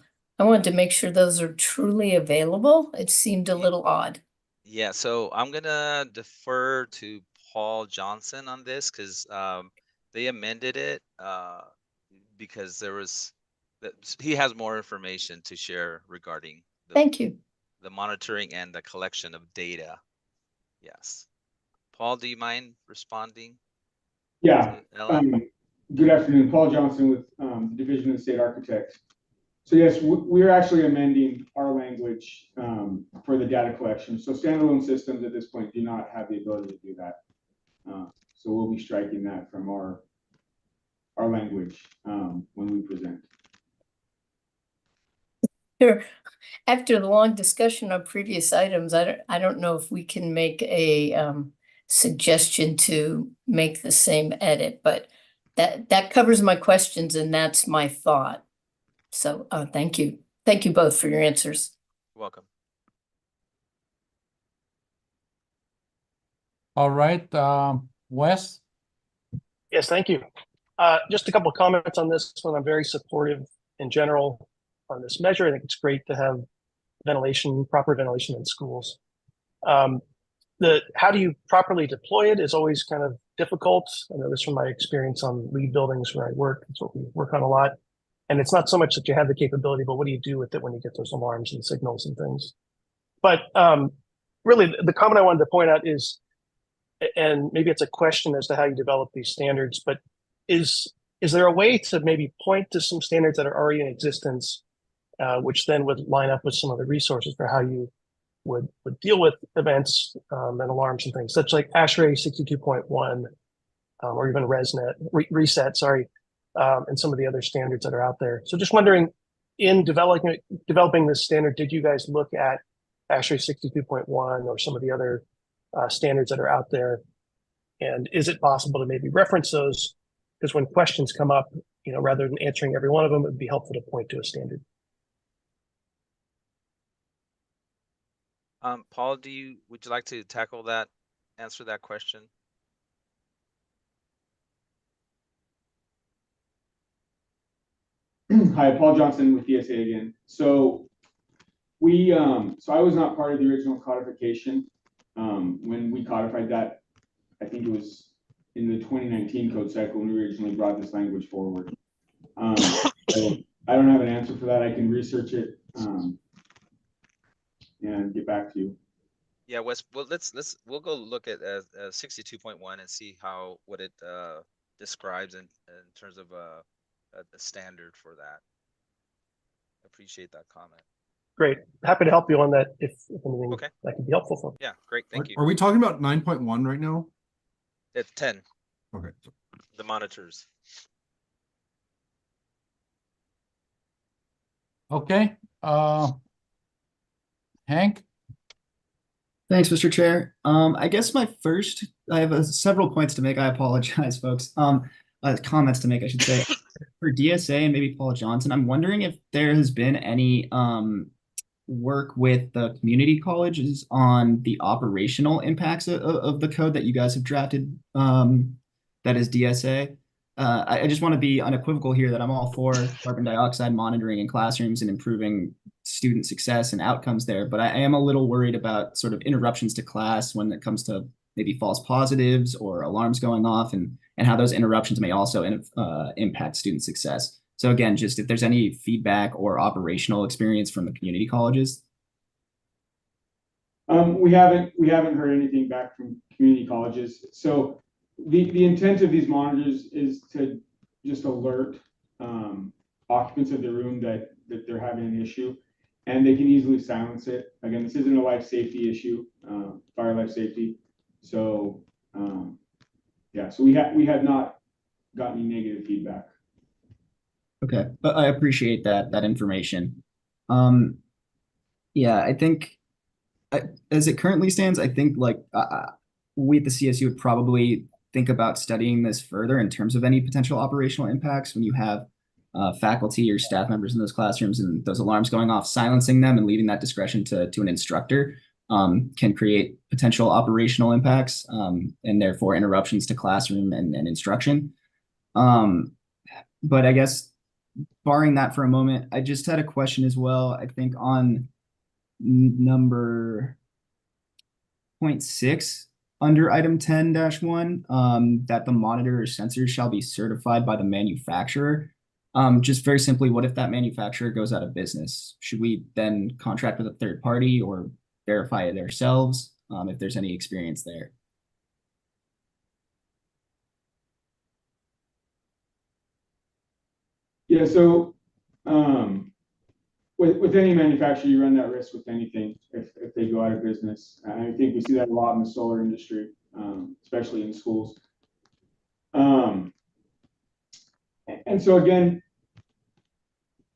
wanted to make sure those are truly available. It seemed a little odd. Yeah, so I'm gonna defer to Paul Johnson on this because they amended it because he has more information to share regarding the monitoring and the collection of data. Yes. Paul, do you mind responding? Yeah. Good afternoon. Paul Johnson with the Division of State Architects. So yes, we're actually amending our language for the data collection. So standalone systems at this point do not have the ability to do that. So we'll be striking that from our language when we present. Sure. After the long discussion on previous items, I don't know if we can make a suggestion to make the same edit, but that covers my questions and that's my thought. So thank you. Thank you both for your answers. You're welcome. All right, Wes. Yes, thank you. Just a couple of comments on this one. I'm very supportive in general on this measure. I think it's great to have proper ventilation in schools. How do you properly deploy it is always kind of difficult. I know this from my experience on LEED buildings where I work. It's what we work on a lot. And it's not so much that you have the capability, but what do you do with it when you get those alarms and signals and things? But really, the comment I wanted to point out is, and maybe it's a question as to how you develop these standards, but is there a way to maybe point to some standards that are already in existence, which then would line up with some of the resources for how you would deal with events and alarms and things, such like ASHRAE 62.1 or even reset, and some of the other standards that are out there. So just wondering, in developing this standard, did you guys look at ASHRAE 62.1 or some of the other standards that are out there? And is it possible to maybe reference those? Because when questions come up, rather than answering every one of them, it would be helpful to point to a standard. Paul, would you like to answer that question? Hi, Paul Johnson with DSA again. So I was not part of the original codification. When we codified that, I think it was in the 2019 code cycle when we originally brought this language forward. So I don't have an answer for that. I can research it. and get back to you. Yeah, Wes, well, we'll go look at 62.1 and see what it describes in terms of a standard for that. Appreciate that comment. Great. Happy to help you on that if anything Okay. that can be helpful for. Yeah, great. Thank you. Are we talking about 9.1 right now? It's 10. Okay. The monitors. Okay, Hank? Thanks, Mr. Chair. I guess I have several points to make. I apologize, folks. Comments to make, I should say. For DSA and maybe Paul Johnson, I'm wondering if there has been any work with the community colleges on the operational impacts of the code that you guys have drafted, that is DSA. I just want to be unequivocal here that I'm all for carbon dioxide monitoring in classrooms and improving student success and outcomes there. But I am a little worried about sort of interruptions to class when it comes to maybe false positives or alarms going off, and how those interruptions may also impact student success. So again, just if there's any feedback or operational experience from the community colleges. We haven't heard anything back from community colleges. So the intent of these monitors is to just alert occupants of the room that they're having an issue, and they can easily silence it. Again, this isn't a life safety issue, fire life safety. So yeah, so we have not gotten any negative feedback. Okay, but I appreciate that information. Yeah, I think as it currently stands, I think like we at the CSU would probably think about studying this further in terms of any potential operational impacts when you have faculty or staff members in those classrooms and those alarms going off. Silencing them and leaving that discretion to an instructor can create potential operational impacts and therefore interruptions to classroom and instruction. But I guess barring that for a moment, I just had a question as well. I think on number 0.6 under item 10-1, that the monitor or sensors shall be certified by the manufacturer. Just very simply, what if that manufacturer goes out of business? Should we then contract with a third party or verify it ourselves if there's any experience there? Yeah, so with any manufacturer, you run that risk with anything if they go out of business. I think we see that a lot in the solar industry, especially in schools. And so again,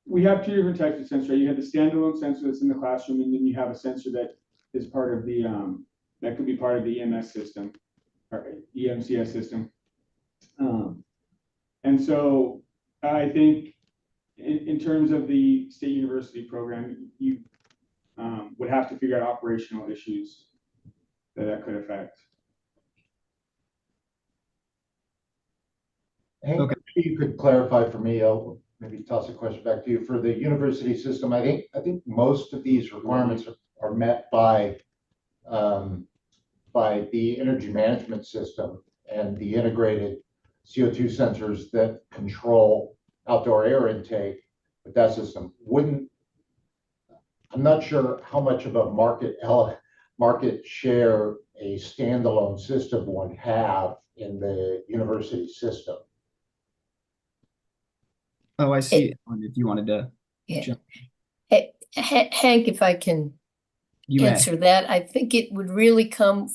we have two different types of sensors. Right? You have the standalone sensor that's in the classroom, and then you have a sensor that is part of the that could be part of the EMS system or EMCS system. And so I think in terms of the state university program, you would have to figure out operational issues that could affect. Hank, okay. You could clarify for me. I'll maybe toss a question back to you for the university system. I think most of these requirements are met by the energy management system and the integrated CO2 sensors that control outdoor air intake with that system. I'm not sure how much of a market share a standalone system would have in the university system. Oh, I see. If you wanted to. Yeah. Hank, if I can answer that, I think it would really come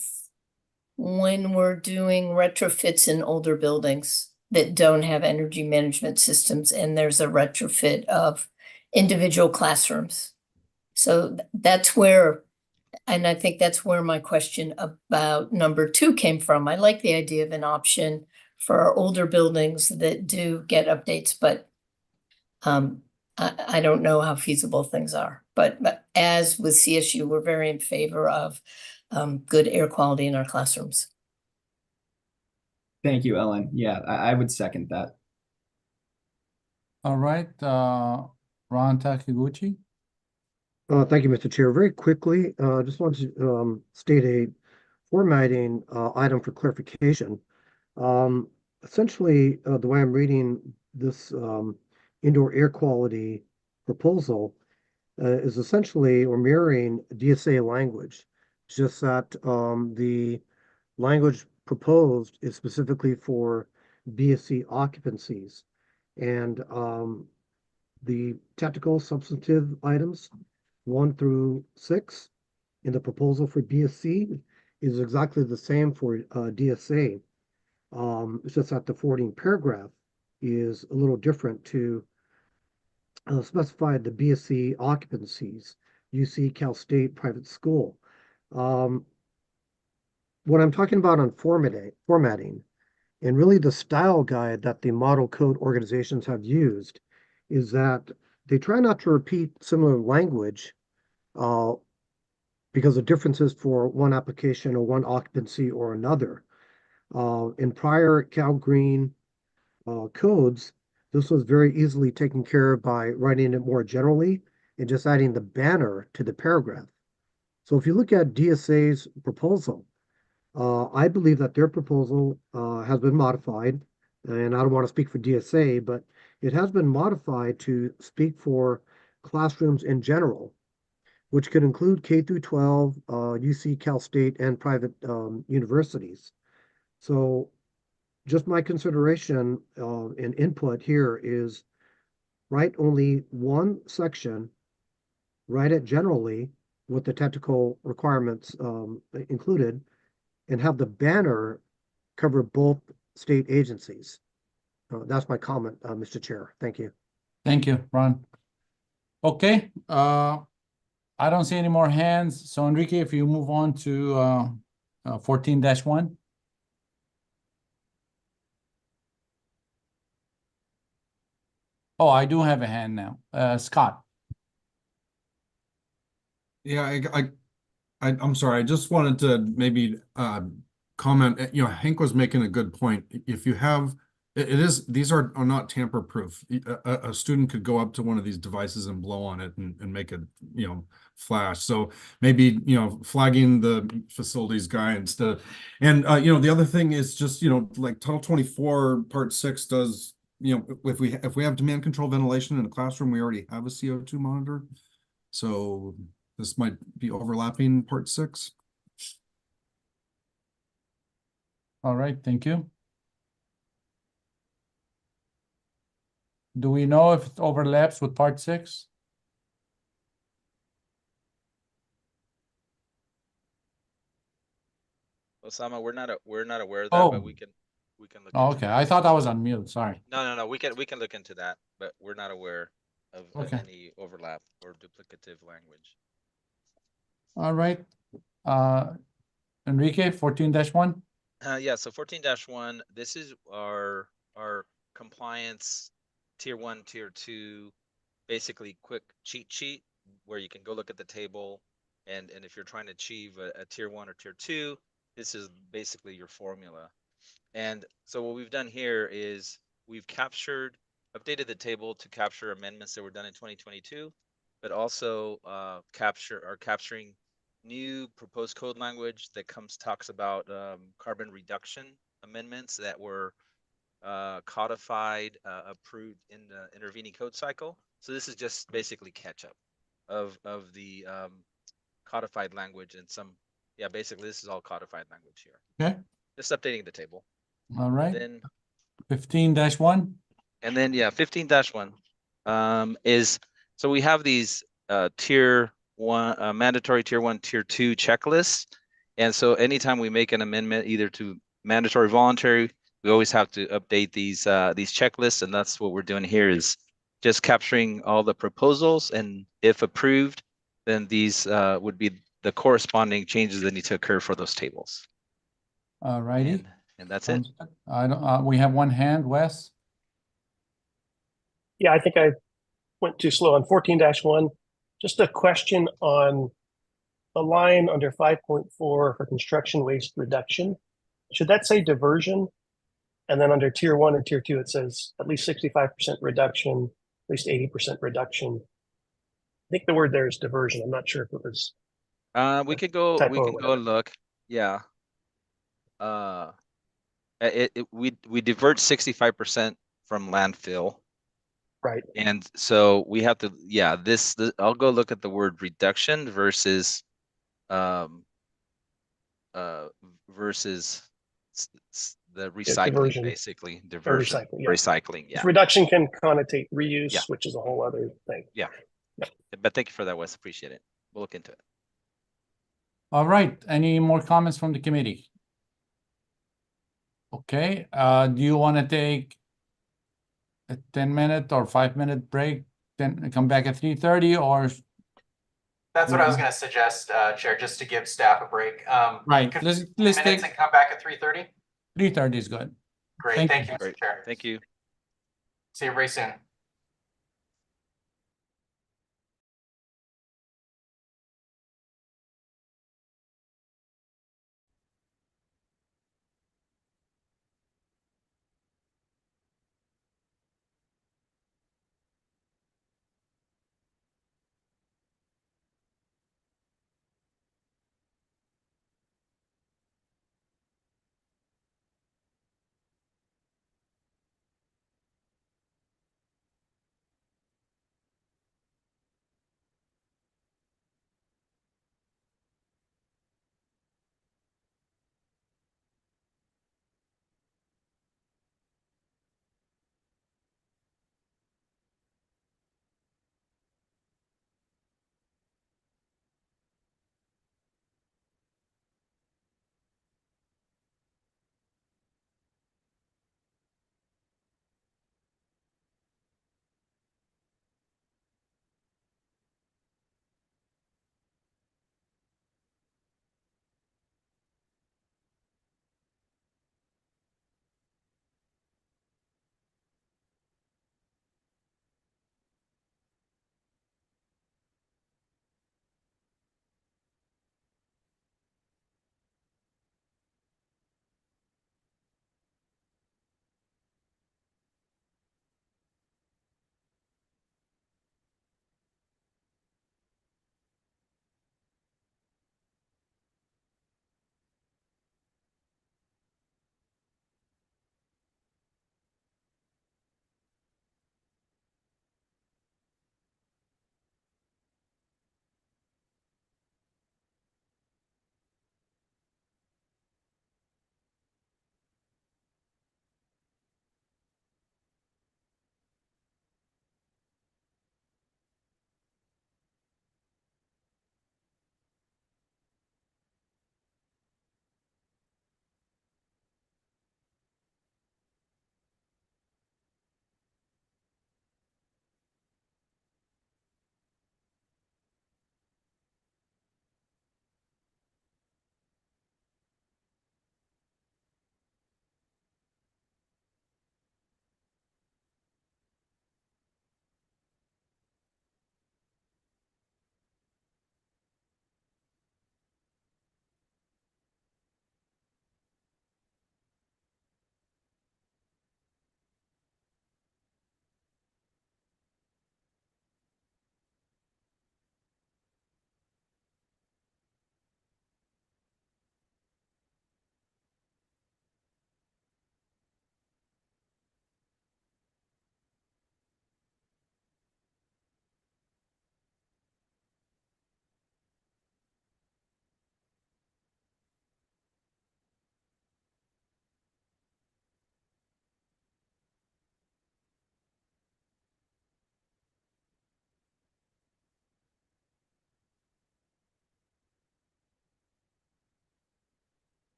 when we're doing retrofits in older buildings that don't have energy management systems, and there's a retrofit of individual classrooms. So that's where, and I think that's where my question about number 2 came from. I like the idea of an option for our older buildings that do get updates, but I don't know how feasible things are. But as with CSU, we're very in favor of good air quality in our classrooms. Thank you, Ellen. Yeah, I would second that. All right, Ron Takiguchi. Thank you, Mr. Chair. Very quickly, just wanted to state a formatting item for clarification. Essentially, the way I'm reading this indoor air quality proposal, is essentially or mirroring DSA language. It's just that the language proposed is specifically for BSC occupancies. And the technical substantive items 1 through 6 in the proposal for BSC is exactly the same for DSA. It's just that the forwarding paragraph is a little different to specify the BSC occupancies, UC Cal State private school. What I'm talking about on formatting, and really the style guide that the model code organizations have used is that they try not to repeat similar language because of differences for one application or one occupancy or another. In prior Cal Green codes, this was very easily taken care of by writing it more generally and just adding the banner to the paragraph. So if you look at DSA's proposal, I believe that their proposal has been modified, and I don't want to speak for DSA, but it has been modified to speak for classrooms in general, which could include K through 12, UC, Cal State, and private universities. So just my consideration and input here is write only one section, write it generally with the technical requirements included, and have the banner cover both state agencies. That's my comment, Mr. Chair. Thank you. Thank you, Ron. Okay, I don't see any more hands. So Enrique, if you move on to 14-1. Oh, I do have a hand now. Scott. Yeah, I'm sorry. I just wanted to maybe comment. You know, Hank was making a good point. If you have, these are not tamper proof. A student could go up to one of these devices and blow on it and make it, you know, flash. So maybe, you know, flagging the facilities guy instead of, and you know, the other thing is just, you know, like Title 24 Part 6 does, you know, if we have demand control ventilation in a classroom, we already have a CO2 monitor. So this might be overlapping Part 6. All right, thank you. Do we know if it overlaps with Part 6? Osama, we're not aware of that, but we can look into Okay, that. I thought I was on mute, sorry. No, we can look into that, but we're not aware of any overlap or duplicative language. All right. Enrique, 14-1. Yeah, so 14-1, this is our compliance tier 1, tier 2, basically quick cheat sheet where you can go look at the table, and if you're trying to achieve a tier 1 or tier 2, this is basically your formula. And so what we've done here is we've updated the table to capture amendments that were done in 2022, but also capturing new proposed code language that talks about carbon reduction amendments that were codified, approved in the intervening code cycle. So this is just basically catch up of the codified language and basically this is all codified language here. Okay. Just updating the table. All right. Then 15-1. And then 15-1 is, so we have these tier 1 mandatory tier 1 tier 2 checklists, and so anytime we make an amendment either to mandatory voluntary, we always have to update these checklists, and that's what we're doing here is just capturing all the proposals, and if approved, then these would be the corresponding changes that need to occur for those tables. All righty. And that's it. I don't. We have one hand, Wes. Yeah, I think I went too slow on 14-1. Just a question on the line under 5.4 for construction waste reduction. Should that say diversion? And then under tier 1 and tier 2, it says at least 65% reduction, at least 80% reduction. I think the word there is diversion. I'm not sure if it was. We can go and look. Yeah. We divert 65% from landfill, Right. And so we have to, yeah, I'll go look at the word reduction versus, um, versus the recycling, diversion basically, or diversion, recycling. Yeah. recycling, yeah. Reduction can connotate reuse, Yeah. which is a whole other thing. Yeah. But thank you for that, Wes, appreciate it. We'll look into it. All right, any more comments from the committee? Okay, do you want to take a 10-minute or 5-minute break, then come back at 3:30, or? That's what I was gonna suggest, Chair, just to give staff a break. Right, could let's 10 let's minutes take and come back at 3:30? 3:30 is good. Great, thank you, Mr. Great. Chair. Thank you. See you very soon.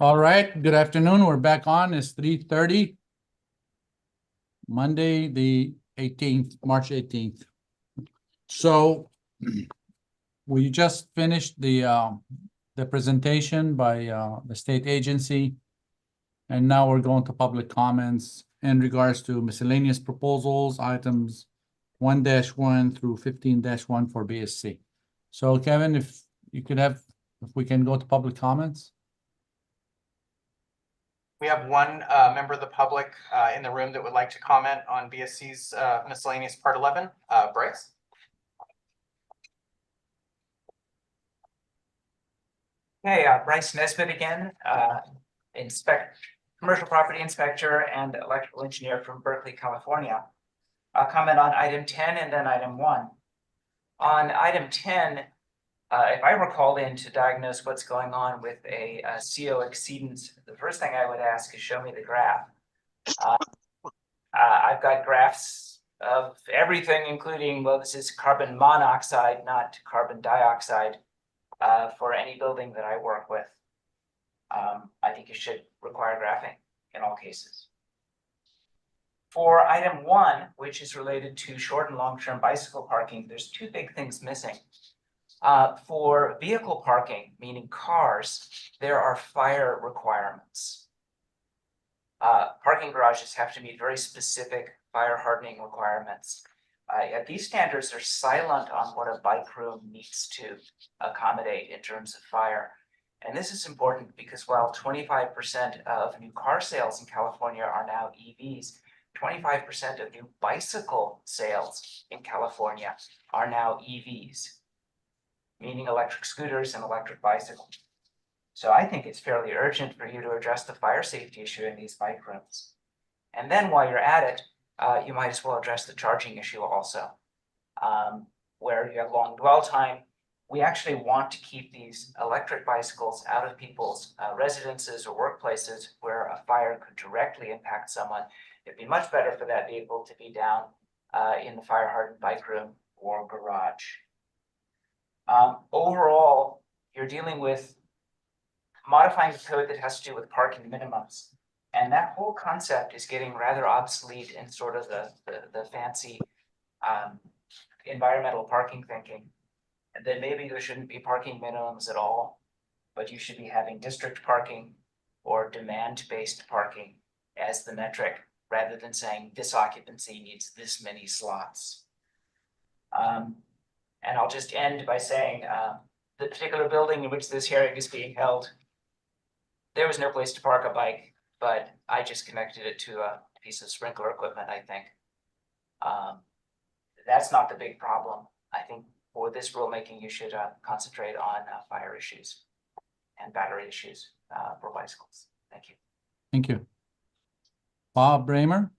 All right, good afternoon. We're back on. It's 3:30. Monday, the 18th, March 18th. So we just finished the presentation by the state agency. And now we're going to public comments in regards to miscellaneous proposals, items 1-1 through 15-1 for BSC. So Kevin, if we can go to public comments. We have one member of the public in the room that would like to comment on BSC's miscellaneous part 11. Bryce? Hey, Bryce Nesbitt again, commercial property inspector and electrical engineer from Berkeley, California. I'll comment on item 10 and then item 1. On item 10, if I were called in to diagnose what's going on with a CO exceedance, the first thing I would ask is show me the graph. I've got graphs of everything, including, well, this is carbon monoxide, not carbon dioxide, for any building that I work with. I think you should require graphing in all cases. For item 1, which is related to short and long-term bicycle parking, there's two big things missing. For vehicle parking, meaning cars, there are fire requirements. Parking garages have to meet very specific fire hardening requirements. These standards are silent on what a bike room needs to accommodate in terms of fire. And this is important because while 25% of new car sales in California are now EVs, 25% of new bicycle sales in California are now EVs, meaning electric scooters and electric bicycles. So I think it's fairly urgent for you to address the fire safety issue in these bike rooms. And then while you're at it, you might as well address the charging issue also, where you have long dwell time. We actually want to keep these electric bicycles out of people's residences or workplaces where a fire could directly impact someone. It'd be much better for that vehicle to be down in the fire-hardened bike room or garage. Overall, you're dealing with modifying the code that has to do with parking minimums. And that whole concept is getting rather obsolete in sort of the fancy environmental parking thinking. And then maybe there shouldn't be parking minimums at all, but you should be having district parking or demand-based parking as the metric, rather than saying this occupancy needs this many slots. And I'll just end by saying the particular building in which this hearing is being held, there was no place to park a bike, but I just connected it to a piece of sprinkler equipment, I think. That's not the big problem. I think for this rulemaking, you should concentrate on fire issues and battery issues for bicycles. Thank you. Thank you. Bob Bramer.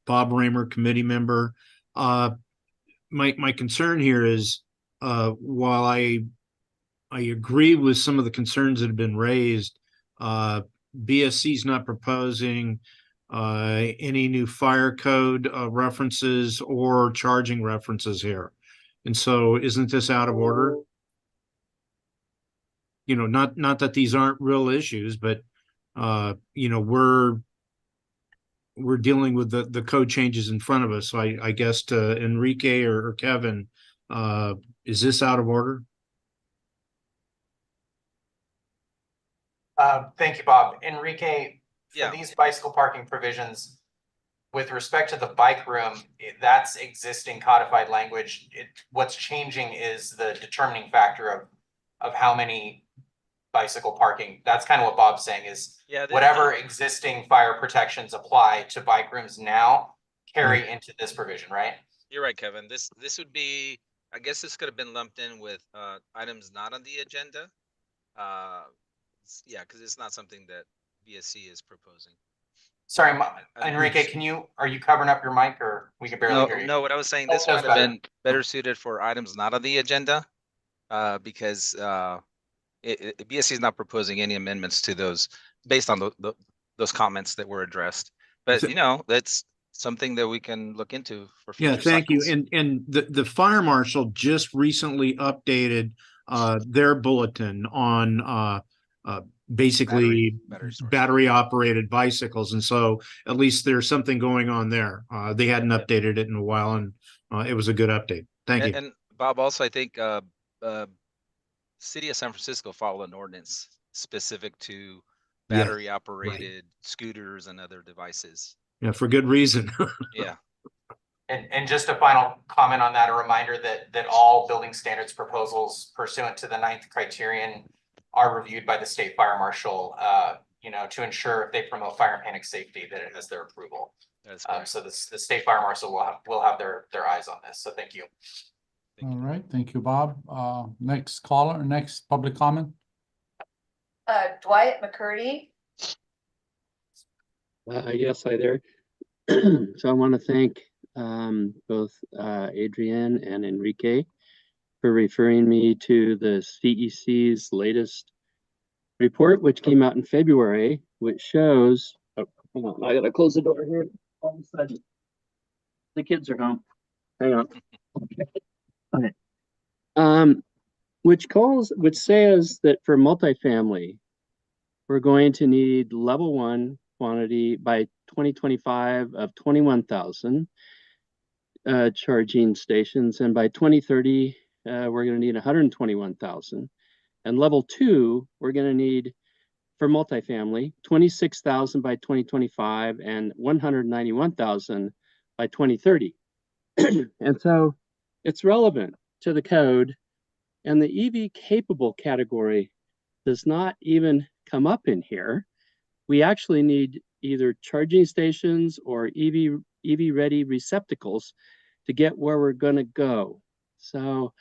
Bob Raymer, committee member. My concern here is while I agree with some of the concerns that have been raised, BSC is not proposing any new fire code references or charging references here. And so isn't this out of order? You know, not that these aren't real issues, but you know, we're dealing with the code changes in front of us. So I guess to Enrique or Kevin, is this out of order? Thank you, Bob. Enrique, for these bicycle parking provisions, with respect to the bike room, that's existing codified language. What's changing is the determining factor of how many bicycle parking. That's kind of what Bob's saying is whatever existing fire protections apply to bike rooms now carry into this provision, right? You're right, Kevin. This would be, I guess this could have been lumped in with items not on the agenda. Yeah, because it's not something that BSC is proposing. Sorry, Enrique, are you covering up your mic or we can barely hear you? No, what I was saying, this might have been better suited for items not on the agenda because BSC is not proposing any amendments to those based on those comments that were addressed. But, you know, that's something that we can look into for future thank cycles. you. And the fire marshal just recently updated their bulletin on basically battery storage. battery operated bicycles. And so at least there's something going on there. They hadn't updated it in a while, and it was a good update. Thank you. And Bob, also, I think City of San Francisco followed an ordinance specific to Yeah, battery operated scooters and other devices. Yeah, for good reason. Yeah. And just a final comment on that, a reminder that all building standards proposals pursuant to the 9th criterion are reviewed by the state fire marshal, to ensure if they promote fire and panic safety, that it has their approval. So the state fire marshal will have their eyes on this. So thank you. All right, thank you, Bob. Next caller, next public comment. Dwight McCurdy. Yes, hi there. So I want to thank both Adrienne and Enrique for referring me to the CEC's latest report, which came out in February, which shows, oh, hold on, I gotta close the door here. All of a sudden, the kids are home. Hang on. Okay. Which says that for multifamily, we're going to need level 1 quantity by 2025 of 21,000 charging stations, and by 2030 we're going to need 121,000, and level 2 we're going to need for multifamily 26,000 by 2025 and 191,000 by 2030. And so it's relevant to the code, and the EV capable category does not even come up in here. We actually need either charging stations or EV ready receptacles to get where we're going to go. So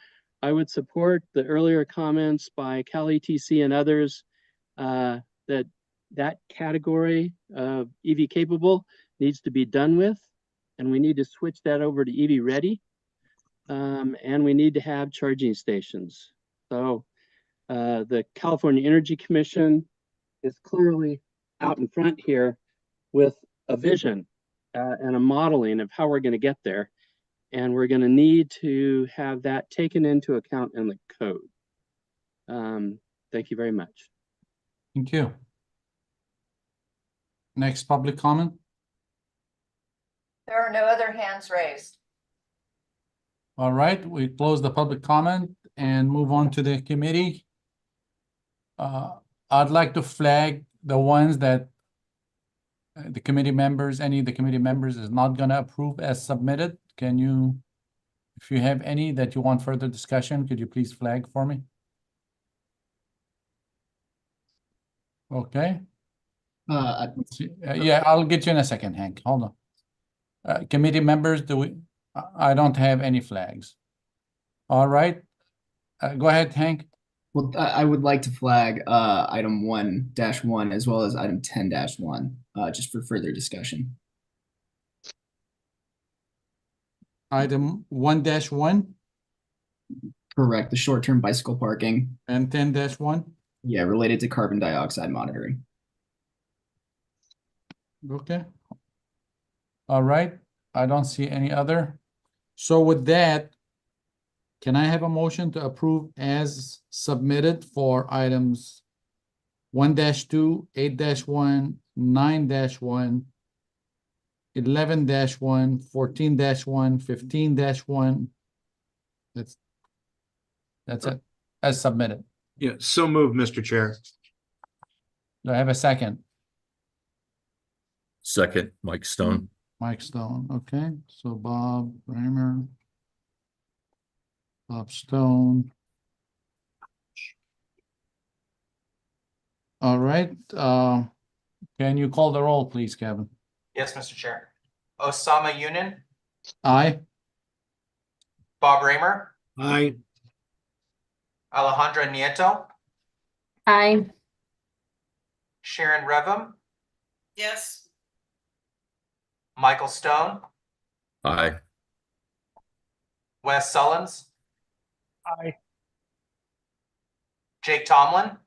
I would support the earlier comments by Cal ETC and others that category of EV capable needs to be done with, and we need to switch that over to EV ready, and we need to have charging stations. So the California Energy Commission is clearly out in front here with a vision and a modeling of how we're going to get there. And we're going to need to have that taken into account in the code. Thank you very much. Thank you. Next public comment. There are no other hands raised. All right, we close the public comment and move on to the committee. I'd like to flag the ones that any of the committee members is not going to approve as submitted. Can you, if you have any that you want further discussion, could you please flag for me? Okay. Yeah, I'll get you in a second, Hank. Hold on. Committee members, I don't have any flags. All right. Go ahead, Hank. Well, I would like to flag item 1-1 as well as item 10-1 just for further discussion. Item 1-1. Correct. The short-term bicycle parking. And 10-1. Yeah, related to carbon dioxide monitoring. Okay. All right. I don't see any other. So with that, can I have a motion to approve as submitted for items 1-2, 8-1, 9-1, 11-1, 14-1, 15-1? That's it, as submitted. Yeah, so moved, Mr. Chair. Do I have a second? Second, Mike Stone. Mike Stone, okay. So Bob Reimer, Bob Stone. All right, can you call the roll, please, Kevin? Yes, Mr. Chair. Osama Yunin, Aye. Bob Raymer, Aye. Alejandra Nieto, Aye. Sharon Revum, Yes. Michael Stone, Aye. Wes Sullins, Aye. Jake Tomlin,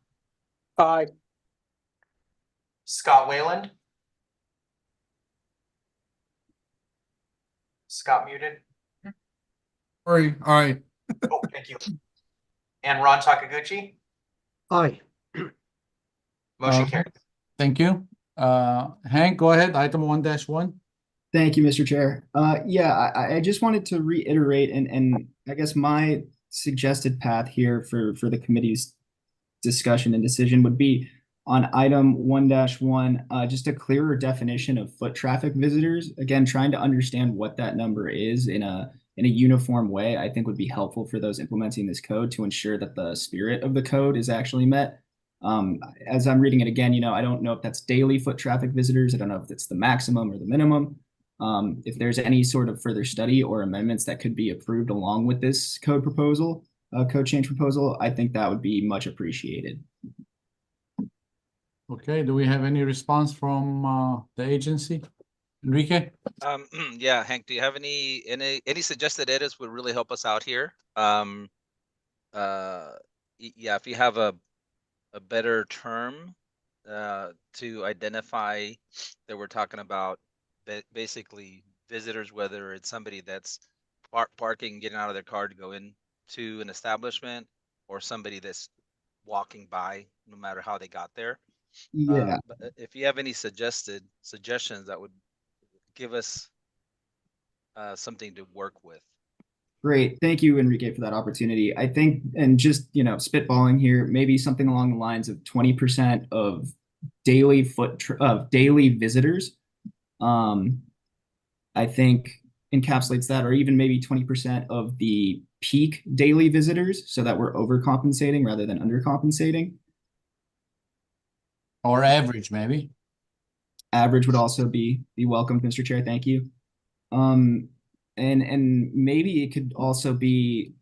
Aye. Scott Wayland. Scott muted. Sorry, aye. Oh, thank you. And Ron Takaguchi. Aye. Motion carried. Thank you. Hank, go ahead, item 1-1. Thank you, Mr. Chair. Yeah, I just wanted to reiterate and I guess my suggested path here for the committee's discussion and decision would be on item 1-1, just a clearer definition of foot traffic visitors. Again, trying to understand what that number is in a uniform way, I think would be helpful for those implementing this code to ensure that the spirit of the code is actually met. As I'm reading it again, I don't know if that's daily foot traffic visitors. I don't know if it's the maximum or the minimum. If there's any sort of further study or amendments that could be approved along with this code change proposal, I think that would be much appreciated. Okay, do we have any response from the agency? Enrique? Yeah, Hank, do you have any suggested edits would really help us out here? Yeah, if you have a better term to identify that we're talking about basically visitors, whether it's somebody that's parking, getting out of their car to go into an establishment, or somebody that's walking by, no matter how they got there. Yeah. But if you have any suggestions, that would give us something to work with. Great. Thank you, Enrique, for that opportunity. I think, and just, spitballing here, maybe something along the lines of 20% of daily visitors, I think encapsulates that, or even maybe 20% of the peak daily visitors, so that we're overcompensating rather than undercompensating. Or average, maybe. Average would also be welcome, Mr. Chair. Thank you. And maybe it could also be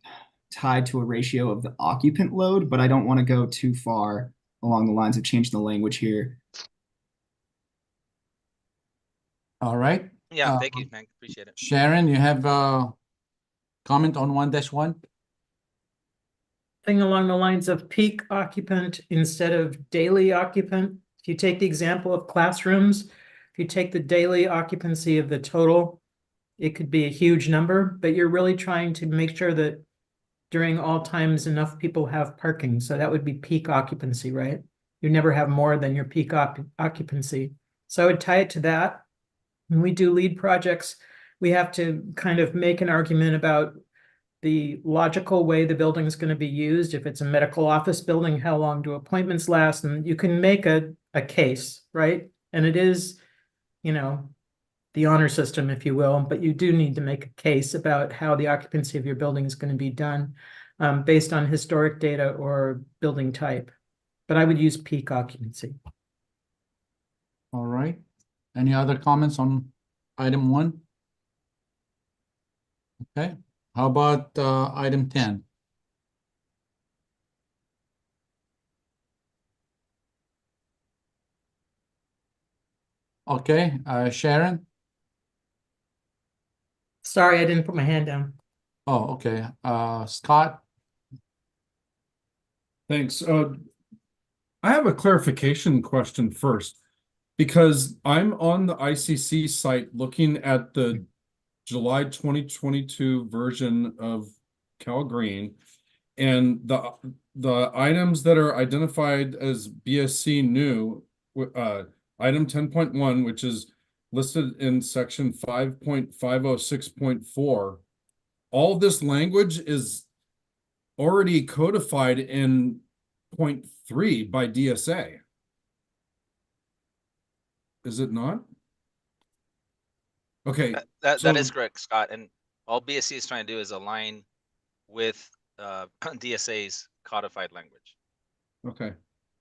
tied to a ratio of the occupant load, but I don't want to go too far along the lines of changing the language here. All right. Yeah, thank you, Hank. Appreciate it. Sharon, you have a comment on 1-1? Thing along the lines of peak occupant instead of daily occupant. If you take the example of classrooms, if you take the daily occupancy of the total, it could be a huge number, but you're really trying to make sure that during all times enough people have parking. So that would be peak occupancy, right? You never have more than your peak occupancy. So I would tie it to that. When we do lead projects, we have to kind of make an argument about the logical way the building is going to be used. If it's a medical office building, how long do appointments last? And you can make a case, right? And it is, the honor system, if you will, but you do need to make a case about how the occupancy of your building is going to be done based on historic data or building type. But I would use peak occupancy. All right. Any other comments on item 1? Okay. How about item 10? Okay, Sharon? Sorry, I didn't put my hand down. Oh, okay. Scott? Thanks. I have a clarification question first, because I'm on the ICC site looking at the July 2022 version of Cal Green, and the items that are identified as BSC new, item 10.1, which is listed in section 5.506.4, all this language is already codified in 0.3 by DSA. Is it not? Okay. That is correct, Scott. And all BSC is trying to do is align with DSA's codified language. Okay.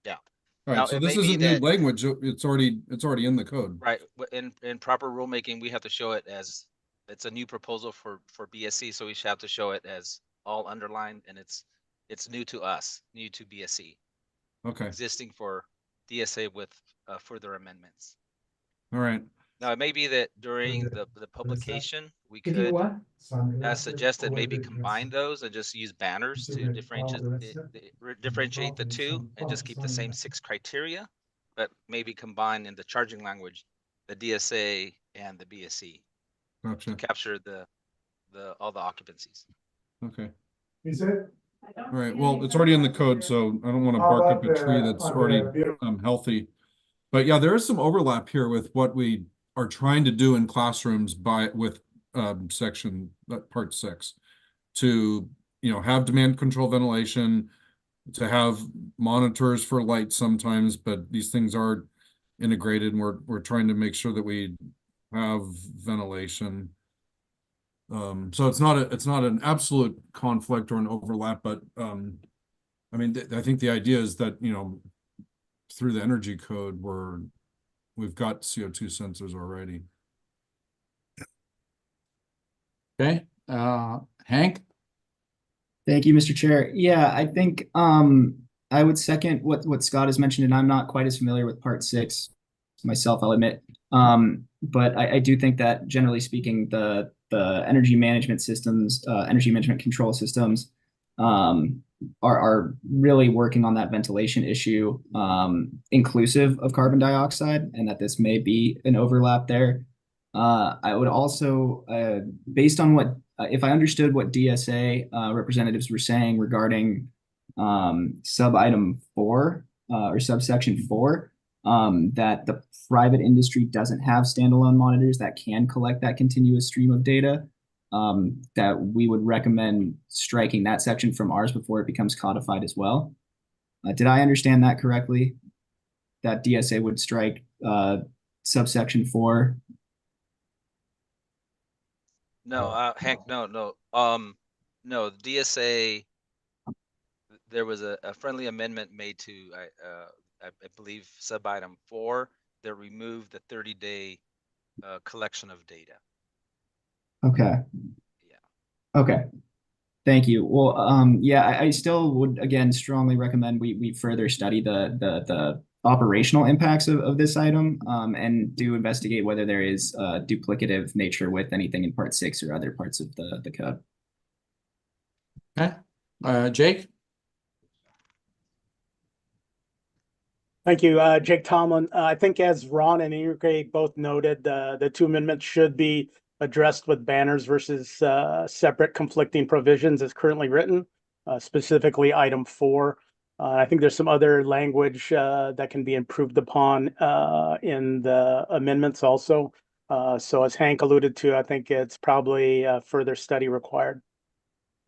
Yeah. All right. Now, So it this may be isn't new that- language. It's already in the code. Right. In proper rulemaking, we have to show it as it's a new proposal for BSC, so we should have to show it as all underlined, and it's new to us, new to BSC. Okay. Existing for DSA with further amendments. All right. Now, it may be that during the publication, we Did you could what? suggest that maybe combine those and just use banners to differentiate the two and just keep the same 6 criteria, but maybe combine in the charging language the DSA and the BSC Gotcha. to capture all the occupancies. Okay. Is it Right, well, it's already in the code, so I don't want to bark up a tree that's already healthy. But yeah, there is some overlap here with what we are trying to do in classrooms with section part 6 to have demand control ventilation, to have monitors for light sometimes, but these things are integrated, and we're trying to make sure that we have ventilation. So it's not an absolute conflict or an overlap, but I mean, I think the idea is that through the energy code we've got CO2 sensors already. Okay, Hank? Thank you, Mr. Chair. Yeah, I think I would second what Scott has mentioned, and I'm not quite as familiar with part 6 myself, I'll admit. But I do think that generally speaking, the energy management systems, energy management control systems are really working on that ventilation issue, inclusive of carbon dioxide, and that this may be an overlap there. I would also, based on what, if I understood what DSA representatives were saying regarding sub-item 4 or subsection 4, that the private industry doesn't have standalone monitors that can collect that continuous stream of data, that we would recommend striking that section from ours before it becomes codified as well. Did I understand that correctly? That DSA would strike subsection 4? No, Hank, no. No, DSA, there was a friendly amendment made to, I believe, sub-item 4 that removed the 30-day collection of data. Okay. Yeah. Okay. Thank you. Well, yeah, I still would, again, strongly recommend we further study the operational impacts of this item, and do investigate whether there is duplicative nature with anything in part 6 or other parts of the code. Okay, Jake? Thank you, Jake Tomlin. I think as Ron and Enrique both noted, the 2 amendments should be addressed with banners versus separate conflicting provisions as currently written, specifically item 4. I think there's some other language that can be improved upon in the amendments also. So as Hank alluded to, I think it's probably further study required.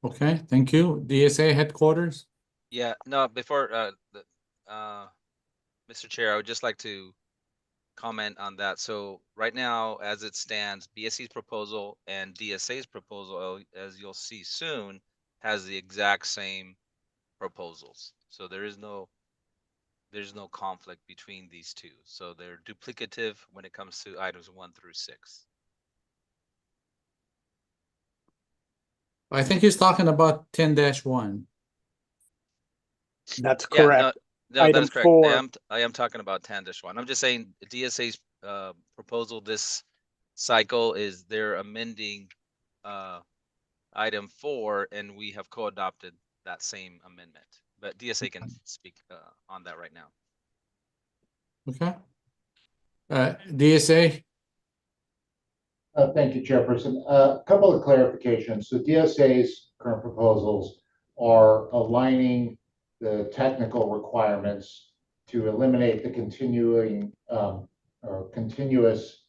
Okay, thank you. DSA headquarters? Yeah, no, before Mr. Chair, I would just like to comment on that. So right now, as it stands, BSC's proposal and DSA's proposal, as you'll see soon, has the exact same proposals. So there's no conflict between these two. So they're duplicative when it comes to items 1 through 6. I think he's talking about 10-1. That's Yeah, correct. no, that is correct. 4. I am talking about 10-1. I'm just saying DSA's proposal this cycle is they're amending item 4, and we have co-adopted that same amendment. But DSA can speak on that right now. Okay. DSA? Thank you, Chairperson. A couple of clarifications. So DSA's current proposals are aligning the technical requirements to eliminate the continuing or continuous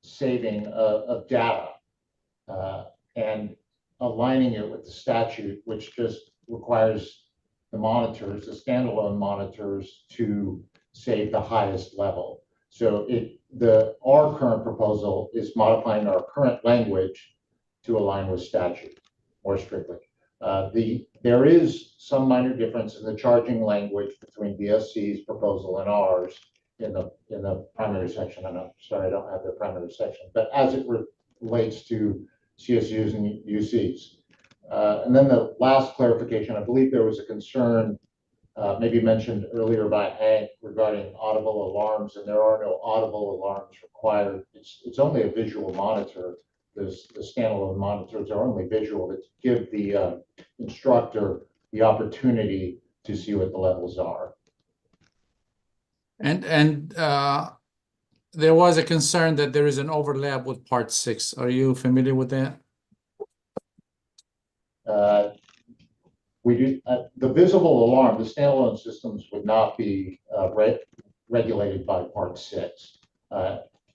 saving of data and aligning it with the statute, which just requires the monitors, the standalone monitors, to save the highest level. So our current proposal is modifying our current language to align with statute more strictly. There is some minor difference in the charging language between BSC's proposal and ours in the primary section. And I'm sorry, I don't have the primary section, but as it relates to CSUs and UCs. And then the last clarification, I believe there was a concern maybe mentioned earlier by Hank regarding audible alarms, and there are no audible alarms required. It's only a visual monitor. The standalone monitors are only visual to give the instructor the opportunity to see what the levels are. And there was a concern that there is an overlap with part 6. Are you familiar with that? We do, the visible alarm, the standalone systems would not be regulated by Part 6.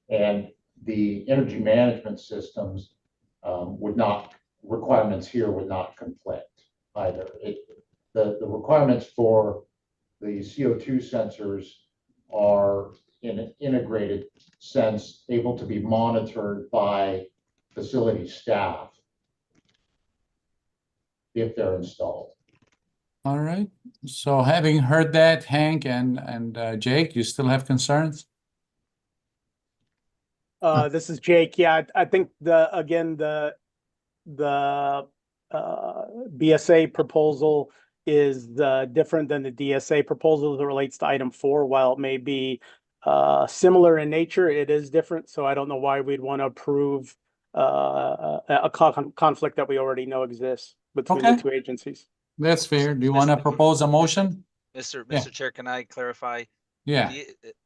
And the energy management systems would not, requirements here would not conflict either. The requirements for the CO2 sensors are in an integrated sense able to be monitored by facility staff if they're installed. All right. So having heard that, Hank and Jake, you still have concerns? This is Jake. Yeah, I think the BSA proposal is different than the DSA proposal that relates to item 4. While it may be similar in nature, it is different. So I don't know why we'd want to approve a conflict that we already know exists between the two agencies. That's fair. Do you want to propose a motion? Mr. Chair, can I clarify? Yeah.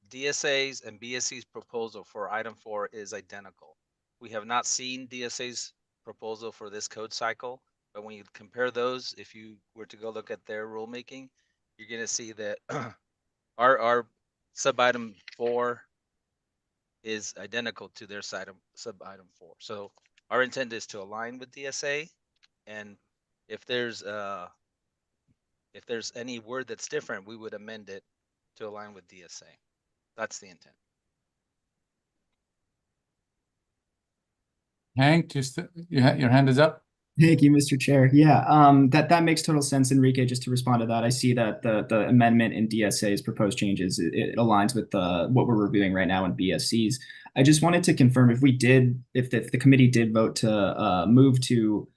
DSA's and BSC's proposal for item 4 is identical. We have not seen DSA's proposal for this code cycle, but when you compare those, if you were to go look at their rulemaking, you're going to see that our sub item 4 is identical to their sub item 4. So our intent is to align with DSA, and if there's any word that's different, we would amend it to align with DSA. That's the intent. Hank, your hand is up. Thank you, Mr. Chair. Yeah, that makes total sense, Enrique. Just to respond to that, I see that the amendment in DSA's proposed changes, it aligns with what we're reviewing right now in BSC's. I just wanted to confirm if the committee did vote to move to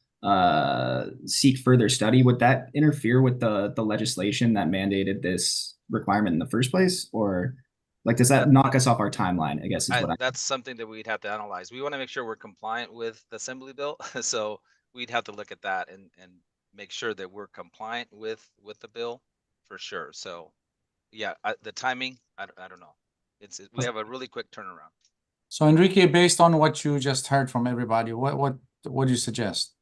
seek further study, would that interfere with the legislation that mandated this requirement in the first place, or like does that knock us off our timeline? I guess is what that's something that we'd have to analyze. We want to make sure we're compliant with the Assembly bill, so we'd have to look at that and make sure that we're compliant with the bill for sure. So yeah, the timing, I don't know. We have a really quick turnaround. So Enrique, based on what you just heard from everybody, what do you suggest?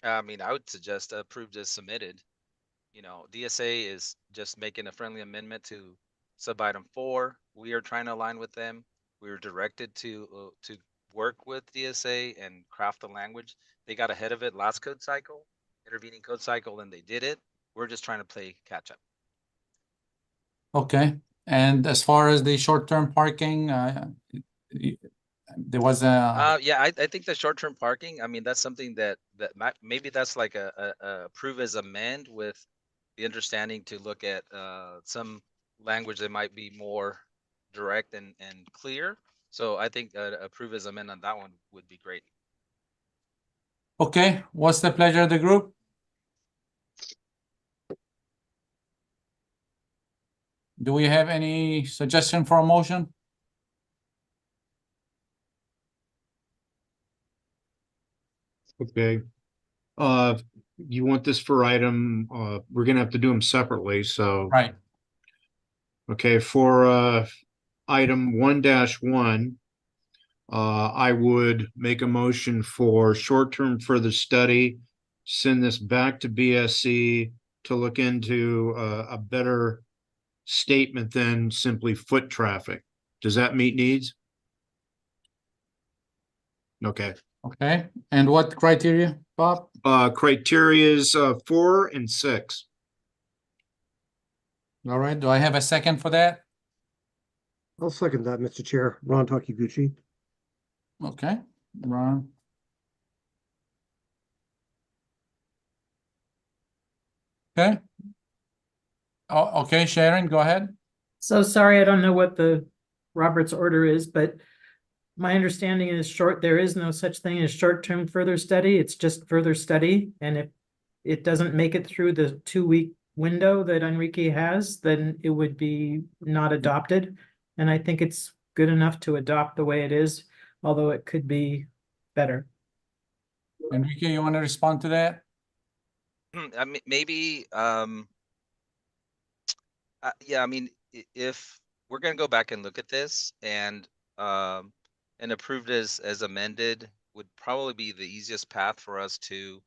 I mean, I would suggest approved as submitted. You know, DSA is just making a friendly amendment to sub item 4. We are trying to align with them. We were directed to work with DSA and craft the language. They got ahead of it last code cycle, intervening code cycle, and they did it. We're just trying to play catch up. Okay. And as far as the short-term parking, there was a yeah, I think the short-term parking, I mean, that's something that maybe that's like a approve as amend with the understanding to look at some language that might be more direct and clear. So I think approve as amend on that one would be great. Okay, what's the pleasure of the group? Do we have any suggestion for a motion? Okay. You want this for item, we're gonna have to do them separately, so. Right. Okay, for item 1-1, I would make a motion for short-term further study, send this back to BSC to look into a better statement than simply foot traffic. Does that meet needs? Okay. Okay, and what criteria, Bob? Criteria is 4 and 6. All right, do I have a second for that? I'll second that, Mr. Chair. Ron Takiguchi. Okay, Ron. Okay. Oh, okay, Sharon, go ahead. So sorry, I don't know what the Robert's order is, but my understanding is there is no such thing as short-term further study. It's just further study. And if it doesn't make it through the 2-week window that Enrique has, then it would be not adopted. And I think it's good enough to adopt the way it is, although it could be better. Enrique, you want to respond to that? I mean, maybe, yeah, I mean, if we're going to go back and look at this and approved as amended would probably be the easiest path for us to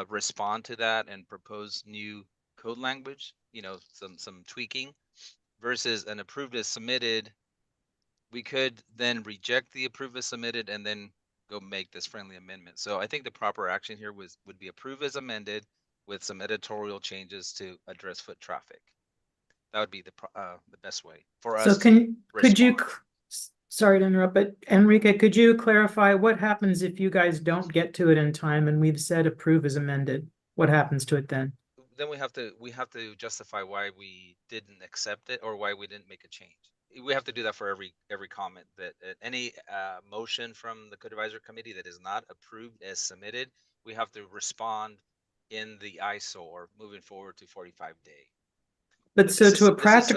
respond to that and propose new code language, you know, some tweaking, versus an approved as submitted. We could then reject the approved as submitted and then go make this friendly amendment. So I think the proper action here would be approve as amended with some editorial changes to address foot traffic. That would be the best way for us. So could you, sorry to interrupt, but Enrique, could you clarify what happens if you guys don't get to it in time and we've said approve as amended? What happens to it then? Then we have to justify why we didn't accept it or why we didn't make a change. We have to do that for every comment that any motion from the code advisory committee that is not approved as submitted, we have to respond in the ISO or moving forward to 45-day. But so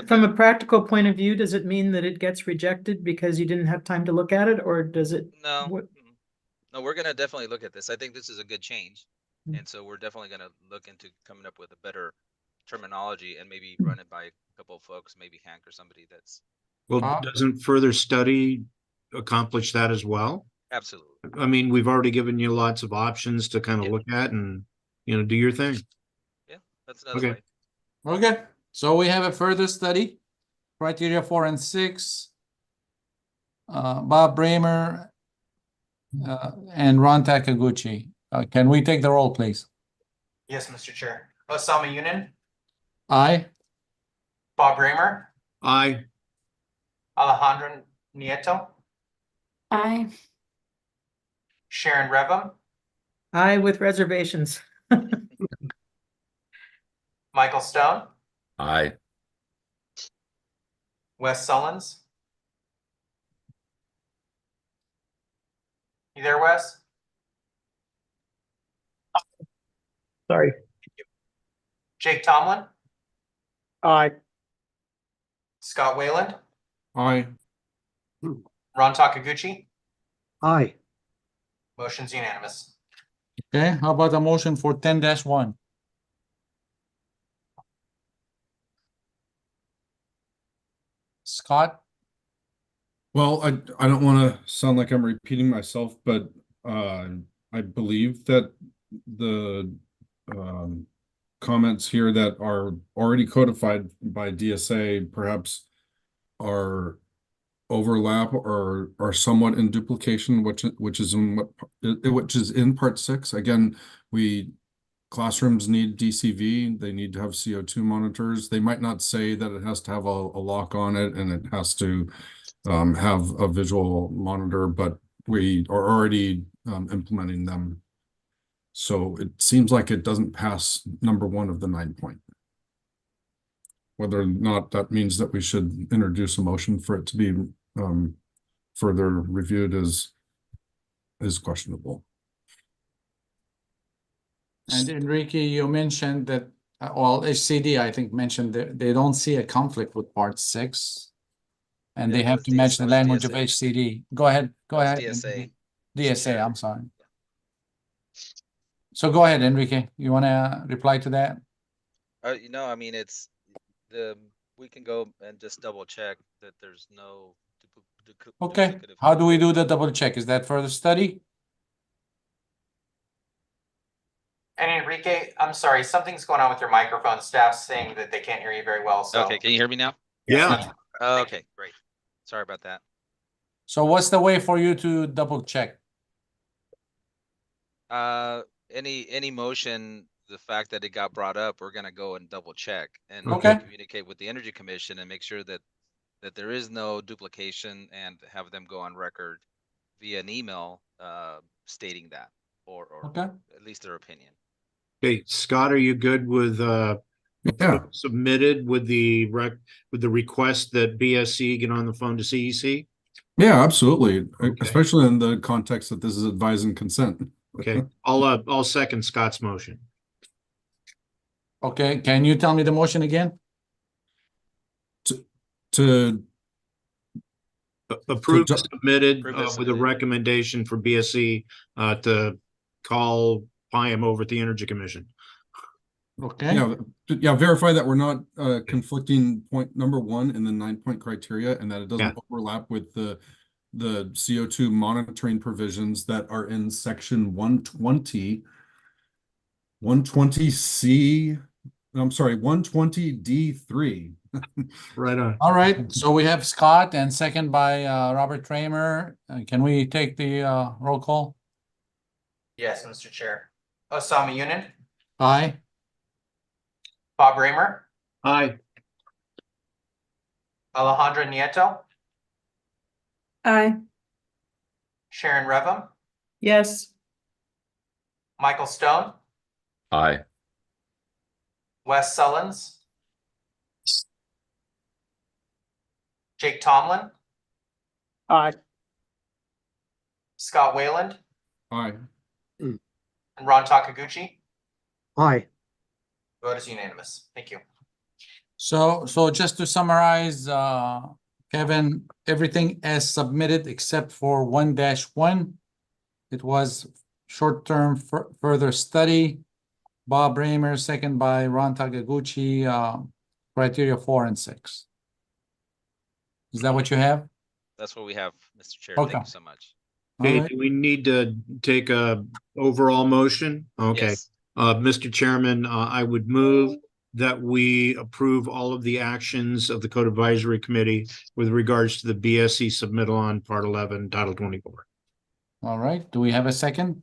from a practical point of view, does it mean that it gets rejected because you didn't have time to look at it, or does it? No, no, we're gonna definitely look at this. I think this is a good change, and so we're definitely gonna look into coming up with a better terminology and maybe run it by a couple of folks, maybe Hank or somebody that's. Well, doesn't further study accomplish that as well? Absolutely. I mean, we've already given you lots of options to kind of look at and, you know, do your thing. Yeah, that's another way. Okay, so we have a further study, criteria 4 and 6. Bob Bramer and Ron Takaguchi. Can we take the roll, please? Yes, Mr. Chair. Osama Yunin, Aye. Bob Bramer, Aye. Alejandro Nieto, Aye. Sharon Revum, Aye, with reservations. Michael Stone, Aye. Wes Sullins. You there, Wes? Sorry. Jake Tomlin, Aye. Scott Wayland, Aye. Ron Takaguchi. Aye. Motion's unanimous. Okay, how about a motion for 10-1? Scott? Well, I don't want to sound like I'm repeating myself, but I believe that the comments here that are already codified by DSA perhaps are overlap or are somewhat in duplication, which is in part 6. Again, classrooms need DCV, they need to have CO2 monitors. They might not say that it has to have a lock on it and it has to have a visual monitor, but we are already implementing them. So it seems like it doesn't pass number 1 of the 9-point. Whether or not that means that we should introduce a motion for it to be further reviewed is questionable. And Enrique, you mentioned that, well, HCD, I think, mentioned that they don't see a conflict with part 6. And they have to match the language of HCD. Go ahead. DSA. DSA, I'm sorry. So go ahead, Enrique. You want to reply to that? You know, I mean, we can go and just double check that there's no. Okay. How do we do the double check? Is that further study? And Enrique, I'm sorry, something's going on with your microphone. Staff's saying that they can't hear you very well. So Okay, can you hear me now? Yeah. Okay, great. Sorry about that. So what's the way for you to double check? Any motion, the fact that it got brought up, we're gonna go and double check and communicate with the Energy Commission and make sure that there is no duplication and have them go on record via an email stating that or at least their opinion. Okay, Scott, are you good with submitted with the request that BSC get on the phone to CEC? Yeah, absolutely. Okay. Especially in the context that this is advise and consent. Okay, I'll second Scott's motion. Okay, can you tell me the motion again? To approve submitted with a recommendation for BSC to call PIAM over at the Energy Commission. Okay. Yeah, verify that we're not conflicting point number 1 in the 9-point criteria and that it doesn't overlap with the CO2 monitoring provisions that are in section 120 120C, I'm sorry, 120D3. Right on. All right, so we have Scott and second by Robert Tramer. Can we take the roll call? Yes, Mr. Chair. Osama Yunin, Aye. Bob Raymer, Aye. Alejandra Nieto, Aye. Sharon Revum, Yes. Michael Stone, Aye. Wes Sullins, Jake Tomlin, Aye. Scott Wayland, Aye. and Ron Takaguchi. Aye. Vote is unanimous. Thank you. So just to summarize, Kevin, everything as submitted except for 1-1. It was short-term further study. Bob Raymer, second by Ron Takaguchi, criteria 4 and 6. Is that what you have? That's what we have, Mr. Chair. Okay. Thank you so much. All Okay, right. do we need to take a overall motion? Okay. Yes. Mr. Chairman, I would move that we approve all of the actions of the Code Advisory Committee with regards to the BSC submittal on Part 11, Title 24. All right. Do we have a second?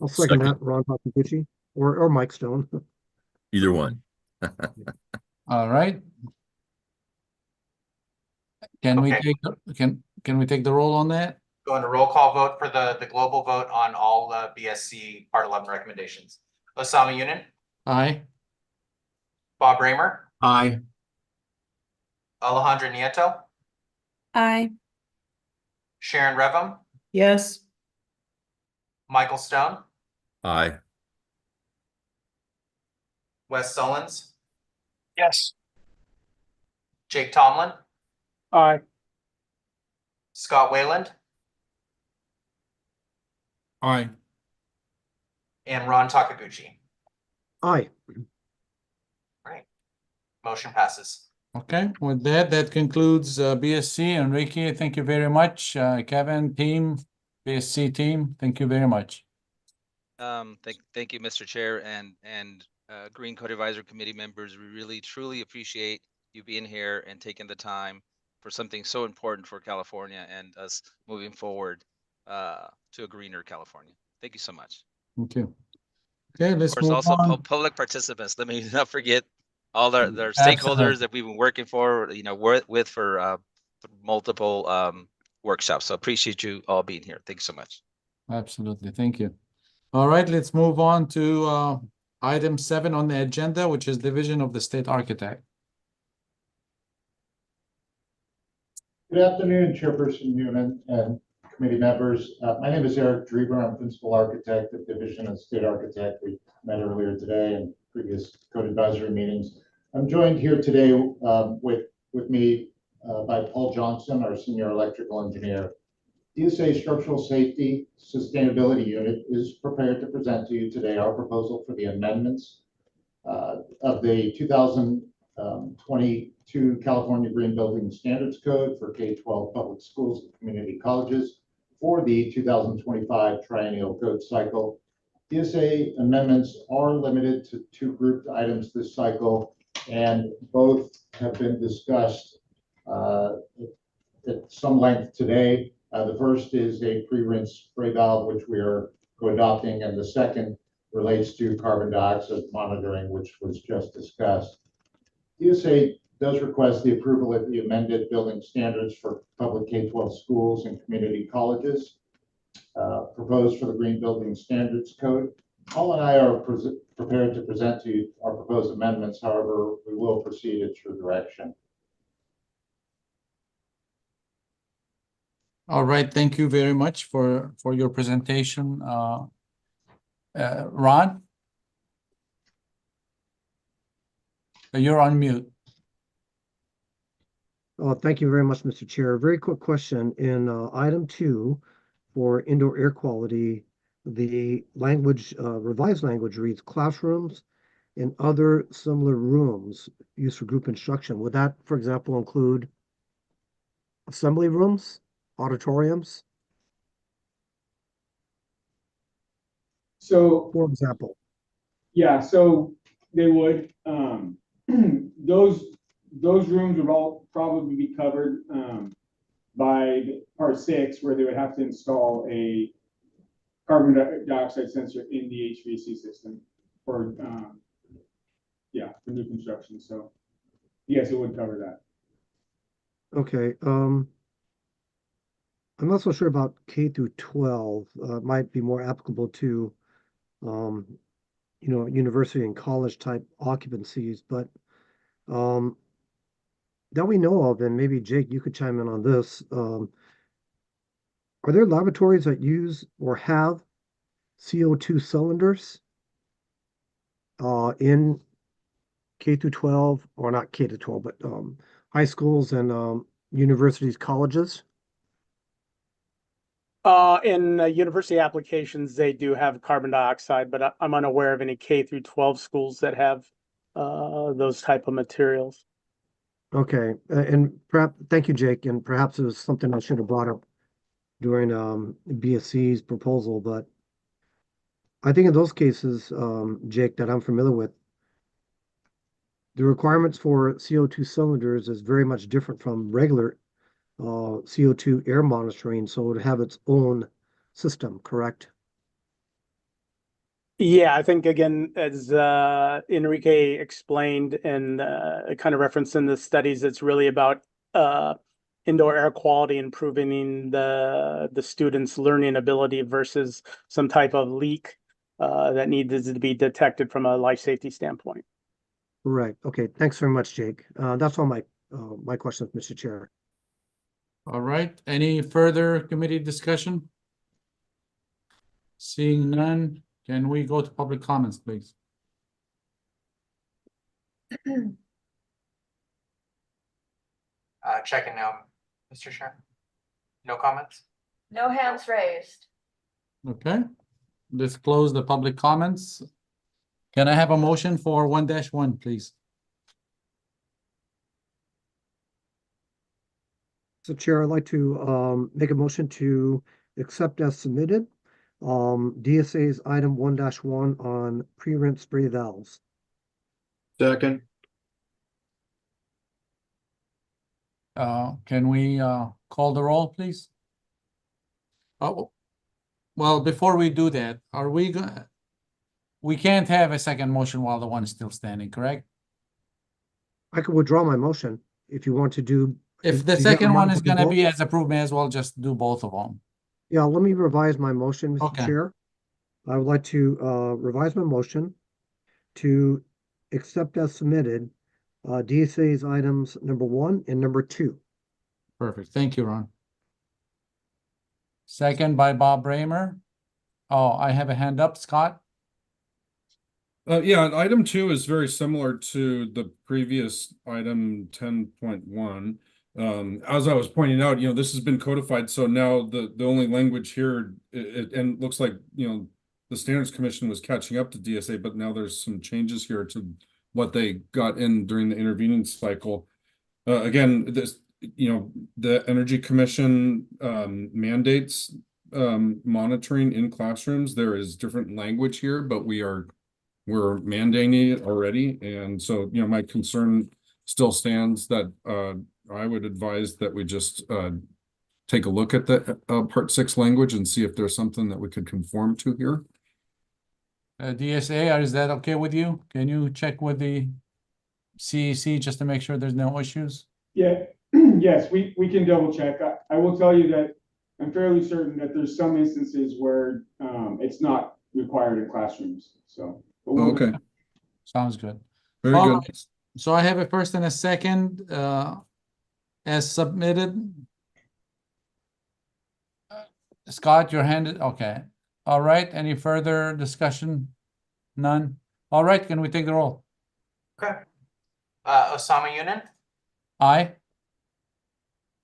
I'll second Second. that, Ron Takaguchi or Mike Stone. Either one. All right. Can we Okay. take can we take the roll on that? Go into roll call vote for the global vote on all BSC Part 11 recommendations. Osama Yunin, Aye. Bob Raymer, Aye. Alejandra Nieto, Aye. Sharon Revum, Yes. Michael Stone, Aye. Wes Sullins, Yes. Jake Tomlin, Aye. Scott Wayland, Aye. and Ron Takaguchi. Aye. Right. Motion passes. Okay, with that concludes BSC. Enrique, thank you very much. Kevin, team, BSC team, thank you very much. Thank you, Mr. Chair, and Green Code Advisory Committee members. We really truly appreciate you being here and taking the time for something so important for California and us moving forward to a greener California. Thank you so much. Thank you. Okay, let's Of course, move also on. public participants. Let me not forget all their Absolutely. stakeholders that we've been working for, with for multiple workshops. So appreciate you all being here. Thank you so much. Absolutely, thank you. All right, let's move on to item 7 on the agenda, which is division of the state architect. Good afternoon, Chairperson Newman and committee members. My name is Eric Drever. I'm Principal Architect of Division of State Architect. We met earlier today in previous code advisory meetings. I'm joined here today with me by Paul Johnson, our Senior Electrical Engineer. DSA Structural Safety Sustainability Unit is prepared to present to you today our proposal for the amendments of the 2022 California Green Building Standards Code for K-12 public schools and community colleges for the 2025 triennial code cycle. DSA amendments are limited to 2 grouped items this cycle, and both have been discussed at some length today. The first is a pre-rinse spray valve, which we are co-adopting, and the second relates to carbon dioxide monitoring, which was just discussed. DSA does request the approval of the amended building standards for public K-12 schools and community colleges proposed for the Green Building Standards Code. Paul and I are prepared to present to you our proposed amendments. However, we will proceed at your direction. All right, thank you very much for your presentation. Ron? You're on mute. Thank you very much, Mr. Chair. Very quick question. In item 2 for indoor air quality, the language, revised language reads classrooms and other similar rooms used for group instruction. Would that, for example, include assembly rooms, auditoriums? So, for example? yeah, so they would, those rooms would all probably be covered, by part 6, where they would have to install a carbon dioxide sensor in the HVAC system for, for new construction. So yes, it would cover that. Okay, I'm not so sure about K through 12. It might be more applicable to, university and college type occupancies, but that we know of, and maybe Jake, you could chime in on this. Are there laboratories that use or have CO2 cylinders in K through 12, or not K to 12, but high schools and universities, colleges? In university applications, they do have carbon dioxide, but I'm unaware of any K through 12 schools that have those type of materials. Okay, and perhaps, thank you, Jake, and perhaps it was something I should have brought up during BSC's proposal, but I think in those cases, Jake, that I'm familiar with, the requirements for CO2 cylinders is very much different from regular CO2 air monitoring, so it would have its own system, correct? Yeah, I think again, as Enrique explained and kind of referenced in the studies, it's really about indoor air quality, improving the students' learning ability versus some type of leak that needs to be detected from a life safety standpoint. Right. Okay. Thanks very much, Jake. That's all my questions, Mr. Chair. All right, any further committee discussion? Seeing none, can we go to public comments, please? Checking now, Mr. Chair. No comments? No hands raised. Okay, let's close the public comments. Can I have a motion for 1-1, please? So Chair, I'd like to make a motion to accept as submitted DSA's item 1-1 on pre-rinse spray valves. Second. Can we call the roll, please? Oh, well, before we do that, are we gonna? We can't have a second motion while the one is still standing, correct? I could withdraw my motion if you want to do. If the do you have second a one mind is to do gonna both? be as approved, may as well just do both of them. Yeah, let me revise my motion, Mr. Okay. Chair. I would like to revise my motion to accept as submitted DSA's items number 1 and number 2. Perfect. Thank you, Ron. Second by Bob Raymer. Oh, I have a hand up, Scott. Yeah, and item 2 is very similar to the previous item 10.1. As I was pointing out, this has been codified, so now the only language here, and it looks like, the Standards Commission was catching up to DSA, but now there's some changes here to what they got in during the intervening cycle. Again, this, the Energy Commission mandates monitoring in classrooms. There is different language here, but we're mandating it already, and so my concern still stands that I would advise that we just take a look at the part 6 language and see if there's something that we could conform to here. DSA, is that okay with you? Can you check with the CEC just to make sure there's no issues? Yeah, yes, we can double check. I will tell you that I'm fairly certain that there's some instances where it's not required in classrooms, so. Okay. Sounds good. Very All good. right. So I have a first and a second as submitted. Scott, your hand is okay. All right. Any further discussion? None. All right. Can we take the roll? Okay. Osama Yunin, Aye.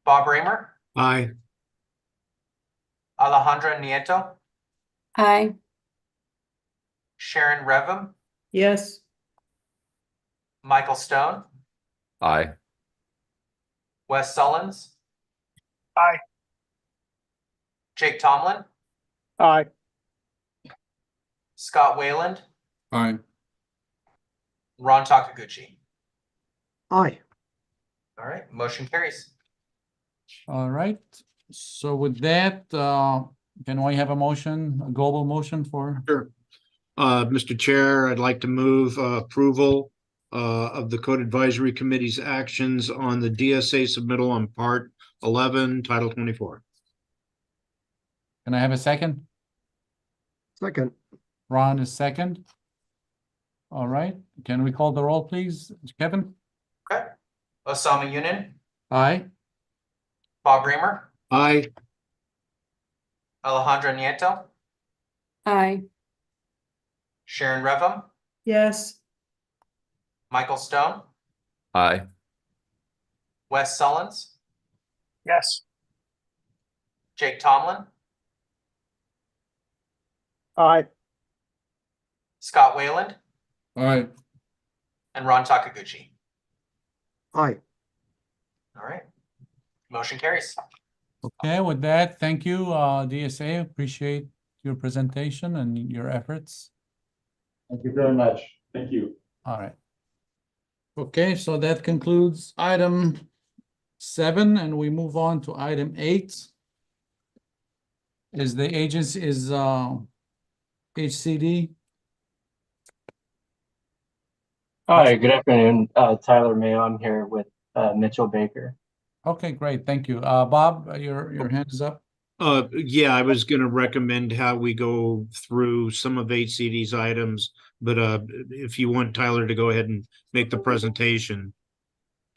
Bob Raymer, Aye. Alejandra Nieto, Aye. Sharon Revum, Yes. Michael Stone, Aye. Wes Sullins. Aye. Jake Tomlin, Aye. Scott Wayland, Aye. Ron Takaguchi. Aye. All right, motion carries. All right, so with that, can we have a motion, a global motion for? Sure. Mr. Chair, I'd like to move approval of the Code Advisory Committee's actions on the DSA submittal on Part 11, Title 24. Can I have a second? Second. Ron is second. All right, can we call the roll, please? Kevin? Okay. Osama Yunin, Aye. Bob Reimer, Aye. Alejandra Nieto, Aye. Sharon Revum, Yes. Michael Stone, Aye. Wes Sullins, Yes. Jake Tomlin, Aye. Scott Wayland, Aye. and Ron Takaguchi. Aye. All right, motion carries. Okay, with that, thank you, DSA. Appreciate your presentation and your efforts. Thank you very much. Thank you. All right. Okay, so that concludes item 7, and we move on to item 8. Is the agency HCD? Hi, good afternoon. Tyler Mayo. I'm here with Mitchell Baker. Okay, great. Thank you. Bob, your hand is up. Yeah, I was going to recommend how we go through some of HCD's items, but if you want Tyler to go ahead and make the presentation.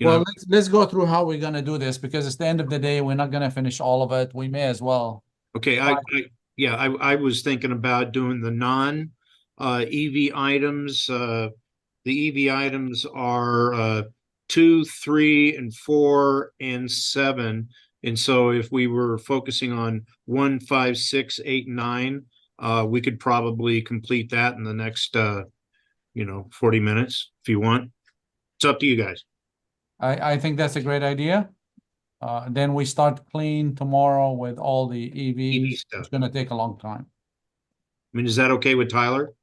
Well, let's go through how we're gonna do this, because it's the end of the day, we're not gonna finish all of it. We may as well. Okay, I was thinking about doing the non EV items. The EV items are 2, 3, and 4, and 7. And so if we were focusing on 1, 5, 6, 8, and 9, we could probably complete that in the next 40 minutes if you want. It's up to you guys. I think that's a great idea. Then we start clean tomorrow with all the EVs. stuff. It's gonna take a long time. I mean, is that okay with Tyler?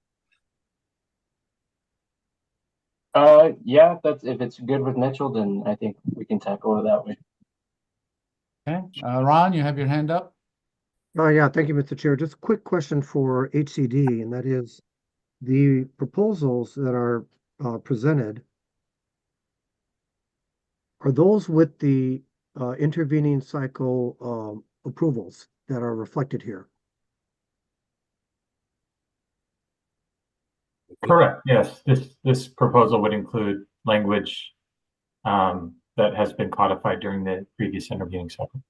Yeah, if it's good with Mitchell, then I think we can tackle it that way. Okay, Ron, you have your hand up? Oh, yeah, thank you, Mr. Chair. Just a quick question for HCD, and that is the proposals that are presented, are those with the intervening cycle approvals that are reflected here? Correct, yes. This proposal would include language that has been codified during the previous intervening cycle.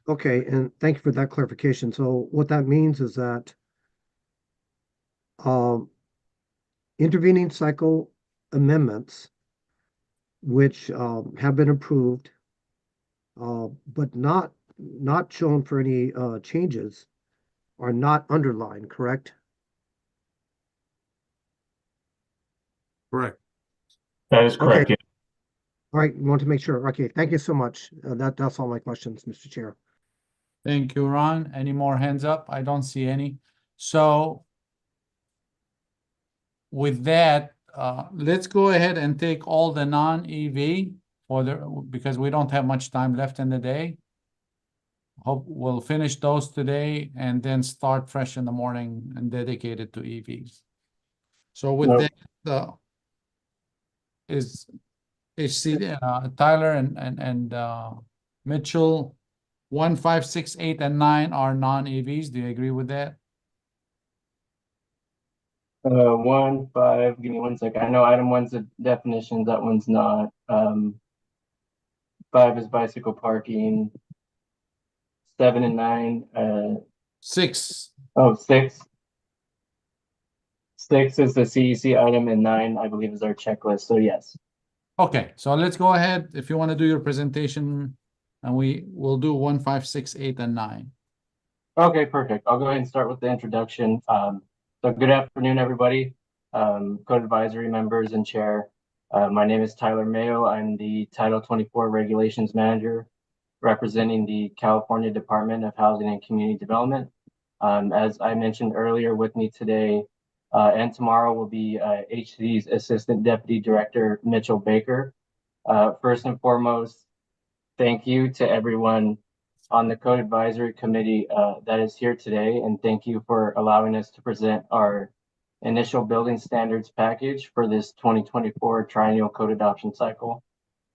Okay, and thank you for that clarification. So what that means is that intervening cycle amendments, which have been approved, but not shown for any changes, are not underlined, correct? Correct. That is correct. Okay. All right, want to make sure. Okay, thank you so much. That's all my questions, Mr. Chair. Thank you, Ron. Any more hands up? I don't see any. So with that, let's go ahead and take all the non-EV because we don't have much time left in the day. Hope we'll finish those today and then start fresh in the morning and dedicate it to EVs. So with that, is HCD, Tyler and Mitchell, 1, 5, 6, 8, and 9 are non-EVs. Do you agree with that? 1, 5, give me 1 second. I know item 1's a definition, that one's not. 5 is bicycle parking. 7 and 9. 6. Oh, 6. 6 is the CEC item, and 9, I believe, is our checklist. So yes. Okay, so let's go ahead if you want to do your presentation, and we will do 1, 5, 6, 8, and 9. Okay, perfect. I'll go ahead and start with the introduction. So good afternoon, everybody. Code Advisory members and chair. My name is Tyler Mayo. I'm the Title 24 Regulations Manager, representing the California Department of Housing and Community Development. As I mentioned earlier, with me today And tomorrow will be HCD's Assistant Deputy Director, Mitchell Baker. First and foremost, thank you to everyone on the Code Advisory Committee that is here today, and thank you for allowing us to present our initial building standards package for this 2024 triennial code adoption cycle.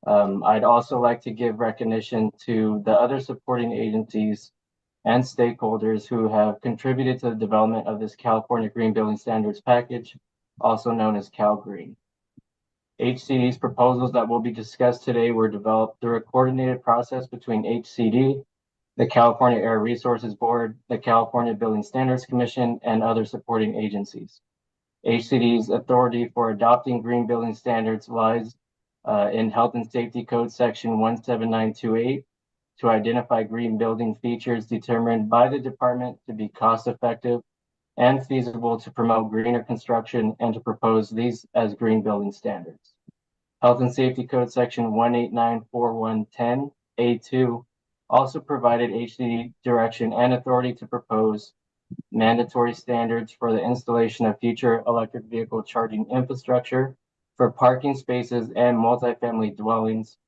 I'd also like to give recognition to the other supporting agencies and stakeholders who have contributed to the development of this California Green Building Standards package, also known as Cal Green. HCD's proposals that will be discussed today were developed through a coordinated process between HCD, the California Air Resources Board, the California Building Standards Commission, and other supporting agencies. HCD's authority for adopting green building standards lies in Health and Safety Code Section 17928 to identify green building features determined by the department to be cost-effective and feasible to promote greener construction and to propose these as green building standards. Health and Safety Code Section 1894110A2 also provided HCD direction and authority to propose mandatory standards for the installation of future electric vehicle charging infrastructure for parking spaces and multifamily dwellings,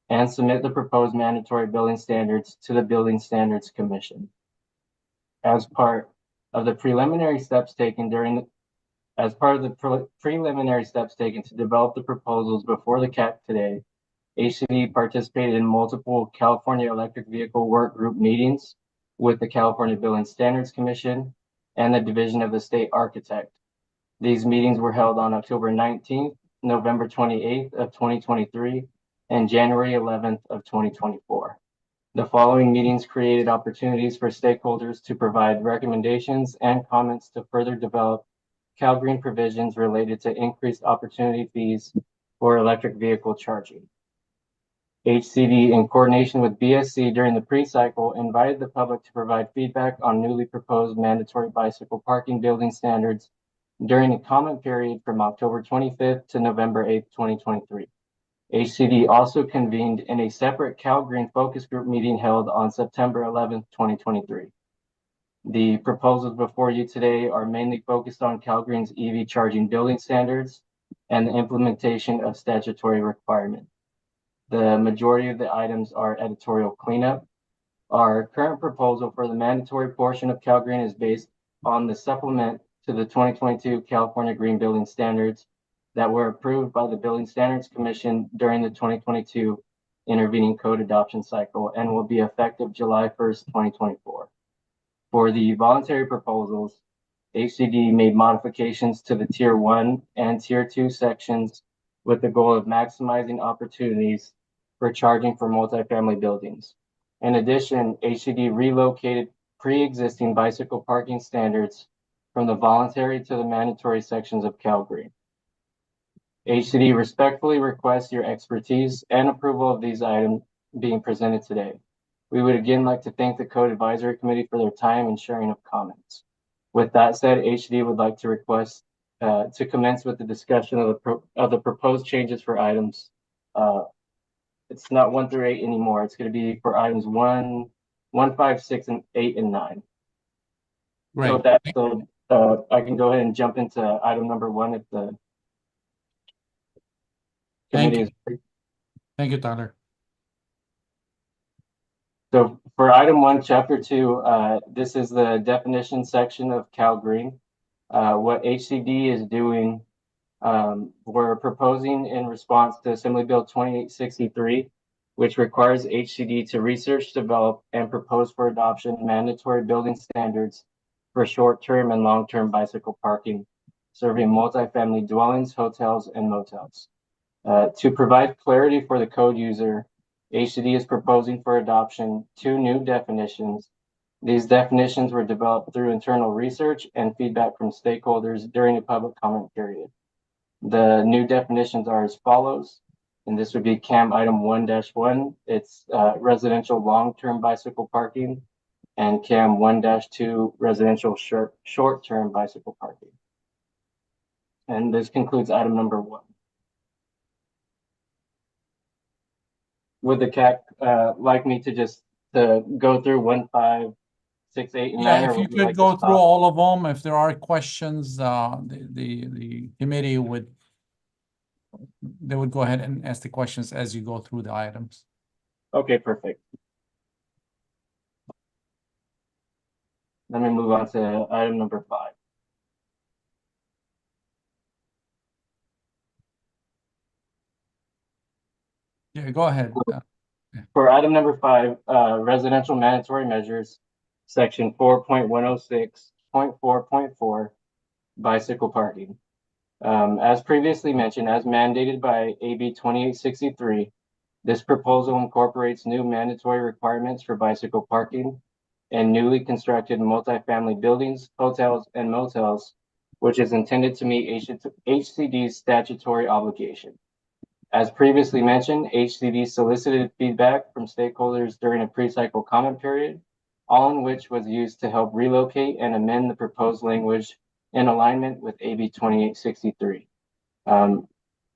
and submit the proposed mandatory building standards to the Building Standards Commission. As part of the preliminary steps taken to develop the proposals before the CAC today, HCD participated in multiple California Electric Vehicle Work Group meetings with the California Building Standards Commission and the Division of the State Architect. These meetings were held on October 19th, November 28th of 2023, and January 11th of 2024. The following meetings created opportunities for stakeholders to provide recommendations and comments to further develop Cal Green provisions related to increased opportunity fees for electric vehicle charging. HCD, in coordination with BSC during the pre-cycle, invited the public to provide feedback on newly proposed mandatory bicycle parking building standards during the comment period from October 25th to November 8th, 2023. HCD also convened in a separate Cal Green focus group meeting held on September 11th, 2023. The proposals before you today are mainly focused on Cal Green's EV charging building standards and the implementation of statutory requirements. The majority of the items are editorial cleanup. Our current proposal for the mandatory portion of Cal Green is based on the supplement to the 2022 California Green Building Standards that were approved by the Building Standards Commission during the 2022 intervening code adoption cycle and will be effective July 1st, 2024. For the voluntary proposals, HCD made modifications to the Tier 1 and Tier 2 sections with the goal of maximizing opportunities for charging for multifamily buildings. In addition, HCD relocated pre-existing bicycle parking standards from the voluntary to the mandatory sections of Cal Green. HCD respectfully requests your expertise and approval of these items being presented today. We would again like to thank the Code Advisory Committee for their time and sharing of comments. With that said, HCD would like to request to commence with the discussion of the proposed changes for items. It's not 1 through 8 anymore. It's going to be for items 1, 5, 6, and 8, and 9. Right. So with that, I can go ahead and jump into item number 1 if the committee is free. Thank you, Tyler. So for item 1, chapter 2, this is the definition section of Cal Green. What HCD is doing, we're proposing in response to Assembly Bill 2863, which requires HCD to research, develop, and propose for adoption mandatory building standards for short-term and long-term bicycle parking, serving multifamily dwellings, hotels, and motels. To provide clarity for the code user, HCD is proposing for adoption 2 new definitions. These definitions were developed through internal research and feedback from stakeholders during a public comment period. The new definitions are as follows, and this would be CAM item 1-1. It's residential long-term bicycle parking, and CAM 1-2 residential short-term bicycle parking. And this concludes item number 1. Would the CAC like me to just go through 1, 5, 6, 8, and Yeah, 9, or if you would you could like to go through stop? all of them, if there are questions, the committee would, they would go ahead and ask the questions as you go through the items. Okay, perfect. Let me move on to item number 5. Yeah, go ahead. For item number 5, residential mandatory measures, section 4.106.4.4, bicycle parking. As previously mentioned, as mandated by AB 2863, this proposal incorporates new mandatory requirements for bicycle parking in newly constructed multifamily buildings, hotels, and motels, which is intended to meet HCD's statutory obligation. As previously mentioned, HCD solicited feedback from stakeholders during a pre-cycle comment period, all in which was used to help relocate and amend the proposed language in alignment with AB 2863.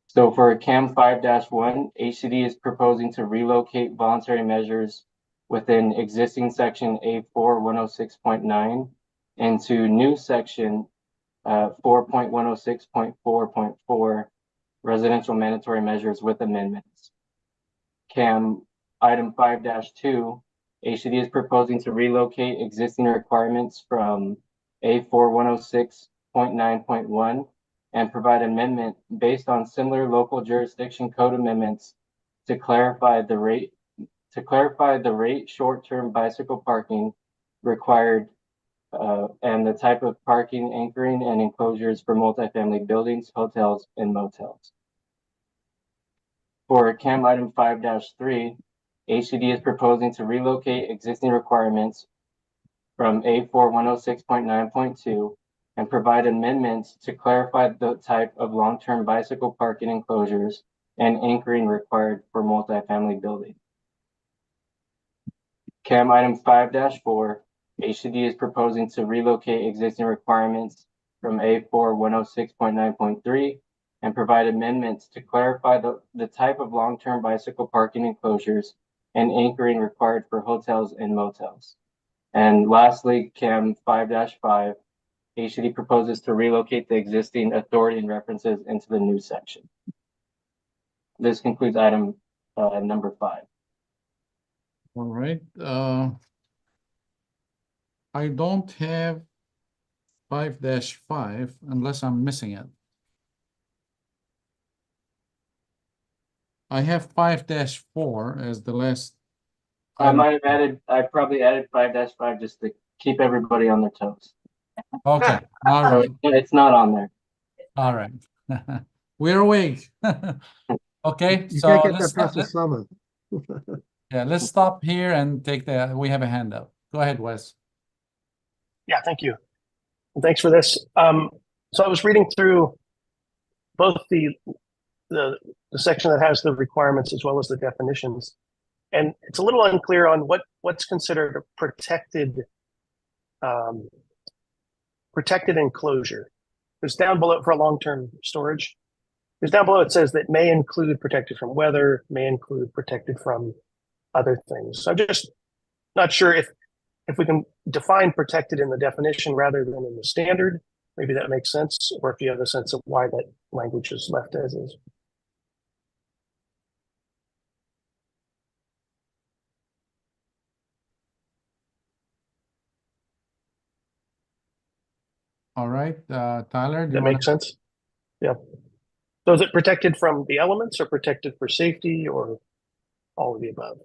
So for CAM 5-1, HCD is proposing to relocate voluntary measures within existing section A4-106.9 into new section 4.106.4.4 residential mandatory measures with amendments. CAM item 5-2, HCD is proposing to relocate existing requirements from A4-106.9.1 and provide amendment based on similar local jurisdiction code amendments to clarify the rate short-term bicycle parking required and the type of parking, anchoring, and enclosures for multifamily buildings, hotels, and motels. For CAM item 5-3, HCD is proposing to relocate existing requirements from A4-106.9.2 and provide amendments to clarify the type of long-term bicycle parking enclosures and anchoring required for multifamily buildings. CAM item 5-4, HCD is proposing to relocate existing requirements from A4-106.9.3 and provide amendments to clarify the type of long-term bicycle parking enclosures and anchoring required for hotels and motels. And lastly, CAM 5-5, HCD proposes to relocate the existing authority and references into the new section. This concludes item number 5. All right. I don't have 5-5 unless I'm missing it. I have 5-4 as the last. I probably added 5-5 just to keep everybody on their toes. Okay, all right. It's not on there. All right. We're awake. Okay, You so can't get let's that past the stop. summer. Yeah, let's stop here and take we have a handout. Go ahead, Wes. Yeah, thank you. And thanks for this. So I was reading through both the section that has the requirements as well as the definitions, and it's a little unclear on what's considered a protected enclosure. There's down below for long-term storage. There's down below it says that may include protected from weather, may include protected from other things. So I'm just not sure if we can define protected in the definition rather than in the standard. Maybe that makes sense, or if you have a sense of why that language is left as is. All right, Tyler. That makes sense. Yeah. So is it protected from the elements or protected for safety or all of the above?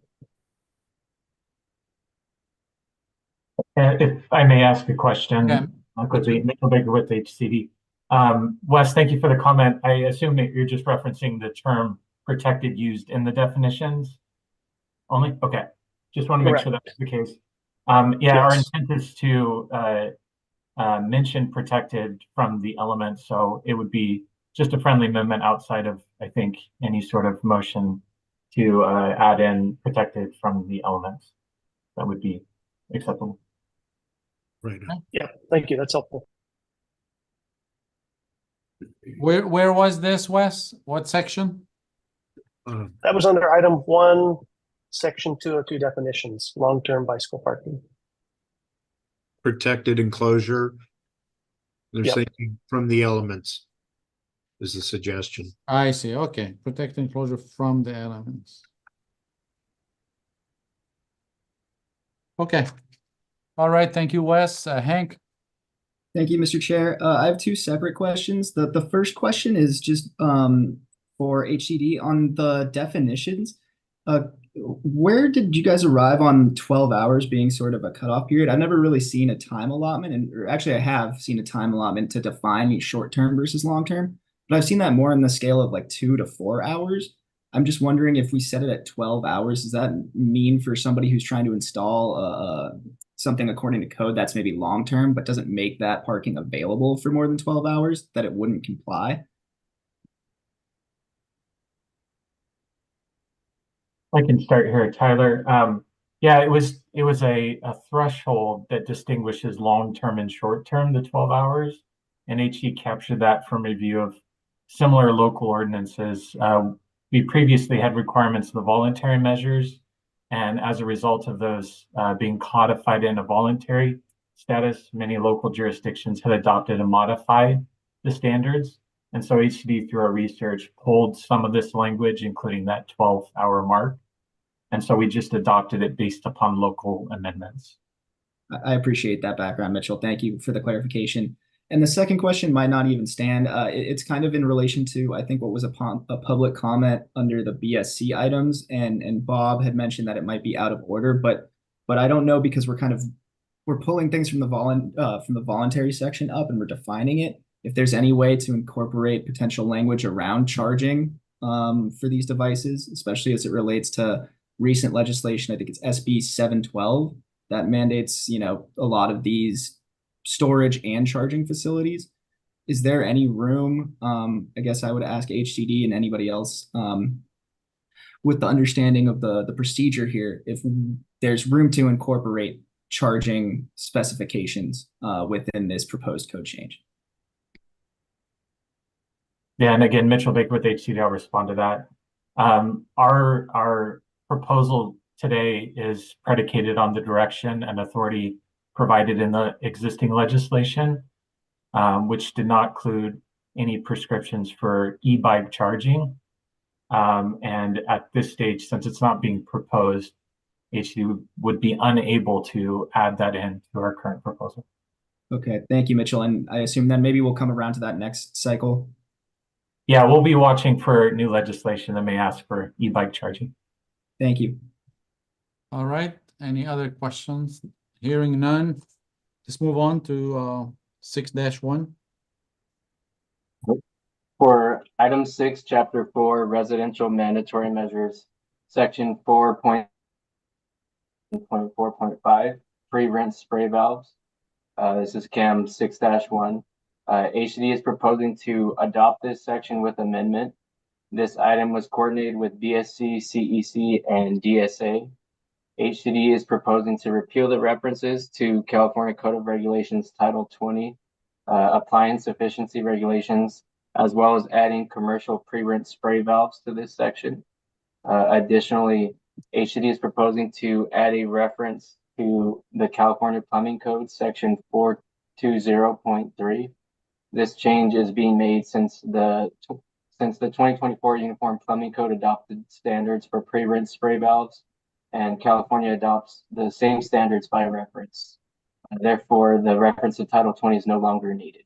If I may ask a question, Yeah. quickly, Mitchell Baker with HCD. Wes, thank you for the comment. I assume that you're just referencing the term protected used in the definitions only? Okay, just want to make sure that's the case. Yeah, our intent is to mention protected from the elements, so it would be just a friendly amendment outside of, I think, any sort of motion to add in protected from the elements. That would be acceptable. Right. Yeah, thank you. That's helpful. Where was this, Wes? What section? That was under item 1, section 202 definitions, long-term bicycle parking. protected enclosure. They're Yep. saying from the elements is the suggestion. I see. Okay, protect enclosure from the elements. Okay. All right. Thank you, Wes. Hank. Thank you, Mr. Chair. I have two separate questions. The first question is just for HCD on the definitions. Where did you guys arrive on 12 hours being sort of a cutoff period? I've never really seen a time allotment, or actually I have seen a time allotment to define short-term versus long-term, but I've seen that more on the scale of like 2 to 4 hours. I'm just wondering if we set it at 12 hours, does that mean for somebody who's trying to install something according to code that's maybe long-term, but doesn't make that parking available for more than 12 hours, that it wouldn't comply? I can start here, Tyler. Yeah, it was a threshold that distinguishes long-term and short-term, the 12 hours. And HE captured that from review of similar local ordinances. We previously had requirements of the voluntary measures, and as a result of those being codified in a voluntary status, many local jurisdictions had adopted and modified the standards. And so HCD, through our research, pulled some of this language, including that 12-hour mark. And so we just adopted it based upon local amendments. I appreciate that background, Mitchell. Thank you for the clarification. And the second question might not even stand. It's kind of in relation to, I think, what was a public comment under the BSC items. And Bob had mentioned that it might be out of order, but I don't know, because we're pulling things from the voluntary section up and we're defining it. If there's any way to incorporate potential language around charging for these devices, especially as it relates to recent legislation, I think it's SB 712, that mandates, a lot of these storage and charging facilities. Is there any room, I guess I would ask HCD and anybody else, with the understanding of the procedure here, if there's room to incorporate charging specifications within this proposed code change? Yeah, and again, Mitchell Baker with HCD, I'll respond to that. Our proposal today is predicated on the direction and authority provided in the existing legislation, which did not include any prescriptions for e-bike charging. And at this stage, since it's not being proposed, HCD would be unable to add that in to our current proposal. Okay, thank you, Mitchell. And I assume then maybe we'll come around to that next cycle. Yeah, we'll be watching for new legislation that may ask for e-bike charging. Thank you. All right. Any other questions? Hearing none. Let's move on to 6-1. For item 6, chapter 4, residential mandatory measures, section 4.4.5, free rent spray valves. This is CAM 6-1. HCD is proposing to adopt this section with amendment. This item was coordinated with BSC, CEC, and DSA. HCD is proposing to repeal the references to California Code of Regulations Title 20, appliance efficiency regulations, as well as adding commercial pre-rent spray valves to this section. Additionally, HCD is proposing to add a reference to the California Plumbing Code, section 420.3. This change is being made since the 2024 Uniform Plumbing Code adopted standards for pre-rent spray valves, and California adopts the same standards by reference. Therefore, the reference to Title 20 is no longer needed.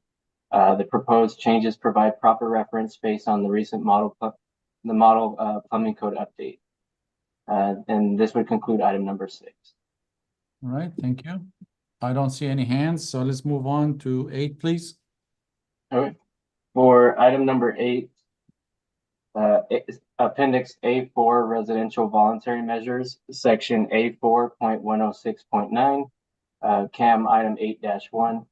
The proposed changes provide proper reference based on the recent model plumbing code update. And this would conclude item number 6. All right, thank you. I don't see any hands, so let's move on to 8, please. Okay. For item number 8, Appendix A4, residential voluntary measures, section A4.106.9, CAM item 8-1.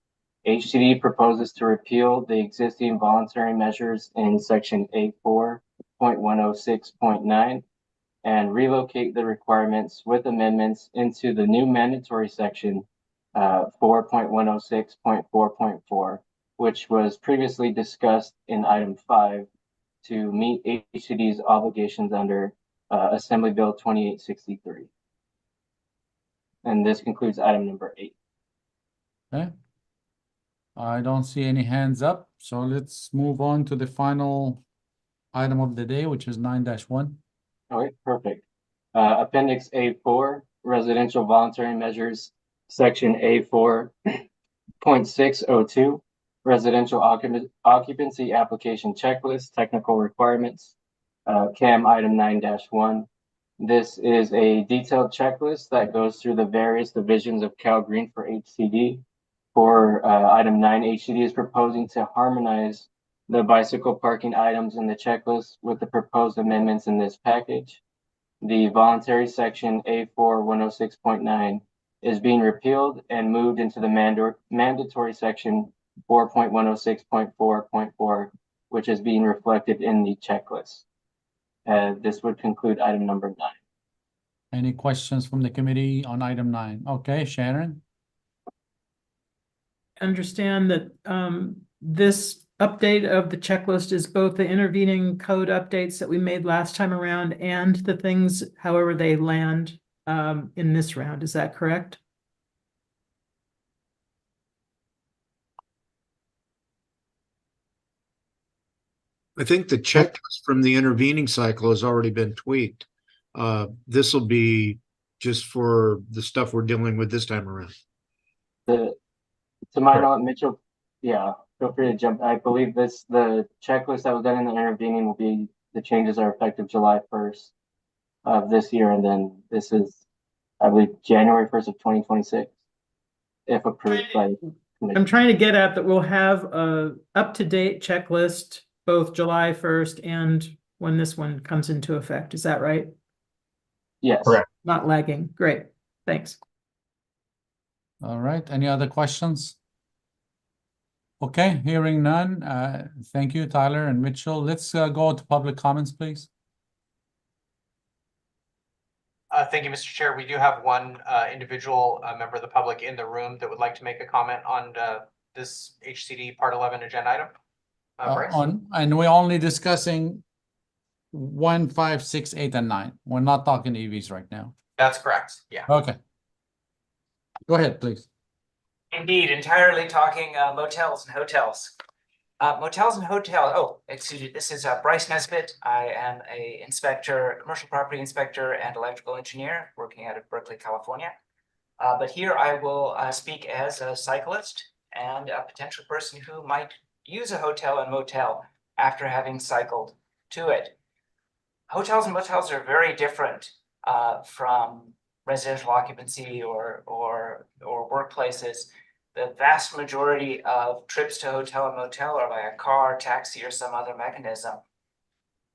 HCD proposes to repeal the existing voluntary measures in section A4.106.9 and relocate the requirements with amendments into the new mandatory section 4.106.4.4, which was previously discussed in item 5 to meet HCD's obligations under Assembly Bill 2863. And this concludes item number 8. Okay. I don't see any hands up, so let's move on to the final item of the day, which is 9-1. All right, perfect. Appendix A4, residential voluntary measures, section A4.602, residential occupancy application checklist, technical requirements, CAM item 9-1. This is a detailed checklist that goes through the various divisions of Cal Green for HCD. For item 9, HCD is proposing to harmonize the bicycle parking items in the checklist with the proposed amendments in this package. The voluntary section A4-106.9 is being repealed and moved into the mandatory section 4.106.4.4, which is being reflected in the checklist. This would conclude item number 9. Any questions from the committee on item 9? Okay, Sharon? Understand that this update of the checklist is both the intervening code updates that we made last time around and the things, however they land in this round. Is that correct? I think the checklist from the intervening cycle has already been tweaked. This will be just for the stuff we're dealing with this time around. To my knowledge, Mitchell, yeah, feel free to jump. I believe the checklist that was done in the intervening will be, the changes are effective July 1st of this year, and then this is, I believe, January 1st of 2026, if approved by the committee. I'm trying to get at that we'll have a up-to-date checklist both July 1st and when this one comes into effect. Is that right? Yes. Correct. Not lagging. Great. Thanks. All right, any other questions? Okay, hearing none. Thank you, Tyler and Mitchell. Let's go to public comments, please. Thank you, Mr. Chair. We do have one individual member of the public in the room that would like to make a comment on this HCD Part 11 agenda item. Bryce? And we're only discussing 1, 5, 6, 8, and 9. We're not talking EVs right now. That's correct. Yeah. Okay. Go ahead, please. Indeed, entirely talking motels and hotels. Motels and hotels. Oh, excuse me. This is Bryce Nesbitt. I am a inspector, commercial property inspector, and electrical engineer working out of Berkeley, California. But here I will speak as a cyclist and a potential person who might use a hotel and motel after having cycled to it. Hotels and motels are very different from residential occupancy or workplaces. The vast majority of trips to hotel and motel are by a car, taxi, or some other mechanism.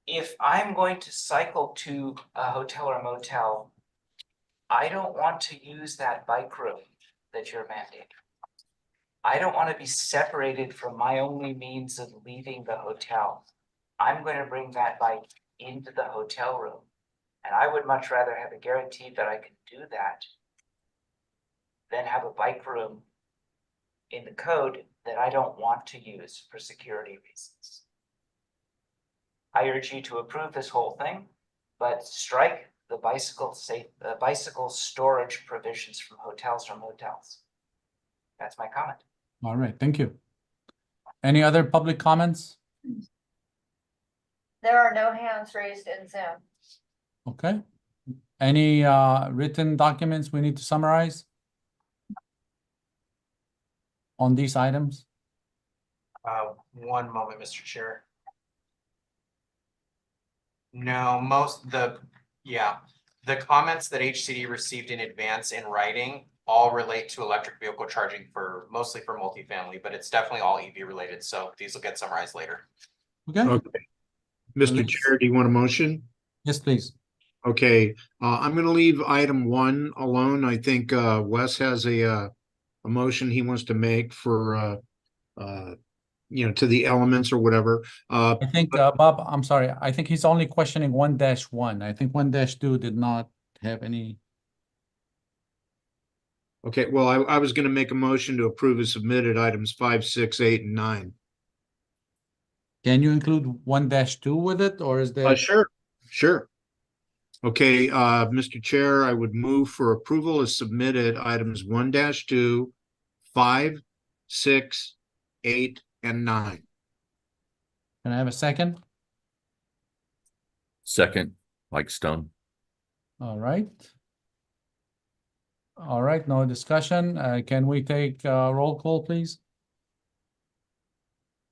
If I'm going to cycle to a hotel or motel, I don't want to use that bike room that you're mandating. I don't want to be separated from my only means of leaving the hotel. I'm going to bring that bike into the hotel room. And I would much rather have a guarantee that I can do that than have a bike room in the code that I don't want to use for security reasons. I urge you to approve this whole thing, but strike the bicycle storage provisions from hotels or motels. That's my comment. All right, thank you. Any other public comments? There are no hands raised in Zoom. Okay. Any written documents we need to summarize on these items? One moment, Mr. Chair. No, the comments that HCD received in advance in writing all relate to electric vehicle charging mostly for multifamily, but it's definitely all EV related. So these will get summarized later. Okay. Mr. Chair, do you want a motion? Yes, please. Okay, I'm going to leave item 1 alone. I think Wes has a motion he wants to make for to the elements or whatever. I think Bob, I'm sorry. I think he's only questioning 1-1. I think 1-2 did not have any. Okay, well, I was going to make a motion to approve as submitted items 5, 6, 8, and 9. Can you include 1-2 with it, or is there? Sure. Okay, Mr. Chair, I would move for approval as submitted items 1-2, 5, 6, 8, and 9. Can I have a second? Second, Mike Stone. All right. All right, no discussion. Can we take roll call, please?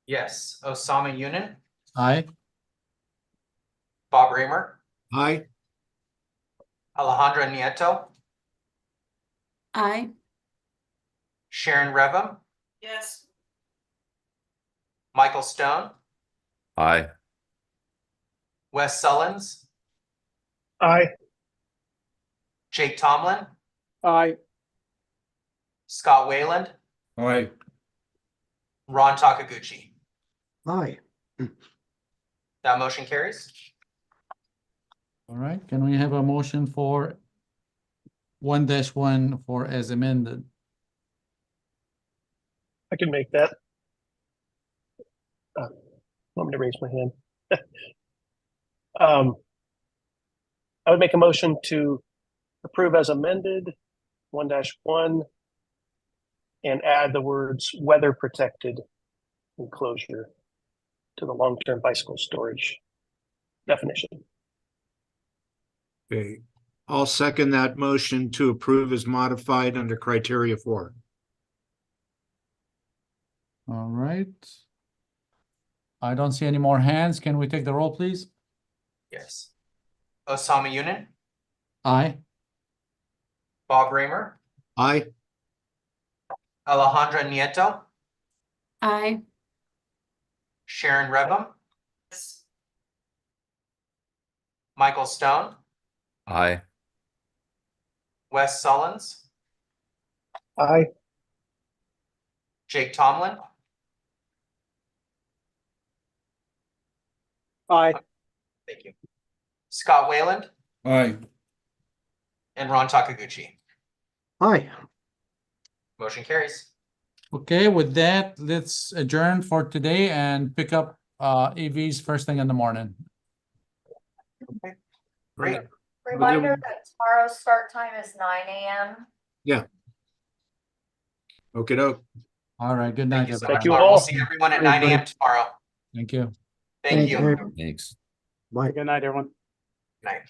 Yes, Osama Yunin, Aye. Bob Raymer, Aye. Alejandra Nieto, Aye. Sharon Revum, Yes. Michael Stone, Aye. Wes Sullins, Aye. Jake Tomlin, Aye. Scott Wayland, Aye. Ron Takaguchi. Aye. That motion carries. All right, can we have a motion for 1-1 for as amended? I can make that. Want me to raise my hand? I would make a motion to approve as amended 1-1 and add the words weather protected enclosure to the long-term bicycle storage definition. Okay. I'll second that motion to approve as modified under criteria 4. All right. I don't see any more hands. Can we take the roll, please? Yes. Osama Yunin, Aye. Bob Raymer, Aye. Alejandra Nieto, Aye. Sharon Revum, Michael Stone, Aye. Wes Sullins, Aye. Jake Tomlin, Aye. thank you, Scott Wayland, Aye. and Ron Takaguchi. Aye. Motion carries. Okay, with that, let's adjourn for today and pick up EVs first thing in the morning. Okay, great. Reminder that tomorrow's start time is 9 a.m. Yeah. Okay, doke. All right, good night, Thank you so everybody. much, Mark. We'll see everyone at 9 a.m. tomorrow. Thank you. Thank you. Thanks. Bye. Good night, everyone. Night.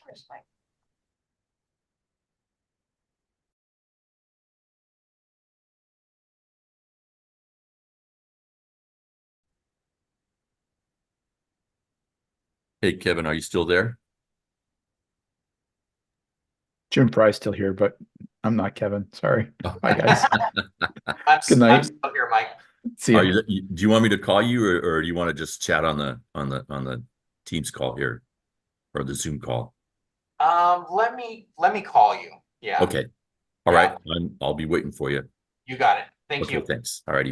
Hey, Kevin, are you still there? Jim Fry's still here, but I'm not Kevin. Sorry. Bye, guys. I'm Good night. still here, Mike. See ya. Do you want me to call you, or do you want to just chat on the Teams call here, or the Zoom call? Let me call you. Yeah. Okay. All right. I'll be waiting for you. You got it. Thank Okay, you. thanks. All righty.